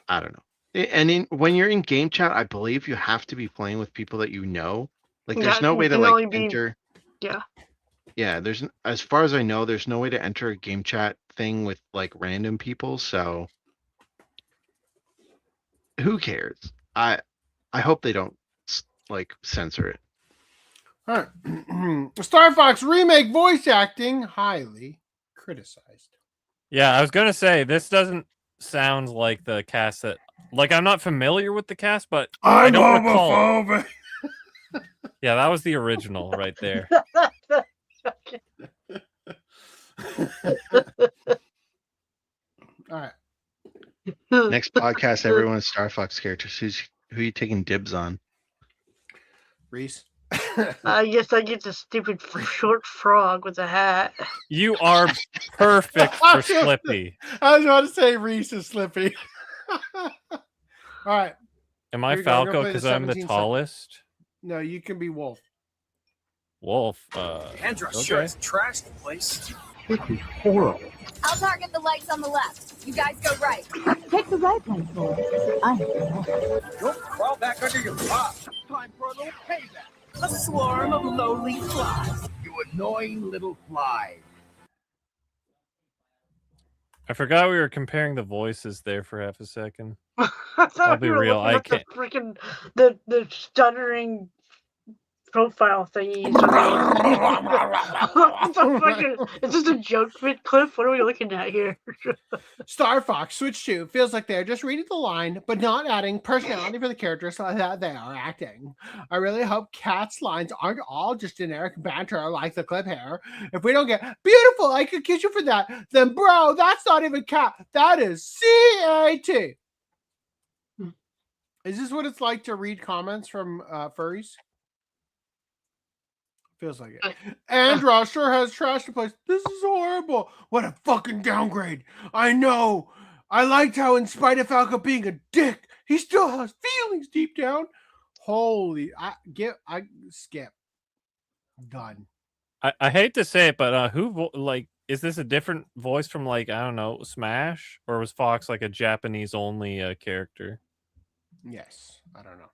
I don't know. And when you're in game chat, I believe you have to be playing with people that you know. Like, there's no way to like enter. Yeah. Yeah, there's as far as I know, there's no way to enter a game chat thing with like random people. So who cares? I hope they don't like censor it. All right. Star Fox remake voice acting highly criticized. Yeah, I was gonna say this doesn't sound like the cast that. Like, I'm not familiar with the cast, but I don't recall. homophobic. Yeah, that was the original right there. All right. Next podcast, everyone's Star Fox characters. Who are you taking dibs on? Reese. I guess I get the stupid short frog with a hat. You are perfect for Slippy. I was about to say Reese is Slippy. All right. Am I Falco because I'm the tallest? No, you can be Wolf. Wolf. Andros okay. sure has trashed the place. This is horrible. I'll target the lights on the left. You guys go right. Take the right one, boy. Don't crawl back under your rock. Time for a little payback. A swarm of lowly flies. You annoying little fly. I forgot we were comparing the voices there for half a second. I I'll thought be we were real. looking I at can't. the freaking the stuttering profile thingy. Is this a joke clip? What are we looking at here? Star Fox Switch 2 feels like they're just reading the line, but not adding personality for the characters so that they are acting. I really hope Cat's lines aren't all just generic banter like the clip here. If we don't get beautiful, I could kiss you for that, then bro, that's not even Cat. That is C-A-T. Is this what it's like to read comments from furries? Feels like it. Andros sure has trashed the place. This is horrible. What a fucking downgrade. I know. I liked how, in spite of Falco being a dick, he still has feelings deep down. Holy, I skip. Done. I hate to say it, but is this a different voice from I don't know, Smash, or was Fox like a Japanese only character? Yes, I don't know.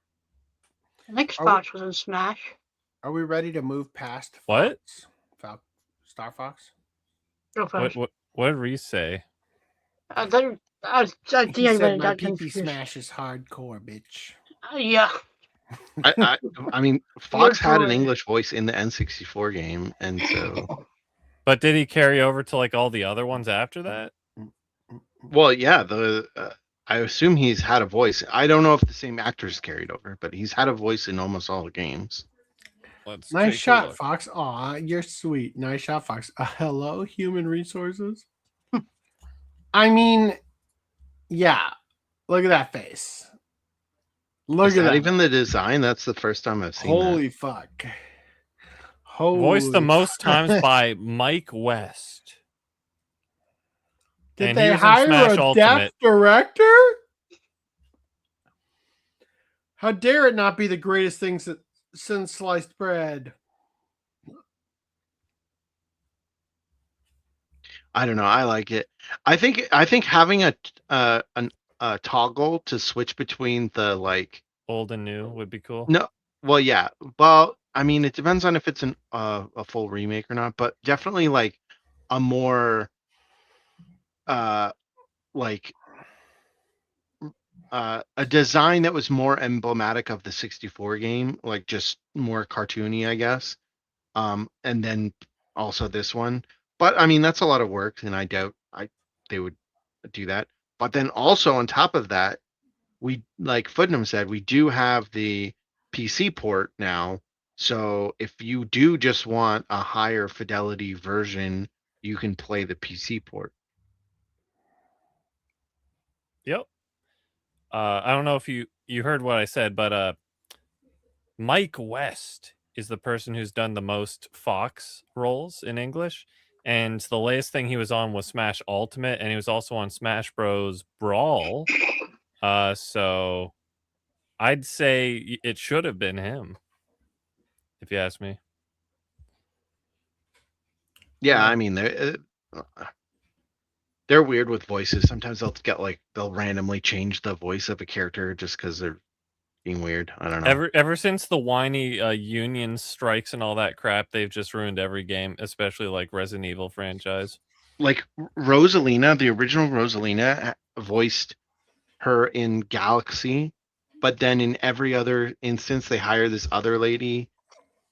I think Fox was in Smash. Are we ready to move past what? Star Fox? What did Reese say? I think I said my got PP confused. Smash is hardcore, bitch. Yeah. I mean, Fox had an English voice in the N64 game, and so. But did he carry over to all the other ones after that? Well, yeah. I assume he's had a voice. I don't know if the same actors carried over, but he's had a voice in almost all the games. Nice shot, Fox. Aw, you're sweet. Nice shot, Fox. Hello, human resources. I mean, yeah. Look at that face. Look at that. Even the design. That's the first time I've seen. Holy fuck. Holy voiced the most times by Mike West. Did and they he was hire in Smash a Ultimate. deaf director? How dare it not be the greatest thing since sliced bread? I don't know. I like it. I think having a toggle to switch between the old and new would be cool. No, well, yeah. Well, I mean, it depends on if it's a full remake or not, but definitely a more a design that was more emblematic of the 64 game, just more cartoony, I guess. And then also this one. But I mean, that's a lot of work, and I doubt they would do that. But then also on top of that, we, like Footnam said, we do have the PC port now. So if you do just want a higher fidelity version, you can play the PC port. Yep. I don't know if you heard what I said, but Mike West is the person who's done the most Fox roles in English. And the latest thing he was on was Smash Ultimate, and he was also on Smash Bros. Brawl. So I'd say it should have been him, if you ask me. Yeah, I mean, they're weird with voices. Sometimes they'll randomly change the voice of a character just because they're being weird. I don't know. Ever since the whiny union strikes and all that crap, they've just ruined every game, especially Resident Evil franchise. Rosalina, the original Rosalina voiced her in Galaxy, but then in every other instance they hire this other lady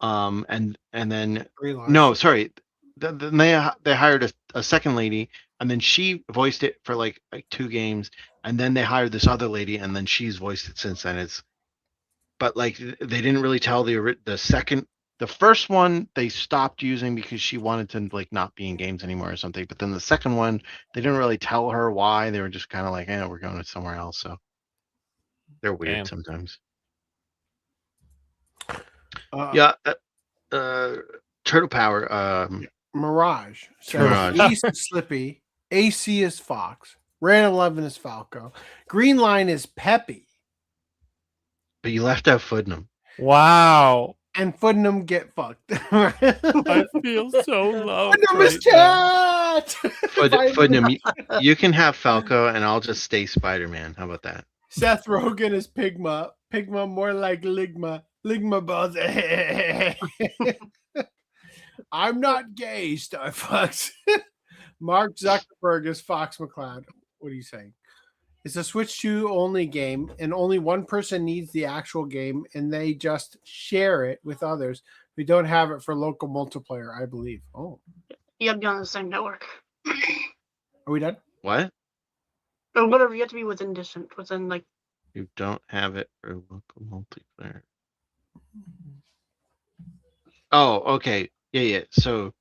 And then Realize. no, sorry, then they hired a second lady, and then she voiced it for like 2 games, and then they hired this other lady, and then she's voiced it since then. But like they didn't really tell the first one they stopped using because she wanted to like not be in games anymore or something. But then the second one, they didn't really tell her why. They were just kind of like, we're going to somewhere else. So they're weird sometimes. Turtle Power. Mirage. So Mirage. East is Slippy. AC is Fox. Ran 11 is Falco. Green Line is Peppy. But you left out Footnum. Wow. And Footnum get fucked. I feel so low. Footnum is cat. Footnum, you can have Falco, and I'll just stay Spider-Man. How about that? Seth Rogen is Pigma. Pigma more like Ligma. Ligma balls. I'm not gay, Starfox. Mark Zuckerberg is Fox McCloud. What are you saying? It's a Switch 2 only game, and only one person needs the actual game, and they just share it with others who don't have it for local multiplayer, I believe. Oh. You have to be on the same network. Are we done? What? Or whatever, you have to be within distance, within like... You don't have it for local multiplayer. Oh, okay. Yeah. So,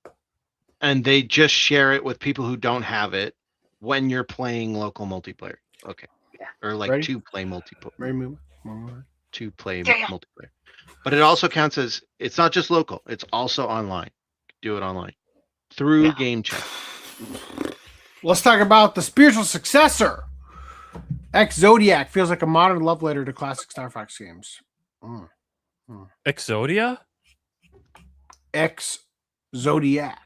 and they just share it with people who don't have it when you're playing local multiplayer. Okay. Yeah. Or like Ready? to play multiplayer. Yeah. Multiplayer. But it also counts as, it's not just local, it's also online. Do it online through Game Chat. Let's talk about the spiritual successor. Ex-Zodiac feels like a modern love letter to classic Star Fox games. Exodia? Ex-Zodiac.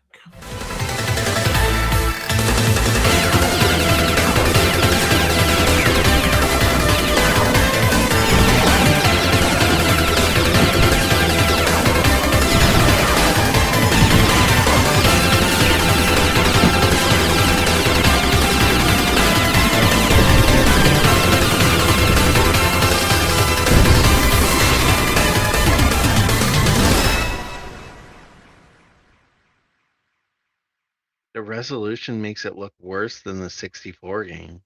The resolution makes it look worse than the 64 game.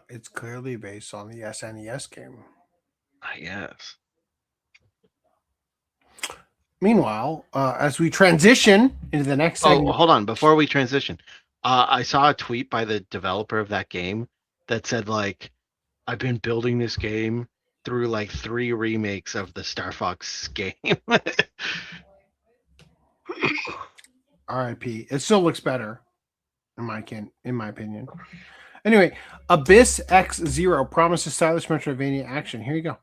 It's clearly based on the SNES game. I guess. Meanwhile, as we transition into the next segment... Oh, hold on. Before we transition, I saw a tweet by the developer of that game that said, like, I've been building this game through, like, 3 remakes of the Star Fox game. RIP. It still looks better, in my opinion. Anyway, Abyss X0 promises stylish Metroidvania action. Here you go.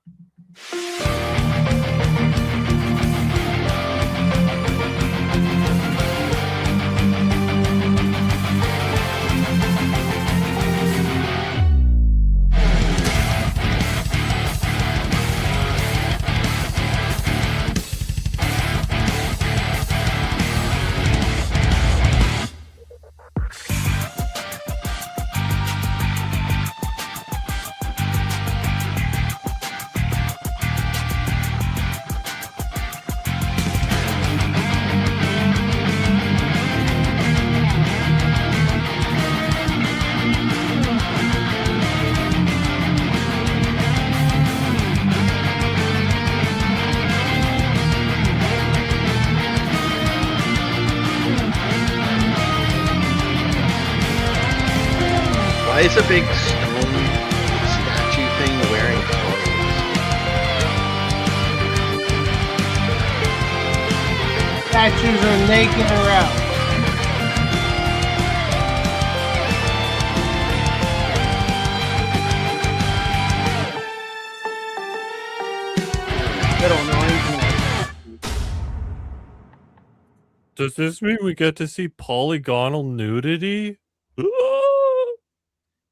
Why is a big stone statue thing wearing clothes? Statues are naked around. They don't know anything. Does this mean we get to see polygonal nudity?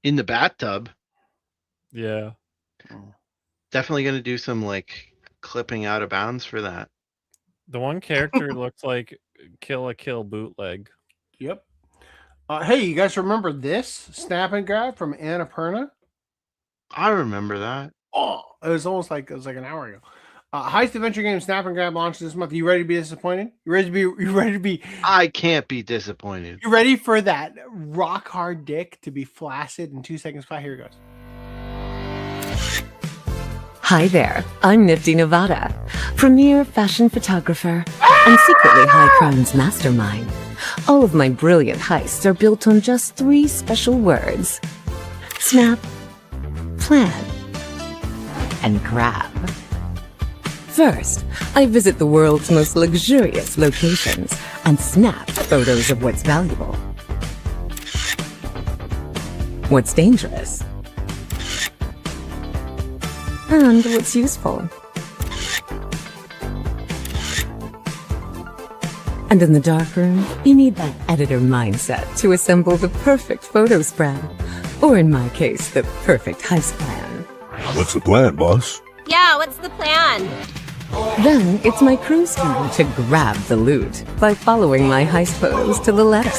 In the bathtub. Yeah. Definitely going to do some like clipping out of bounds for that. The one character looks like Kill a Kill bootleg. Yep. Hey, you guys remember this snap and grab from Annapurna? I remember that. Oh, it was almost like an hour ago. Heist adventure game Snap and Grab launches this month. You ready to be disappointed? You ready to be? I can't be disappointed. You ready for that rock hard dick to be flaccid in 2 seconds flat? Here it goes. Hi there, I'm Nifty Nevada, premier fashion photographer and secretly high crimes mastermind. All of my brilliant heists are built on just 3 special words: snap, plan, and grab. First, I visit the world's most luxurious locations and snap photos of what's valuable, what's dangerous, and what's useful. And in the darkroom, you need that editor mindset to assemble the perfect photo spread, or in my case, the perfect heist plan. What's the plan, boss? Yeah, what's the plan? Then it's my crew's turn to grab the loot by following my heist photos to the letter.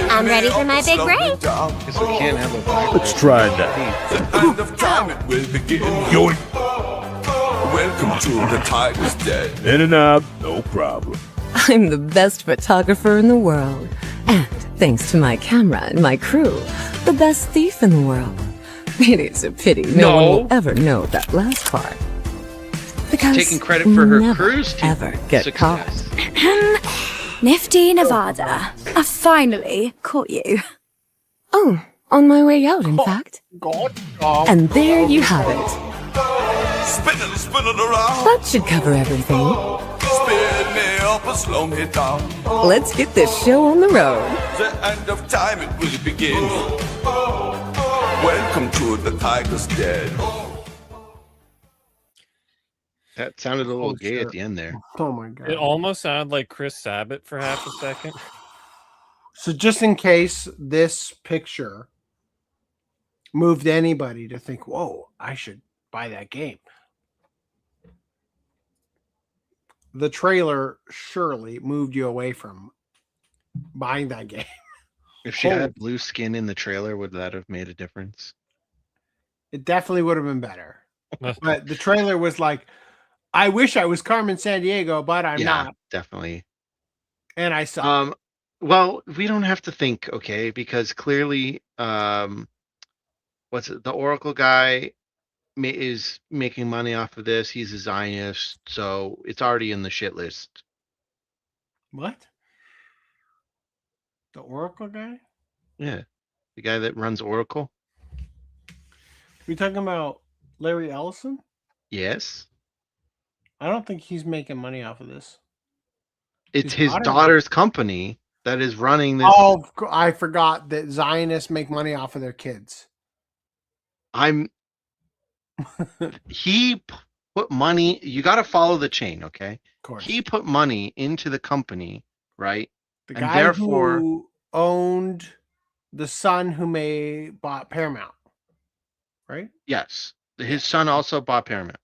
I'm ready for my big break. Guess we can't have a Let's try that. The end of time it will begin. Yoink. Welcome to the Tiger's Den. In and out, no problem. I'm the best photographer in the world, and thanks to my camera and my crew, the best thief in the world. It is a pity no one will ever know that last part. Because taking credit for her never, cruise to ever get success. caught. Nifty Nevada, I finally caught you. Oh, on my way out, in fact. God. And there you have it. Spinning around. That should cover everything. Spin me up and slow me down. Let's get this show on the road. The end of time it will begin. Welcome to the Tiger's Den. That sounded a little gay at the end there. Oh my god. It almost sounded like Chris Sabat for half a second. So just in case this picture moved anybody to think, whoa, I should buy that game. The trailer surely moved you away from buying that game. If she had blue skin in the trailer, would that have made a difference? It definitely would have been better. But the trailer was like, I wish I was Carmen Sandiego, but I'm not. Definitely. And I saw. Well, we don't have to think, okay, because clearly, what's it? The Oracle guy is making money off of this. He's a Zionist, so it's already in the shit list. What? The Oracle guy? Yeah, the guy that runs Oracle. We talking about Larry Ellison? Yes. I don't think he's making money off of this. It's his daughter's company that is running this. Oh, I forgot that Zionists make money off of their kids. He put money. You got to follow the chain, okay? Of course. He put money into the company, right? The and guy therefore, who owned the son who bought Paramount, right? yes, his son also bought Paramount,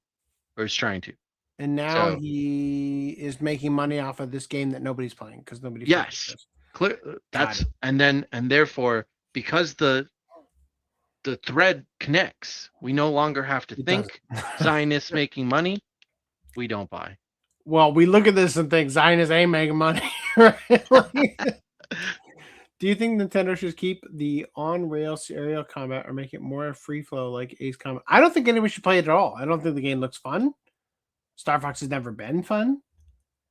or is trying to. And now he is making money off of this game that nobody's playing because nobody. Yes, clear. That's and therefore, because the thread connects, we no longer have to think Zionists making money. We don't buy. Well, we look at this and think Zionists ain't making money. Right? Do you think Nintendo should keep the on-rail serial combat or make it more free flow like Ace Combat? I don't think anybody should play it at all. I don't think the game looks fun. Star Fox has never been fun.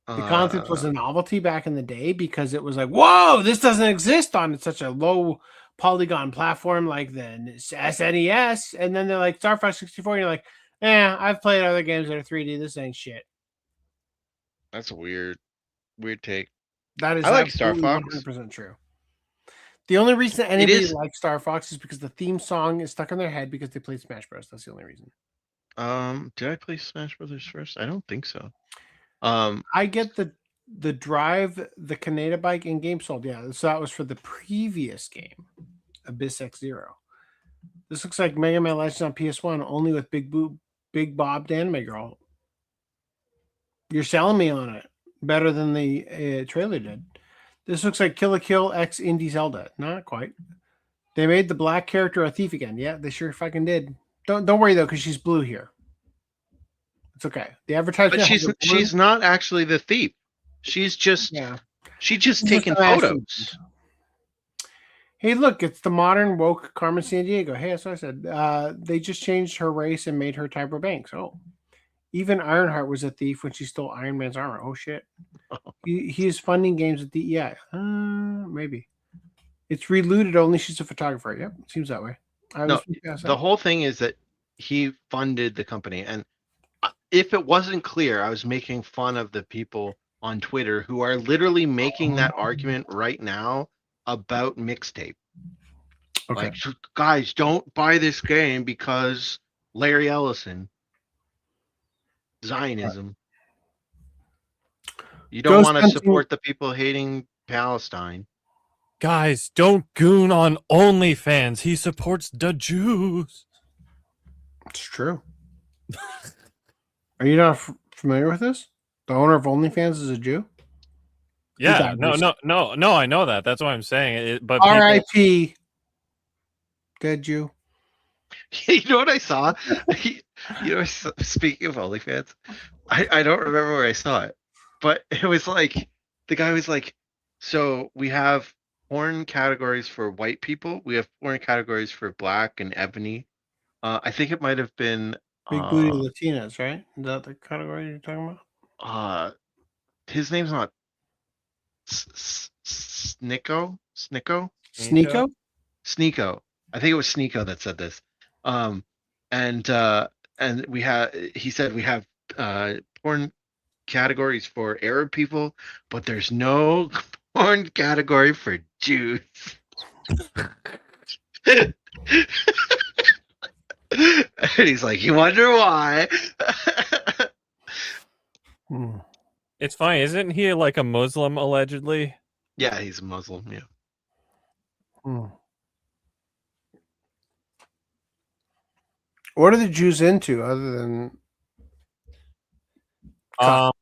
The concept was a novelty back in the day because it was like, whoa, this doesn't exist on such a low polygon platform like the SNES. And then they're like, Star Fox 64, and you're like, I've played other games that are 3D. This ain't shit. That's a weird take. That is I like Star Fox. 100% true. The only reason anybody likes Star Fox is because the theme song is stuck in their head because they played Smash Bros. That's the only reason. Did I play Smash Brothers first? I don't think so. I get the Drive, the Kaneda bike, and game sold. Yeah, so that was for the previous game, Abyss X-Zero. This looks like Mega Man Legends on PS1, only with Big Bob the Anime Girl. You're selling me on it better than the trailer did. This looks like Kill la Kill X Indie Zelda. Not quite. They made the black character a thief again. Yeah, they sure fucking did. Don't worry though, because she's blue here. It's okay. The advertisement. But she's not actually the thief. She's just taking photos. Hey, look, it's the modern woke Carmen Sandiego. Hey, that's what I said. They just changed her race and made her Tyra Banks. Oh, even Ironheart was a thief when she stole Iron Man's armor. Oh shit. He is funding games at DEI. Maybe. It's relooted only. She's a photographer. Yep, seems that way. The whole thing is that he funded the company, and if it wasn't clear, I was making fun of the people on Twitter who are literally making that argument right now about Mixtape. Okay. Like, guys, don't buy this game because Larry Ellison, Zionism. You don't want to support the people hating Palestine. Guys, don't goon on OnlyFans. He supports the Jews. It's true. Are you not familiar with this? The owner of OnlyFans is a Jew? Yeah, no, I know that. That's what I'm saying. But R.I.P. Dead Jew. You know what I saw? Speaking of OnlyFans, I don't remember where I saw it, but it was like, the guy was like, so we have porn categories for white people. We have porn categories for black and ebony. I think it might have been Big booty Latinas, right? Is that the category you're talking about? His name's not Sneeko. Sneeko? Sneeko. I think it was Sneeko that said this. And he said we have porn categories for Arab people, but there's no porn category for Jews. And he's like, you wonder why? It's funny, isn't he like a Muslim allegedly? Yeah, he's a Muslim. Yeah. What are the Jews into other than? Are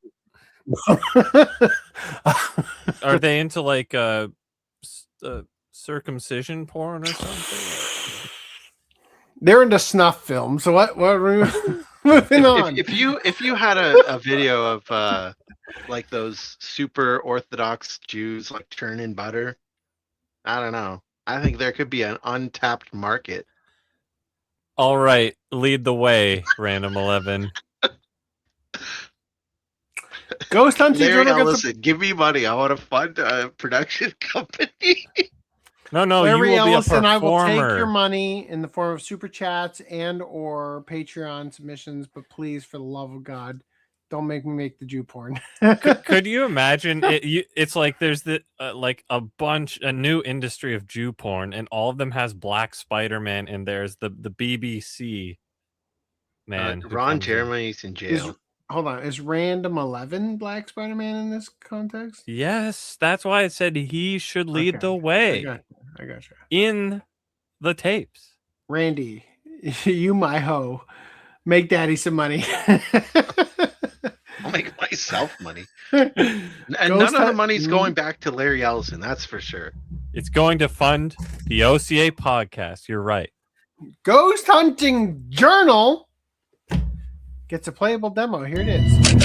they into like circumcision porn or something? They're into snuff films. So what are we moving on? If you had a video of like those super Orthodox Jews like churning butter, I don't know. I think there could be an untapped market. All right, lead the way, Random 11. Ghost Hunting Larry, Journal. listen, give me money. I want to fund a production company. No, Larry you will Ellison, be a I will take performer. your money in the form of super chats and or Patreon submissions, but please, for the love of God, don't make me make the Jew porn. Could you imagine? It's like there's like a new industry of Jew porn, and all of them has Black Spider-Man, and there's the BBC man. Ron Jeremy's in jail. Hold on, is Random 11 Black Spider-Man in this context? Yes, that's why I said he should lead the way. I got you. In the tapes. Randy, you my hoe. Make daddy some money. I'll make myself money. And none of the money's going back to Larry Ellison, that's for sure. It's going to fund the OCA podcast. You're right. Ghost Hunting Journal gets a playable demo. Here it is.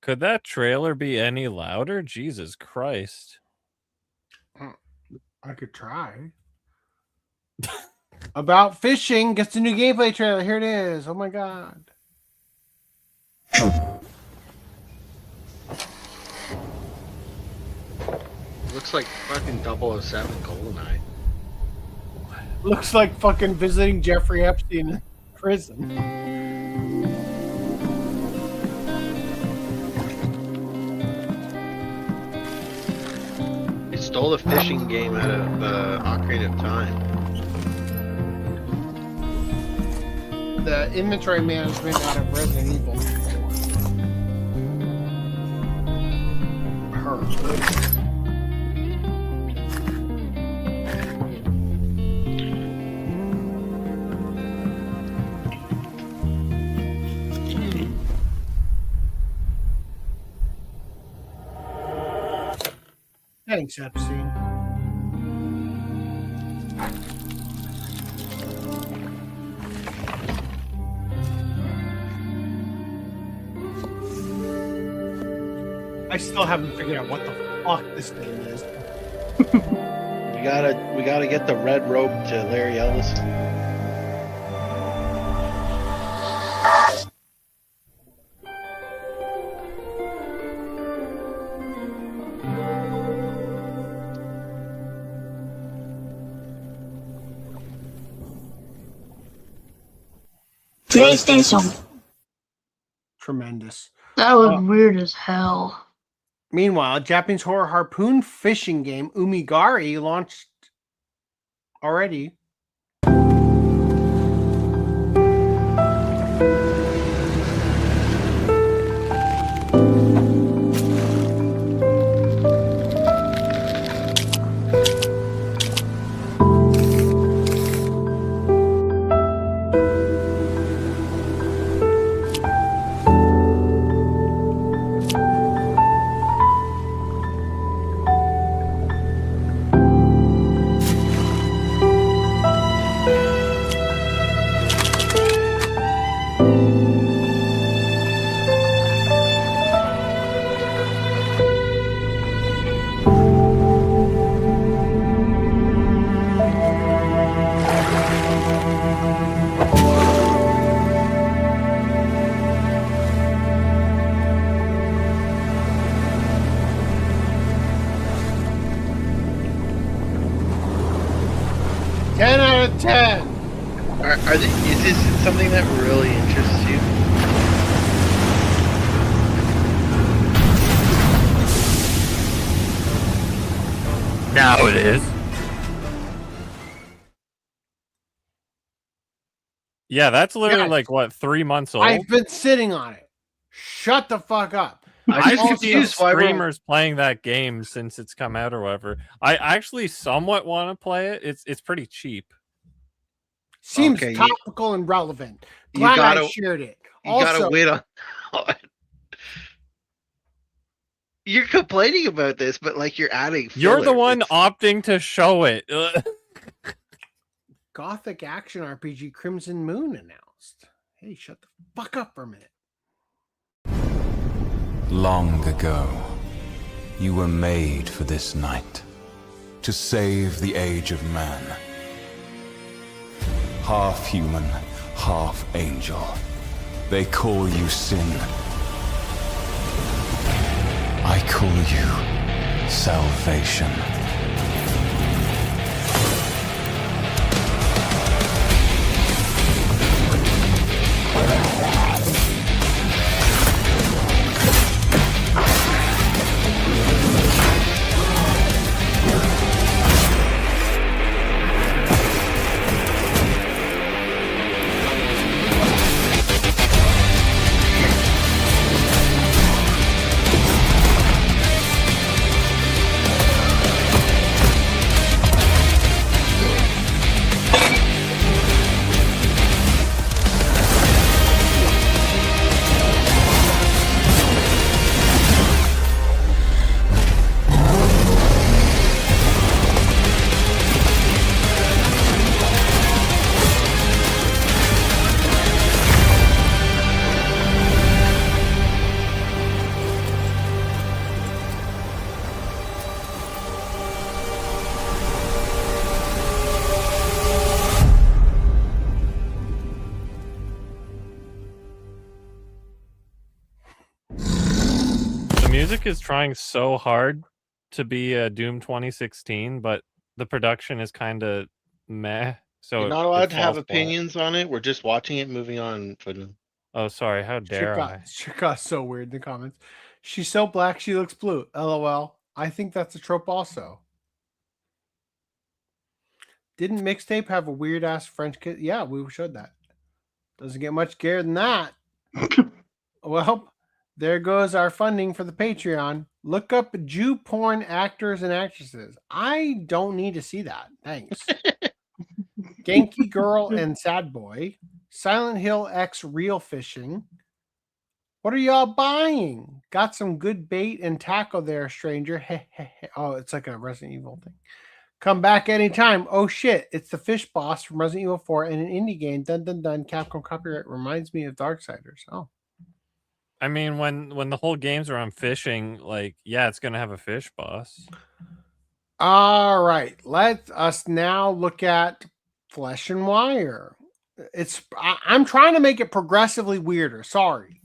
Could that trailer be any louder? Jesus Christ. I could try. About Fishing gets a new gameplay trailer. Here it is. Oh my god. Looks like fucking 007 GoldenEye. Looks like fucking visiting Jeffrey Epstein in prison. It stole the fishing game out of Ocarina of Time. The inventory management out of Resident Evil 4. Her. Thanks, Epstein. I still haven't figured out what the fuck this game is. We gotta get the red robe to Larry Ellis. PlayStation. Tremendous. That was weird as hell. Meanwhile, Japanese horror harpoon fishing game Umigari launched already. Is this something that really interests you? Now it is. Yeah, that's literally like what, 3 months old? I've been sitting on it. Shut the fuck up. I've confused streamers playing that game since it's come out or whatever. I actually somewhat want to play it. It's pretty cheap. Seems topical and relevant. Glad I shared it. You gotta wait on. You're complaining about this, but like you're adding. You're the one opting to show it. Gothic action RPG Crimson Moon announced. Hey, shut the fuck up for a minute. Long ago, you were made for this night, to save the age of man. Half human, half angel. They call you sin. I call you salvation. music is trying so hard to be a Doom 2016, but the production is kind of meh. So You're not allowed to have opinions on it. We're just watching it, moving on for them. Oh, sorry. How dare I? Shit got so weird in the comments. She's so black, she looks blue. LOL. I think that's a trope also. Didn't Mixtape have a weird ass French kid? Yeah, we showed that. Doesn't get much gayer than that. Well, there goes our funding for the Patreon. Look up Jew porn actors and actresses. I don't need to see that. Thanks. Genki Girl and Sad Boy. Silent Hill X Real Fishing. What are y'all buying? Got some good bait and tackle there, stranger. Oh, it's like a Resident Evil thing. Come back anytime. Oh shit, it's the fish boss from Resident Evil 4 and an indie game. Dun dun dun. Capcom copyright reminds me of Darksiders. Oh. I mean, when the whole games are on fishing, like, yeah, it's gonna have a fish boss. All right, let us now look at Flesh and Wire. I'm trying to make it progressively weirder. Sorry.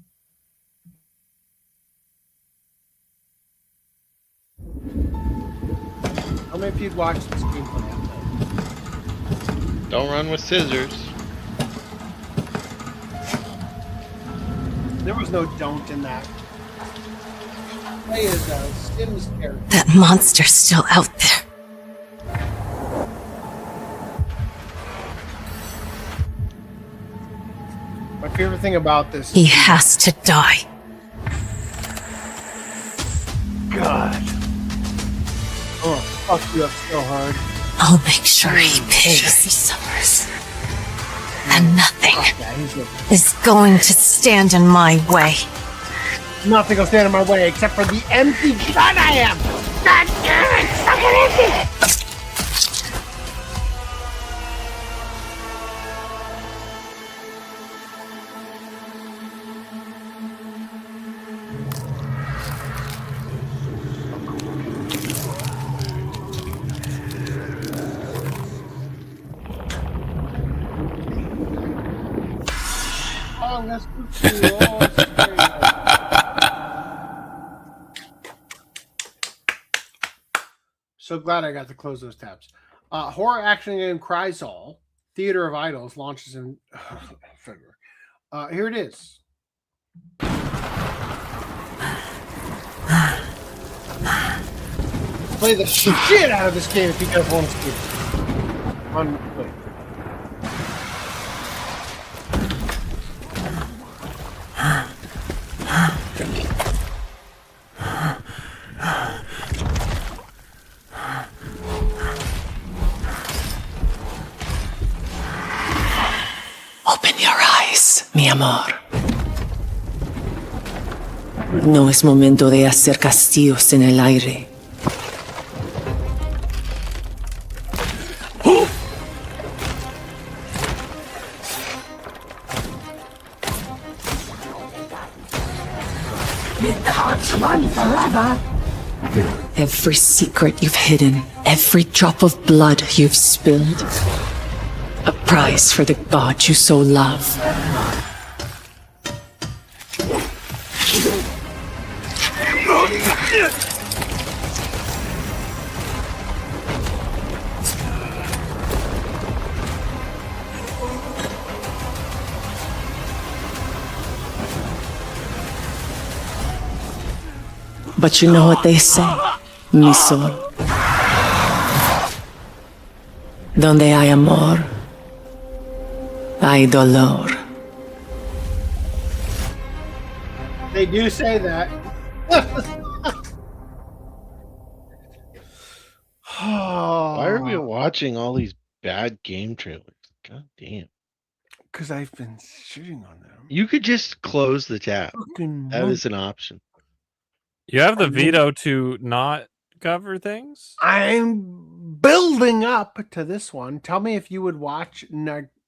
How many of you watched this gameplay? Don't run with scissors. There was no don't in that. Play as a Sims character. That monster's still out there. My favorite thing about this. He has to die. God. Oh, fuck you up so hard. I'll make sure he pays. He suffers. And nothing is going to stand in my way. Nothing will stand in my way except for the empty gun I am. God damn it! Fucking empty! So glad I got to close those tabs. Horror action game Cryzall, Theater of Idols launches in February. Here it is. Play the shit out of this game if you guys want to see it. Wait. Open your eyes, mi amor. No es momento de hacer castillos en el aire. Every secret you've hidden, every drop of blood you've spilled. A prize for the god you so love. But you know what they say, mi sol. Donde hay amor, hay dolor. They do say that. Why are we watching all these bad game trailers? God damn. Because I've been shooting on them. You could just close the tab. That is an option. You have the veto to not cover things? I'm building up to this one. Tell me if you would watch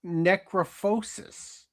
Necrophosis.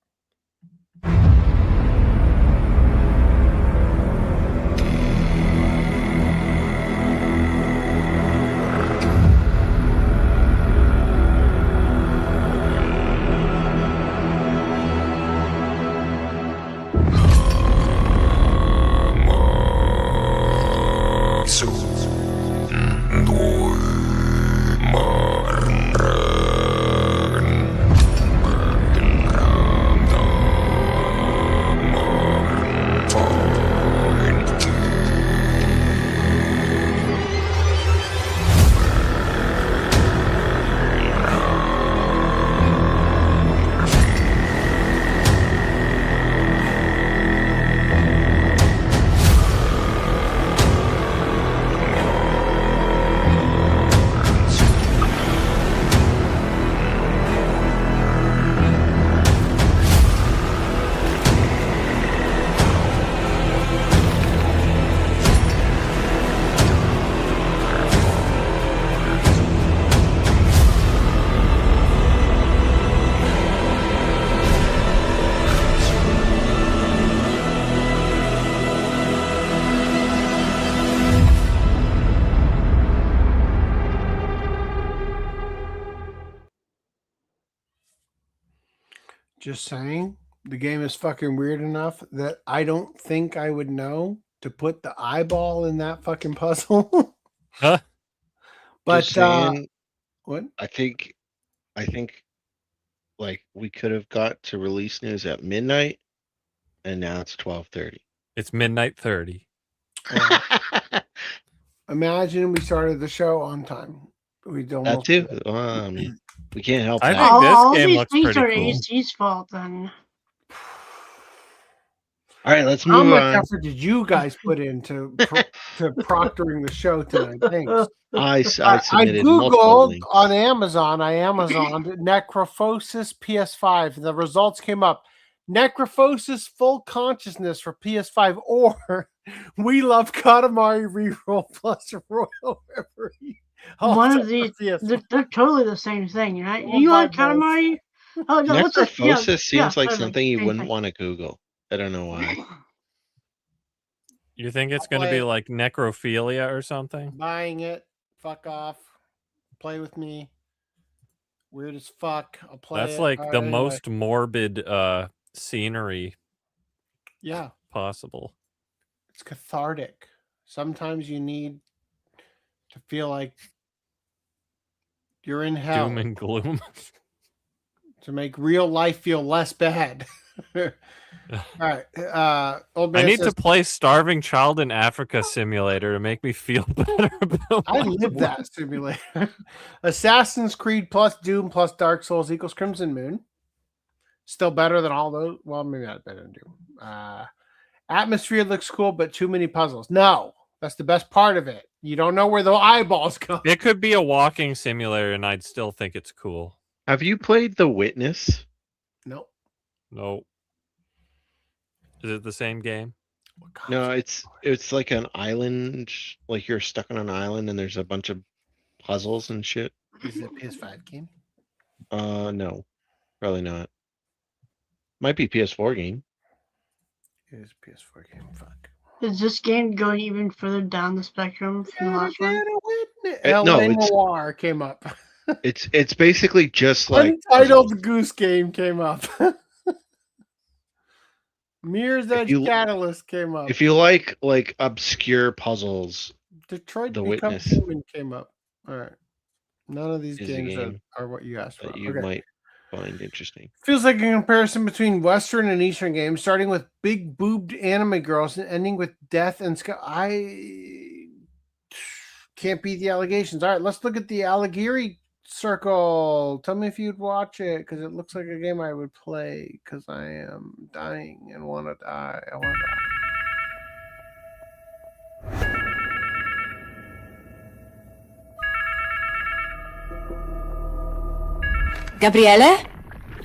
Just saying, the game is fucking weird enough that I don't think I would know to put the eyeball in that fucking puzzle. Huh? But Just saying, what? I think like we could have got to release news at midnight, and now it's 12:30. It's midnight 30. Imagine we started the show on time. We don't. That too. I mean, we can't help I that. think this all game these looks things pretty are cool. AC's fault then. All right, let's How move much on. effort did you guys put into to proctoring the show tonight? Thanks. I I submitted multiple googled links. on Amazon. I Amazoned Necrophosis PS5. The results came up. Necrophosis Full Consciousness for PS5 or We Love Katamari Reroll plus Royal Reverie. One of these, they're totally the same thing, right? You like Katamari? Oh, no, what's that? Yeah, Necrophosis seems like totally. something you Same wouldn't thing. want to Google. I don't know why. You think it's I'll going to play be it. like necrophilia or something? Buying it. Fuck off. Play with me. Weird as fuck. I'll play That's it. like All the right, anyway. most morbid scenery Yeah. possible. It's cathartic. Sometimes you need to feel like you're in hell Doom and gloom. to make real life feel less bad. All right. Old man I need says, to play Starving Child in Africa Simulator to make me feel better about I my live work. that simulator. Assassin's Creed plus Doom plus Dark Souls equals Crimson Moon. Still better than all those. Well, maybe not better than Doom. Atmosphere looks cool, but too many puzzles. No, that's the best part of it. You don't know where the eyeballs go. It could be a walking simulator, and I'd still think it's cool. Have you played The Witness? No. No. Is it the same game? No, it's like an island. Like you're stuck on an island, and there's a bunch of puzzles and shit. Is it a PS5 game? No, probably not. Might be PS4 game. It is a PS4 game. Fuck. Is this game going even further down the spectrum from the last one? No, LA it's Noir came up. it's basically just like Untitled Goose Game came up. Mirror's Edge you- Catalyst came up. if you like obscure puzzles. Detroit The Become Witness. Human came up. All right. None of these Is a games game are what you asked for. that you Okay. might find interesting. Feels like a comparison between Western and Eastern games, starting with big boobed anime girls and ending with death and sky. I can't beat the allegations. All right, let's look at the Alligiri Circle. Tell me if you'd watch it, because it looks like a game I would play, because I am dying and want to die. I want to die. Gabriele?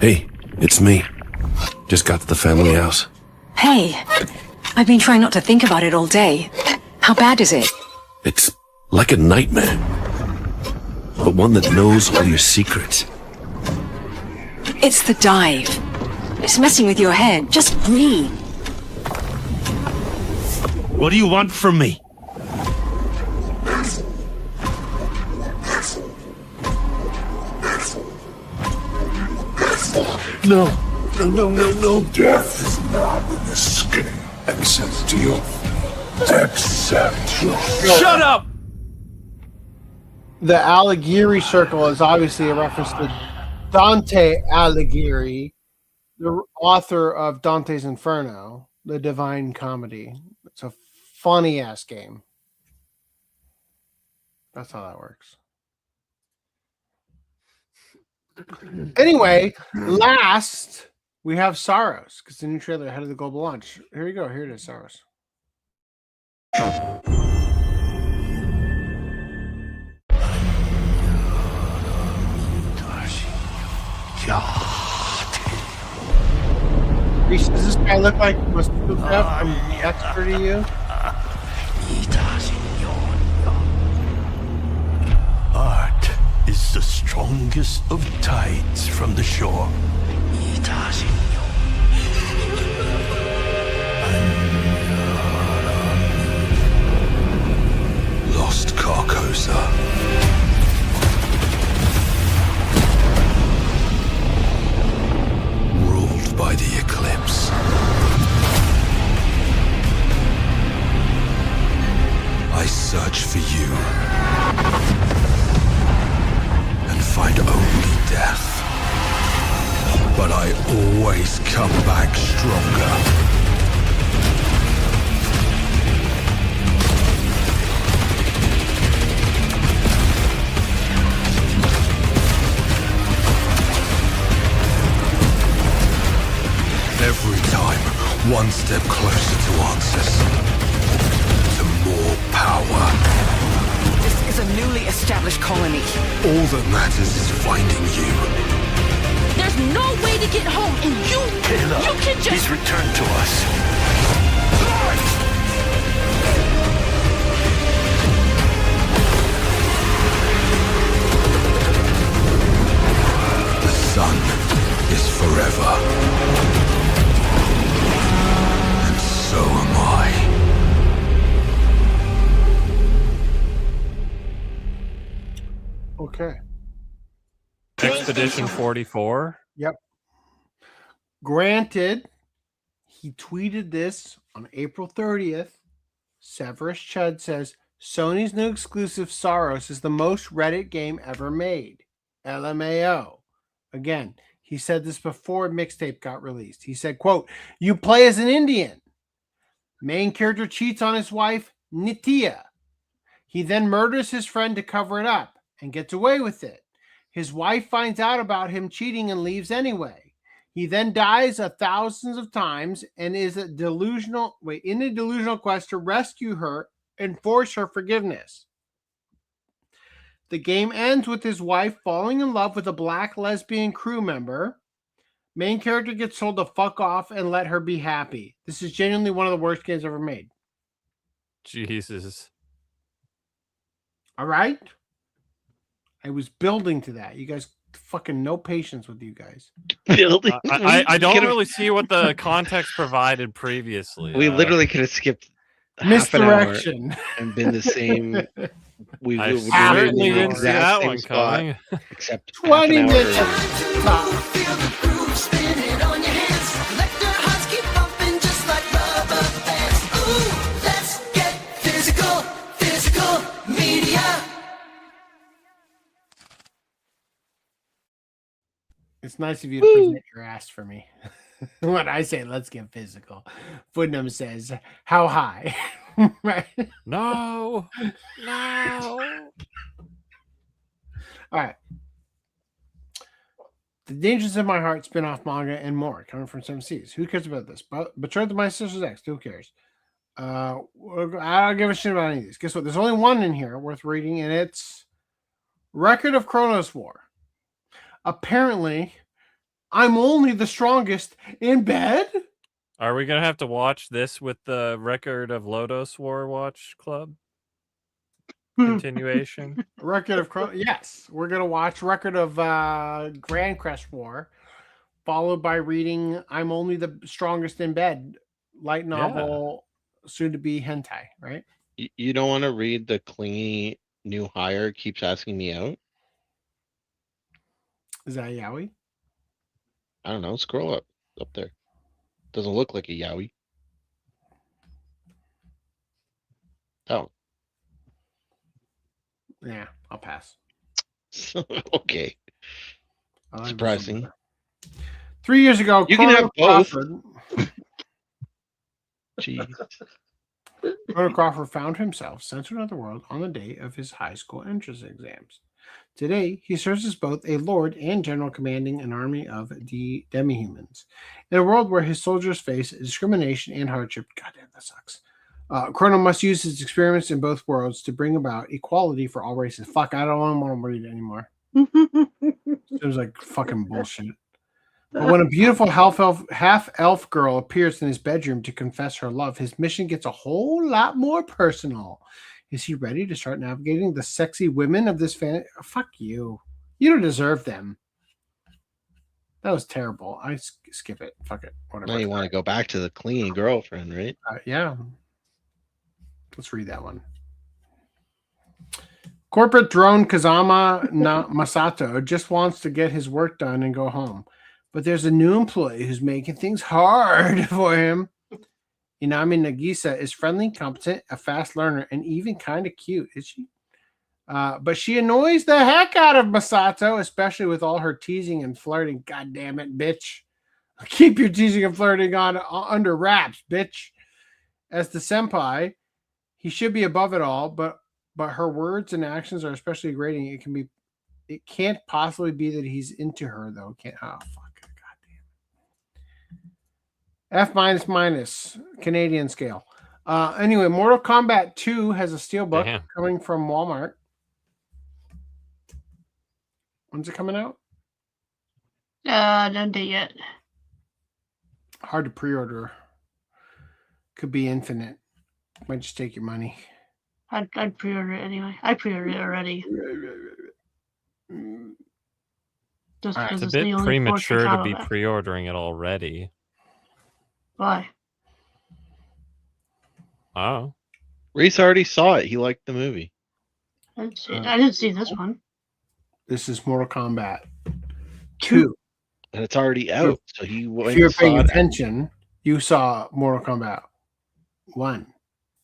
Hey, it's me. Just got to the family house. Hey, I've been trying not to think about it all day. How bad is it? It's like a nightmare. But one that knows all your secrets. It's the dive. It's messing with your head. Just breathe. What do you want from me? No. No. Death is not an escape. Accept your fate. Accept your fate. Shut up! The Alighieri Circle is obviously a reference to Dante Alighieri, the author of Dante's Inferno, the Divine Comedy. It's a funny ass game. That's how that works. Anyway, last we have Sorrows, because the new trailer ahead of the global launch. Here we go. Here it is, Sorrows. Reese, does this guy look like Masuka from The Expert to you? Art is the strongest of tides from the shore. Lost Carcosa. Rule but I always come back stronger. Every time, one step closer to answers, to more power. This is a newly established colony. All that matters is finding you. There's no way to get home, and you can just... He's returned to us. The sun is forever. So am I. Okay. Expedition 44. Yep. Granted, he tweeted this on April 30th. Severus Chud says, Sony's new exclusive Soros is the most Reddit game ever made. LMAO. Again, he said this before Mixtape got released. He said, quote, you play as an Indian. Main character cheats on his wife, Nitya. He then murders his friend to cover it up and gets away with it. His wife finds out about him cheating and leaves anyway. He then dies thousands of times and is in a delusional quest to rescue her and force her forgiveness. The game ends with his wife falling in love with a black lesbian crew member. Main character gets told to fuck off and let her be happy. This is genuinely one of the worst games ever made. Jesus. All right. I was building to that. You guys fucking no patience with you guys. Building. I don't really see what the context provided previously. We literally could have skipped misdirection and been the same. We certainly didn't see that one coming. Except 20 minutes. It's nice of you to present your ass for me. When I say let's get physical, Footnum says, how high? Right? No. All right. The Dangers of My Heart spin-off manga and more coming from 7 Seas. Who cares about this? Betrayed to My Sister's Ex. Who cares? I don't give a shit about any of these. Guess what? There's only one in here worth reading, and it's Record of Chronos War. Apparently, I'm only the strongest in bed. Are we gonna have to watch this with the Record of Lodos War Watch Club continuation? Record of yes, we're gonna watch Record of Grand Crest War, followed by reading I'm Only the Strongest in Bed, light novel, soon to be hentai. Right? You don't want to read the clingy new hire keeps asking me out. Is that yaoi? I don't know. Scroll up there. Doesn't look like a yaoi. Oh. Yeah, I'll pass. Okay. Surprising. 3 years ago, you can have both. Jeez. Chrono Crawford found himself sent to another world on the day of his high school entrance exams. Today, he serves as both a lord and general commanding an army of demi-humans. In a world where his soldiers face discrimination and hardship, goddamn, that sucks. Chrono must use his experience in both worlds to bring about equality for all races. Fuck, I don't want to read it anymore. Seems like fucking bullshit. But when a beautiful half-elf girl appears in his bedroom to confess her love, his mission gets a whole lot more personal. Is he ready to start navigating the sexy women of this fan? Fuck you. You don't deserve them. That was terrible. I skip it. Fuck it. Whatever. Now you want to go back to the clean girlfriend, right? Yeah. Let's read that one. Corporate drone Kazama Masato just wants to get his work done and go home. But there's a new employee who's making things hard for him. Inami Nagisa is friendly, competent, a fast learner, and even kind of cute. Is she? But she annoys the heck out of Masato, especially with all her teasing and flirting. God damn it, bitch. Keep your teasing and flirting on under wraps, bitch. As the senpai, he should be above it all, but her words and actions are especially grating. It can't possibly be that he's into her, though. Can't. Oh, fuck. God damn. F-, Canadian scale. Anyway, Mortal Kombat 2 has a steelbook coming from Walmart. When's it coming out? No date yet. Hard to pre-order. Could be infinite. Might just take your money. I'd pre-order it anyway. I pre-ordered it already. Just It's because a it's bit the only premature to be portion pre-ordering it already. Why? Oh. Reese already saw it. He liked the movie. I didn't see this one. This is Mortal Kombat 2. And it's already out. So he went if you're paying saw it. attention, you saw Mortal Kombat 1.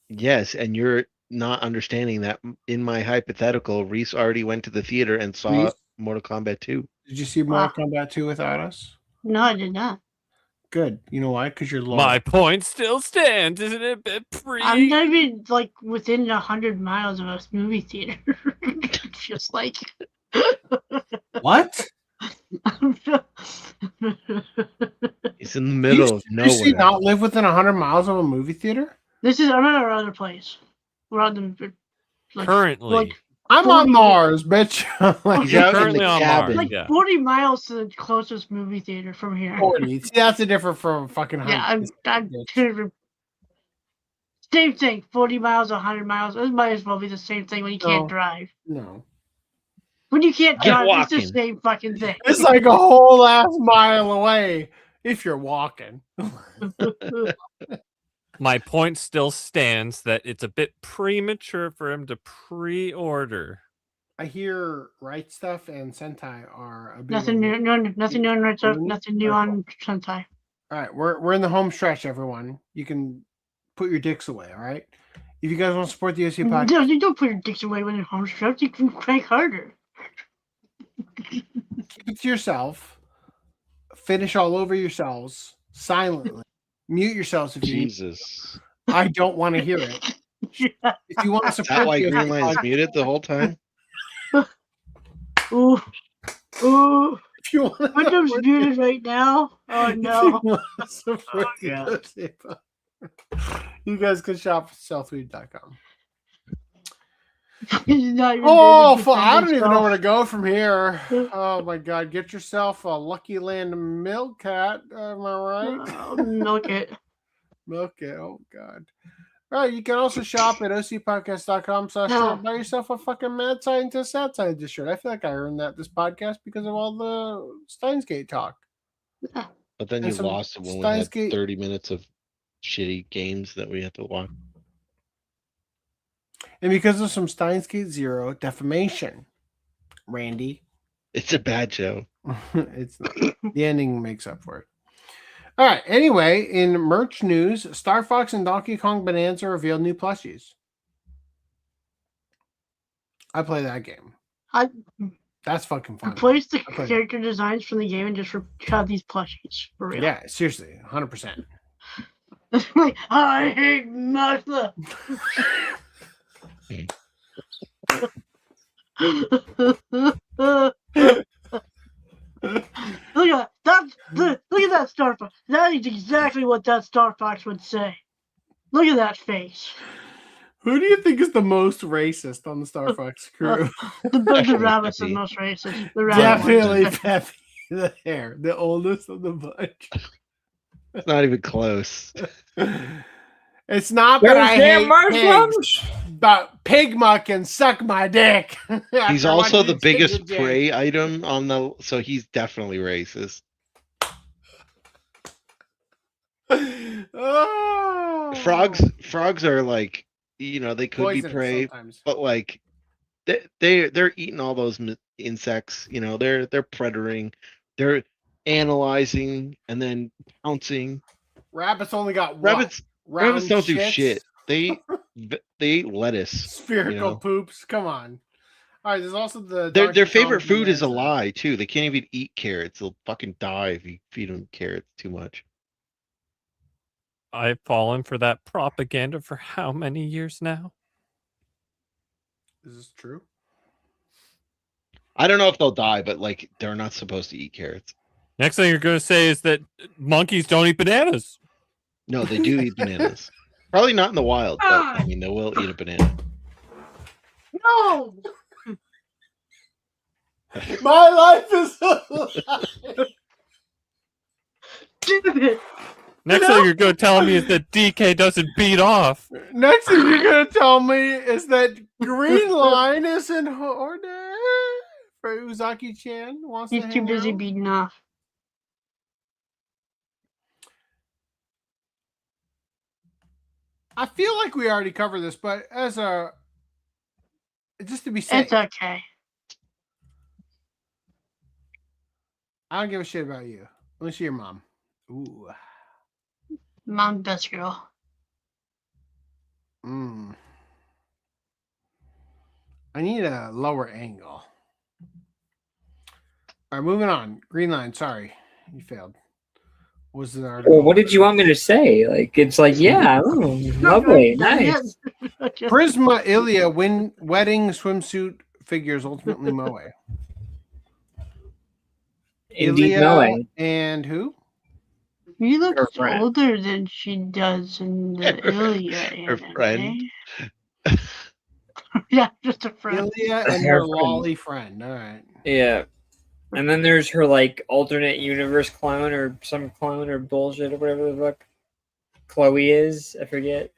Yes, and you're not understanding that in my hypothetical, Reese already went to the theater and saw Reese? Mortal Kombat 2. Did you see Mortal Kombat 2 without us? No, I did not. Good. You know why? Because you're low. My point still stands, isn't it? A bit I'm not even like within 100 miles of a movie theater. Just like what? It's in the middle of nowhere. You not live within 100 miles of a movie theater? I'm at our other place. We're on the currently. I'm on Mars, bitch. He's out currently in the cabin. Like 40 miles to the closest movie theater from here. 40. See, that's a different from fucking 100. Yeah, I'm same thing. 40 miles, 100 miles. It might as well be the same thing when you can't drive. No. When you can't drive, it's the same fucking thing. It's like a whole ass mile away if you're walking. My point still stands that it's a bit premature for him to pre-order. I hear Right Stuff and Sentai are a bit Nothing new, nothing new on Red Stuff, nothing new on Sentai. All right, we're in the home stretch, everyone. You can put your dicks away, all right? If you guys want to support the OCA podcast, No, you don't put your dicks away when you're home stretch. You can crank harder. keep it to yourself. Finish all over yourselves silently. Mute yourselves if you Jesus. I don't want to hear it. If you want to Is support that why the Green OCA Line is podcast, muted the whole time? Ooh. if you want to Windows muted right now. Oh no. support the OCA podcast, you guys can shop at sellfood.com. Oh, I don't even know where to go from here. Oh my god, get yourself a Lucky Land milk cat. Am I right? Milk it. Milk it. Oh god. All right, you can also shop at ocpodcast.com/shop. Buy yourself a fucking Mad Scientist, Sad Scientist shirt. I feel like I earned that this podcast because of all the Steins Gate talk. But then And you some lost it when we Steins had Gate- 30 minutes of shitty games that we had to watch. And because of some Steins Gate Zero defamation, Randy. It's a bad show. It's not. The ending makes up for it. All right. Anyway, in merch news, Star Fox and Donkey Kong Bonanza revealed new plushies. I play that game. That's fucking fun. Replace the character designs from the game and just have these plushies for real. Yeah, seriously, 100%. Like, I hate Martha. Look at that! Look at that Star Fox. That is exactly what that Star Fox would say. Look at that face. Who do you think is the most racist on the Star Fox crew? The rabbit's the most racist. The rabbit Definitely one's- Peppy, the hair, the oldest of the bunch. It's not even close. It's not that I There's hate mushrooms. pigs, but Pigma can suck my dick. He's After also watching the biggest Chicken Jam. prey item on the, so he's definitely racist. Oh. Frogs are like, you know, they could be Poisonous prey, sometimes. but like they're eating all those insects. You know, they're predatoring, they're analyzing and then pouncing. Rabbits only got what? Rabbits don't do shits? shit. They eat lettuce. Spherical you know? poops. Come on. All right, there's also the Their Donkey favorite Kong food is a Bonanza. lie too. They can't even eat carrots. They'll fucking die if you feed them carrots too much. I've fallen for that propaganda for how many years now? Is this true? I don't know if they'll die, but like they're not supposed to eat carrots. Next thing you're going to say is that monkeys don't eat bananas. No, they do eat bananas. Probably not in the wild, but I mean they will eat a banana. No. My life is a lie. Damn it. Next thing you're going to tell me is that DK doesn't beat off. Next thing you're gonna tell me is that Green Line is in order for Uzaki-chan. Wants He's to too hang busy out. beating off. I feel like we already covered this, but as a just to be safe, It's okay. I don't give a shit about you. Let me see your mom. Ooh. Mom, best girl. I need a lower angle. All right, moving on. Green Line. Sorry, you failed. What was the article? Well, what did you want me to say? Like, it's like, yeah, ooh, lovely, nice. Prisma Ilya wedding swimsuit figures ultimately Moe. Indeed, Ilya Moe. and who? You look Her friend. older than she does in the Ilya. Her friend. Yeah, just a friend. Ilya and Her her friend. lolly friend. All right. Yeah. And then there's her, like, alternate universe clone or some clone or bullshit or whatever the fuck Chloe is. I forget.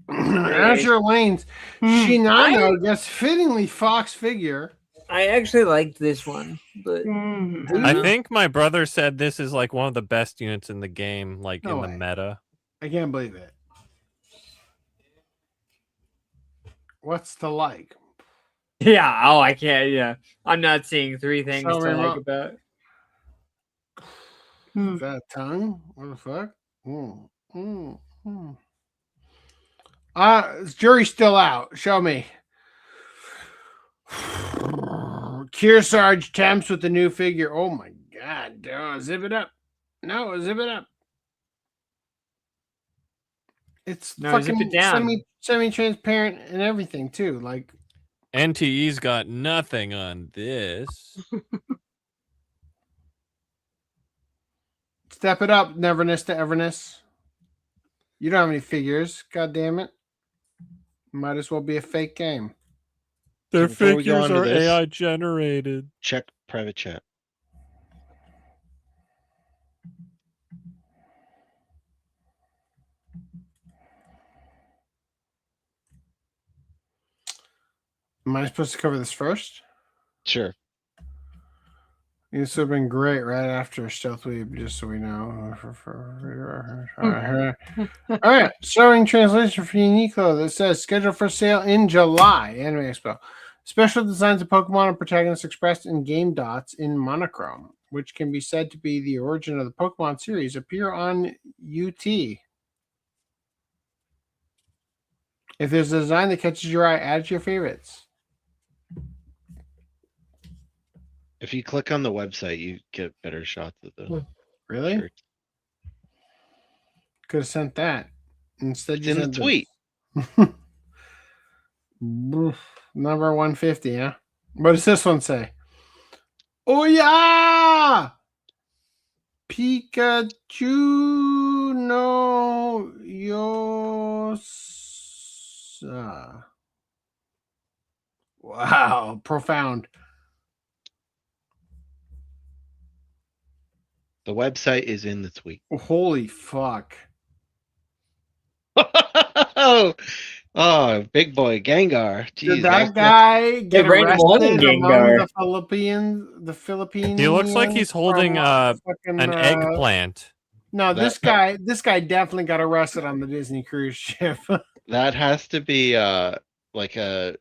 Azur Lane's Shinano gets fittingly Fox figure. I actually liked this one, but I think my brother said this is like one of the best units in the game, like No in the way. meta. I can't believe it. What's the like? yeah, oh, I can't. Yeah, I'm not seeing three things Show to me like what- about. Is that a tongue? What the fuck? Jury's still out. Show me. Kearsarge temps with the new figure. Oh my god. Oh, zip it up. No, zip it up. It's No, zip fucking it down. semi-transparent and everything too. Like NTE's got nothing on this. step it up, neverness to everness. You don't have any figures. God damn it. Might as well be a fake game. Their Before we go figures on to are this- AI generated. Check private chat. Am I supposed to cover this first? Sure. This would have been great right after Stealth Week, just so we know. All right. Showing translation for Uniqlo that says scheduled for sale in July. Anime Expo. Special designs of Pokemon and protagonists expressed in game dots in monochrome, which can be said to be the origin of the Pokemon series, appear on UT. If there's a design that catches your eye, add it to your favorites. If you click on the website, you get better shots of the Really? shirts. Could have sent that. Instead, It's you in the sent tweet. Number 150, huh? What does this one say? Oh yeah! Pikachu no Yosa. Wow, profound. The website is in the tweet. Holy fuck. Oh, big boy Gengar. Jeez, Did that guy get random one in arrested among Gengar. the Philippines? He looks like he's holding an eggplant. No, That- this guy definitely got arrested on the Disney cruise ship. That has to be like a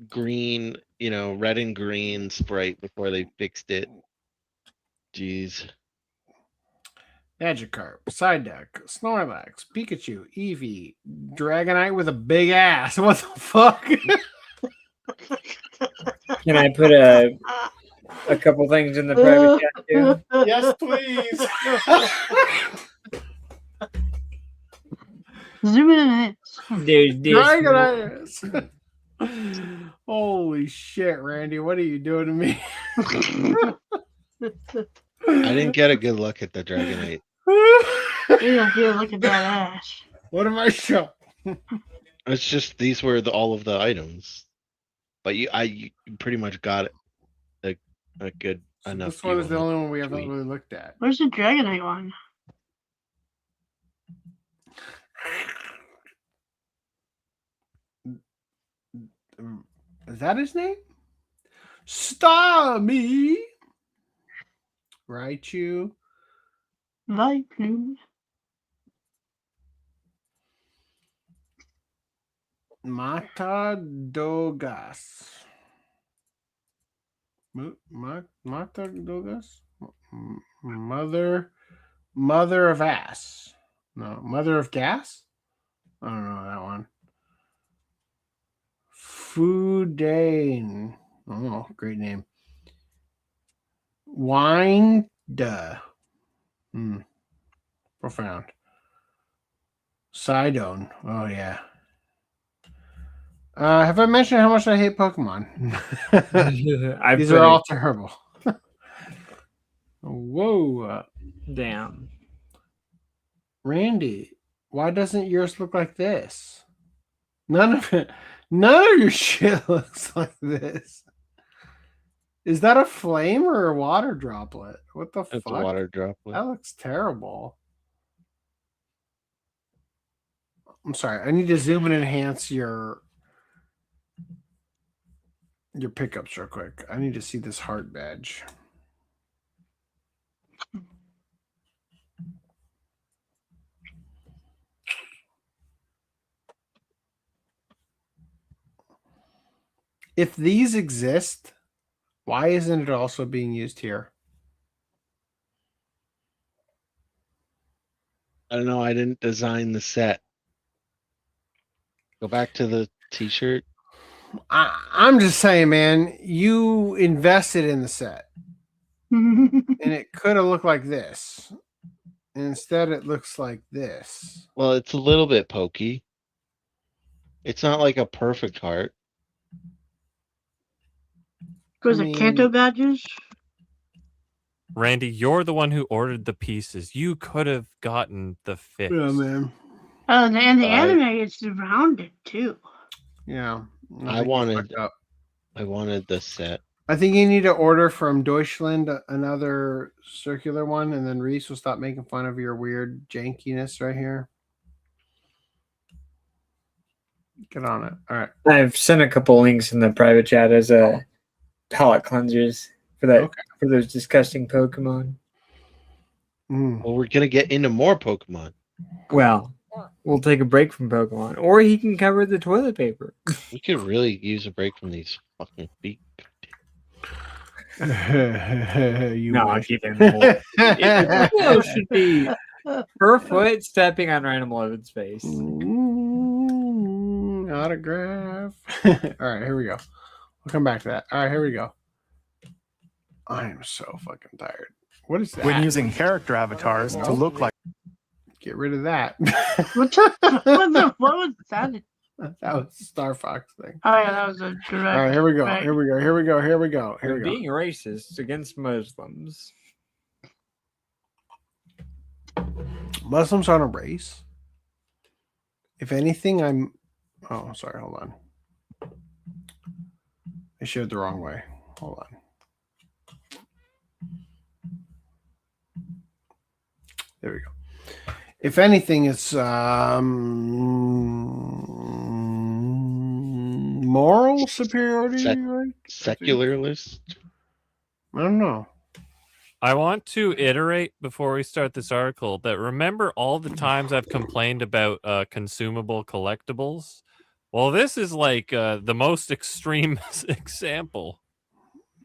green, red and green Sprite before they fixed it. Jeez. Magikarp, Psyduck, Snorlax, Pikachu, Eevee, Dragonite with a big ass. What the fuck? Can I put a couple things in the private chat too? Yes, please. Zoom in on it. There's Dragonite. Holy shit, Randy! What are you doing to me? I didn't get a good look at the Dragonite. You don't feel look at that ass. What am I showing? It's just these were all of the items, but you pretty much got it a good enough. This one is the only one we haven't really looked at. Where's the Dragonite one? Is that his name? Starmie. Raichu. Raichu. Mata Dogas. Mata Dogas? Mother of Ass. No, Mother of Gas? I don't know that one. Fudane. Oh, great name. Winda. Profound. Sidone. Oh, yeah. Have I mentioned how much I hate Pokemon? These are all terrible. Whoa. Damn. Randy, why doesn't yours look like this? None of your shit looks like this. Is that a flame or a water droplet? What the fuck? It's a water droplet. That looks terrible. I'm sorry. I need to zoom and enhance your pickups real quick. I need to see this heart badge. If these exist, why isn't it also being used here? I don't know. I didn't design the set. Go back to the t-shirt. I'm just saying, man, you invested in the set. And it could have looked like this. And instead it looks like this. Well, it's a little bit pokey. It's not like a perfect heart. Was it Kanto badges? Randy, you're the one who ordered the pieces. You could have gotten the fix. Yeah, man. Oh, and the anime it's rounded too. Yeah. I wanted the set. I think you need to order from Deutschland another circular one, and then Reese will stop making fun of your weird jankiness right here. Get on it. All right. I've sent a couple links in the private chat as a palette cleansers for that for those disgusting Pokemon. Well, we're gonna get into more Pokemon. Well, we'll take a break from Pokemon, or he can cover the toilet paper. We could really use a break from these fucking feet. No, keep it more. It should be per foot stepping on Random 11's face. Autograph. All right, here we go. We'll come back to that. All right, here we go. I am so fucking tired. What is that? When using character avatars to look like... Get rid of that. What was that? That was the Star Fox thing. Oh yeah, that was a direct. All right, here we go. Right. Here we go. Here we go. Here we go. Here we go. Being racist against Muslims. Muslims aren't a race. If anything, I'm... Oh, sorry. Hold on. I shared the wrong way. Hold on. There we go. If anything, it's moral superiority, right? Secularist? I don't know. I want to iterate before we start this article that remember all the times I've complained about consumable collectibles? Well, this is like the most extreme example.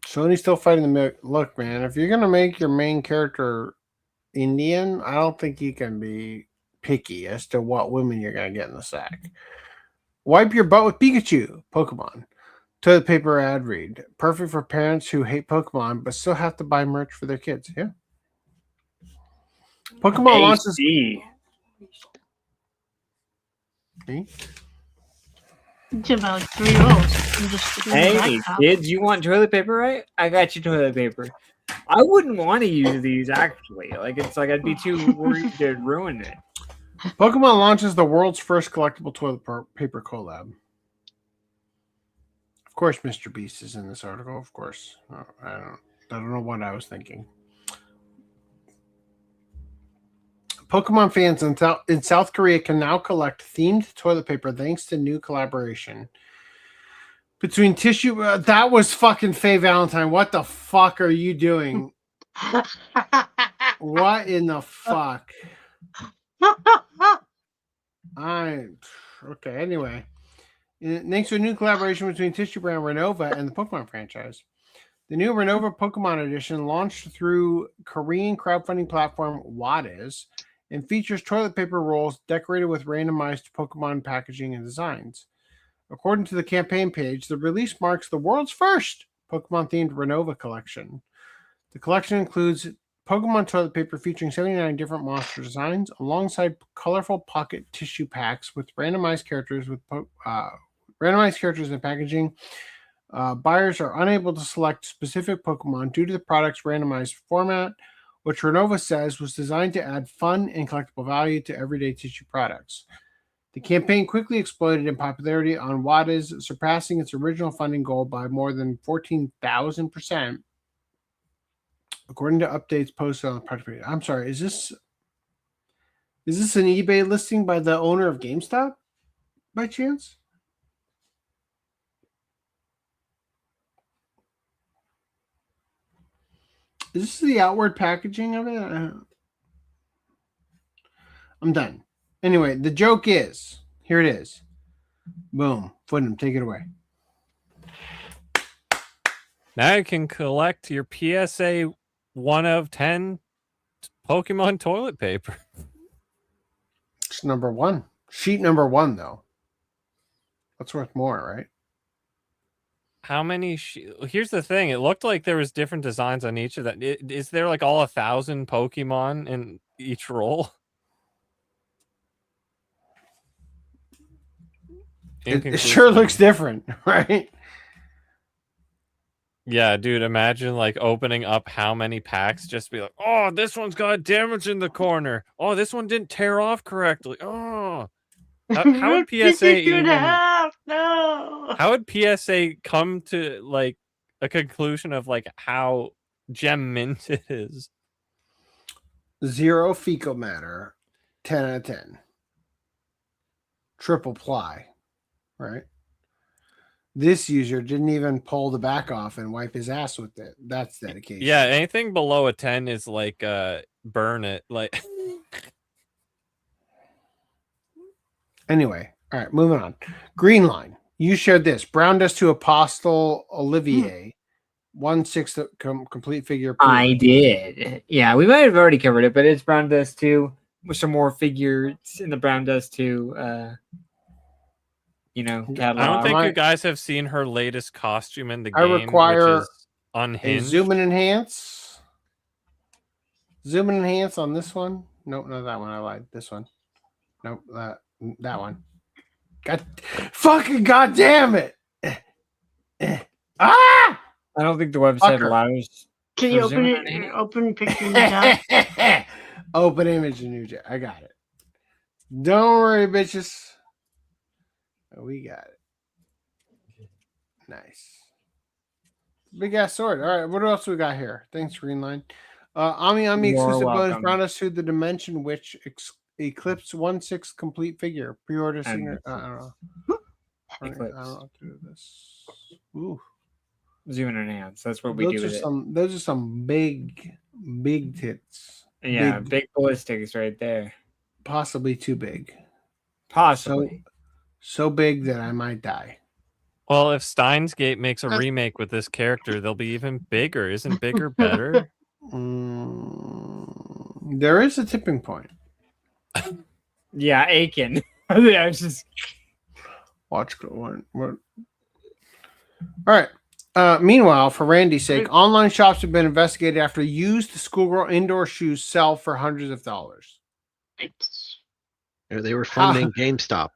Sony's still fighting the look, man. If you're gonna make your main character Indian, I don't think you can be picky as to what women you're going to get in the sack. Wipe your butt with Pikachu, Pokemon. Toilet paper ad read. Perfect for parents who hate Pokemon but still have to buy merch for their kids. Yeah. Pokemon launches. Me? It's about like 3-year-olds. Hey, kids, you want toilet paper, right? I got you toilet paper. I wouldn't want to use these, actually. Like, it's like I'd be too worried to ruin it. Pokemon launches the world's first collectible toilet paper collab. Of course, Mr. Beast is in this article. Of course. I don't know what I was thinking. Pokemon fans in South Korea can now collect themed toilet paper thanks to new collaboration between tissue. That was fucking Faye Valentine. What the fuck are you doing? What in the fuck? Okay. Anyway, thanks to a new collaboration between tissue brand Renova and the Pokemon franchise. The new Renova Pokemon Edition launched through Korean crowdfunding platform Wadiz and features toilet paper rolls decorated with randomized Pokemon packaging and designs. According to the campaign page, the release marks the world's first Pokemon-themed Renova collection. The collection includes Pokemon toilet paper featuring 79 different monster designs, alongside colorful pocket tissue packs with randomized characters and packaging. Buyers are unable to select specific Pokemon due to the product's randomized format, which Renova says was designed to add fun and collectible value to everyday tissue products. The campaign quickly exploded in popularity on Wadiz, surpassing its original funding goal by more than 14,000%. According to updates posted on the project. I'm sorry, is this an eBay listing by the owner of GameStop by chance? Is this the outward packaging of it? I'm done. Anyway, the joke is, here it is. Boom. Footem, take it away. Now you can collect your PSA 1 of 10 Pokemon toilet paper. It's number 1. Sheet number 1, though. That's worth more, right? How many? Here's the thing. It looked like there was different designs on each of that. Is there like all 1,000 Pokemon in each roll? It sure looks different, right? Yeah, dude, imagine like opening up how many packs, just be like, oh, this one's got damage in the corner. Oh, this one didn't tear off correctly. Oh, how would PSA even... No. How would PSA come to like a conclusion of like how gem mint it is? 0 fecal matter, 10 out of 10. Triple ply, right? This user didn't even pull the back off and wipe his ass with it. That's dedication. Yeah, anything below a 10 is like burn it. Like anyway, all right, moving on. Green line. You shared this. Brown Dust to Apostle Olivier. 1/6 complete figure. I did. Yeah, we might have already covered it, but it's Brown Dust 2 with some more figures in the Brown Dust 2 catalog. I don't think you guys have seen her latest costume in the game. I require which is unhinged. Zoom and enhance. Zoom and enhance on this one. Nope, not that one. I lied. This one. Nope, that one. God damn it! I don't think the website allows. Can you open it? Open picture in the tab? Open image in New Jack. I got it. Don't worry, bitches. We got it. Nice. Big ass sword. All right, what else we got here? Thanks, Greenline. Ami exclusive bonus Brown Dust to the Dimension Witch Eclipse 1/6 complete figure. Pre-order singer. I don't know. I don't know how to do this. Ooh. Zoom and enhance. That's what we do with it. Those are some big tits. Yeah, big ballistics right there. Possibly too big. Possibly. So big that I might die. Well, if Steins Gate makes a remake with this character, they'll be even bigger. Isn't bigger better? There is a tipping point. Yeah, Aiken. Yeah, it's just watch one. All right. Meanwhile, for Randy's sake, online shops have been investigated after used schoolgirl indoor shoes sell for hundreds of dollars. They were funding GameStop.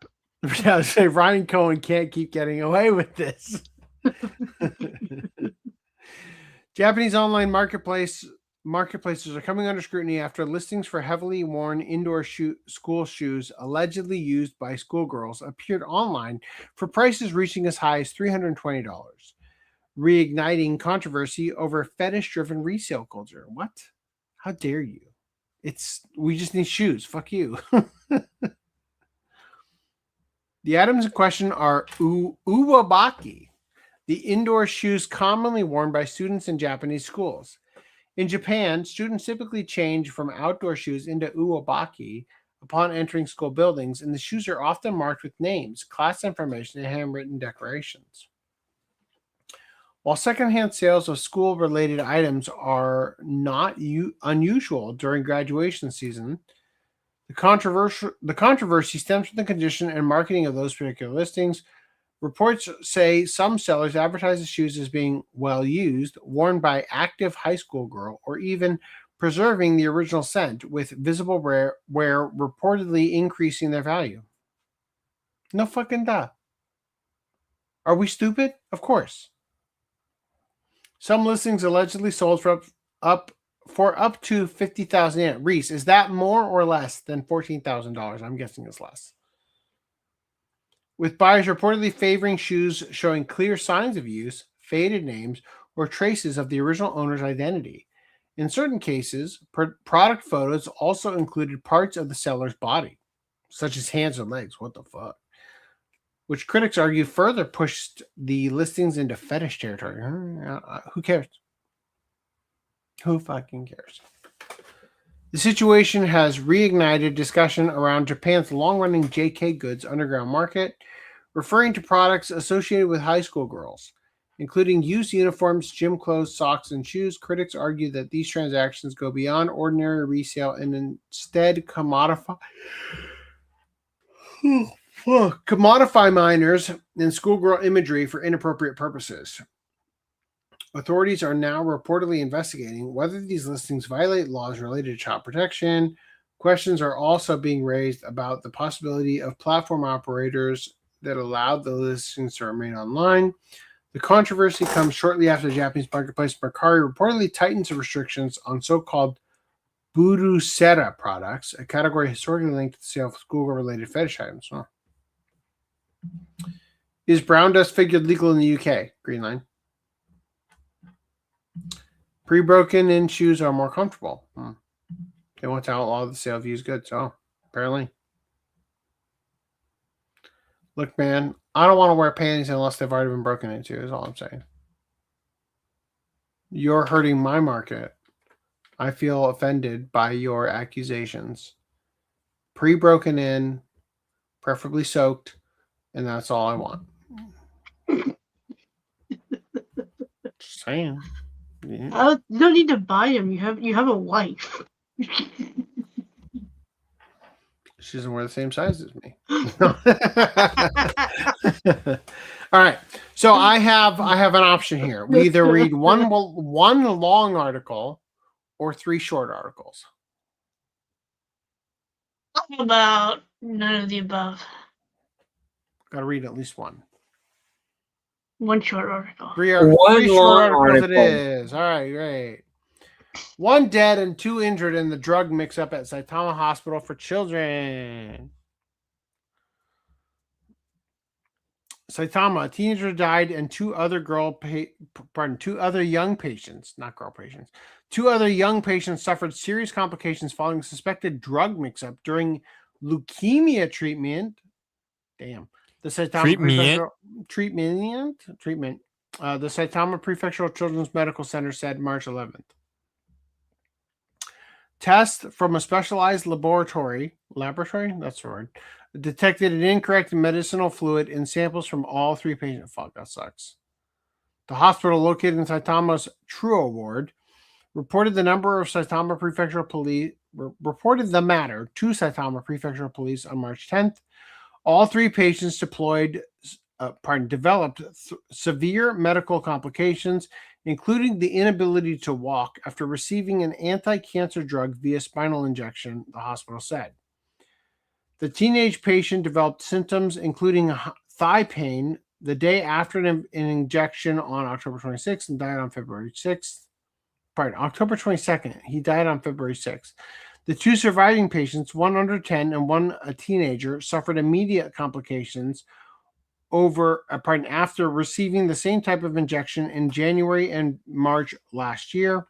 Yeah, say Ryan Cohen can't keep getting away with this. Japanese online marketplaces are coming under scrutiny after listings for heavily worn indoor school shoes allegedly used by schoolgirls appeared online for prices reaching as high as $320, reigniting controversy over fetish-driven resale culture. What? How dare you? We just need shoes. Fuck you. The items in question are uwabaki, the indoor shoes commonly worn by students in Japanese schools. In Japan, students typically change from outdoor shoes into uwabaki upon entering school buildings, and the shoes are often marked with names, class information, and handwritten declarations. While secondhand sales of school-related items are not unusual during graduation season, the controversy stems from the condition and marketing of those particular listings. Reports say some sellers advertise the shoes as being well used, worn by active high school girl, or even preserving the original scent with visible wear, reportedly increasing their value. No fucking duh. Are we stupid? Of course. Some listings allegedly sold for up to 50,000 yen. Reese, is that more or less than $14,000? I'm guessing it's less. With buyers reportedly favoring shoes showing clear signs of use, faded names, or traces of the original owner's identity. In certain cases, product photos also included parts of the seller's body, such as hands or legs. What the fuck? Which critics argue further pushed the listings into fetish territory. Who cares? Who fucking cares? The situation has reignited discussion around Japan's long-running JK goods underground market, referring to products associated with high school girls, including used uniforms, gym clothes, socks, and shoes. Critics argue that these transactions go beyond ordinary resale and instead commodify minors and schoolgirl imagery for inappropriate purposes. Authorities are now reportedly investigating whether these listings violate laws related to child protection. Questions are also being raised about the possibility of platform operators that allowed the listings to remain online. The controversy comes shortly after the Japanese marketplace Mercari reportedly tightens the restrictions on so-called burusera products, a category historically linked to the sale of schoolgirl-related fetish items. Huh. Is brown dust figured legal in the UK? Green line. Pre-broken in shoes are more comfortable. They want to outlaw the sale of used goods. Oh, apparently. Look, man, I don't want to wear panties unless they've already been broken into, is all I'm saying. You're hurting my market. I feel offended by your accusations. Pre-broken in, preferably soaked, and that's all I want. Just saying. Yeah. You don't need to buy them. You have a wife. She doesn't wear the same size as me. All right. So I have an option here. We either read one long article or 3 short articles. How about none of the above? Got to read at least one. One short article. Three short articles it is. All right, great. 1 dead and 2 injured in the drug mix-up at Saitama Hospital for Children. Saitama, a teenager died, and 2 other young patients suffered serious complications following suspected drug mix-up during leukemia treatment. Damn. The Saitama treatment. The Saitama Prefectural Children's Medical Center said March 11th. Tests from a specialized laboratory, that's the word, detected an incorrect medicinal fluid in samples from all 3 patients. Fuck, that sucks. The hospital, located in Saitama's Truo ward, reported the number of Saitama Prefectural reported the matter to Saitama Prefectural Police on March 10th. All 3 patients developed severe medical complications, including the inability to walk after receiving an anti-cancer drug via spinal injection, the hospital said. The teenage patient developed symptoms including thigh pain the day after an injection on October 26th and died on February 6th. October 22nd. He died on February 6th. The 2 surviving patients, one under 10 and one a teenager, suffered immediate complications after receiving the same type of injection in January and March last year.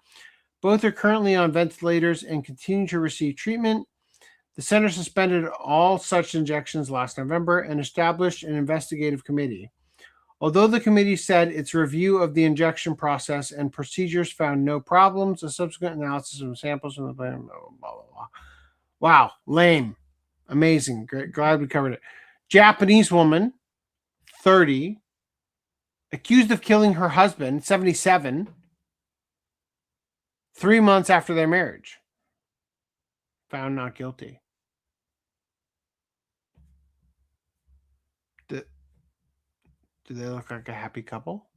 Both are currently on ventilators and continue to receive treatment. The center suspended all such injections last November and established an investigative committee. Although the committee said its review of the injection process and procedures found no problems, a subsequent analysis of samples from the blah, blah, blah, blah. Wow, lame. Amazing. Great. Glad we covered it. Japanese woman, 30, accused of killing her husband, 77, 3 months after their marriage. Found not guilty. Do they look like a happy couple?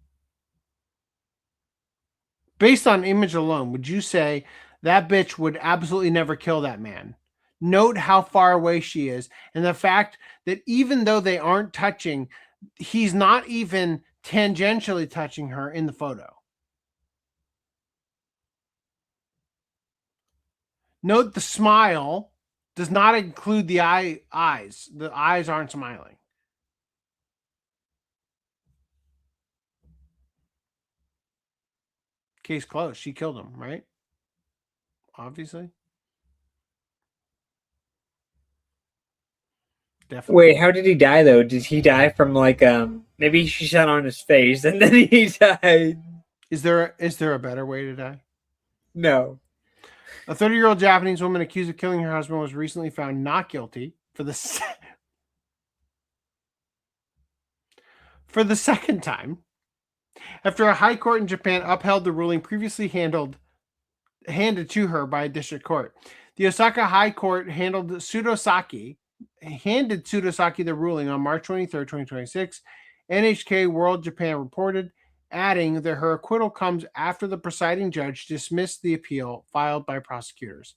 Based on image alone, would you say that bitch would absolutely never kill that man? Note how far away she is, and the fact that even though they aren't touching, he's not even tangentially touching her in the photo. Note the smile does not include the eyes. The eyes aren't smiling. Case closed. She killed him, right? Obviously. Definitely. Wait, how did he die though? Did he die from like maybe she shot on his face and then he died? Is there a better way to die? No. A 30-year-old Japanese woman accused of killing her husband was recently found not guilty for the second time after a high court in Japan upheld the ruling previously handed to her by a district court. The Osaka High Court handed Tsurosaki the ruling on March 23, 2026. NHK World Japan reported, adding that her acquittal comes after the presiding judge dismissed the appeal filed by prosecutors.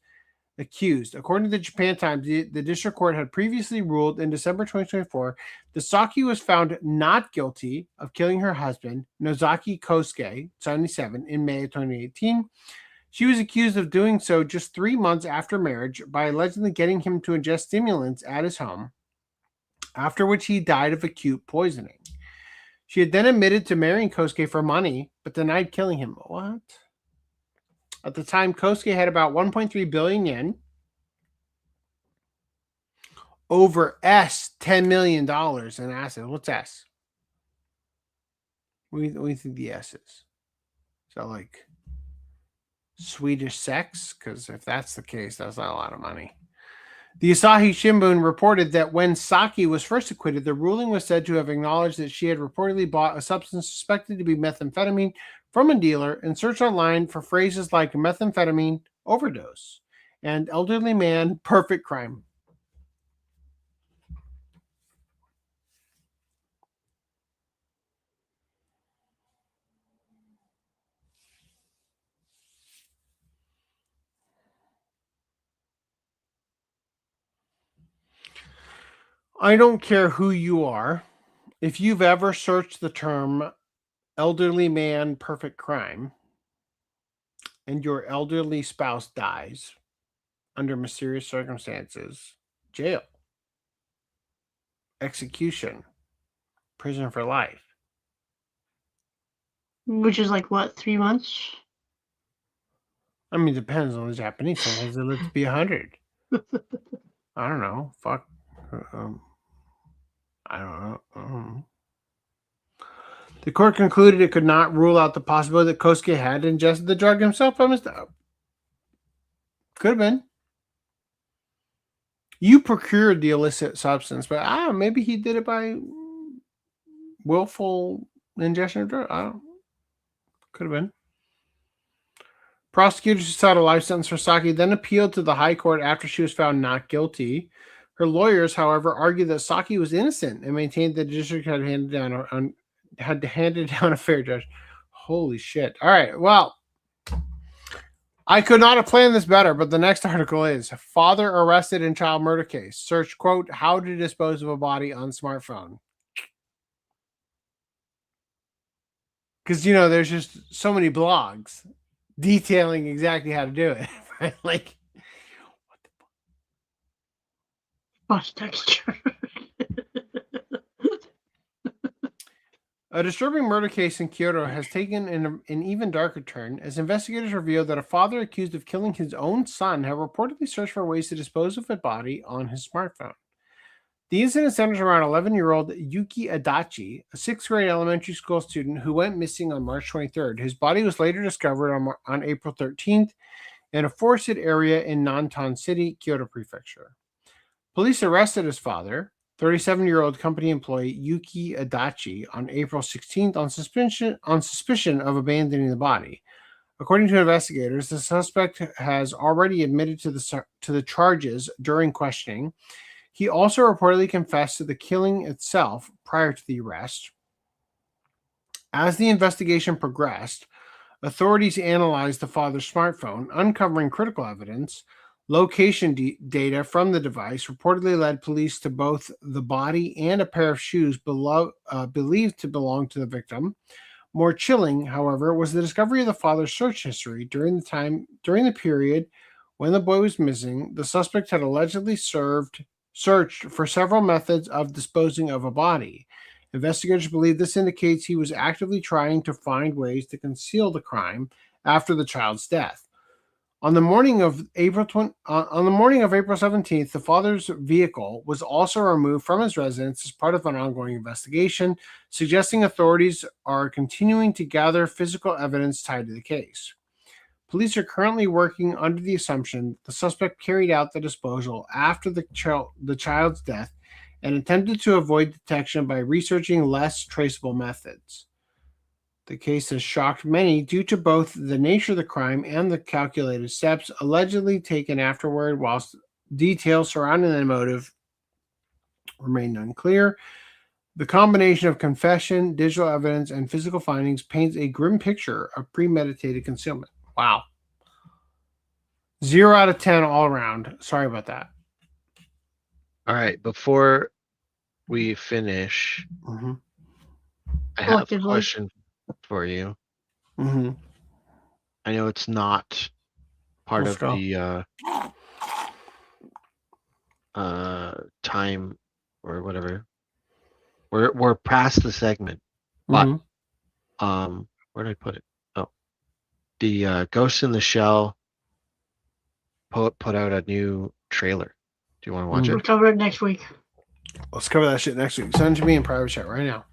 Accused. According to the Japan Times, the district court had previously ruled in December 2024 that Saki was found not guilty of killing her husband, Nozaki Kosuke, 77, in May of 2018. She was accused of doing so just 3 months after marriage by allegedly getting him to ingest stimulants at his home, after which he died of acute poisoning. She had then admitted to marrying Kosuke for money, but denied killing him. What? At the time, Kosuke had about 1.3 billion yen, over $10 million in assets. What's S? What do you think the S is? Is that like Swedish sex? Because if that's the case, that's not a lot of money. The Asahi Shimbun reported that when Saki was first acquitted, the ruling was said to have acknowledged that she had reportedly bought a substance suspected to be methamphetamine from a dealer and searched online for phrases like methamphetamine overdose and elderly man perfect crime. I don't care who you are. If you've ever searched the term elderly man perfect crime and your elderly spouse dies under mysterious circumstances, jail, execution, prison for life. Which is like what, 3 months? I mean, it depends on the Japanese. Sometimes it lets be 100. I don't know. Fuck. I don't know. The court concluded it could not rule out the possibility that Kosuke had ingested the drug himself from his dog. Could have been. You procured the illicit substance, but maybe he did it by willful ingestion of drug. Could have been. Prosecutors who sought a life sentence for Saki then appealed to the High Court after she was found not guilty. Her lawyers, however, argued that Saki was innocent and maintained that the district had handed down a fair judgment. Holy shit. All right, well, I could not have planned this better, but the next article is father arrested in child murder case. Search, quote, how to dispose of a body on smartphone. Because, you know, there's just so many blogs detailing exactly how to do it. Right? Like, Much texture. A disturbing murder case in Kyoto has taken an even darker turn as investigators reveal that a father accused of killing his own son had reportedly searched for ways to dispose of a body on his smartphone. The incident centers around 11-year-old Yuki Adachi, a 6th grade elementary school student who went missing on March 23rd. His body was later discovered on April 13th in a forested area in Nantan City, Kyoto Prefecture. Police arrested his father, 37-year-old company employee Yuki Adachi, on April 16th on suspicion of abandoning the body. According to investigators, the suspect has already admitted to the charges during questioning. He also reportedly confessed to the killing itself prior to the arrest. As the investigation progressed, authorities analyzed the father's smartphone, uncovering critical evidence. Location data from the device reportedly led police to both the body and a pair of shoes believed to belong to the victim. More chilling, however, was the discovery of the father's search history. During the period when the boy was missing, the suspect had allegedly searched for several methods of disposing of a body. Investigators believe this indicates he was actively trying to find ways to conceal the crime after the child's death. On the morning of April 17th, the father's vehicle was also removed from his residence as part of an ongoing investigation, suggesting authorities are continuing to gather physical evidence tied to the case. Police are currently working under the assumption the suspect carried out the disposal after the child's death and attempted to avoid detection by researching less traceable methods. The case has shocked many due to both the nature of the crime and the calculated steps allegedly taken afterward, whilst details surrounding the motive remain unclear. The combination of confession, digital evidence, and physical findings paints a grim picture of premeditated concealment. Wow. 0 out of 10 all around. Sorry about that. All right, before we finish, I have a question for you. Mm-hmm. I know it's not part of the time or whatever. We're past the segment, but where did I put it? Oh, the Ghost in the Shell put out a new trailer. Do you want to watch We'll it? cover it next week. Let's cover that shit next week. Send it to me in private chat right now.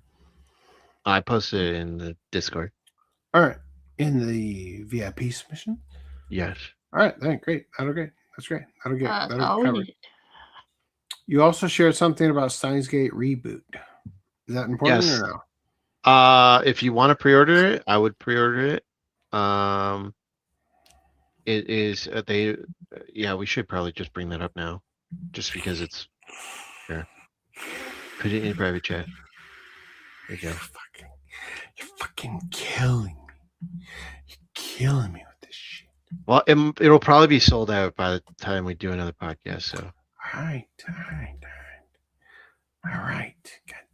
I posted it in the Discord. All right. In the VIP submission? Yes. All right. Then great. That'll great. That's great. That'll get all we covered. need. You also shared something about Steins Gate reboot. Is that important Yes. or no? If you want to pre-order it, I would pre-order it. It is we should probably just bring that up now, just because it's here. Put it in private chat. There you go. You're fucking killing me. You're killing me with this shit. Well, it'll probably be sold out by the time we do another podcast. So. All right. God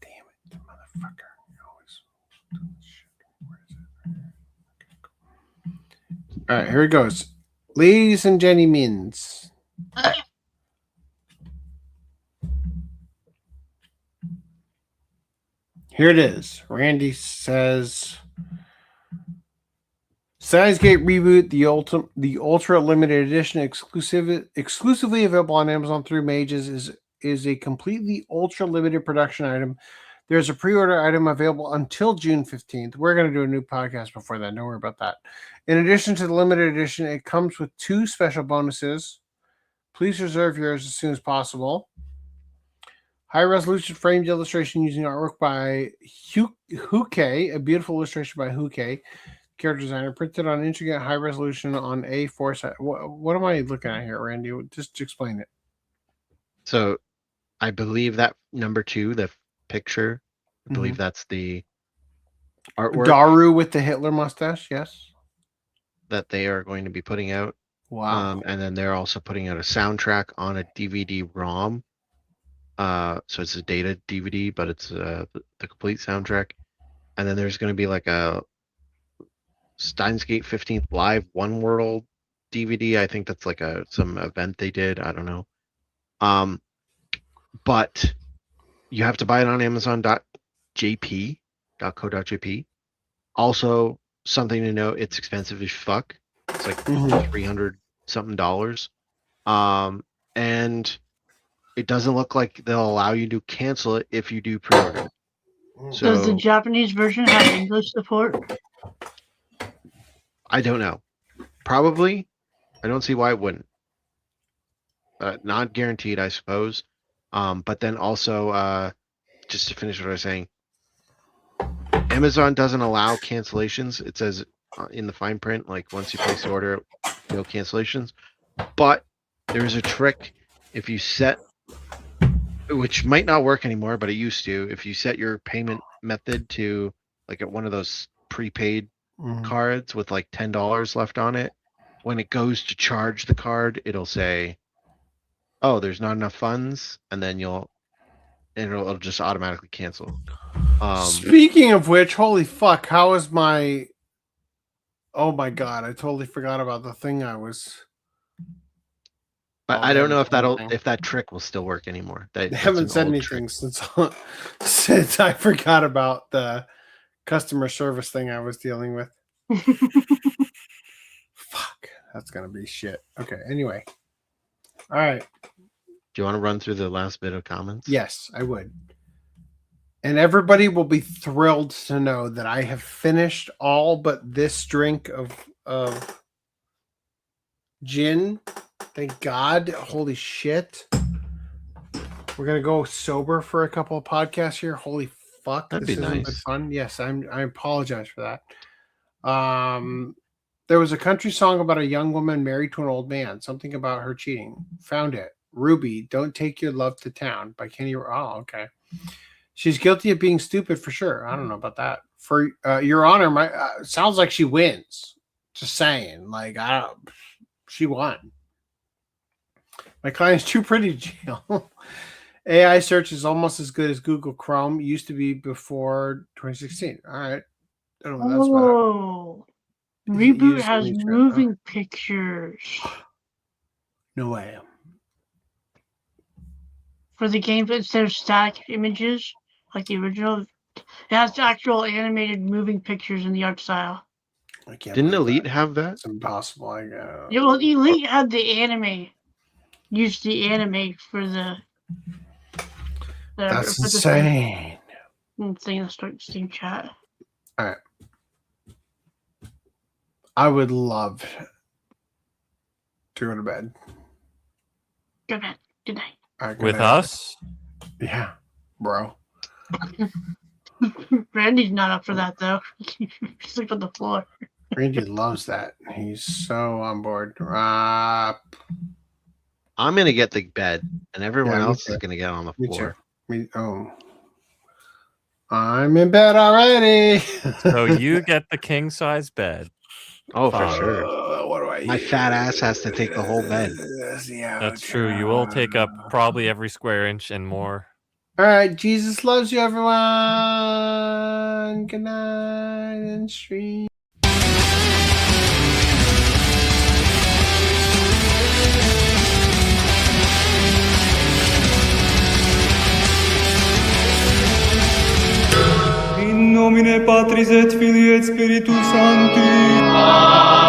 damn it, motherfucker. All right, here it goes. Ladies and gentlemen. Here it is. Randy says Steins Gate reboot, the ultra limited edition exclusively available on Amazon through Mages is a completely ultra limited production item. There's a pre-order item available until June 15th. We're going to do a new podcast before then. Don't worry about that. In addition to the limited edition, it comes with 2 special bonuses. Please reserve yours as soon as possible. High-resolution framed illustration using artwork by Huke, a beautiful illustration by Huke. Character designer printed on intricate high resolution on A4 size. What am I looking at here, Randy? Just explain it. So, I believe that number 2, the picture, I believe that's the artwork. Daru with the Hitler mustache, yes. That they are going to be putting out. Wow. And then they're also putting out a soundtrack on a DVD-ROM. So it's a data DVD, but it's the complete soundtrack. And then there's going to be like a Steins Gate 15th Live One World DVD. I think that's like some event they did. I don't know. But you have to buy it on Amazon.co.jp. Also, something to note, it's expensive as fuck. It's like $300 something. And it doesn't look like they'll allow you to cancel it if you do pre-order. So, does the Japanese version have English support? I don't know. Probably. I don't see why it wouldn't. Not guaranteed, I suppose. But then also, just to finish what I was saying, Amazon doesn't allow cancellations. It says in the fine print, like once you place the order, no cancellations. But there's a trick if you set, which might not work anymore, but it used to. If you set your payment method to like at one of those prepaid cards with like $10 left on it, when it goes to charge the card, it'll say, "Oh, there's not enough funds," and then it'll just automatically cancel. Speaking of which, holy fuck, how is my... Oh my god, I totally forgot about the thing I was... But I don't know if that trick will still work anymore. They haven't said anything since I forgot about the customer service thing I was dealing with. Fuck, that's gonna be shit. Okay, anyway. All right. Do you want to run through the last bit of comments? Yes, I would. And everybody will be thrilled to know that I have finished all but this drink of gin. Thank God. Holy shit. We're going to go sober for a couple of podcasts here. Holy fuck. That'd be nice. Fun. Yes, I apologize for that. There was a country song about a young woman married to an old man. Something about her cheating. Found it. Ruby, Don't Take Your Love to Town by Kenny. Oh, okay. She's guilty of being stupid for sure. I don't know about that. For Your Honor, my sounds like she wins. Just saying. Like, she won. My client's too pretty to jail. AI search is almost as good as Google Chrome. Used to be before 2016. All right. I don't know what that's about. Oh, Reboot has moving pictures. No way. For the game, instead of static images like the original, it has actual animated moving pictures in the art style. Didn't Elite have that? It's impossible. Yeah, well, Elite had the anime. Used the anime for the. That's insane. Thing to start Steam chat. All right. I would love to go to bed. Go to bed. Good night. All right, good With night. us? Yeah, bro. Randy's not up for that though. He sleeps on the floor. Randy loves that. He's so on board. I'm gonna get the bed, and everyone Yeah, me else too. is gonna get on the Me floor. too. I'm in bed already. So you get the king size bed. Oh, for Fine. sure. What do I? My fat ass has to take the whole bed. Yeah, That's true. You will take up probably every square inch and more. All right. Jesus loves you, everyone. Good night and stream. In nomine Patris et Filii et Spiritus Sancti.